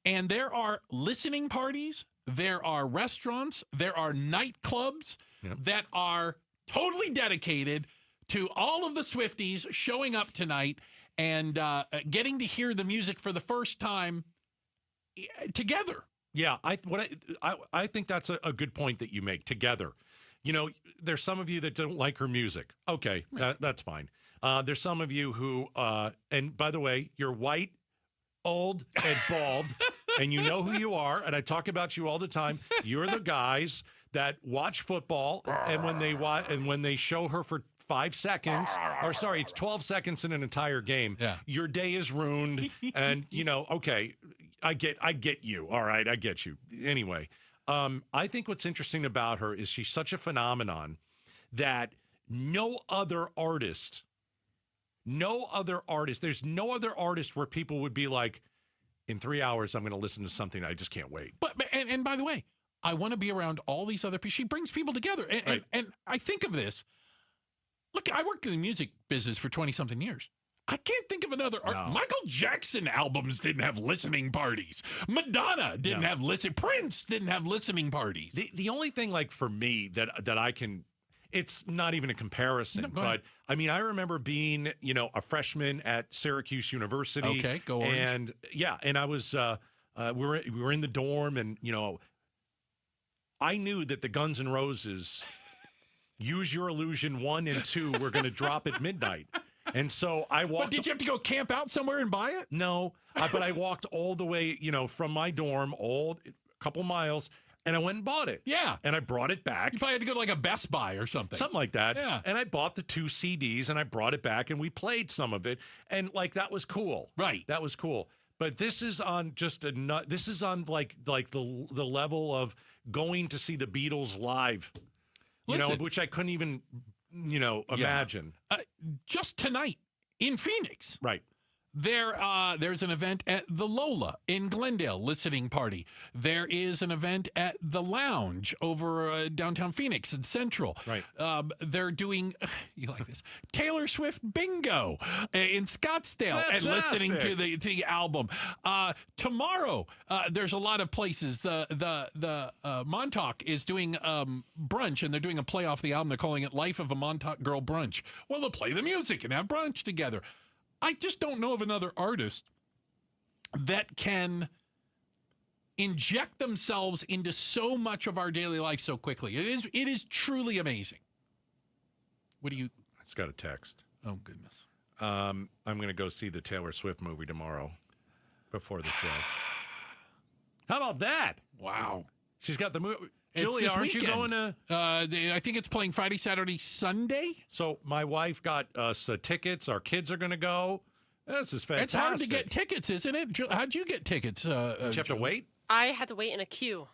And there are listening parties. There are restaurants, there are nightclubs that are totally dedicated to all of the Swifties showing up tonight and getting to hear the music for the first time together. Yeah, I think that's a good point that you make, together. There's some of you that don't like her music. Okay, that's fine. There's some of you who, and by the way, you're white, old, and bald. And you know who you are, and I talk about you all the time. You're the guys that watch football, and when they show her for 5 seconds, or sorry, it's 12 seconds in an entire game. Yeah. Your day is ruined, and okay, I get you. All right, I get you. Anyway, I think what's interesting about her is she's such a phenomenon that no other artist, there's no other artist where people would be like, in 3 hours, I'm going to listen to something I just can't wait. But and by the way, I want to be around all these other people. She brings people together. And I think of this. Look, I worked in the music business for 20-something years. I can't think of another Michael Jackson albums didn't have listening parties. Madonna didn't have Prince didn't have listening parties. The only thing, like, for me that I can... It's not even a comparison, but I mean, I remember being, a freshman at Syracuse University. Okay, go Orange. And I was, we were in the dorm, and I knew that the Guns N' Roses, Use Your Illusion 1 and 2 were going to drop at midnight, and so I walked. But did you have to go camp out somewhere and buy it? No, but I walked all the way, from my dorm, a couple miles. And I went and bought it. Yeah. And I brought it back. You probably had to go to like a Best Buy or something. Something like that. Yeah. And I bought the 2 CDs and I brought it back and we played some of it. And that was cool. Right. That was cool. But this is on this is on like the level of going to see the Beatles live. Which I couldn't even, imagine. Just tonight in Phoenix. Right. There's an event at the Lola in Glendale, listening party. There is an event at the Lounge over downtown Phoenix and Central. Right. They're doing, you like this, Taylor Swift bingo in Scottsdale. Fantastic. And listening to the album. Tomorrow, there's a lot of places. The Montauk is doing brunch, and they're doing a play off the album. They're calling it Life of a Montauk Girl Brunch. Well, they'll play the music and have brunch together. I just don't know of another artist that can inject themselves into so much of our daily life so quickly. It is truly amazing. What do you? I just got a text. Oh, goodness. I'm going to go see the Taylor Swift movie tomorrow before the show. How about that? Wow. She's got the movie. It's Julia, this aren't weekend. you going to? I think it's playing Friday, Saturday, Sunday. So my wife got us tickets. Our kids are going to go. This is fantastic. It's hard to get tickets, isn't it? How'd you get tickets? Did you have to wait? I had to wait in a queue.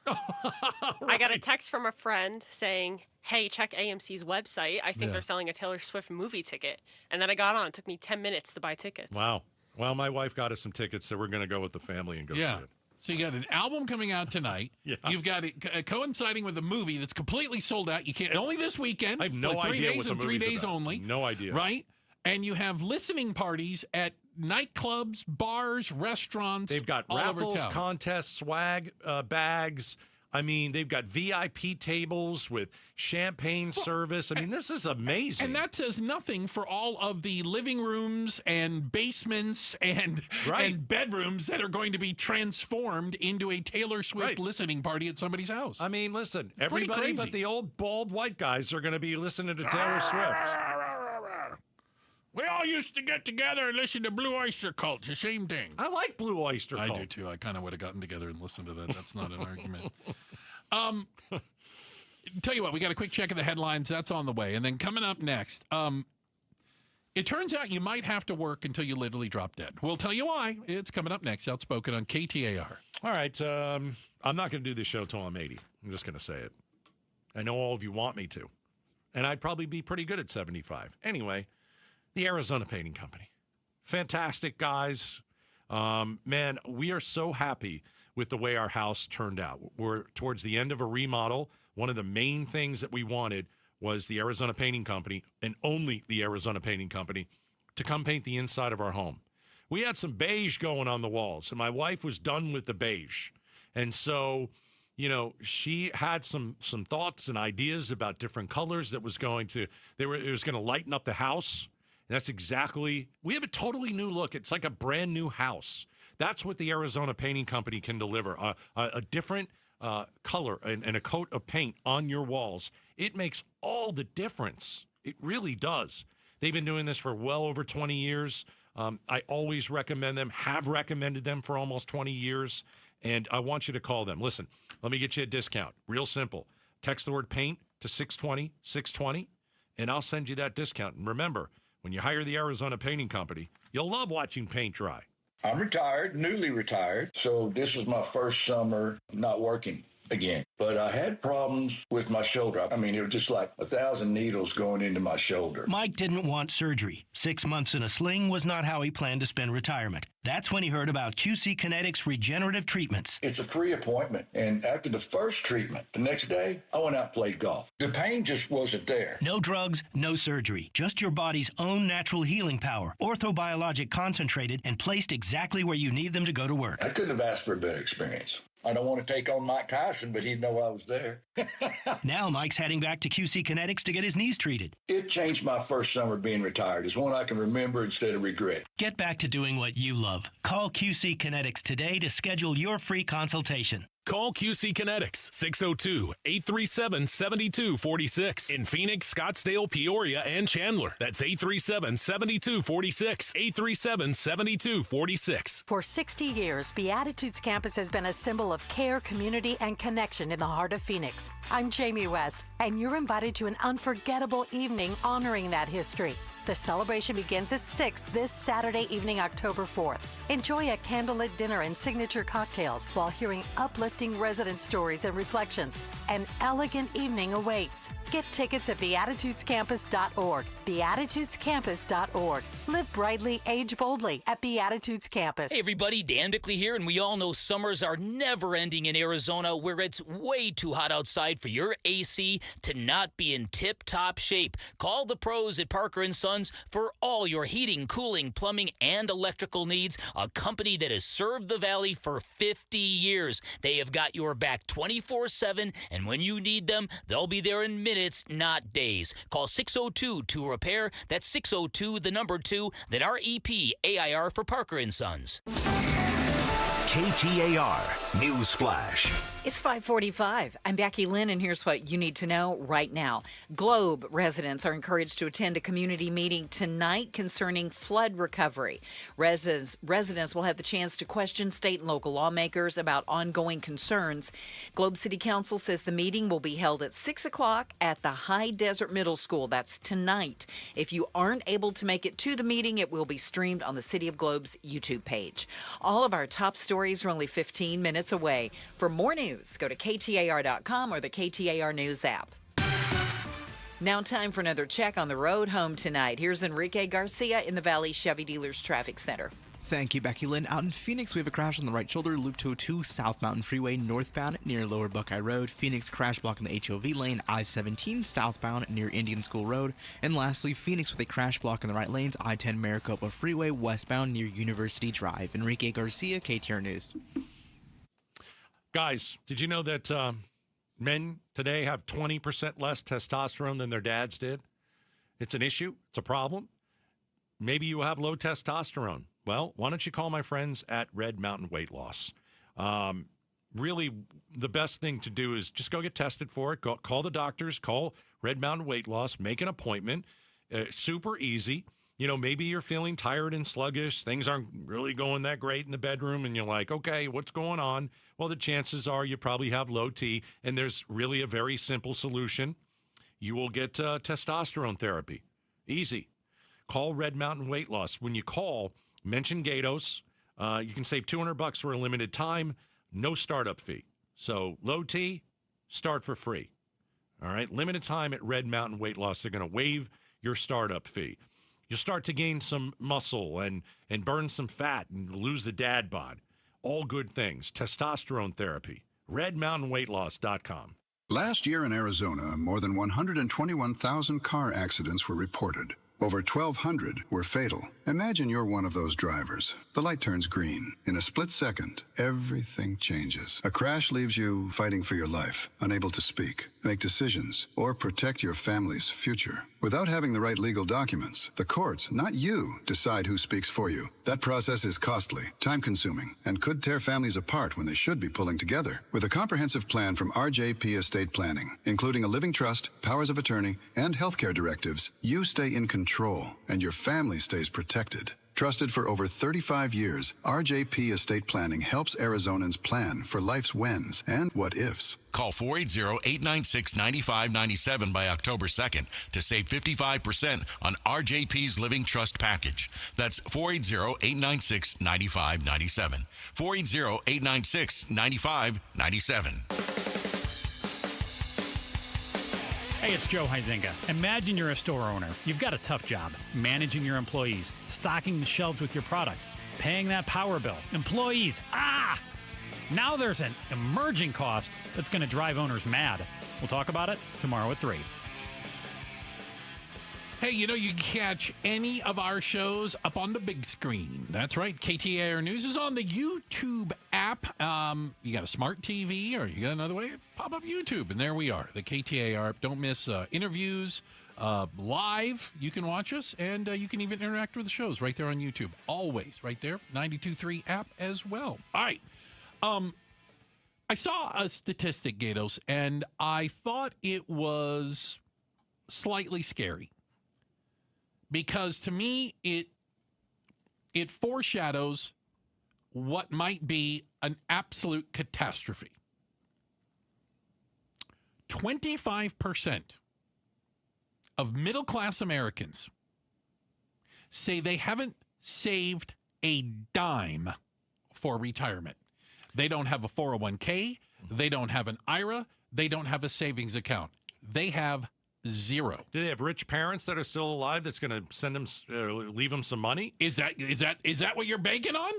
I got a text from a friend saying, hey, check AMC's website. I think they're selling a Taylor Swift movie ticket. And then I got on. It took me 10 minutes to buy tickets. Wow. Well, my wife got us some tickets, so we're going to go with the family and go see it. So you got an album coming out tonight. Yeah. You've got it coinciding with a movie that's completely sold out. You can't only this weekend. I have no like 3 idea days what the and 3 movie's days about. only. No idea. Right? And you have listening parties at nightclubs, bars, restaurants. They've got all over raffles, town. contests, swag bags. I mean, they've got VIP tables with champagne service. I mean, this is amazing. And that says nothing for all of the living rooms and basements and bedrooms that are going to be transformed into a Taylor Swift listening party at somebody's house. I mean, listen, It's pretty everybody crazy. but the old bald white guys are going to be listening to Taylor Swift. We all used to get together and listen to Blue Oyster Cult. It's the same thing. I like Blue Oyster Cult. I do too. I kind of would have gotten together and listened to that. That's not an argument. Tell you what, we got a quick check of the headlines. That's on the way. And then coming up next, it turns out you might have to work until you literally drop dead. We'll tell you why. It's coming up next. Outspoken on KTAR. All right. I'm not going to do this show till I'm 80. I'm just going to say it. I know all of you want me to. And I'd probably be pretty good at 75. Anyway, the Arizona Painting Company. Fantastic guys. Man, we are so happy with the way our house turned out. We're towards the end of a remodel. One of the main things that we wanted was the Arizona Painting Company, and only the Arizona Painting Company, to come paint the inside of our home. We had some beige going on the walls, and my wife was done with the beige. And so, you know, she had some thoughts and ideas about different colors that was going to lighten up the house. And that's exactly, we have a totally new look. It's like a brand new house. That's what the Arizona Painting Company can deliver, a different color and a coat of paint on your walls. It makes all the difference. It really does. They've been doing this for well over 20 years. I always recommend them, have recommended them for almost 20 years, and I want you to call them. Listen, let me get you a discount. Real simple. Text the word paint to 620-620, and I'll send you that discount. And remember, when you hire the Arizona Painting Company, you'll love watching paint dry. I'm retired, newly retired, so this was my first summer not working again. But I had problems with my shoulder. I mean, it was just like 1,000 needles going into my shoulder. Mike didn't want surgery. 6 months in a sling was not how he planned to spend retirement. That's when he heard about QC Kinetics regenerative treatments. It's a free appointment. And after the first treatment, the next day, I went out and played golf. The pain just wasn't there. No drugs, no surgery. Just your body's own natural healing power. Orthobiologic concentrated and placed exactly where you need them to go to work. I couldn't have asked for a better experience. I don't want to take on Mike Tyson, but he'd know I was there. Now Mike's heading back to QC Kinetics to get his knees treated. It changed my first summer being retired. It's one I can remember instead of regret. Get back to doing what you love. Call QC Kinetics today to schedule your free consultation. Call QC Kinetics, 602-837-7246. In Phoenix, Scottsdale, Peoria, and Chandler. That's 837-7246. 837-7246. For 60 years, Beatitudes Campus has been a symbol of care, community, and connection in the heart of Phoenix. I'm Jamie West, and you're invited to an unforgettable evening honoring that history. The celebration begins at 6 this Saturday evening, October 4th. Enjoy a candlelit dinner and signature cocktails while hearing uplifting resident stories and reflections. An elegant evening awaits. Get tickets at beatitudescampus.org. Beatitudescampus.org. Live brightly, age boldly at Beatitudes Campus. Hey everybody, Dan Bickley here, and we all know summers are never ending in Arizona, where it's way too hot outside for your AC to not be in tip-top shape. Call the pros at Parker & Sons for all your heating, cooling, plumbing, and electrical needs, a company that has served the Valley for 50 years. They have got your back 24/7, and when you need them, they'll be there in minutes, not days. Call 602-2-REPAIR. That's 602-2, then REP AIR for Parker & Sons. KTAR. News Flash. It's 5:45. I'm Becky Lynn, and here's what you need to know right now. Globe residents are encouraged to attend a community meeting tonight concerning flood recovery. Residents will have the chance to question state and local lawmakers about ongoing concerns. Globe City Council says the meeting will be held at 6 o'clock at the High Desert Middle School. That's tonight. If you aren't able to make it to the meeting, it will be streamed on the City of Globe's YouTube page. All of our top stories are only 15 minutes away. For more news, go to KTAR.com or the KTAR News app. Now time for another check on the road home tonight. Here's Enrique Garcia in the Valley Chevy Dealers Traffic Center. Thank you, Becky Lynn. Out in Phoenix, we have a crash on the right shoulder, Loop 202, South Mountain Freeway, northbound near Lower Buckeye Road. Phoenix crash block in the HOV lane, I-17 southbound near Indian School Road. And lastly, Phoenix with a crash block in the right lanes, I-10 Maricopa Freeway, westbound near University Drive. Enrique Garcia, KTAR News. Guys, did you know that men today have 20% less testosterone than their dads did? It's an issue. It's a problem. Maybe you have low testosterone. Well, why don't you call my friends at Red Mountain Weight Loss? Really, the best thing to do is just go get tested for it. Call the doctors. Call Red Mountain Weight Loss. Make an appointment. Super easy. You know, maybe you're feeling tired and sluggish. Things aren't really going that great in the bedroom, and you're like, okay, what's going on? Well, the chances are you probably have low T, and there's really a very simple solution. You will get testosterone therapy. Easy. Call Red Mountain Weight Loss. When you call, mention Gatos. You can save $200 for a limited time. No startup fee. So low T, start for free. All right. Limited time at Red Mountain Weight Loss. They're going to waive your startup fee. You'll start to gain some muscle and burn some fat and lose the dad bod. All good things. Testosterone therapy. RedMountainWeightLoss.com. Last year in Arizona, more than 121,000 car accidents were reported. Over 1,200 were fatal. Imagine you're one of those drivers. The light turns green. In a split second, everything changes. A crash leaves you fighting for your life, unable to speak, make decisions, or protect your family's future. Without having the right legal documents, the courts, not you, decide who speaks for you. That process is costly, time-consuming, and could tear families apart when they should be pulling together. With a comprehensive plan from RJP Estate Planning, including a living trust, powers of attorney, and healthcare directives, you stay in control, and your family stays protected. Trusted for over 35 years, RJP Estate Planning helps Arizonans plan for life's whens and what-ifs. Call 480-896-9597 by October 2nd to save 55% on RJP's Living Trust Package. That's 480-896-9597. 480-896-9597. Hey, it's Joe Huizinga. Imagine you're a store owner. You've got a tough job managing your employees, stocking the shelves with your product, paying that power bill. Employees, now there's an emerging cost that's going to drive owners mad. We'll talk about it tomorrow at 3. Hey, you know, you can catch any of our shows up on the big screen. That's right. KTAR News is on the YouTube app. You got a smart TV or you got another way, pop up YouTube. And there we are, the KTAR. Don't miss interviews live. You can watch us, and you can even interact with the shows right there on YouTube. Always right there. 92.3 app as well. All right. I saw a statistic, Gatos, and I thought it was slightly scary. Because to me, it foreshadows what might be an absolute catastrophe. 25% of middle-class Americans say they haven't saved a dime for retirement. They don't have a 401k. They don't have an IRA. They don't have a savings account. They have zero. Do they have rich parents that are still alive that's going to send them, leave them some money? Is that what you're banking on?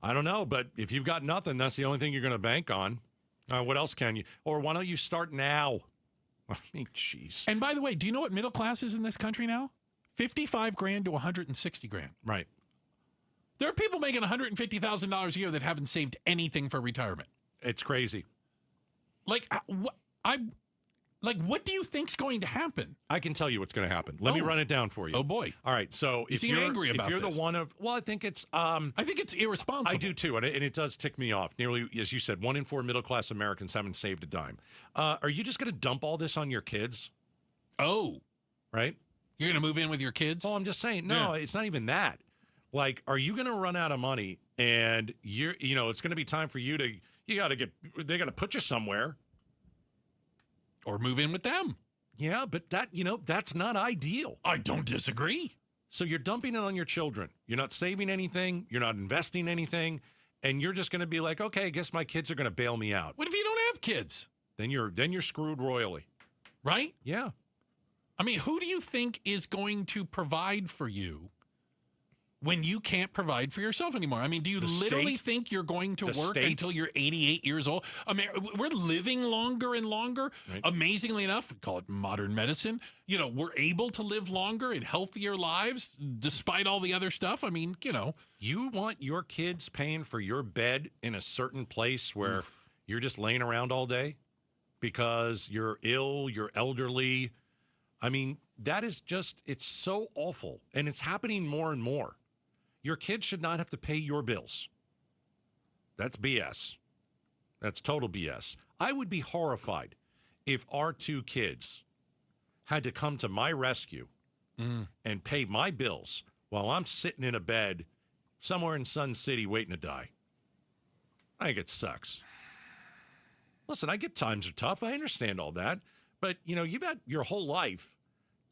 I don't know, but if you've got nothing, that's the only thing you're going to bank on. What else can you? Or why don't you start now? I mean, jeez. And by the way, do you know what middle class is in this country now? $55,000 to $160,000. Right. There are people making $150,000 a year that haven't saved anything for retirement. It's crazy. Like, Like, what do you think's going to happen? I can tell you what's going to happen. Let me run it down for you. Oh, boy. All right, so You seem angry about if you're this. the one of, well, I think it's irresponsible. I do too, and it does tick me off. Nearly, as you said, 1 in 4 middle-class Americans haven't saved a dime. Are you just going to dump all this on your kids? Oh. Right? You're going to move in with your kids? Oh, I'm just saying, no, it's not even that. Like, are you going to run out of money and it's going to be time for you to, they got to put you somewhere. Or move in with them. Yeah, but that's not ideal. I don't disagree. So you're dumping it on your children. You're not saving anything. You're not investing anything. And you're just going to be like, okay, I guess my kids are going to bail me out. What if you don't have kids? Then you're screwed royally. Right? Yeah. I mean, who do you think is going to provide for you when you can't provide for yourself anymore? I mean, do you literally think you're going to work until you're 88 years old? I mean, we're living longer and longer. Right. Amazingly enough, we call it modern medicine. We're able to live longer and healthier lives despite all the other stuff. I mean, You want your kids paying for your bed in a certain place where you're just laying around all day because you're ill, you're elderly. I mean, that is just, it's so awful. And it's happening more and more. Your kids should not have to pay your bills. That's BS. That's total BS. I would be horrified if our 2 kids had to come to my rescue and pay my bills while I'm sitting in a bed somewhere in Sun City waiting to die. I think it sucks. Listen, I get times are tough. I understand all that. But, you've had your whole life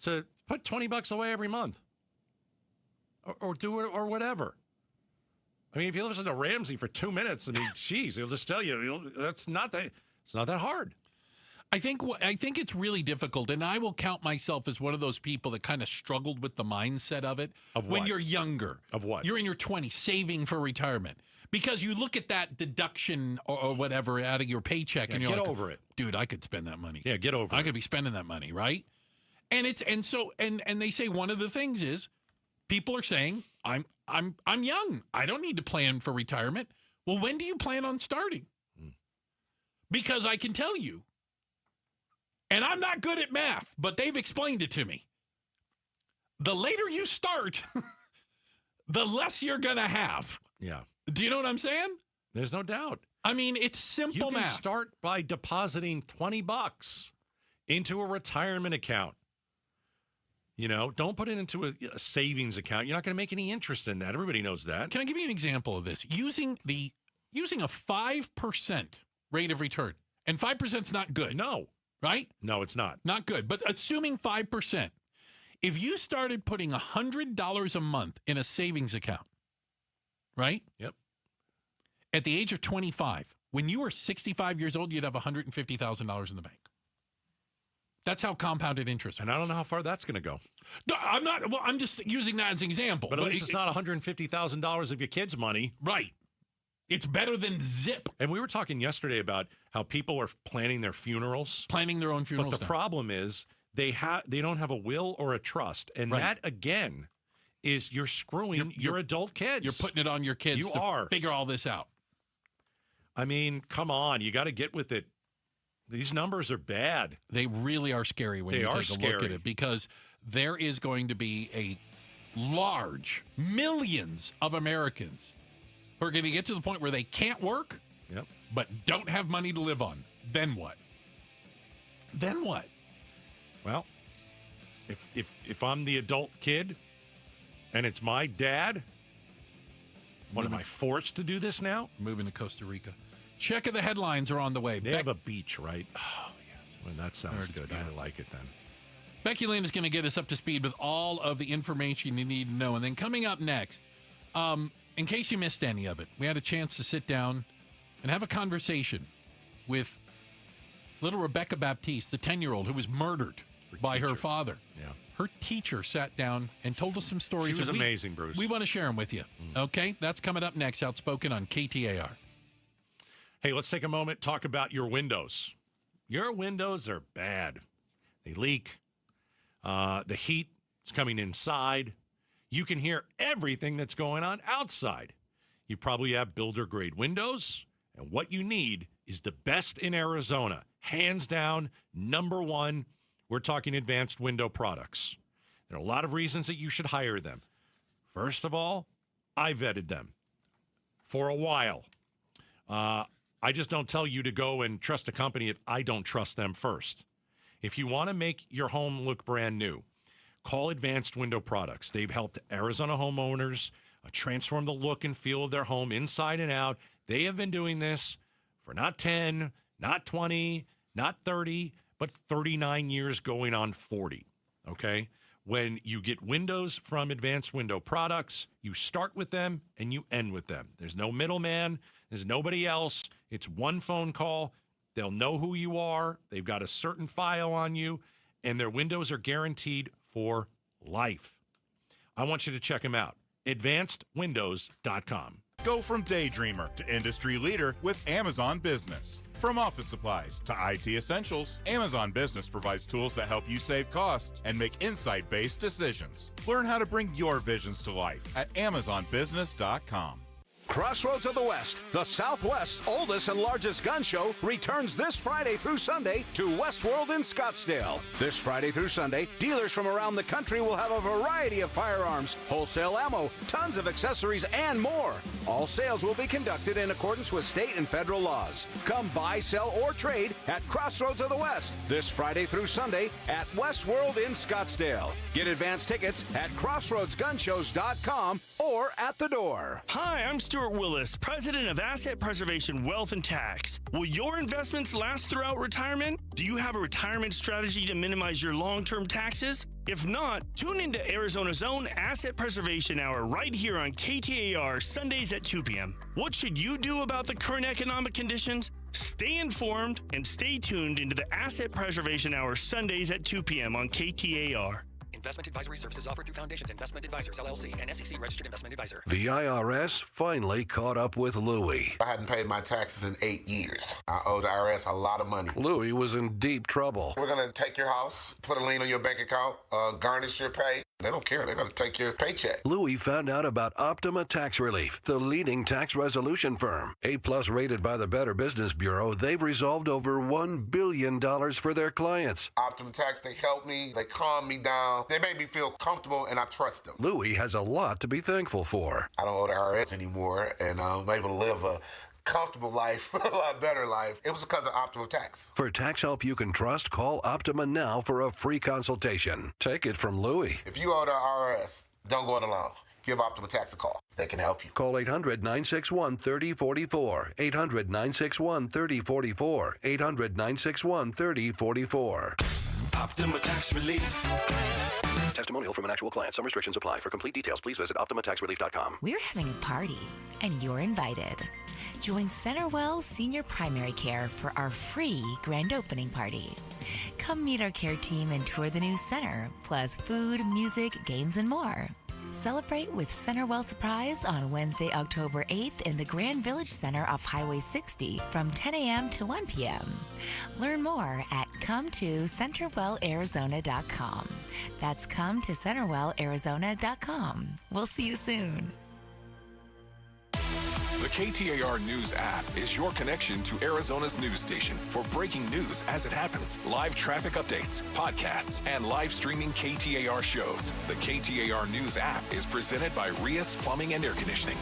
to put $20 away every month. Or do it or whatever. I mean, if you listen to Ramsey for 2 minutes, I mean, geez, he'll just tell you it's not that hard. I think it's really difficult, and I will count myself as one of those people that kind of struggled with the mindset of it. Of what? When you're younger. Of what? You're in your 20s, saving for retirement. Because you look at that deduction or whatever out of your paycheck, and you're get like, over it. Dude, I could spend that money. Yeah, get over it. I could be spending that money, right? And they say one of the things is, people are saying, I'm young. I don't need to plan for retirement. Well, when do you plan on starting? Because I can tell you, and I'm not good at math, but they've explained it to me. The later you start, the less you're going to have. Yeah. Do you know what I'm saying? There's no doubt. I mean, it's simple math. You can start by depositing $20 into a retirement account. Don't put it into a savings account. You're not going to make any interest in that. Everybody knows that. Can I give you an example of this? Using a 5% rate of return. And 5% is not good. No. Right? No, it's not. Not good. But assuming 5%, if you started putting $100 a month in a savings account, right? Yep. At the age of 25, when you were 65 years old, you'd have $150,000 in the bank. That's how compounded interest. And I don't know how far that's going to go. No, I'm not. Well, I'm just using that as an example. But at least it's not $150,000 of your kids' money. Right. It's better than zip. And we were talking yesterday about how people are planning their funerals. Planning their own funerals. But the problem is they don't have a will or a trust. And that, again, is you're screwing your adult kids. You're putting it on your kids to figure all this out. I mean, come on. You got to get with it. These numbers are bad. They really are scary when you take a look at it, because there is going to be a large millions of Americans who are going to get to the point where they can't work, but don't have money to live on. Then what? Then what? Well, if I'm the adult kid and it's my dad, what am I forced to do this now? Moving to Costa Rica. Check of the headlines are on the way. They have a beach, right? Oh, yes. Well, that sounds good. I like it then. Becky Lynn is going to get us up to speed with all of the information you need to know. And then coming up next, in case you missed any of it, we had a chance to sit down and have a conversation with little Rebecca Baptiste, the 10-year-old who was murdered by her father. Yeah. Her teacher sat down and told us some stories. She was amazing, Bruce. We want to share them with you. Okay? That's coming up next, Outspoken on KTAR. Hey, let's take a moment, talk about your windows. Your windows are bad. They leak. The heat is coming inside. You can hear everything that's going on outside. You probably have builder-grade windows, and what you need is the best in Arizona. Hands down, number one, we're talking advanced window products. There are a lot of reasons that you should hire them. First of all, I vetted them for a while. I just don't tell you to go and trust a company if I don't trust them first. If you want to make your home look brand new, call Advanced Window Products. They've helped Arizona homeowners transform the look and feel of their home inside and out. They have been doing this for not 10, not 20, not 30, but 39 years going on 40, okay? When you get windows from Advanced Window Products, you start with them and you end with them. There's no middleman. There's nobody else. It's one phone call. They'll know who you are. They've got a certain file on you, and their windows are guaranteed for life. I want you to check them out. AdvancedWindows.com. Go from daydreamer to industry leader with Amazon Business. From office supplies to IT essentials, Amazon Business provides tools that help you save costs and make insight-based decisions. Learn how to bring your visions to life at AmazonBusiness.com. Crossroads of the West, the Southwest's oldest and largest gun show, returns this Friday through Sunday to Westworld in Scottsdale. This Friday through Sunday, dealers from around the country will have a variety of firearms, wholesale ammo, tons of accessories, and more. All sales will be conducted in accordance with state and federal laws. Come buy, sell, or trade at Crossroads of the West this Friday through Sunday at Westworld in Scottsdale. Get advance tickets at crossroadsgunshows.com or at the door. Hi, I'm Stuart Willis, president of Asset Preservation Wealth and Tax. Will your investments last throughout retirement? Do you have a retirement strategy to minimize your long-term taxes? If not, tune into Arizona's own Asset Preservation Hour right here on KTAR Sundays at 2 p.m. What should you do about the current economic conditions? Stay informed and stay tuned into the Asset Preservation Hour Sundays at 2 p.m. on KTAR. Investment advisory services offered through Foundations Investment Advisors, LLC, and SEC Registered Investment Advisor. The IRS finally caught up with Louie. I hadn't paid my taxes in 8 years. I owe the IRS a lot of money. Louie was in deep trouble. We're going to take your house, put a lien on your bank account, garnish your pay. They don't care. They're going to take your paycheck. Louie found out about Optima Tax Relief, the leading tax resolution firm. A-plus rated by the Better Business Bureau, they've resolved over $1 billion for their clients. Optima Tax, they help me. They calm me down. They make me feel comfortable, and I trust them. Louie has a lot to be thankful for. I don't owe the IRS anymore, and I'm able to live a comfortable life, a lot better life. It was because of Optima Tax. For tax help you can trust, call Optima now for a free consultation. Take it from Louie. If you owe the IRS, don't go it alone. Give Optima Tax a call. They can help you. Call 800-961-3044. 800-961-3044. 800-961-3044. Optima Tax Relief. Testimonial from an actual client. Some restrictions apply. For complete details, please visit OptimaTaxRelief.com. We're having a party, and you're invited. Join Centerwell Senior Primary Care for our free grand opening party. Come meet our care team and tour the new center, plus food, music, games, and more. Celebrate with Centerwell Surprise on Wednesday, October 8th in the Grand Village Center off Highway 60 from 10 a.m. to 1 p.m. Learn more at ComeToCenterwellArizona.com. That's ComeToCenterwellArizona.com. We'll see you soon. The KTAR News app is your connection to Arizona's news station for breaking news as it happens, live traffic updates, podcasts, and live streaming KTAR shows. The KTAR News app is presented by Rias Plumbing and Air Conditioning.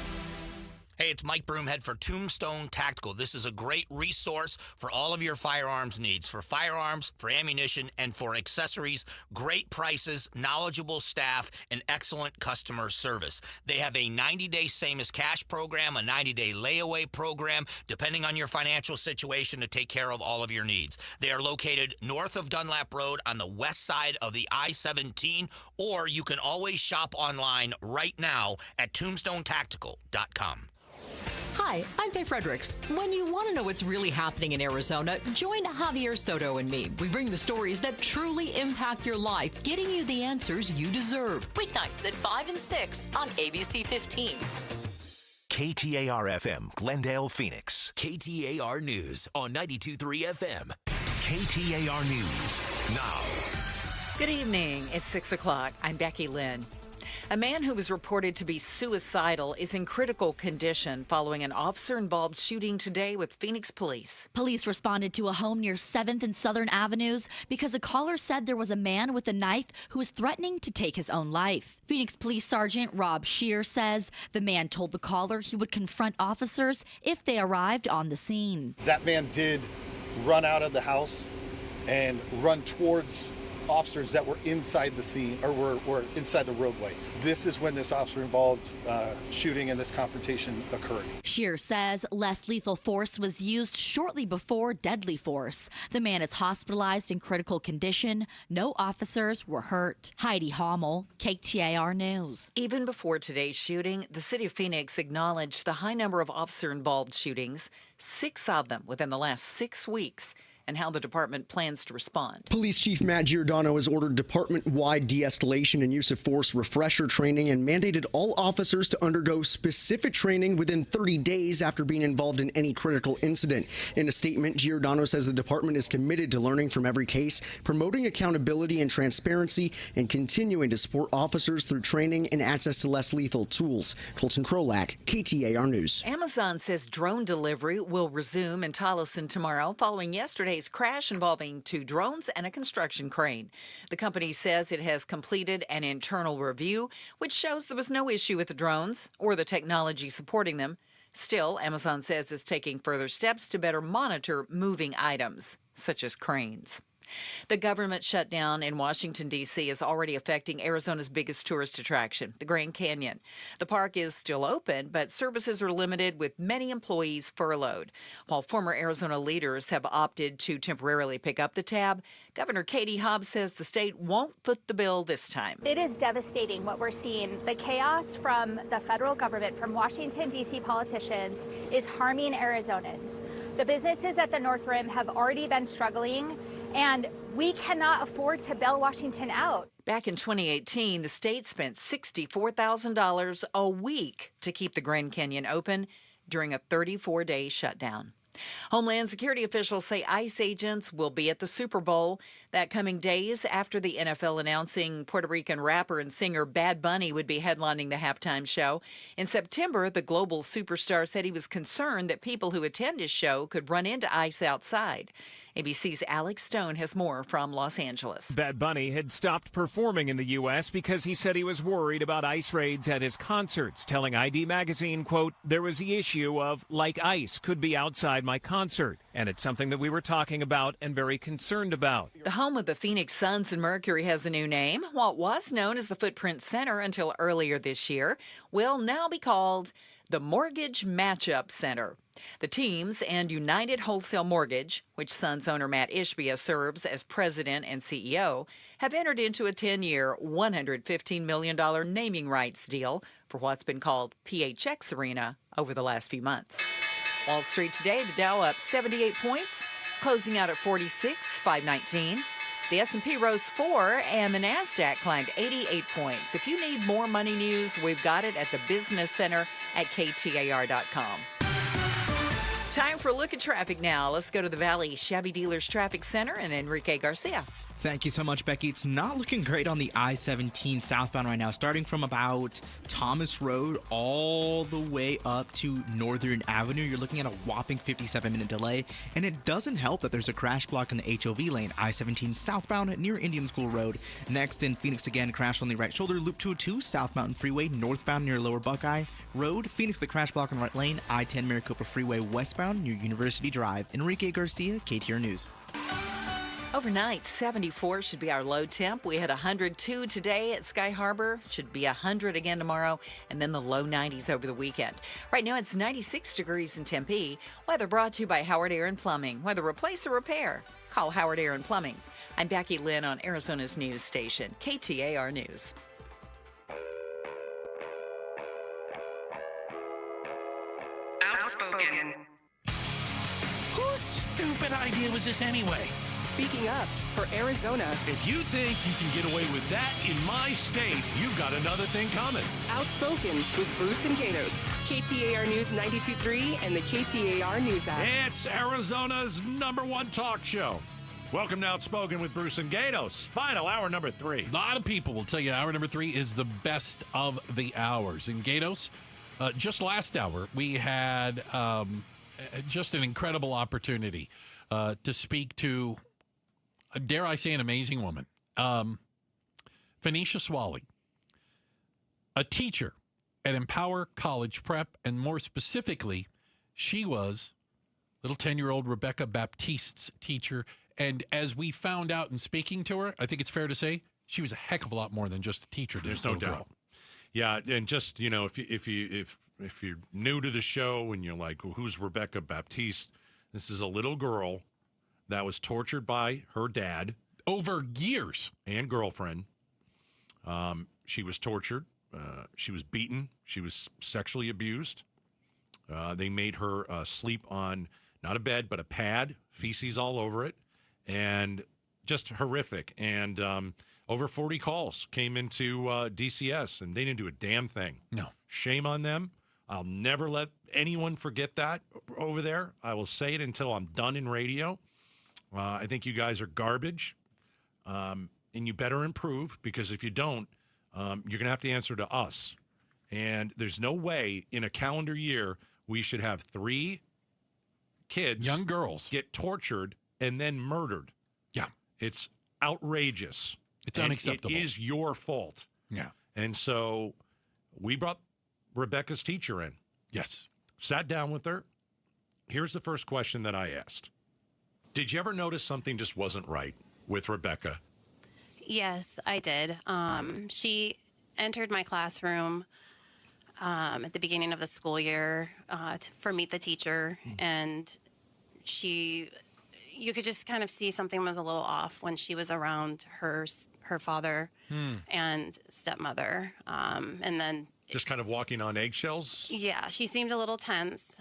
Hey, it's Mike Broomhead for Tombstone Tactical. This is a great resource for all of your firearms needs, for firearms, for ammunition, and for accessories. Great prices, knowledgeable staff, and excellent customer service. They have a 90-day same-as-cash program, a 90-day layaway program, depending on your financial situation to take care of all of your needs. They are located north of Dunlap Road on the west side of the I-17, or you can always shop online right now at tombstonetactical.com. Hi, I'm Faye Fredericks. When you want to know what's really happening in Arizona, join Javier Soto and me. We bring the stories that truly impact your life, getting you the answers you deserve. Weeknights at 5 and 6 on ABC 15. KTAR-FM, Glendale, Phoenix. KTAR News on 92.3 FM. KTAR News now. Good evening. It's 6 o'clock. I'm Becky Lynn. A man who was reported to be suicidal is in critical condition following an officer-involved shooting today with Phoenix police. Police responded to a home near 7th and Southern Avenues because a caller said there was a man with a knife who was threatening to take his own life. Phoenix Police Sergeant Rob Shear says the man told the caller he would confront officers if they arrived on the scene. That man did run out of the house and run towards officers that were inside the scene or were inside the roadway. This is when this officer-involved shooting and this confrontation occurred. Shear says less lethal force was used shortly before deadly force. The man is hospitalized in critical condition. No officers were hurt. Heidi Hommel, KTAR News. Even before today's shooting, the city of Phoenix acknowledged the high number of officer-involved shootings, 6 of them within the last 6 weeks, and how the department plans to respond. Police Chief Matt Giordano has ordered department-wide de-escalation and use of force refresher training and mandated all officers to undergo specific training within 30 days after being involved in any critical incident. In a statement, Giordano says the department is committed to learning from every case, promoting accountability and transparency, and continuing to support officers through training and access to less lethal tools. Colton Krolak, KTAR News. Amazon says drone delivery will resume in Tolleson tomorrow following yesterday's crash involving 2 drones and a construction crane. The company says it has completed an internal review, which shows there was no issue with the drones or the technology supporting them. Still, Amazon says it's taking further steps to better monitor moving items, such as cranes. The government shutdown in Washington, D.C. is already affecting Arizona's biggest tourist attraction, the Grand Canyon. The park is still open, but services are limited with many employees furloughed. While former Arizona leaders have opted to temporarily pick up the tab, Governor Katie Hobbs says the state won't foot the bill this time. It is devastating what we're seeing. The chaos from the federal government, from Washington, D.C. politicians, is harming Arizonans. The businesses at the North Rim have already been struggling, and we cannot afford to bail Washington out. Back in 2018, the state spent $64,000 a week to keep the Grand Canyon open during a 34-day shutdown. Homeland Security officials say ICE agents will be at the Super Bowl that coming days after the NFL announcing Puerto Rican rapper and singer Bad Bunny would be headlining the halftime show. In September, the global superstar said he was concerned that people who attend his show could run into ICE outside. ABC's Alex Stone has more from Los Angeles. Bad Bunny had stopped performing in the U.S. because he said he was worried about ICE raids at his concerts, telling ID Magazine, quote, there was the issue of, like ICE could be outside my concert, and it's something that we were talking about and very concerned about. The home of the Phoenix Suns and Mercury has a new name. What was known as the Footprint Center until earlier this year will now be called the Mortgage Matchup Center. The teams and United Wholesale Mortgage, which Suns owner Matt Ishbia serves as president and CEO, have entered into a 10-year, $115 million naming rights deal for what's been called PHX Arena over the last few months. Wall Street today, the Dow up 78 points, closing out at 46,519. The S&P rose 4 and the NASDAQ climbed 88 points. If you need more money news, we've got it at the Business Center at KTAR.com. Time for a look at traffic now. Let's go to the Valley Chevy Dealers Traffic Center and Enrique Garcia. Thank you so much, Becky. It's not looking great on the I-17 southbound right now, starting from about Thomas Road all the way up to Northern Avenue. You're looking at a whopping 57-minute delay, and it doesn't help that there's a crash block in the HOV lane, I-17 southbound near Indian School Road. Next, in Phoenix again, crash on the right shoulder, Loop 202, South Mountain Freeway, northbound near Lower Buckeye Road. Phoenix, the crash block on the right lane, I-10 Maricopa Freeway westbound near University Drive. Enrique Garcia, KTAR News. Overnight, 74 should be our low temp. We had 102 today at Sky Harbor. Should be 100 again tomorrow, and then the low 90s over the weekend. Right now, it's 96 degrees in Tempe. Weather brought to you by Howard Air and Plumbing. Whether replace or repair, call Howard Air and Plumbing. I'm Becky Lynn on Arizona's news station, KTAR News. Outspoken. Whose stupid idea was this anyway? Speaking up for Arizona. If you think you can get away with that in my state, you've got another thing coming. Outspoken with Bruce and Gatos. KTAR News 92.3 and the KTAR News app. It's Arizona's #1 talk show. Welcome to Outspoken with Bruce and Gatos. Final hour number 3. A lot of people will tell you hour number 3 is the best of the hours. And Gatos, just last hour, we had just an incredible opportunity to speak to, dare I say, an amazing woman. Felisa Swally, a teacher at Empower College Prep, and more specifically, she was little 10-year-old Rebecca Baptiste's teacher. And as we found out in speaking to her, I think it's fair to say she was a heck of a lot more than just a teacher. There's no doubt. Yeah, and just, you know, if you're new to the show and you're like, well, who's Rebecca Baptiste? This is a little girl that was tortured by her dad over years and girlfriend. She was tortured. She was beaten. She was sexually abused. They made her sleep on not a bed, but a pad, feces all over it. And just horrific. And over 40 calls came into DCS, and they didn't do a damn thing. No. Shame on them. I'll never let anyone forget that over there. I will say it until I'm done in radio. I think you guys are garbage, and you better improve, because if you don't, you're going to have to answer to us. And there's no way in a calendar year we should have 3 kids, young girls, get tortured and then murdered. Yeah. It's outrageous. It's unacceptable. It is your fault. Yeah. And so we brought Rebecca's teacher in. Yes. Sat down with her. Here's the first question that I asked. Did you ever notice something just wasn't right with Rebecca? Yes, I did. She entered my classroom at the beginning of the school year for Meet the Teacher, and you could just kind of see something was a little off when she was around her father and stepmother. And then just kind of walking on eggshells? Yeah, she seemed a little tense.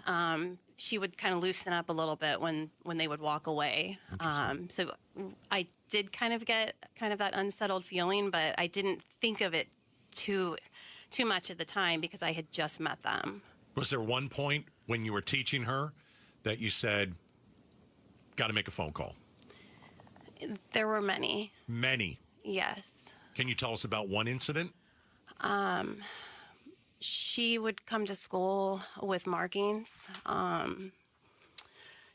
She would kind of loosen up a little bit when they would walk away. So I did kind of get that unsettled feeling, but I didn't think of it too much at the time because I had just met them. Was there one point when you were teaching her that you said, got to make a phone call? There were many. Many? Yes. Can you tell us about one incident? She would come to school with markings.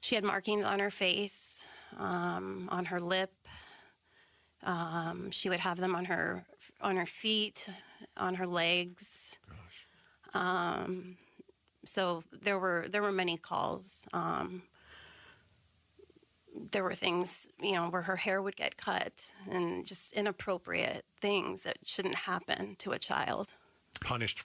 She had markings on her face, on her lip. She would have them on her feet, on her legs. Gosh. So there were many calls. There were things, where her hair would get cut and just inappropriate things that shouldn't happen to a child. Punished.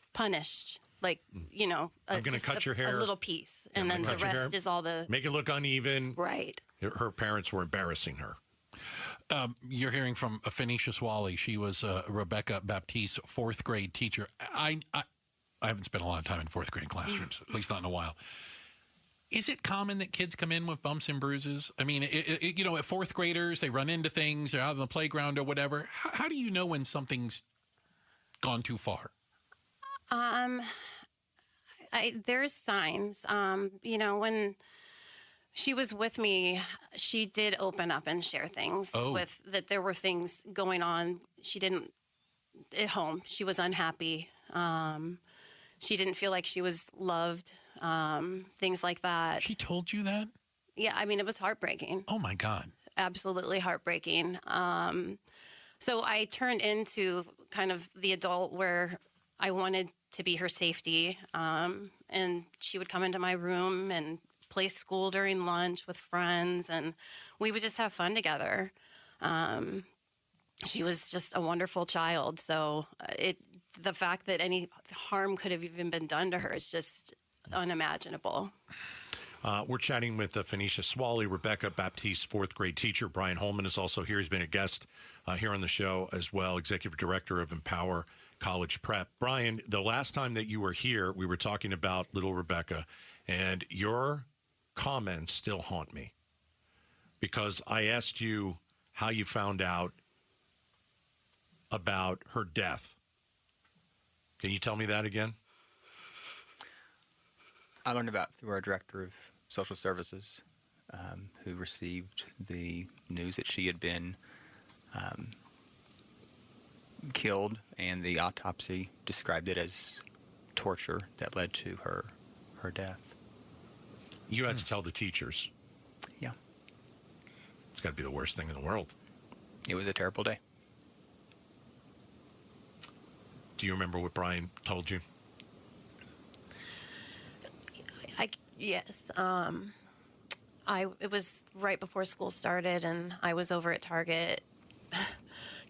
Like, I'm going to cut your hair. A little piece. And then the rest is all the... Make it look uneven. Right. Her parents were embarrassing her. You're hearing from Felisa Swally. She was Rebecca Baptiste's 4th grade teacher. I haven't spent a lot of time in 4th grade classrooms, at least not in a while. Is it common that kids come in with bumps and bruises? I mean, at 4th graders, they run into things, they're out on the playground or whatever. How do you know when something's gone too far? There's signs. When she was with me, she did open up and share things with that there were things going on. She didn't at home. She was unhappy. She didn't feel like she was loved. Things like that. She told you that? Yeah, I mean, it was heartbreaking. Oh my God. Absolutely heartbreaking. So I turned into kind of the adult where I wanted to be her safety. And she would come into my room and play school during lunch with friends, and we would just have fun together. She was just a wonderful child. So the fact that any harm could have even been done to her is just unimaginable. We're chatting with Felisa Swally, Rebecca Baptiste's 4th grade teacher. Brian Holman is also here. He's been a guest here on the show as well, executive director of Empower College Prep. Brian, the last time that you were here, we were talking about little Rebecca, and your comments still haunt me because I asked you how you found out about her death. Can you tell me that again? I learned about it through our director of social services. who received the news that she had been killed, and the autopsy described it as torture that led to her death. You had to tell the teachers. Yeah. It's got to be the worst thing in the world. It was a terrible day. Do you remember what Brian told you? Yes. It was right before school started, and I was over at Target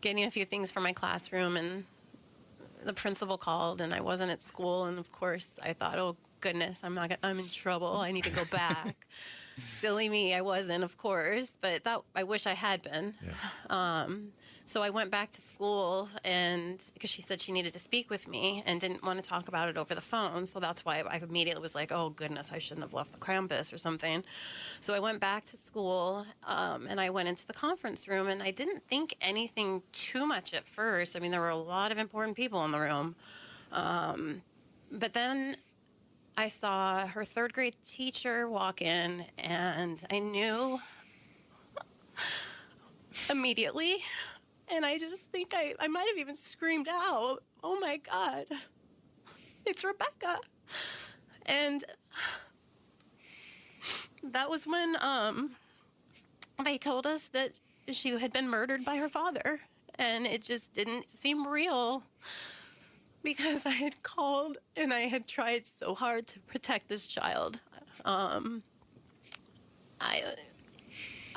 getting a few things for my classroom, and the principal called, and I wasn't at school, and of course I thought, oh goodness, I'm in trouble. I need to go back. Silly me, I wasn't, of course, but I wish I had been. Yeah. So I went back to school, and because she said she needed to speak with me and didn't want to talk about it over the phone, so that's why I immediately was like, oh goodness, I shouldn't have left the campus or something. So I went back to school, and I went into the conference room, and I didn't think anything too much at first. I mean, there were a lot of important people in the room. But then I saw her third grade teacher walk in, and I knew immediately. And I just think I might have even screamed out, oh my God, it's Rebecca. And that was when they told us that she had been murdered by her father. And it just didn't seem real because I had called and I had tried so hard to protect this child.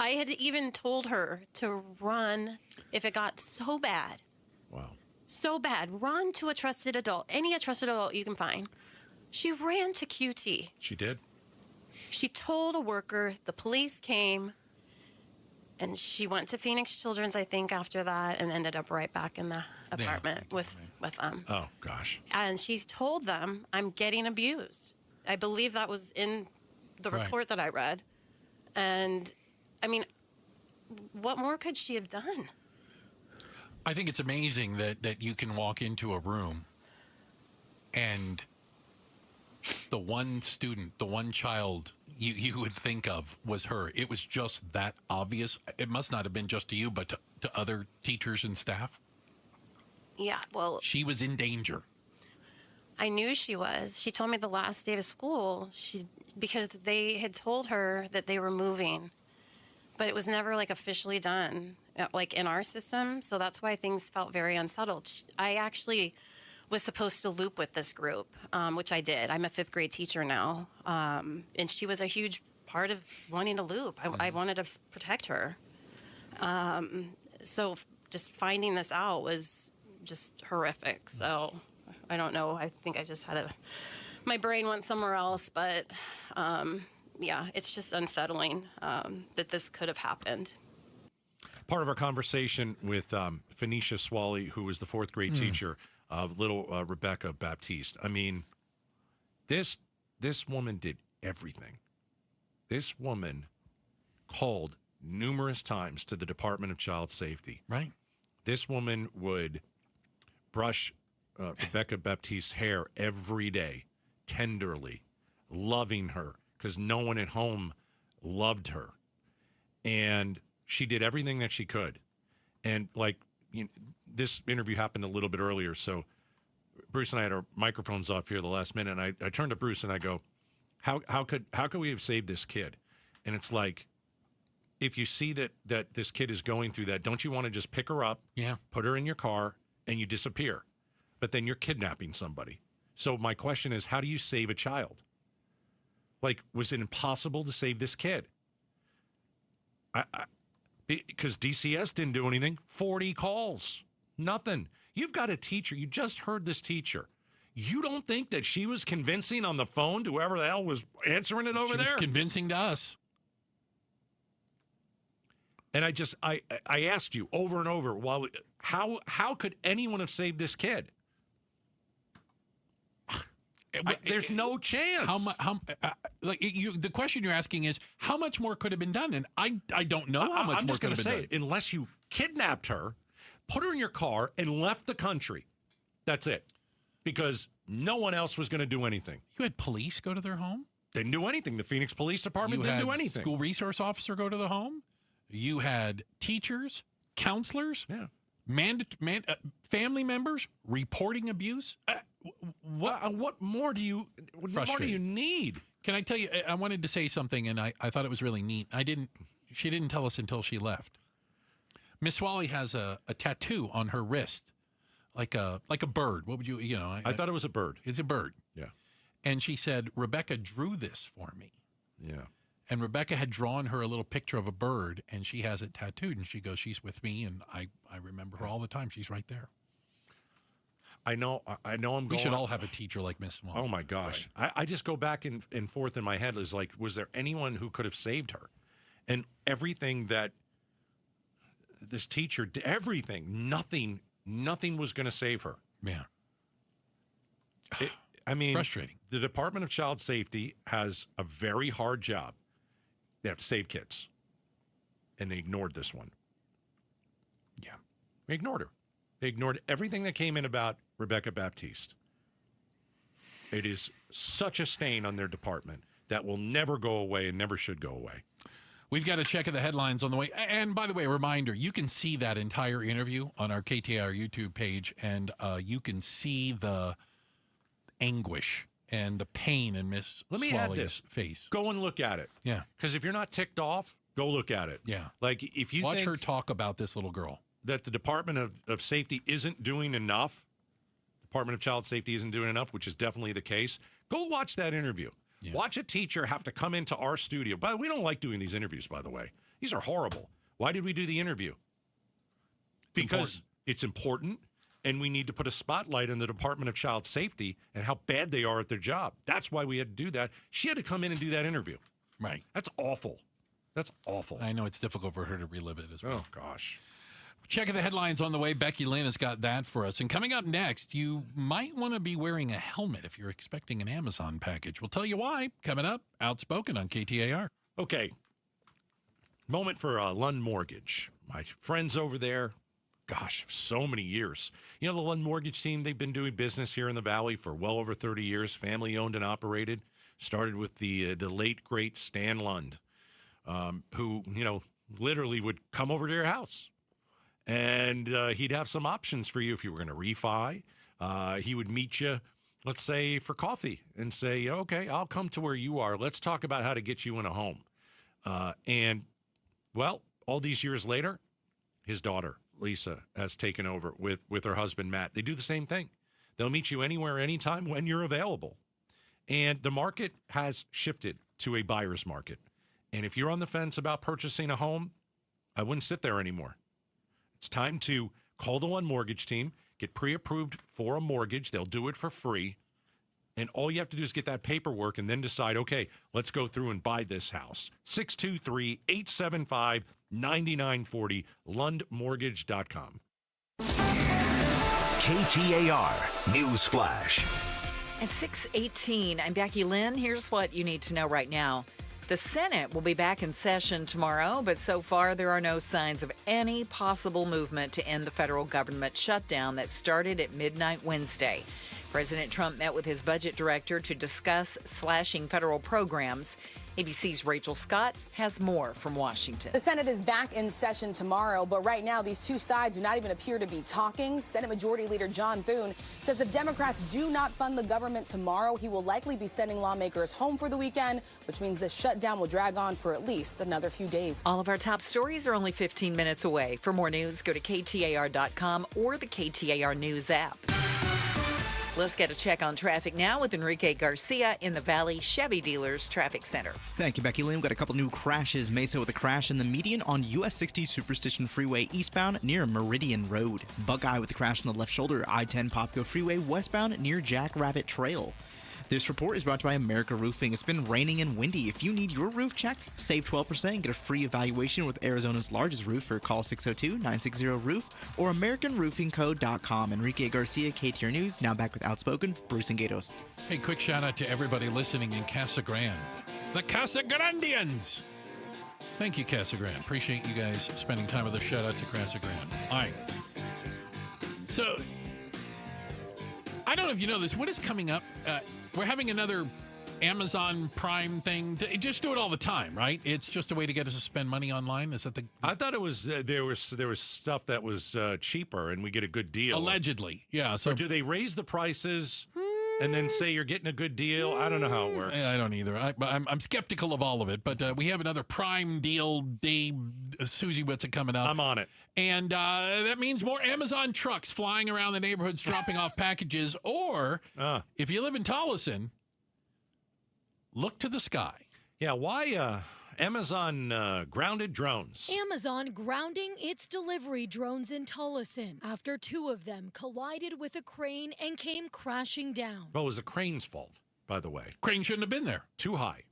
I had even told her to run if it got so bad. Wow. So bad. Run to a trusted adult, any trusted adult you can find. She ran to QT. She did? She told a worker, the police came, and she went to Phoenix Children's, I think, after that, and ended up right back in the apartment with them. Oh, gosh. And she told them, I'm getting abused. I believe that was in the report that I read. And I mean, what more could she have done? I think it's amazing that you can walk into a room and the one student, the one child you would think of was her. It was just that obvious. It must not have been just to you, but to other teachers and staff. Yeah, well, she was in danger. I knew she was. She told me the last day of school, because they had told her that they were moving. But it was never officially done, in our system. So that's why things felt very unsettled. I actually was supposed to loop with this group, which I did. I'm a 5th grade teacher now. And she was a huge part of wanting to loop. I wanted to protect her. So just finding this out was just horrific. So I don't know. I think I just had my brain went somewhere else, but yeah, it's just unsettling that this could have happened. Part of our conversation with Phoenicia Swally, who was the 4th grade teacher of little Rebecca Baptiste. I mean, this woman did everything. This woman called numerous times to the Department of Child Safety. Right. This woman would brush Rebecca Baptiste's hair every day, tenderly, loving her, because no one at home loved her. And she did everything that she could. And this interview happened a little bit earlier, so Bruce and I had our microphones off here the last minute, and I turned to Bruce and I go, how could we have saved this kid? And it's like, if you see that this kid is going through that, don't you want to just pick her up, put her in your car, and you disappear? But then you're kidnapping somebody. So my question is, how do you save a child? Was it impossible to save this kid? Because DCS didn't do anything. 40 calls. Nothing. You've got a teacher. You just heard this teacher. You don't think that she was convincing on the phone to whoever the hell was answering it over there? She was convincing to us. And I asked you over and over, how could anyone have saved this kid? There's no chance. The question you're asking is, how much more could have been done? And I don't know how much more could have been done. Unless you kidnapped her, put her in your car, and left the country. That's it. Because no one else was going to do anything. You had police go to their home? Didn't do anything. The Phoenix Police Department didn't do anything. School resource officer go to the home. You had teachers, counselors, family members reporting abuse. What more do you need? Can I tell you? I wanted to say something, and I thought it was really neat. She didn't tell us until she left. Miss Wally has a tattoo on her wrist, like a bird. What would you know? I thought it was a bird. It's a bird. Yeah. And she said, Rebecca drew this for me. Yeah. And Rebecca had drawn her a little picture of a bird, and she has it tattooed. And she goes, she's with me, and I remember her all the time. She's right there. I know. We should all have a teacher like Miss Wally. Oh my gosh! Right. I just go back and forth in my head. Is like, was there anyone who could have saved her? And everything that this teacher did, everything, nothing was going to save her. Yeah. I mean, frustrating. The Department of Child Safety has a very hard job. They have to save kids. And they ignored this one. Yeah. They ignored her. They ignored everything that came in about Rebecca Baptiste. It is such a stain on their department that will never go away and never should go away. We've got a check of the headlines on the way. And by the way, a reminder, you can see that entire interview on our KTAR YouTube page, and you can see the anguish and the pain in Miss Swally's face. Go and look at it. Yeah. Because if you're not ticked off, go look at it. Yeah. Like if you watch her talk about this little girl. That the Department of Safety isn't doing enough, Department of Child Safety isn't doing enough, which is definitely the case, go watch that interview. Yeah. Watch a teacher have to come into our studio. But we don't like doing these interviews, by the way. These are horrible. Why did we do the interview? Because it's important, and we need to put a spotlight on the Department of Child Safety and how bad they are at their job. That's why we had to do that. She had to come in and do that interview. Right. That's awful. That's awful. I know it's difficult for her to relive it as well. Oh, gosh. Check the headlines on the way. Becky Lynn has got that for us. And coming up next, you might want to be wearing a helmet if you're expecting an Amazon package. We'll tell you why. Coming up, Outspoken on KTAR. Okay. Moment for Lund Mortgage. My friends over there, gosh, so many years. You know, the Lund Mortgage team, they've been doing business here in the Valley for well over 30 years, family owned and operated. Started with the late, great Stan Lund, who, literally would come over to your house. And he'd have some options for you if you were going to refi. He would meet you, let's say, for coffee and say, okay, I'll come to where you are. Let's talk about how to get you in a home. Well, all these years later, his daughter, Lisa, has taken over with her husband, Matt. They do the same thing. They'll meet you anywhere, anytime when you're available. And the market has shifted to a buyer's market. And if you're on the fence about purchasing a home, I wouldn't sit there anymore. It's time to call the One Mortgage team, get pre-approved for a mortgage. They'll do it for free. And all you have to do is get that paperwork and then decide, okay, let's go through and buy this house. 623-875-9940, lundmortgage.com. KTAR News Flash. At 6:18, I'm Becky Lynn. Here's what you need to know right now. The Senate will be back in session tomorrow, but so far there are no signs of any possible movement to end the federal government shutdown that started at midnight Wednesday. President Trump met with his budget director to discuss slashing federal programs. ABC's Rachel Scott has more from Washington. The Senate is back in session tomorrow, but right now these two sides do not even appear to be talking. Senate Majority Leader John Thune says if Democrats do not fund the government tomorrow, he will likely be sending lawmakers home for the weekend, which means this shutdown will drag on for at least another few days. All of our top stories are only 15 minutes away. For more news, go to KTAR.com or the KTAR News app. Let's get a check on traffic now with Enrique Garcia in the Valley Chevy Dealers Traffic Center. Thank you, Becky Lynn. We've got a couple new crashes. Mesa with a crash in the median on US 60 Superstition Freeway eastbound near Meridian Road. Buckeye with a crash on the left shoulder, I-10 Popco Freeway westbound near Jackrabbit Trail. This report is brought to you by America Roofing. It's been raining and windy. If you need your roof checked, save 12% and get a free evaluation with Arizona's largest roofer. Call 602-960-ROOF or AmericanRoofingCo.com. Enrique Garcia, KTAR News, now back with Outspoken, Bruce and Gatos. Hey, quick shout out to everybody listening in Casa Grande. The Casa Grandians! Thank you, Casa Grande. Appreciate you guys spending time with us. Shout out to Casa Grande. All right. So, I don't know if you know this. What is coming up? We're having another Amazon Prime thing. Just do it all the time, right? It's just a way to get us to spend money online. Is that the? I thought it was there was stuff that was cheaper and we get a good deal. Allegedly, yeah. So or do they raise the prices and then say you're getting a good deal? I don't know how it works. I don't either. I'm skeptical of all of it. But we have another Prime deal day, Susie Witzik coming up. I'm on it. And that means more Amazon trucks flying around the neighborhoods dropping off packages. Or if you live in Tolleson, look to the sky. Yeah, why Amazon grounded drones? Amazon grounding its delivery drones in Tolleson after 2 of them collided with a crane and came crashing down. Well, it was the crane's fault, by the way. Crane shouldn't have been there. Too high.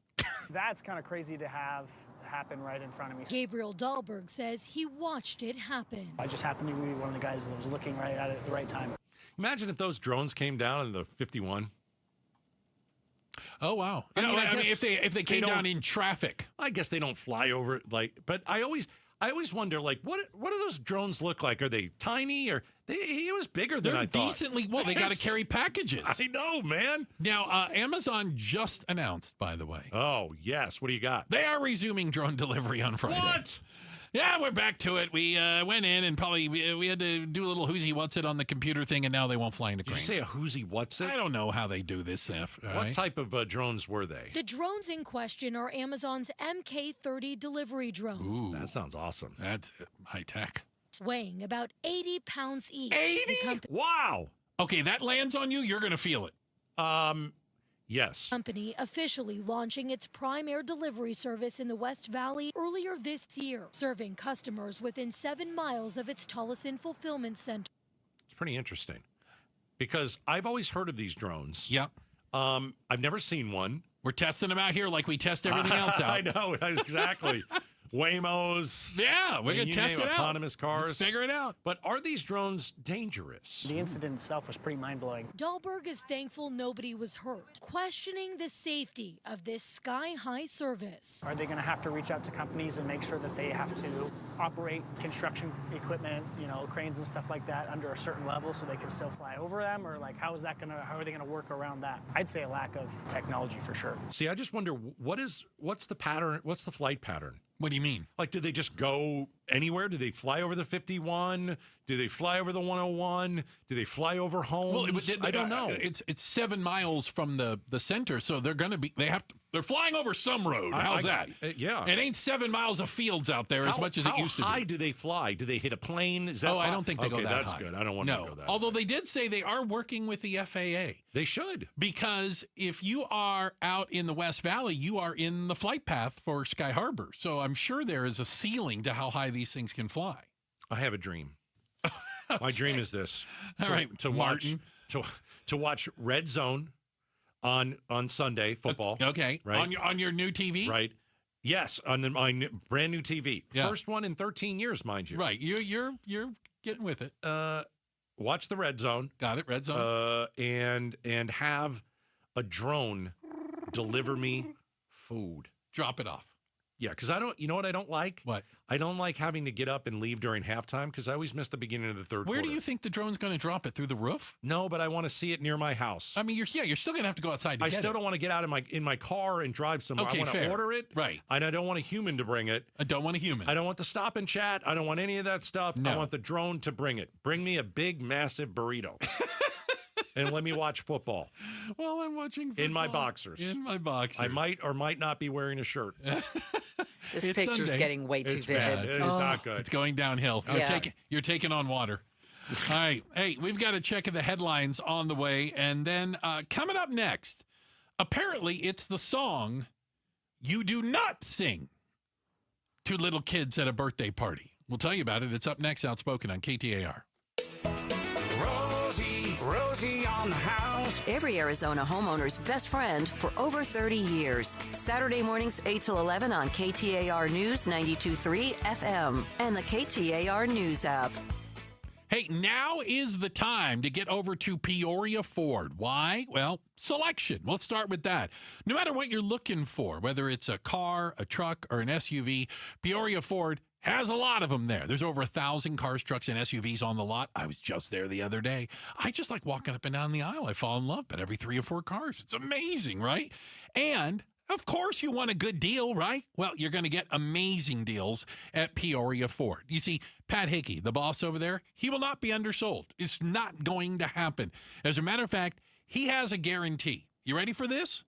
That's kind of crazy to have happen right in front of me. Gabriel Dahlberg says he watched it happen. I just happened to be one of the guys that was looking right at it at the right time. Imagine if those drones came down in the 51. Oh wow! I mean, if they came down in traffic, I guess they don't fly over But I always wonder what do those drones look like? Are they tiny or he was bigger than I thought? Decently well. They got to carry packages. I know, man. Now Amazon just announced, by the way. Oh yes, what do you got? They are resuming drone delivery on Friday. What? Yeah, we're back to it. We went in and probably we had to do a little whoosy what's it on the computer thing, and now they won't fly into cranes. Did you say a whoosy what's it? I don't know how they do this stuff. What type of drones were they? The drones in question are Amazon's MK-30 delivery drones. Ooh, that sounds awesome. That's high tech. Weighing about 80 pounds each. 80? Wow. Okay, that lands on you, you're going to feel it. Yes. Company officially launching its Prime Air delivery service in the West Valley earlier this year, serving customers within 7 miles of its Tolleson fulfillment center. It's pretty interesting because I've always heard of these drones. Yeah. I've never seen one. We're testing them out here like we test everything else out. I know, exactly. Waymos. Yeah, we're going to test it out. Autonomous cars. Let's figure it out. But are these drones dangerous? The incident itself was pretty mind-blowing. Dahlberg is thankful nobody was hurt, questioning the safety of this sky-high service. Are they going to have to reach out to companies and make sure that they have to operate construction equipment, cranes and stuff like that under a certain level so they can still fly over them? Or how are they going to work around that? I'd say a lack of technology for sure. See, I just wonder what's the pattern? What's the flight pattern? What do you mean? Do they just go anywhere? Do they fly over the 51? Do they fly over the 101? Do they fly over homes? I don't know. It's 7 miles from the center, so they're going to be. They're flying over some road. How's that? Yeah. It ain't 7 miles of fields out there as much as it used to be. How high do they fly? Do they hit a plane? I don't think they go that high. That's good. I don't want to go that high. Although they did say they are working with the FAA. They should. Because if you are out in the West Valley, you are in the flight path for Sky Harbor. So I'm sure there is a ceiling to how high these things can fly. I have a dream. Okay. My dream is this. All right, to watch Red Zone on Sunday football. Okay. Right. On your new TV? Right. Yes, on my brand new TV. Yeah. First one in 13 years, mind you. Right. You're getting with it. Watch the Red Zone. Got it. Red Zone. And have a drone deliver me food. Drop it off. Yeah, because I don't. You know what I don't like? What? I don't like having to get up and leave during halftime because I always miss the beginning of the third quarter. Where do you think the drone's going to drop it? Through the roof? No, but I want to see it near my house. I mean, you're still going to have to go outside. I still don't want to get out in my car and drive somewhere. Okay, I want to order it, right? And I don't want a human to bring it. I don't want a human. I don't want the stop and chat. I don't want any of that stuff. No. I want the drone to bring it. Bring me a big, massive burrito. And let me watch football. Well, I'm watching football. In my boxers. I might or might not be wearing a shirt. This picture's Sunday. getting way too vivid. Bad. It's not good. It's going downhill. Yeah. You're taking on water. All right. Hey, we've got a check of the headlines on the way. And then coming up next, apparently it's the song you do not sing to little kids at a birthday party. We'll tell you about it. It's up next, Outspoken on KTAR. Rosie on the house. Every Arizona homeowner's best friend for over 30 years. Saturday mornings 8 till 11 on KTAR News 92.3 FM and the KTAR News app. Hey, now is the time to get over to Peoria Ford. Why? Well, selection. Let's start with that. No matter what you're looking for, whether it's a car, a truck, or an SUV, Peoria Ford Has a lot of them there. There's over 1,000 cars, trucks, and SUVs on the lot. I was just there the other day. I just like walking up and down the aisle. I fall in love, but every 3 or 4 cars. It's amazing, right? And of course you want a good deal, right? Well, you're going to get amazing deals at Peoria Ford. You see, Pat Hickey, the boss over there, he will not be undersold. It's not going to happen. As a matter of fact, he has a guarantee. You ready for this?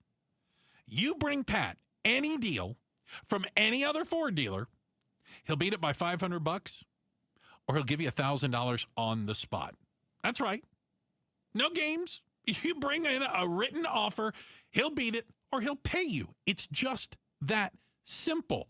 You bring Pat any deal from any other Ford dealer, he'll beat it by $500, or he'll give you $1,000 on the spot. That's right. No games. You bring in a written offer, he'll beat it, or he'll pay you. It's just that simple.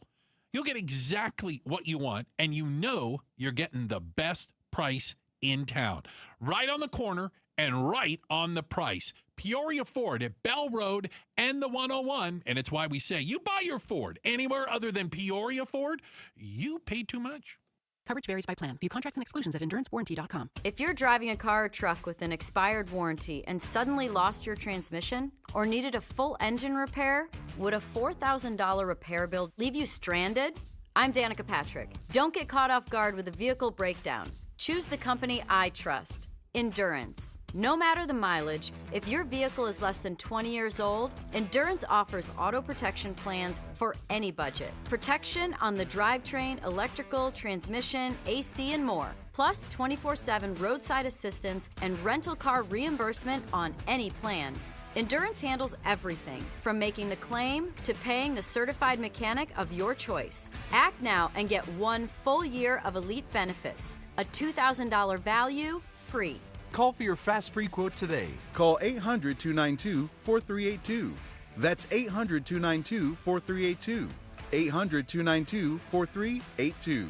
You'll get exactly what you want, and you know you're getting the best price in town. Right on the corner and right on the price. Peoria Ford at Bell Road and the 101, and it's why we say you buy your Ford anywhere other than Peoria Ford, you pay too much. Coverage varies by plan. View contracts and exclusions at endurancewarranty.com. If you're driving a car or truck with an expired warranty and suddenly lost your transmission or needed a full engine repair, would a $4,000 repair bill leave you stranded? I'm Danica Patrick. Don't get caught off guard with a vehicle breakdown. Choose the company I trust. Endurance. No matter the mileage, if your vehicle is less than 20 years old, Endurance offers auto protection plans for any budget. Protection on the drivetrain, electrical, transmission, AC, and more. Plus 24/7 roadside assistance and rental car reimbursement on any plan. Endurance handles everything, from making the claim to paying the certified mechanic of your choice. Act now and get 1 full year of elite benefits. A $2,000 value, free. Call for your fast free quote today. Call 800-292-4382. That's 800-292-4382. 800-292-4382.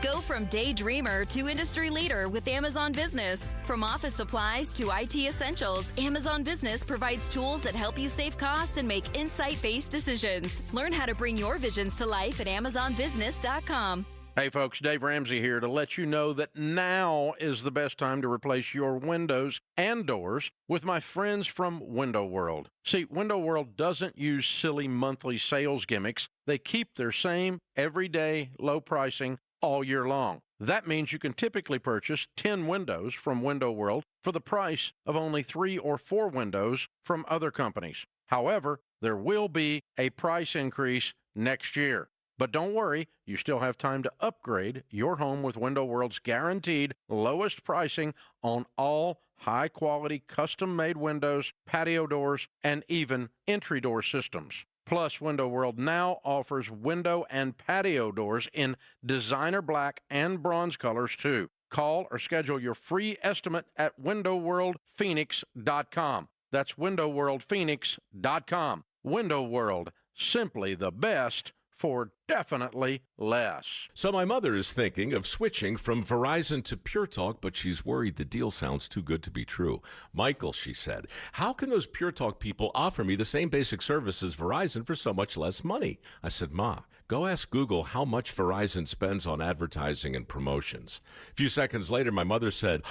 Go from daydreamer to industry leader with Amazon Business. From office supplies to IT essentials, Amazon Business provides tools that help you save costs and make insight-based decisions. Learn how to bring your visions to life at AmazonBusiness.com. Hey folks, Dave Ramsey here to let you know that now is the best time to replace your windows and doors with my friends from Window World. See, Window World doesn't use silly monthly sales gimmicks. They keep their same everyday low pricing all year long. That means you can typically purchase 10 windows from Window World for the price of only 3 or 4 windows from other companies. However, there will be a price increase next year. But don't worry, you still have time to upgrade your home with Window World's guaranteed lowest pricing on all high-quality custom-made windows, patio doors, and even entry door systems. Plus, Window World now offers window and patio doors in designer black and bronze colors, too. Call or schedule your free estimate at WindowWorldPhoenix.com. That's WindowWorldPhoenix.com. Window World, simply the best for definitely less. So my mother is thinking of switching from Verizon to Pure Talk, but she's worried the deal sounds too good to be true. Michael, she said, how can those Pure Talk people offer me the same basic service as Verizon for so much less money? I said, Ma, go ask Google how much Verizon spends on advertising and promotions. A few seconds later, my mother said,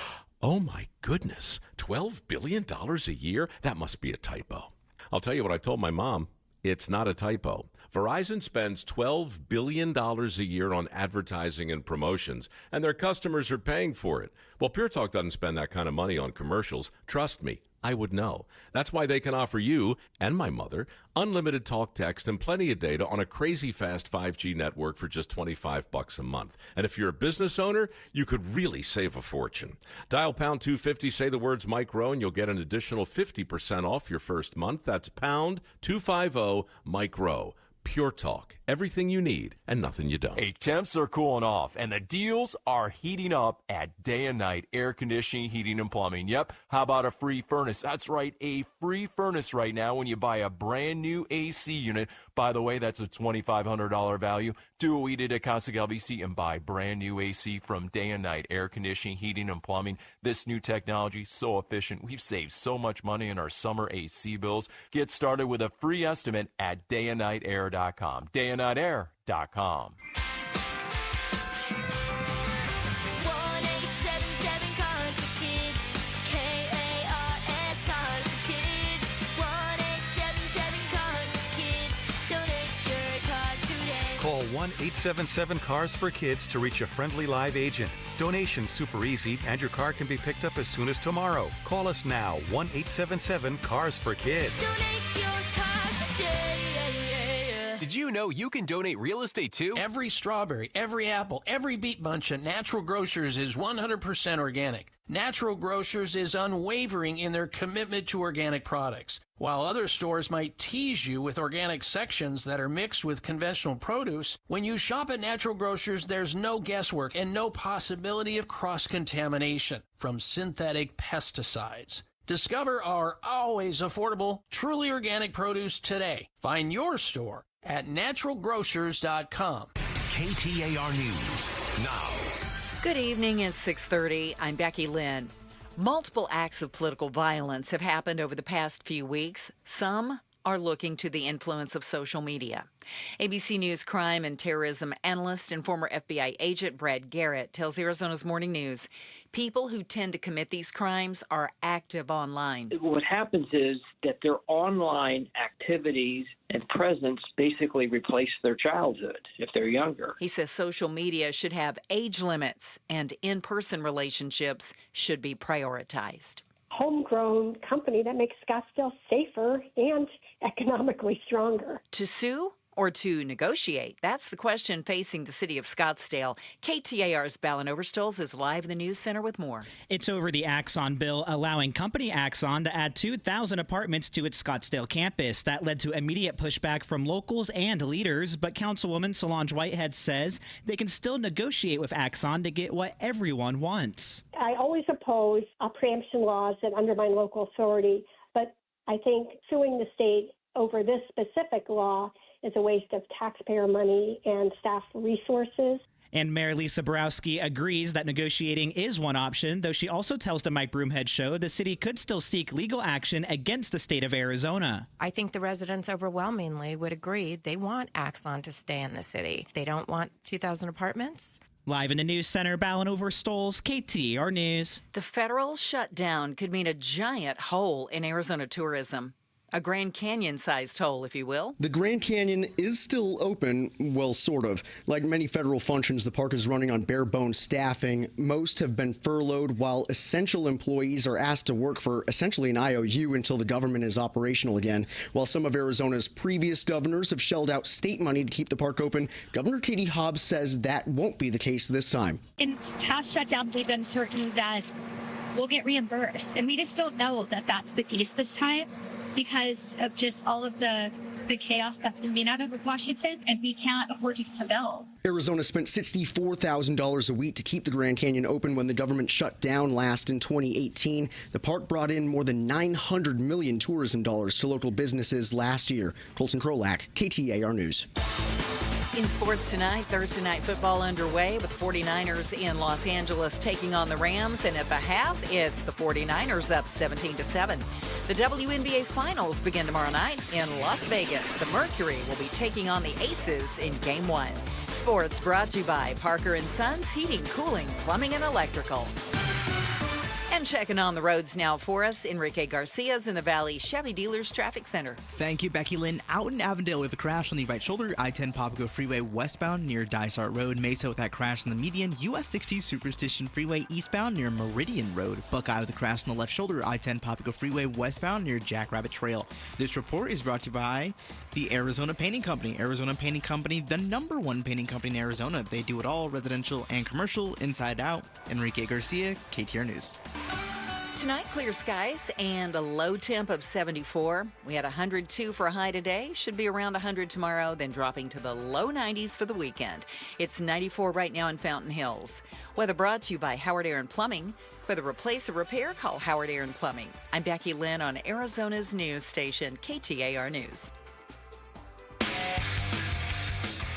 oh my goodness, $12 billion a year? That must be a typo. I'll tell you what I told my mom. It's not a typo. Verizon spends $12 billion a year on advertising and promotions, and their customers are paying for it. Well, Pure Talk doesn't spend that kind of money on commercials. Trust me, I would know. That's why they can offer you and my mother unlimited talk, text, and plenty of data on a crazy fast 5G network for just $25 a month. And if you're a business owner, you could really save a fortune. Dial pound 250, say the words Mike Rowe, and you'll get an additional 50% off your first month. That's pound 250 Mike Rowe. Pure Talk. Everything you need and nothing you don't. Hey, temps are cooling off and the deals are heating up at Day and Night Air Conditioning, Heating, and Plumbing. Yep. How about a free furnace? That's right, a free furnace right now when you buy a brand new AC unit. By the way, that's a $2,500 value. Do what we did at Casa Galvisi and buy brand new AC from Day and Night Air Conditioning, Heating, and Plumbing. This new technology, so efficient. We've saved so much money in our summer AC bills. Get started with a free estimate at dayandnightair.com. dayandnightair.com. 1-877 Cars for Kids. KARS Cars for Kids. 1-877 Cars for Kids. Donate your car today. Call 1-877-CARS-FOR-KIDS to reach a friendly live agent. Donation's super easy, and your car can be picked up as soon as tomorrow. Call us now, 1-877-CARS-FOR-KIDS. Donate your car today. Did you know you can donate real estate too? Every strawberry, every apple, every beet bunch at Natural Grocers is 100% organic. Natural Grocers is unwavering in their commitment to organic products. While other stores might tease you with organic sections that are mixed with conventional produce, when you shop at Natural Grocers, there's no guesswork and no possibility of cross-contamination from synthetic pesticides. Discover our always affordable, truly organic produce today. Find your store at naturalgrocers.com. KTAR News now. Good evening. It's 6:30. I'm Becky Lynn. Multiple acts of political violence have happened over the past few weeks. Some are looking to the influence of social media. ABC News crime and terrorism analyst and former FBI agent Brad Garrett tells Arizona's Morning News people who tend to commit these crimes are active online. What happens is that their online activities and presence basically replace their childhood if they're younger. He says social media should have age limits and in-person relationships should be prioritized. Homegrown company that makes Scottsdale safer and economically stronger. To sue or to negotiate? That's the question facing the city of Scottsdale. KTAR's Ballin Overstolz is live in the News Center with more. It's over the Axon bill allowing company Axon to add 2,000 apartments to its Scottsdale campus. That led to immediate pushback from locals and leaders, but Councilwoman Solange Whitehead says they can still negotiate with Axon to get what everyone wants. I always oppose preemption laws that undermine local authority, but I think suing the state over this specific law is a waste of taxpayer money and staff resources. And Mayor Lisa Borowski agrees that negotiating is one option, though she also tells the Mike Broomhead Show the city could still seek legal action against the state of Arizona. I think the residents overwhelmingly would agree they want Axon to stay in the city. They don't want 2,000 apartments. Live in the News Center, Ballin Overstolz, KTAR News. The federal shutdown could mean a giant hole in Arizona tourism. A Grand Canyon-sized hole, if you will. The Grand Canyon is still open, well, sort of. Like many federal functions, the park is running on bare-bones staffing. Most have been furloughed, while essential employees are asked to work for essentially an IOU until the government is operational again. While some of Arizona's previous governors have shelled out state money to keep the park open, Governor Katie Hobbs says that won't be the case this time. In past shutdowns, they've been certain that we'll get reimbursed, and we just don't know that that's the case this time, because of just all of the chaos that's been made out of Washington, and we can't afford to get the bill. Arizona spent $64,000 a week to keep the Grand Canyon open when the government shut down last in 2018. The park brought in more than $900 million tourism dollars to local businesses last year. Colson Krolak, KTAR News. In sports tonight, Thursday night football underway with the 49ers in Los Angeles taking on the Rams. And at the half, it's the 49ers up 17-7. The WNBA Finals begin tomorrow night in Las Vegas. The Mercury will be taking on the Aces in Game 1. Sports brought to you by Parker & Sons Heating, Cooling, Plumbing, and Electrical. And checking on the roads now for us, Enrique Garcia's in the Valley Chevy Dealers Traffic Center. Thank you, Becky Lynn. Out in Avondale with a crash on the right shoulder, I-10 Papago Freeway westbound near Dysart Road. Mesa with that crash on the median, US 60 Superstition Freeway eastbound near Meridian Road. Buckeye with a crash on the left shoulder, I-10 Papago Freeway westbound near Jackrabbit Trail. This report is brought to you by the Arizona Painting Company. Arizona Painting Company, the #1 painting company in Arizona. They do it all, residential and commercial, inside out. Enrique Garcia, KTAR News. Tonight, clear skies and a low temp of 74. We had 102 for a high today. Should be around 100 tomorrow, then dropping to the low 90s for the weekend. It's 94 right now in Fountain Hills. Weather brought to you by Howard Aaron Plumbing. For the replace or repair, call Howard Aaron Plumbing. I'm Becky Lynn on Arizona's news station, KTAR News.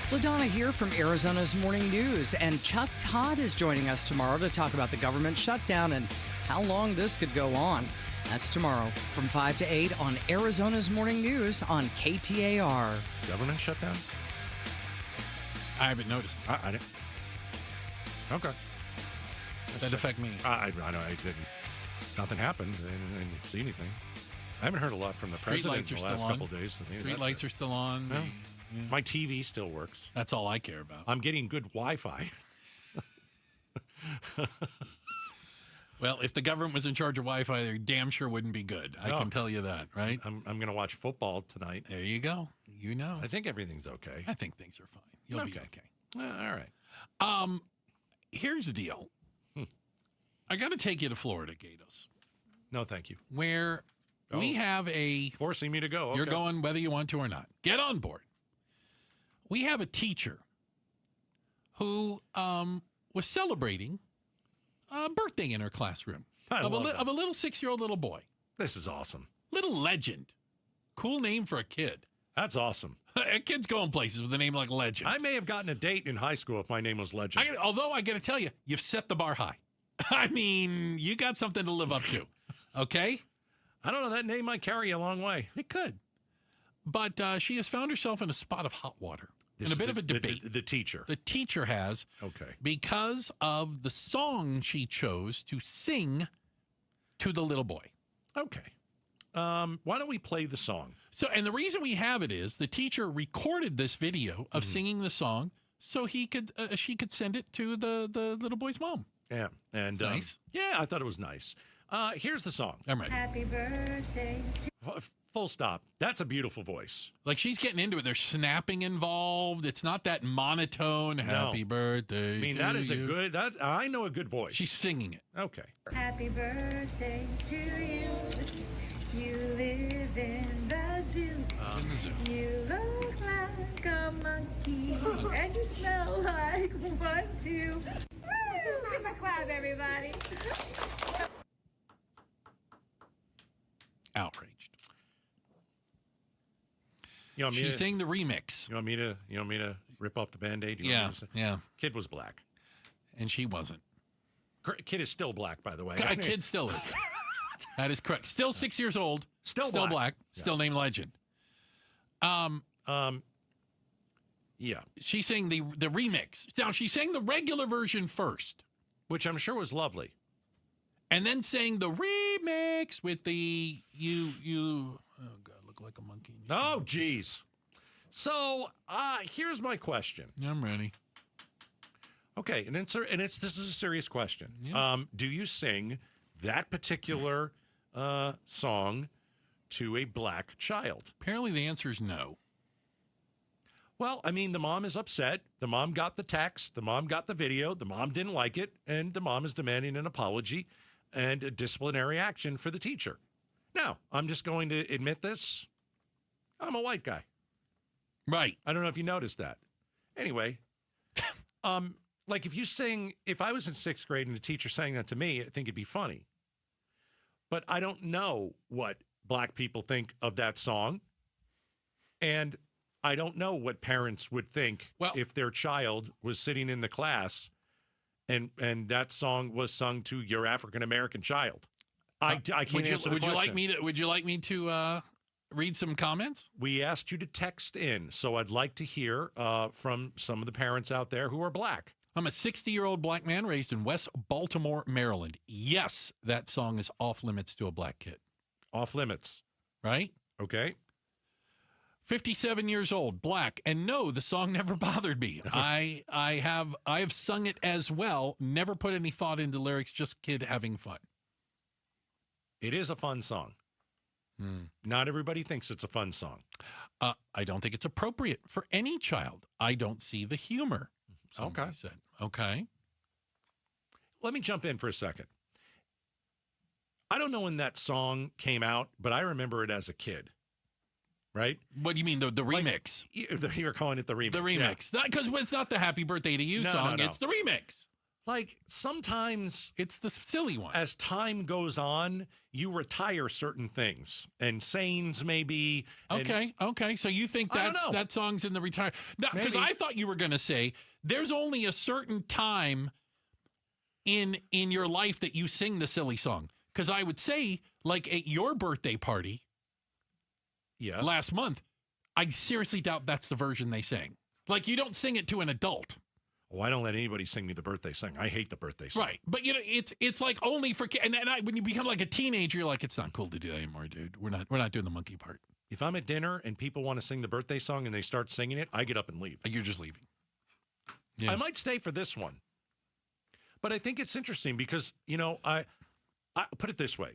LaDonna here from Arizona's Morning News, and Chuck Todd is joining us tomorrow to talk about the government shutdown and how long this could go on. That's tomorrow from 5 to 8 on Arizona's Morning News on KTAR. Government shutdown? I haven't noticed. I didn't. Okay. Does that affect me? I know. I didn't. Nothing happened. I didn't see anything. I haven't heard a lot from the president in the last couple of days. Street lights are still on. No. My TV still works. That's all I care about. I'm getting good Wi-Fi. Well, if the government was in charge of Wi-Fi, they damn sure wouldn't be good. I can tell you that, right? I'm going to watch football tonight. There you go. You know. I think everything's okay. I think things are fine. You'll be okay. All right. Here's the deal. I got to take you to Florida, Gatos. No, thank you. Where we have a... Forcing me to go. Okay. You're going whether you want to or not. Get on board. We have a teacher who was celebrating a birthday in her classroom of a little 6-year-old little boy. This is awesome. Little Legend. Cool name for a kid. That's awesome. A kid's going places with a name like Legend. I may have gotten a date in high school if my name was Legend. Although I got to tell you, you've set the bar high. I mean, you got something to live up to. Okay? I don't know. That name might carry you a long way. It could. But she has found herself in a spot of hot water. In a bit of a debate. The teacher. The teacher has. Okay. Because of the song she chose to sing to the little boy. Okay. Why don't we play the song? So, and the reason we have it is the teacher recorded this video of singing the song so she could send it to the little boy's mom. Yeah. And nice. Yeah, I thought it was nice. Here's the song. I'm ready. Happy birthday to Full stop. That's a beautiful voice. Like she's getting into it. There's snapping involved. It's not that monotone. Happy birthday. I mean, that is a good. I know a good voice. She's singing it. Okay. Happy birthday to you. You live in the zoo. In the zoo. You look like a monkey, and you smell like one, two. Woo! Give a clap, everybody. Outraged. She sang the remix. You want me to rip off the Band-Aid? Yeah. Kid was black. And she wasn't. Kid is still black, by the way. Kid still is. That is correct. Still 6 years old. Still black. Still named Legend. Yeah. She sang the remix. Now, she sang the regular version first. Which I'm sure was lovely. And then sang the remix with the oh God, look like a monkey. Oh, geez. So here's my question. Yeah, I'm ready. Okay, and this is a serious question. Yeah. Do you sing that particular song to a black child? Apparently, the answer is no. Well, I mean, the mom is upset. The mom got the text. The mom got the video. The mom didn't like it, and the mom is demanding an apology and a disciplinary action for the teacher. Now, I'm just going to admit this. I'm a white guy. Right. I don't know if you noticed that. Anyway, like if I was in 6th grade and the teacher sang that to me, I think it'd be funny. But I don't know what black people think of that song. And I don't know what parents would think if their child was sitting in the class and that song was sung to your African-American child. I can't answer the question. Would you like me to read some comments? We asked you to text in, so I'd like to hear from some of the parents out there who are black. I'm a 60-year-old black man raised in West Baltimore, Maryland. Yes, that song is off limits to a black kid. Off limits. Right? Okay. 57 years old, black, and no, the song never bothered me. I have sung it as well, never put any thought into lyrics, just kid having fun. It is a fun song. Not everybody thinks it's a fun song. I don't think it's appropriate for any child. I don't see the humor. Somebody said. Okay. Let me jump in for a second. I don't know when that song came out, but I remember it as a kid. Right? What do you mean, the remix? Like, you're calling it the remix. The remix. Because it's not the Happy Birthday to You song. No. It's the remix. Like, sometimes it's the silly one. As time goes on, you retire certain things and sayings maybe. Okay. So you think that song's in the retire? Because I thought you were going to say there's only a certain time in your life that you sing the silly song. Because I would say, like at your birthday party last month, I seriously doubt that's the version they sang. Like, you don't sing it to an adult. Oh, I don't let anybody sing me the birthday song. I hate the birthday song. Right. But, it's like only for kids. And when you become like a teenager, you're like, it's not cool to do that anymore, dude. We're not doing the monkey part. If I'm at dinner and people want to sing the birthday song and they start singing it, I get up and leave. You're just leaving. Yeah. I might stay for this one. But I think it's interesting because, I put it this way.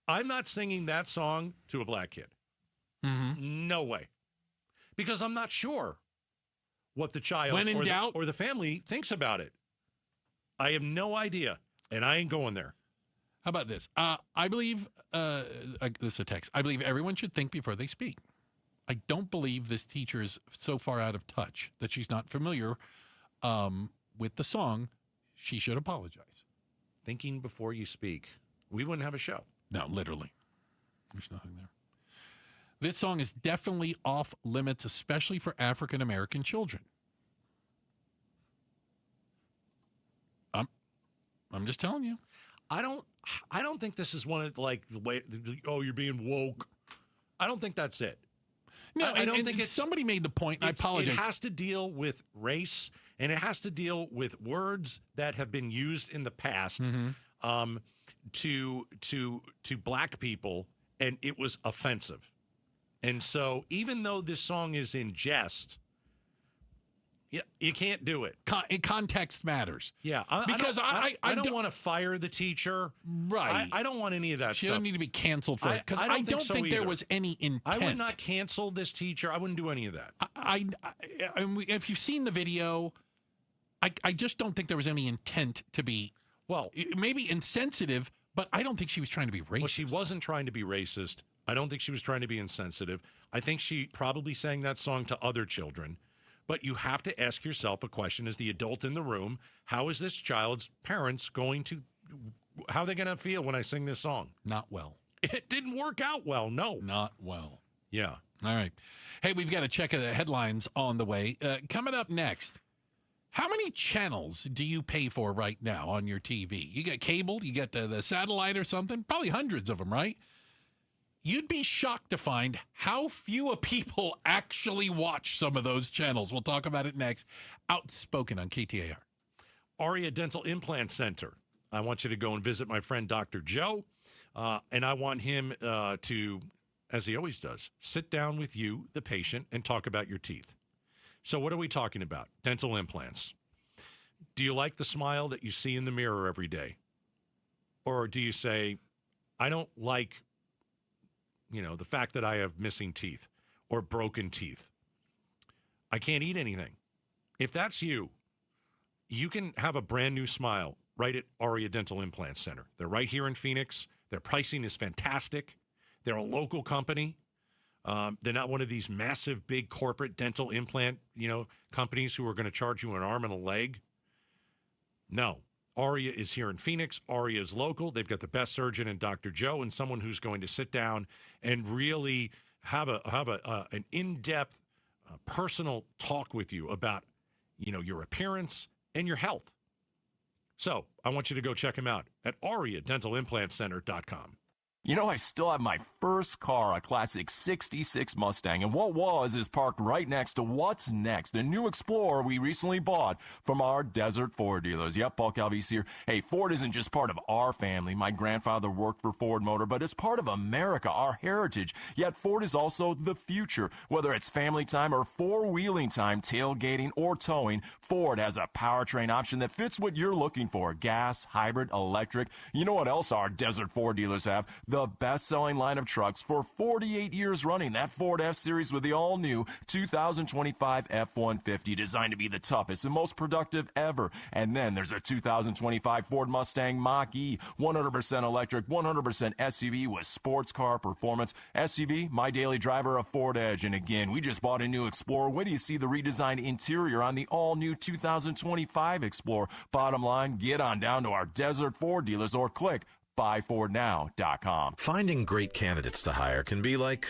I'm not singing that song to a black kid. Mm-hmm. No way. Because I'm not sure what the child when in doubt, or the family thinks about it. I have no idea, and I ain't going there. How about this? I believe, this is a text, I believe everyone should think before they speak. I don't believe this teacher is so far out of touch that she's not familiar with the song. She should apologize. Thinking before you speak. We wouldn't have a show. No, literally. There's nothing there. This song is definitely off limits, especially for African American children. I'm just telling you. I don't think this is one of you're being woke. I don't think that's it. No, I don't think it's somebody made the point. And I apologize. It has to deal with race, and it has to deal with words that have been used in the past to black people, and it was offensive. And so, even though this song is in jest, you can't do it. Context matters. Yeah, because I don't want to fire the teacher. Right. I don't want any of that She stuff. doesn't need to be canceled for it because I don't think there was any intent. I would not cancel this teacher. I wouldn't do any of that. If you've seen the video, I just don't think there was any intent to be, maybe insensitive, but I don't think she was trying to be racist. Well, she wasn't trying to be racist. I don't think she was trying to be insensitive. I think she probably sang that song to other children. But you have to ask yourself a question as the adult in the room, how is this child's parents how are they going to feel when I sing this song? Not well. It didn't work out well, no. Not well. Yeah. All right. Hey, we've got a check of the headlines on the way. Coming up next, how many channels do you pay for right now on your TV? You got cable, you got the satellite or something? Probably hundreds of them, right? You'd be shocked to find how few people actually watch some of those channels. We'll talk about it next. Outspoken on KTAR. Aria Dental Implant Center. I want you to go and visit my friend Dr. Joe, and I want him to, as he always does, sit down with you, the patient, and talk about your teeth. So what are we talking about? Dental implants. Do you like the smile that you see in the mirror every day? Or do you say, I don't like the fact that I have missing teeth or broken teeth. I can't eat anything. If that's you, you can have a brand new smile right at Aria Dental Implant Center. They're right here in Phoenix. Their pricing is fantastic. They're a local company. They're not one of these massive, big corporate dental implant, companies who are going to charge you an arm and a leg. No. Aria is here in Phoenix. Aria is local. They've got the best surgeon in Dr. Joe and someone who's going to sit down and really have an in-depth, personal talk with you about, your appearance and your health. So I want you to go check him out at AriaDentalImplantCenter.com. I still have my first car, a classic 66 Mustang, and what is parked right next to what's next, a new Explorer we recently bought from our Desert Ford dealers. Yep, Paul Calvise here. Hey, Ford isn't just part of our family. My grandfather worked for Ford Motor, but it's part of America, our heritage. Yet Ford is also the future. Whether it's family time or four-wheeling time, tailgating or towing, Ford has a powertrain option that fits what you're looking for. Gas, hybrid, electric. You know what else our Desert Ford dealers have? The best-selling line of trucks for 48 years running. That Ford F-Series with the all-new 2025 F-150, designed to be the toughest and most productive ever. And then there's a 2025 Ford Mustang Mach-E, 100% electric, 100% SUV with sports car performance. SUV, my daily driver, a Ford Edge. And again, we just bought a new Explorer. Wait till you see the redesigned interior on the all-new 2025 Explorer. Bottom line, get on down to our Desert Ford dealers or click buyfordnow.com. Finding great candidates to hire can be like,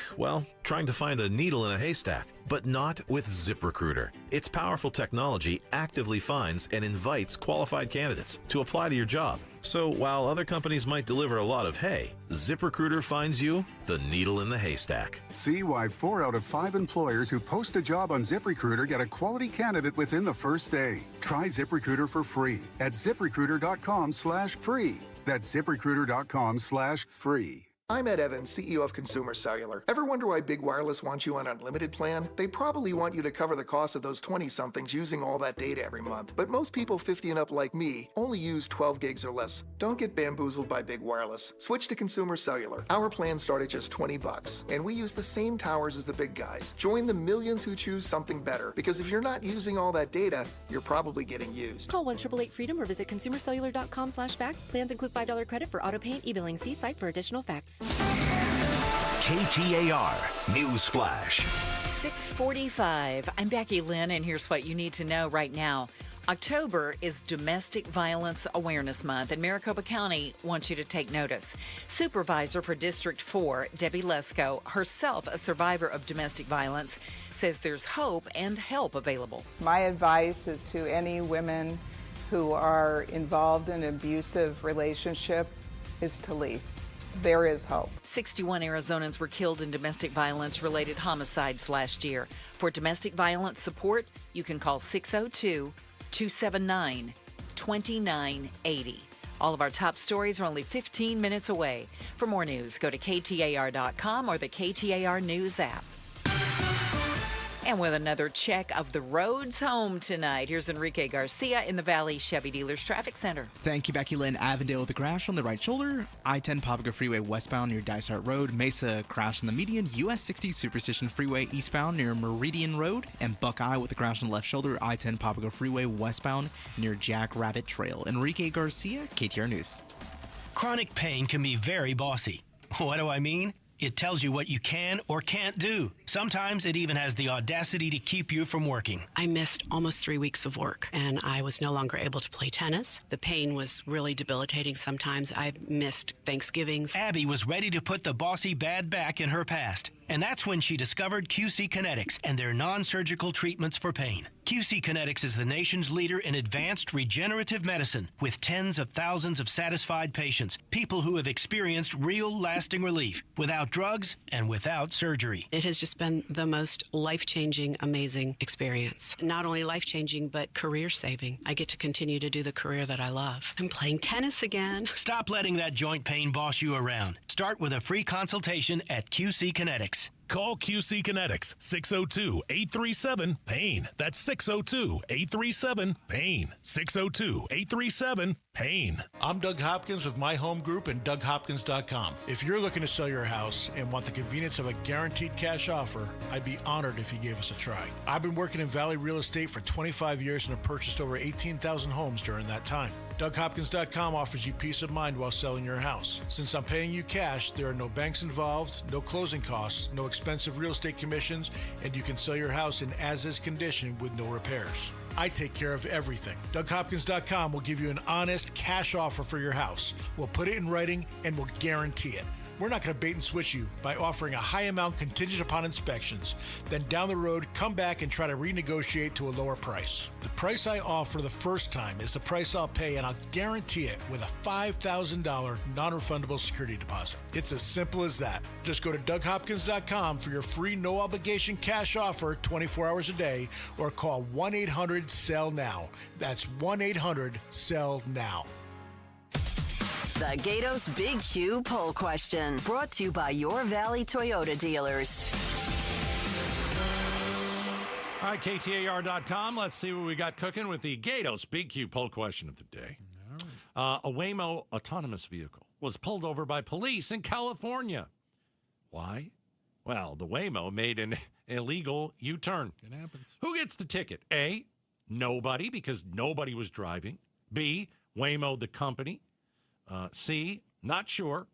trying to find a needle in a haystack, but not with ZipRecruiter. Its powerful technology actively finds and invites qualified candidates to apply to your job. So while other companies might deliver a lot of hay, ZipRecruiter finds you the needle in the haystack. See why 4 out of 5 employers who post a job on ZipRecruiter get a quality candidate within the first day. Try ZipRecruiter for free at ZipRecruiter.com/free. That's ZipRecruiter.com/free. I'm Ed Evans, CEO of Consumer Cellular. Ever wonder why Big Wireless wants you on an unlimited plan? They probably want you to cover the cost of those 20-somethings using all that data every month. But most people 50 and up like me only use 12 gigs or less. Don't get bamboozled by Big Wireless. Switch to Consumer Cellular. Our plans start at just $20, and we use the same towers as the big guys. Join the millions who choose something better, because if you're not using all that data, you're probably getting used. Call 1-888-FREEDOM or visit consumercellular.com/facts. Plans include $5 credit for auto pay and e-billing. See site for additional facts. KTAR News Flash. 6:45. I'm Becky Lynn, and here's what you need to know right now. October is Domestic Violence Awareness Month, and Maricopa County wants you to take notice. Supervisor for District 4, Debbie Lesko, herself a survivor of domestic violence, says there's hope and help available. My advice is to any women who are involved in an abusive relationship is to leave. There is hope. 61 Arizonans were killed in domestic violence-related homicides last year. For domestic violence support, you can call 602-279-2980. All of our top stories are only 15 minutes away. For more news, go to KTAR.com or the KTAR News app. And with another check of the roads home tonight, here's Enrique Garcia in the Valley Chevy Dealers Traffic Center. Thank you, Becky Lynn. Avondale with a crash on the right shoulder. I-10 Papago Freeway westbound near Dysart Road. Mesa crash in the median. US 60 Superstition Freeway eastbound near Meridian Road. And Buckeye with a crash on the left shoulder. I-10 Papago Freeway westbound near Jack Rabbit Trail. Enrique Garcia, KTAR News. Chronic pain can be very bossy. What do I mean? It tells you what you can or can't do. Sometimes it even has the audacity to keep you from working. I missed almost 3 weeks of work, and I was no longer able to play tennis. The pain was really debilitating sometimes. I missed Thanksgivings. Abby was ready to put the bossy bad back in her past. And that's when she discovered QC Kinetics and their non-surgical treatments for pain. QC Kinetics is the nation's leader in advanced regenerative medicine with tens of thousands of satisfied patients, people who have experienced real lasting relief without drugs and without surgery. It has just been the most life-changing, amazing experience. Not only life-changing, but career-saving. I get to continue to do the career that I love. I'm playing tennis again. Stop letting that joint pain boss you around. Start with a free consultation at QC Kinetics. Call QC Kinetics, 602-837-PAIN. That's 602-837-PAIN. 602-837-PAIN. I'm Doug Hopkins with My Home Group and DougHopkins.com. If you're looking to sell your house and want the convenience of a guaranteed cash offer, I'd be honored if you gave us a try. I've been working in Valley Real Estate for 25 years and have purchased over 18,000 homes during that time. DougHopkins.com offers you peace of mind while selling your house. Since I'm paying you cash, there are no banks involved, no closing costs, no expensive real estate commissions, and you can sell your house in as-is condition with no repairs. I take care of everything. DougHopkins.com will give you an honest cash offer for your house. We'll put it in writing and we'll guarantee it. We're not going to bait and switch you by offering a high amount contingent upon inspections. Then down the road, come back and try to renegotiate to a lower price. The price I offer the first time is the price I'll pay, and I'll guarantee it with a $5,000 non-refundable security deposit. It's as simple as that. Just go to DougHopkins.com for your free no-obligation cash offer 24 hours a day, or call 1-800-SELL-NOW. That's 1-800-SELL-NOW. The Gatos Big Q poll question, brought to you by your Valley Toyota dealers. All right, KTAR.com. Let's see what we got cooking with the Gatos Big Q poll question of the day. A Waymo autonomous vehicle was pulled over by police in California. Why? Well, the Waymo made an illegal U-turn. It happens. Who gets the ticket? A, nobody, because nobody was driving. B, Waymo the company. C, not sure.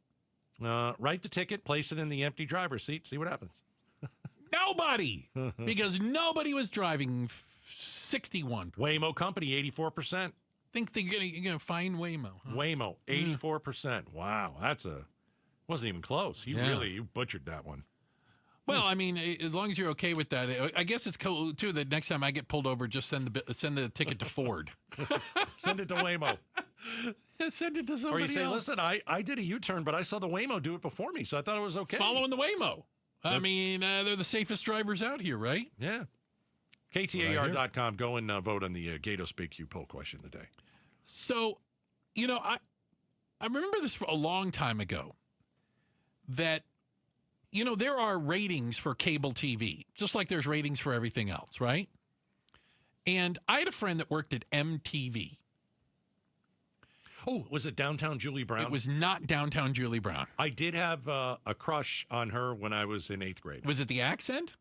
Write the ticket, place it in the empty driver's seat, see what happens. Nobody, because nobody was driving. 61%. Waymo company, 84%. Think they're gonna find Waymo. Huh? Waymo, 84%. Wow, wasn't even close. You butchered that one. Well, I mean, as long as you're okay with that, I guess it's cool too that next time I get pulled over, just send the ticket to Ford. Send it to Waymo. Send it to somebody else. Or you say, listen, I did a U-turn, but I saw the Waymo do it before me, so I thought it was okay. Following the Waymo. I mean, they're the safest drivers out here, right? Yeah. KTAR.com. Go and vote on the Gatos Big Q poll question of the day. So, I remember this for a long time ago. that, there are ratings for cable TV, just like there's ratings for everything else, right? And I had a friend that worked at MTV. Oh, was it Downtown Julie Brown? It was not Downtown Julie Brown. I did have a crush on her when I was in 8th grade. Was it the accent?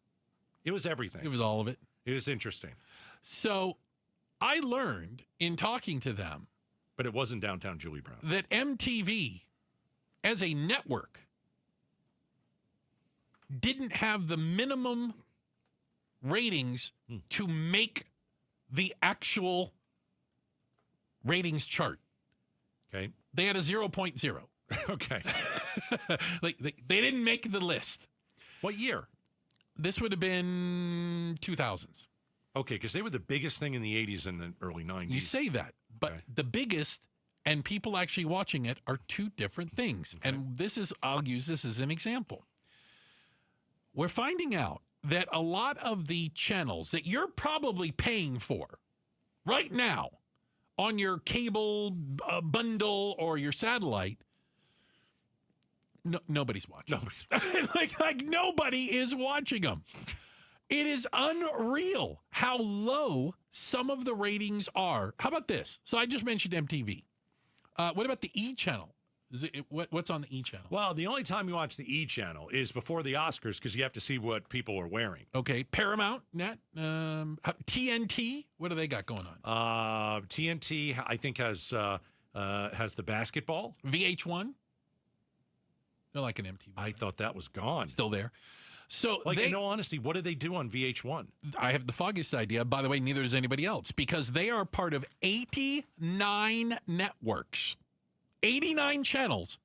It was everything. It was all of it. It was interesting. So I learned in talking to them. But it wasn't Downtown Julie Brown. That MTV, as a network, didn't have the minimum ratings to make the actual ratings chart. Okay. They had a 0.0. Okay. They didn't make the list. What year? This would have been 2000s. Okay, because they were the biggest thing in the 80s and the early 90s. You say that, but the biggest and people actually watching it are two different things. Okay. And I'll use this as an example. We're finding out that a lot of the channels that you're probably paying for right now on your cable bundle or your satellite, nobody's watching. like nobody is watching them. It is unreal how low some of the ratings are. How about this? So I just mentioned MTV. What about the E channel? What's on the E channel? Well, the only time you watch the E channel is before the Oscars because you have to see what people are wearing. Okay, Paramount, Net, TNT. What do they got going on? TNT, I think has the basketball. VH1. They're like an MTV. I thought that was gone. Still there. So, in all honesty, what do they do on VH1? I have the foggiest idea. By the way, neither does anybody else, because they are part of 89 networks, 89 channels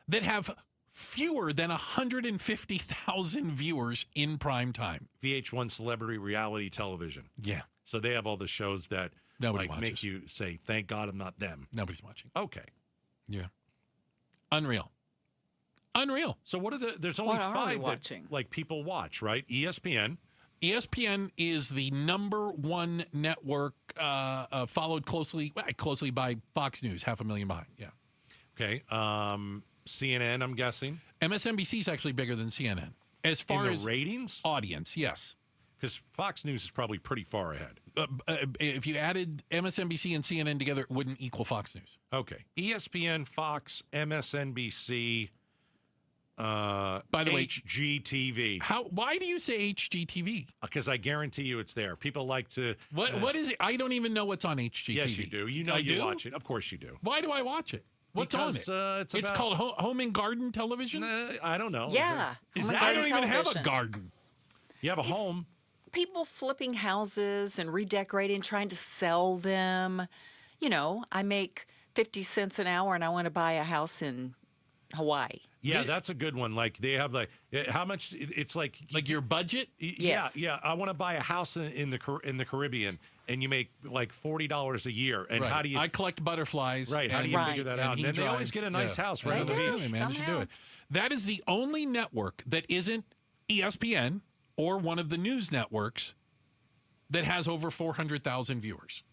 that have fewer than 150,000 viewers in prime time. VH1 celebrity reality television. Yeah. So they have all the shows that nobody watches. Make you say, thank God I'm not them. Nobody's watching. Okay. Yeah. Unreal. So what are there's only what 5 that people watch, right? ESPN. ESPN is the number one network, followed closely by Fox News, 500,000 behind. Yeah. Okay. CNN, I'm guessing. MSNBC is actually bigger than CNN as far as ratings, audience. Yes, because Fox News is probably pretty far ahead. If you added MSNBC and CNN together, it wouldn't equal Fox News. Okay. ESPN, Fox, MSNBC. By the way, HGTV. Why do you say HGTV? Because I guarantee you it's there. People like to. What is it? I don't even know what's on HGTV. Yes, you do. You watch it. Of course you do. Why do I watch it? What's on it? It's called Home and Garden Television? I don't know. Yeah. I don't even have a garden. You have a home. People flipping houses and redecorating, trying to sell them. I make 50 cents an hour and I want to buy a house in Hawaii. Yeah, that's a good one. Like they have how much? It's like your budget. Yes. Yeah. I want to buy a house in the Caribbean, and you make like $40 a year. And how do you? I collect butterflies. Right. How do you figure that out? And then they always get a nice house right on the beach. They manage to do it. That is the only network that isn't ESPN or one of the news networks that has over 400,000 viewers.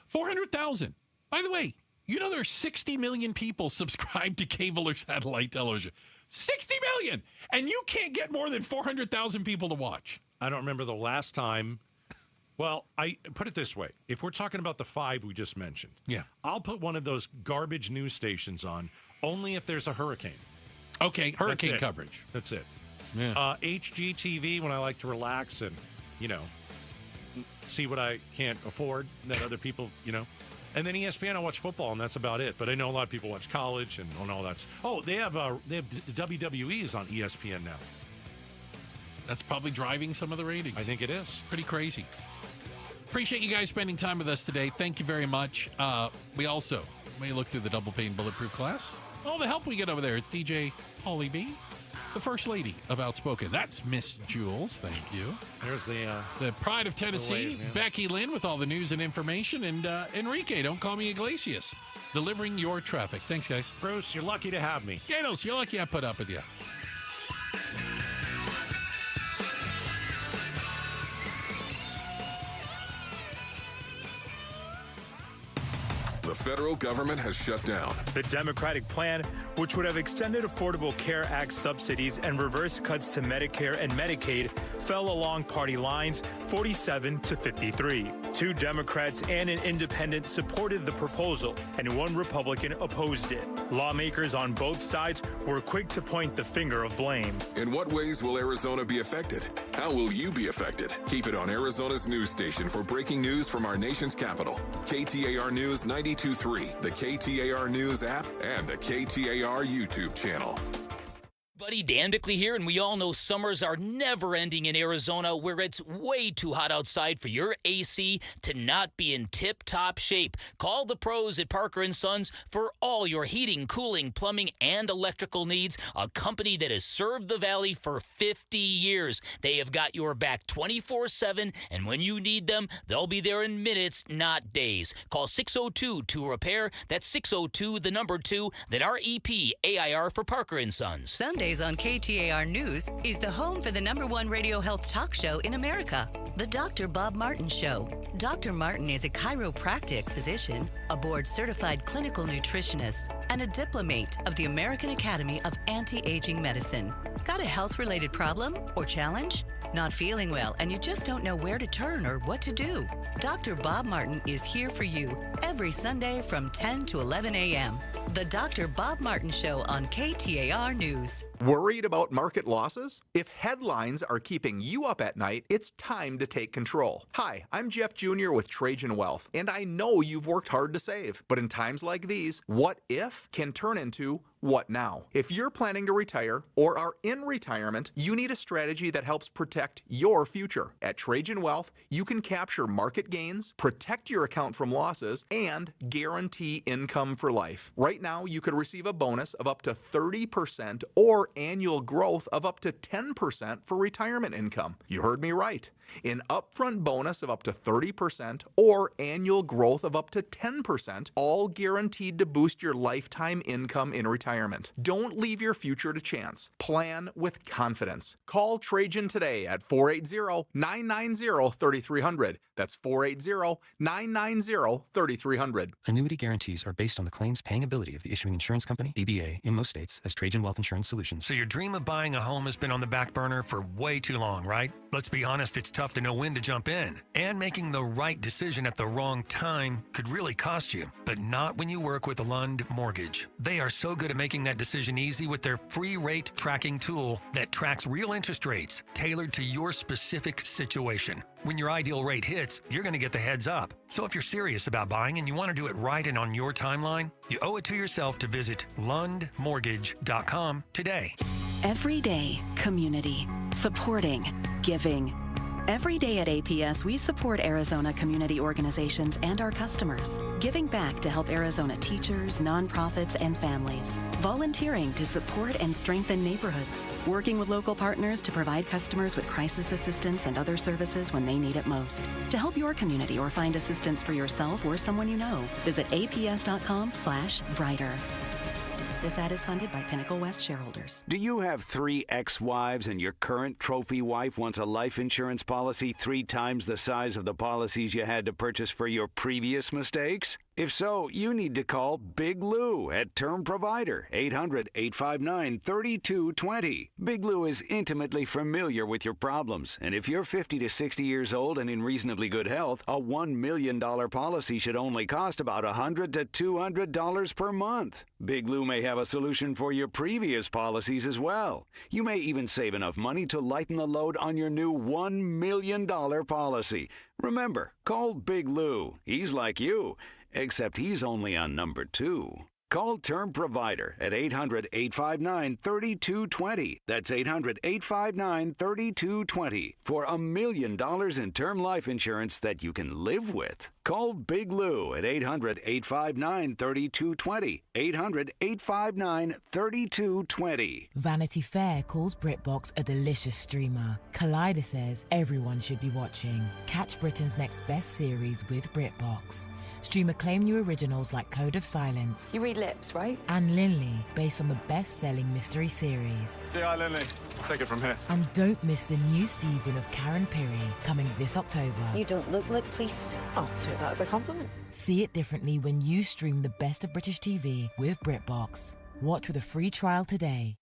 400,000. By the way. There's 60 million people subscribed to cable or satellite television. 60 million! And you can't get more than 400,000 people to watch. I don't remember the last time. Well, I put it this way. If we're talking about the 5 we just mentioned, I'll put one of those garbage news stations on only if there's a hurricane. Okay, hurricane coverage. That's it. Yeah. HGTV when I like to relax and, see what I can't afford that other people, And then ESPN, I watch football, and that's about it. But I know a lot of people watch college and all that. Oh, they have WWE is on ESPN now. That's probably driving some of the ratings. I think it is. Pretty crazy. Appreciate you guys spending time with us today. Thank you very much. We also may look through the double pane bulletproof class. All the help we get over there. It's DJ Pauly B, the First Lady of Outspoken. That's Miss Jules. Thank you. There's the pride of Tennessee, Becky Lynn with all the news and information, and Enrique, don't call me Iglesias, delivering your traffic. Thanks, guys. Bruce, you're lucky to have me. Gatos, you're lucky I put up with you. The federal government has shut down. The Democratic plan, which would have extended Affordable Care Act subsidies and reversed cuts to Medicare and Medicaid, fell along party lines 47 to 53. 2 Democrats and an independent supported the proposal, and 1 Republican opposed it. Lawmakers on both sides were quick to point the finger of blame. In what ways will Arizona be affected? How will you be affected? Keep it on Arizona's news station for breaking news from our nation's capital. KTAR News 92.3, the KTAR News app, and the KTAR YouTube channel. Buddy, Dan Bickley here, and we all know summers are never ending in Arizona, where it's way too hot outside for your AC to not be in tip-top shape. Call the pros at Parker & Sons for all your heating, cooling, plumbing, and electrical needs, a company that has served the Valley for 50 years. They have got your back 24/7, and when you need them, they'll be there in minutes, not days. Call 602-2-REPAIR. That's 602-2, then REPAIR for Parker & Sons. Sundays on KTAR News is the home for the #1 radio health talk show in America, The Dr. Bob Martin Show. Dr. Martin is a chiropractic physician, a board-certified clinical nutritionist, and a diplomate of the American Academy of Anti-Aging Medicine. Got a health-related problem or challenge? Not feeling well and you just don't know where to turn or what to do? Dr. Bob Martin is here for you every Sunday from 10 to 11 a.m. The Dr. Bob Martin Show on KTAR News. Worried about market losses? If headlines are keeping you up at night, it's time to take control. Hi, I'm Jeff Jr. with Trajan Wealth, and I know you've worked hard to save. But in times like these, what if can turn into what now? If you're planning to retire or are in retirement, you need a strategy that helps protect your future. At Trajan Wealth, you can capture market gains, protect your account from losses, and guarantee income for life. Right now, you could receive a bonus of up to 30% or annual growth of up to 10% for retirement income. You heard me right. An upfront bonus of up to 30% or annual growth of up to 10%, all guaranteed to boost your lifetime income in retirement. Don't leave your future to chance. Plan with confidence. Call Trajan today at 480-990-3300. That's 480-990-3300. Annuity guarantees are based on the claims paying ability of the issuing insurance company, DBA, in most states as Trajan Wealth Insurance Solutions. So your dream of buying a home has been on the back burner for way too long, right? Let's be honest, it's tough to know when to jump in. And making the right decision at the wrong time could really cost you. But not when you work with Lund Mortgage. They are so good at making that decision easy with their free rate tracking tool that tracks real interest rates tailored to your specific situation. When your ideal rate hits, you're going to get the heads up. So if you're serious about buying and you want to do it right and on your timeline, you owe it to yourself to visit lundmortgage.com today. Every day, community, supporting, giving. Every day at APS, we support Arizona community organizations and our customers, giving back to help Arizona teachers, nonprofits, and families, volunteering to support and strengthen neighborhoods, working with local partners to provide customers with crisis assistance and other services when they need it most. To help your community or find assistance for yourself or someone you know, visit aps.com/brighter. This ad is funded by Pinnacle West shareholders. Do you have 3 ex-wives and your current trophy wife wants a life insurance policy 3 times the size of the policies you had to purchase for your previous mistakes? If so, you need to call Big Lou at Term Provider, 800-859-3220. Big Lou is intimately familiar with your problems, and if you're 50 to 60 years old and in reasonably good health, a $1 million policy should only cost about $100 to $200 per month. Big Lou may have a solution for your previous policies as well. You may even save enough money to lighten the load on your new $1 million policy. Remember, call Big Lou. He's like you, except he's only on number 2. Call Term Provider at 800-859-3220. That's 800-859-3220 for $1 million in term life insurance that you can live with. Call Big Lou at 800-859-3220. 800-859-3220. Vanity Fair calls BritBox a delicious streamer. Collider says everyone should be watching. Catch Britain's next best series with BritBox. Stream acclaimed new originals like Code of Silence. You read lips, right? And Linley, based on the best-selling mystery series. G.I. Linley, take it from here. And don't miss the new season of Karen Piri, coming this October. You don't look like police. I'll take that as a compliment. See it differently when you stream the best of British TV with BritBox. Watch with a free trial today.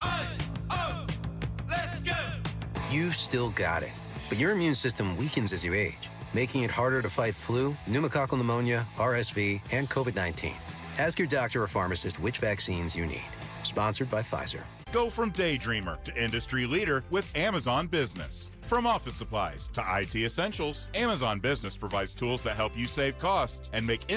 You've still got it, but your immune system weakens as you age, making it harder to fight flu, pneumococcal pneumonia, RSV, and COVID-19. Ask your doctor or pharmacist which vaccines you need. Sponsored by Pfizer. Go from daydreamer to industry leader with Amazon Business. From office supplies to IT essentials, Amazon Business provides tools that help you save costs and make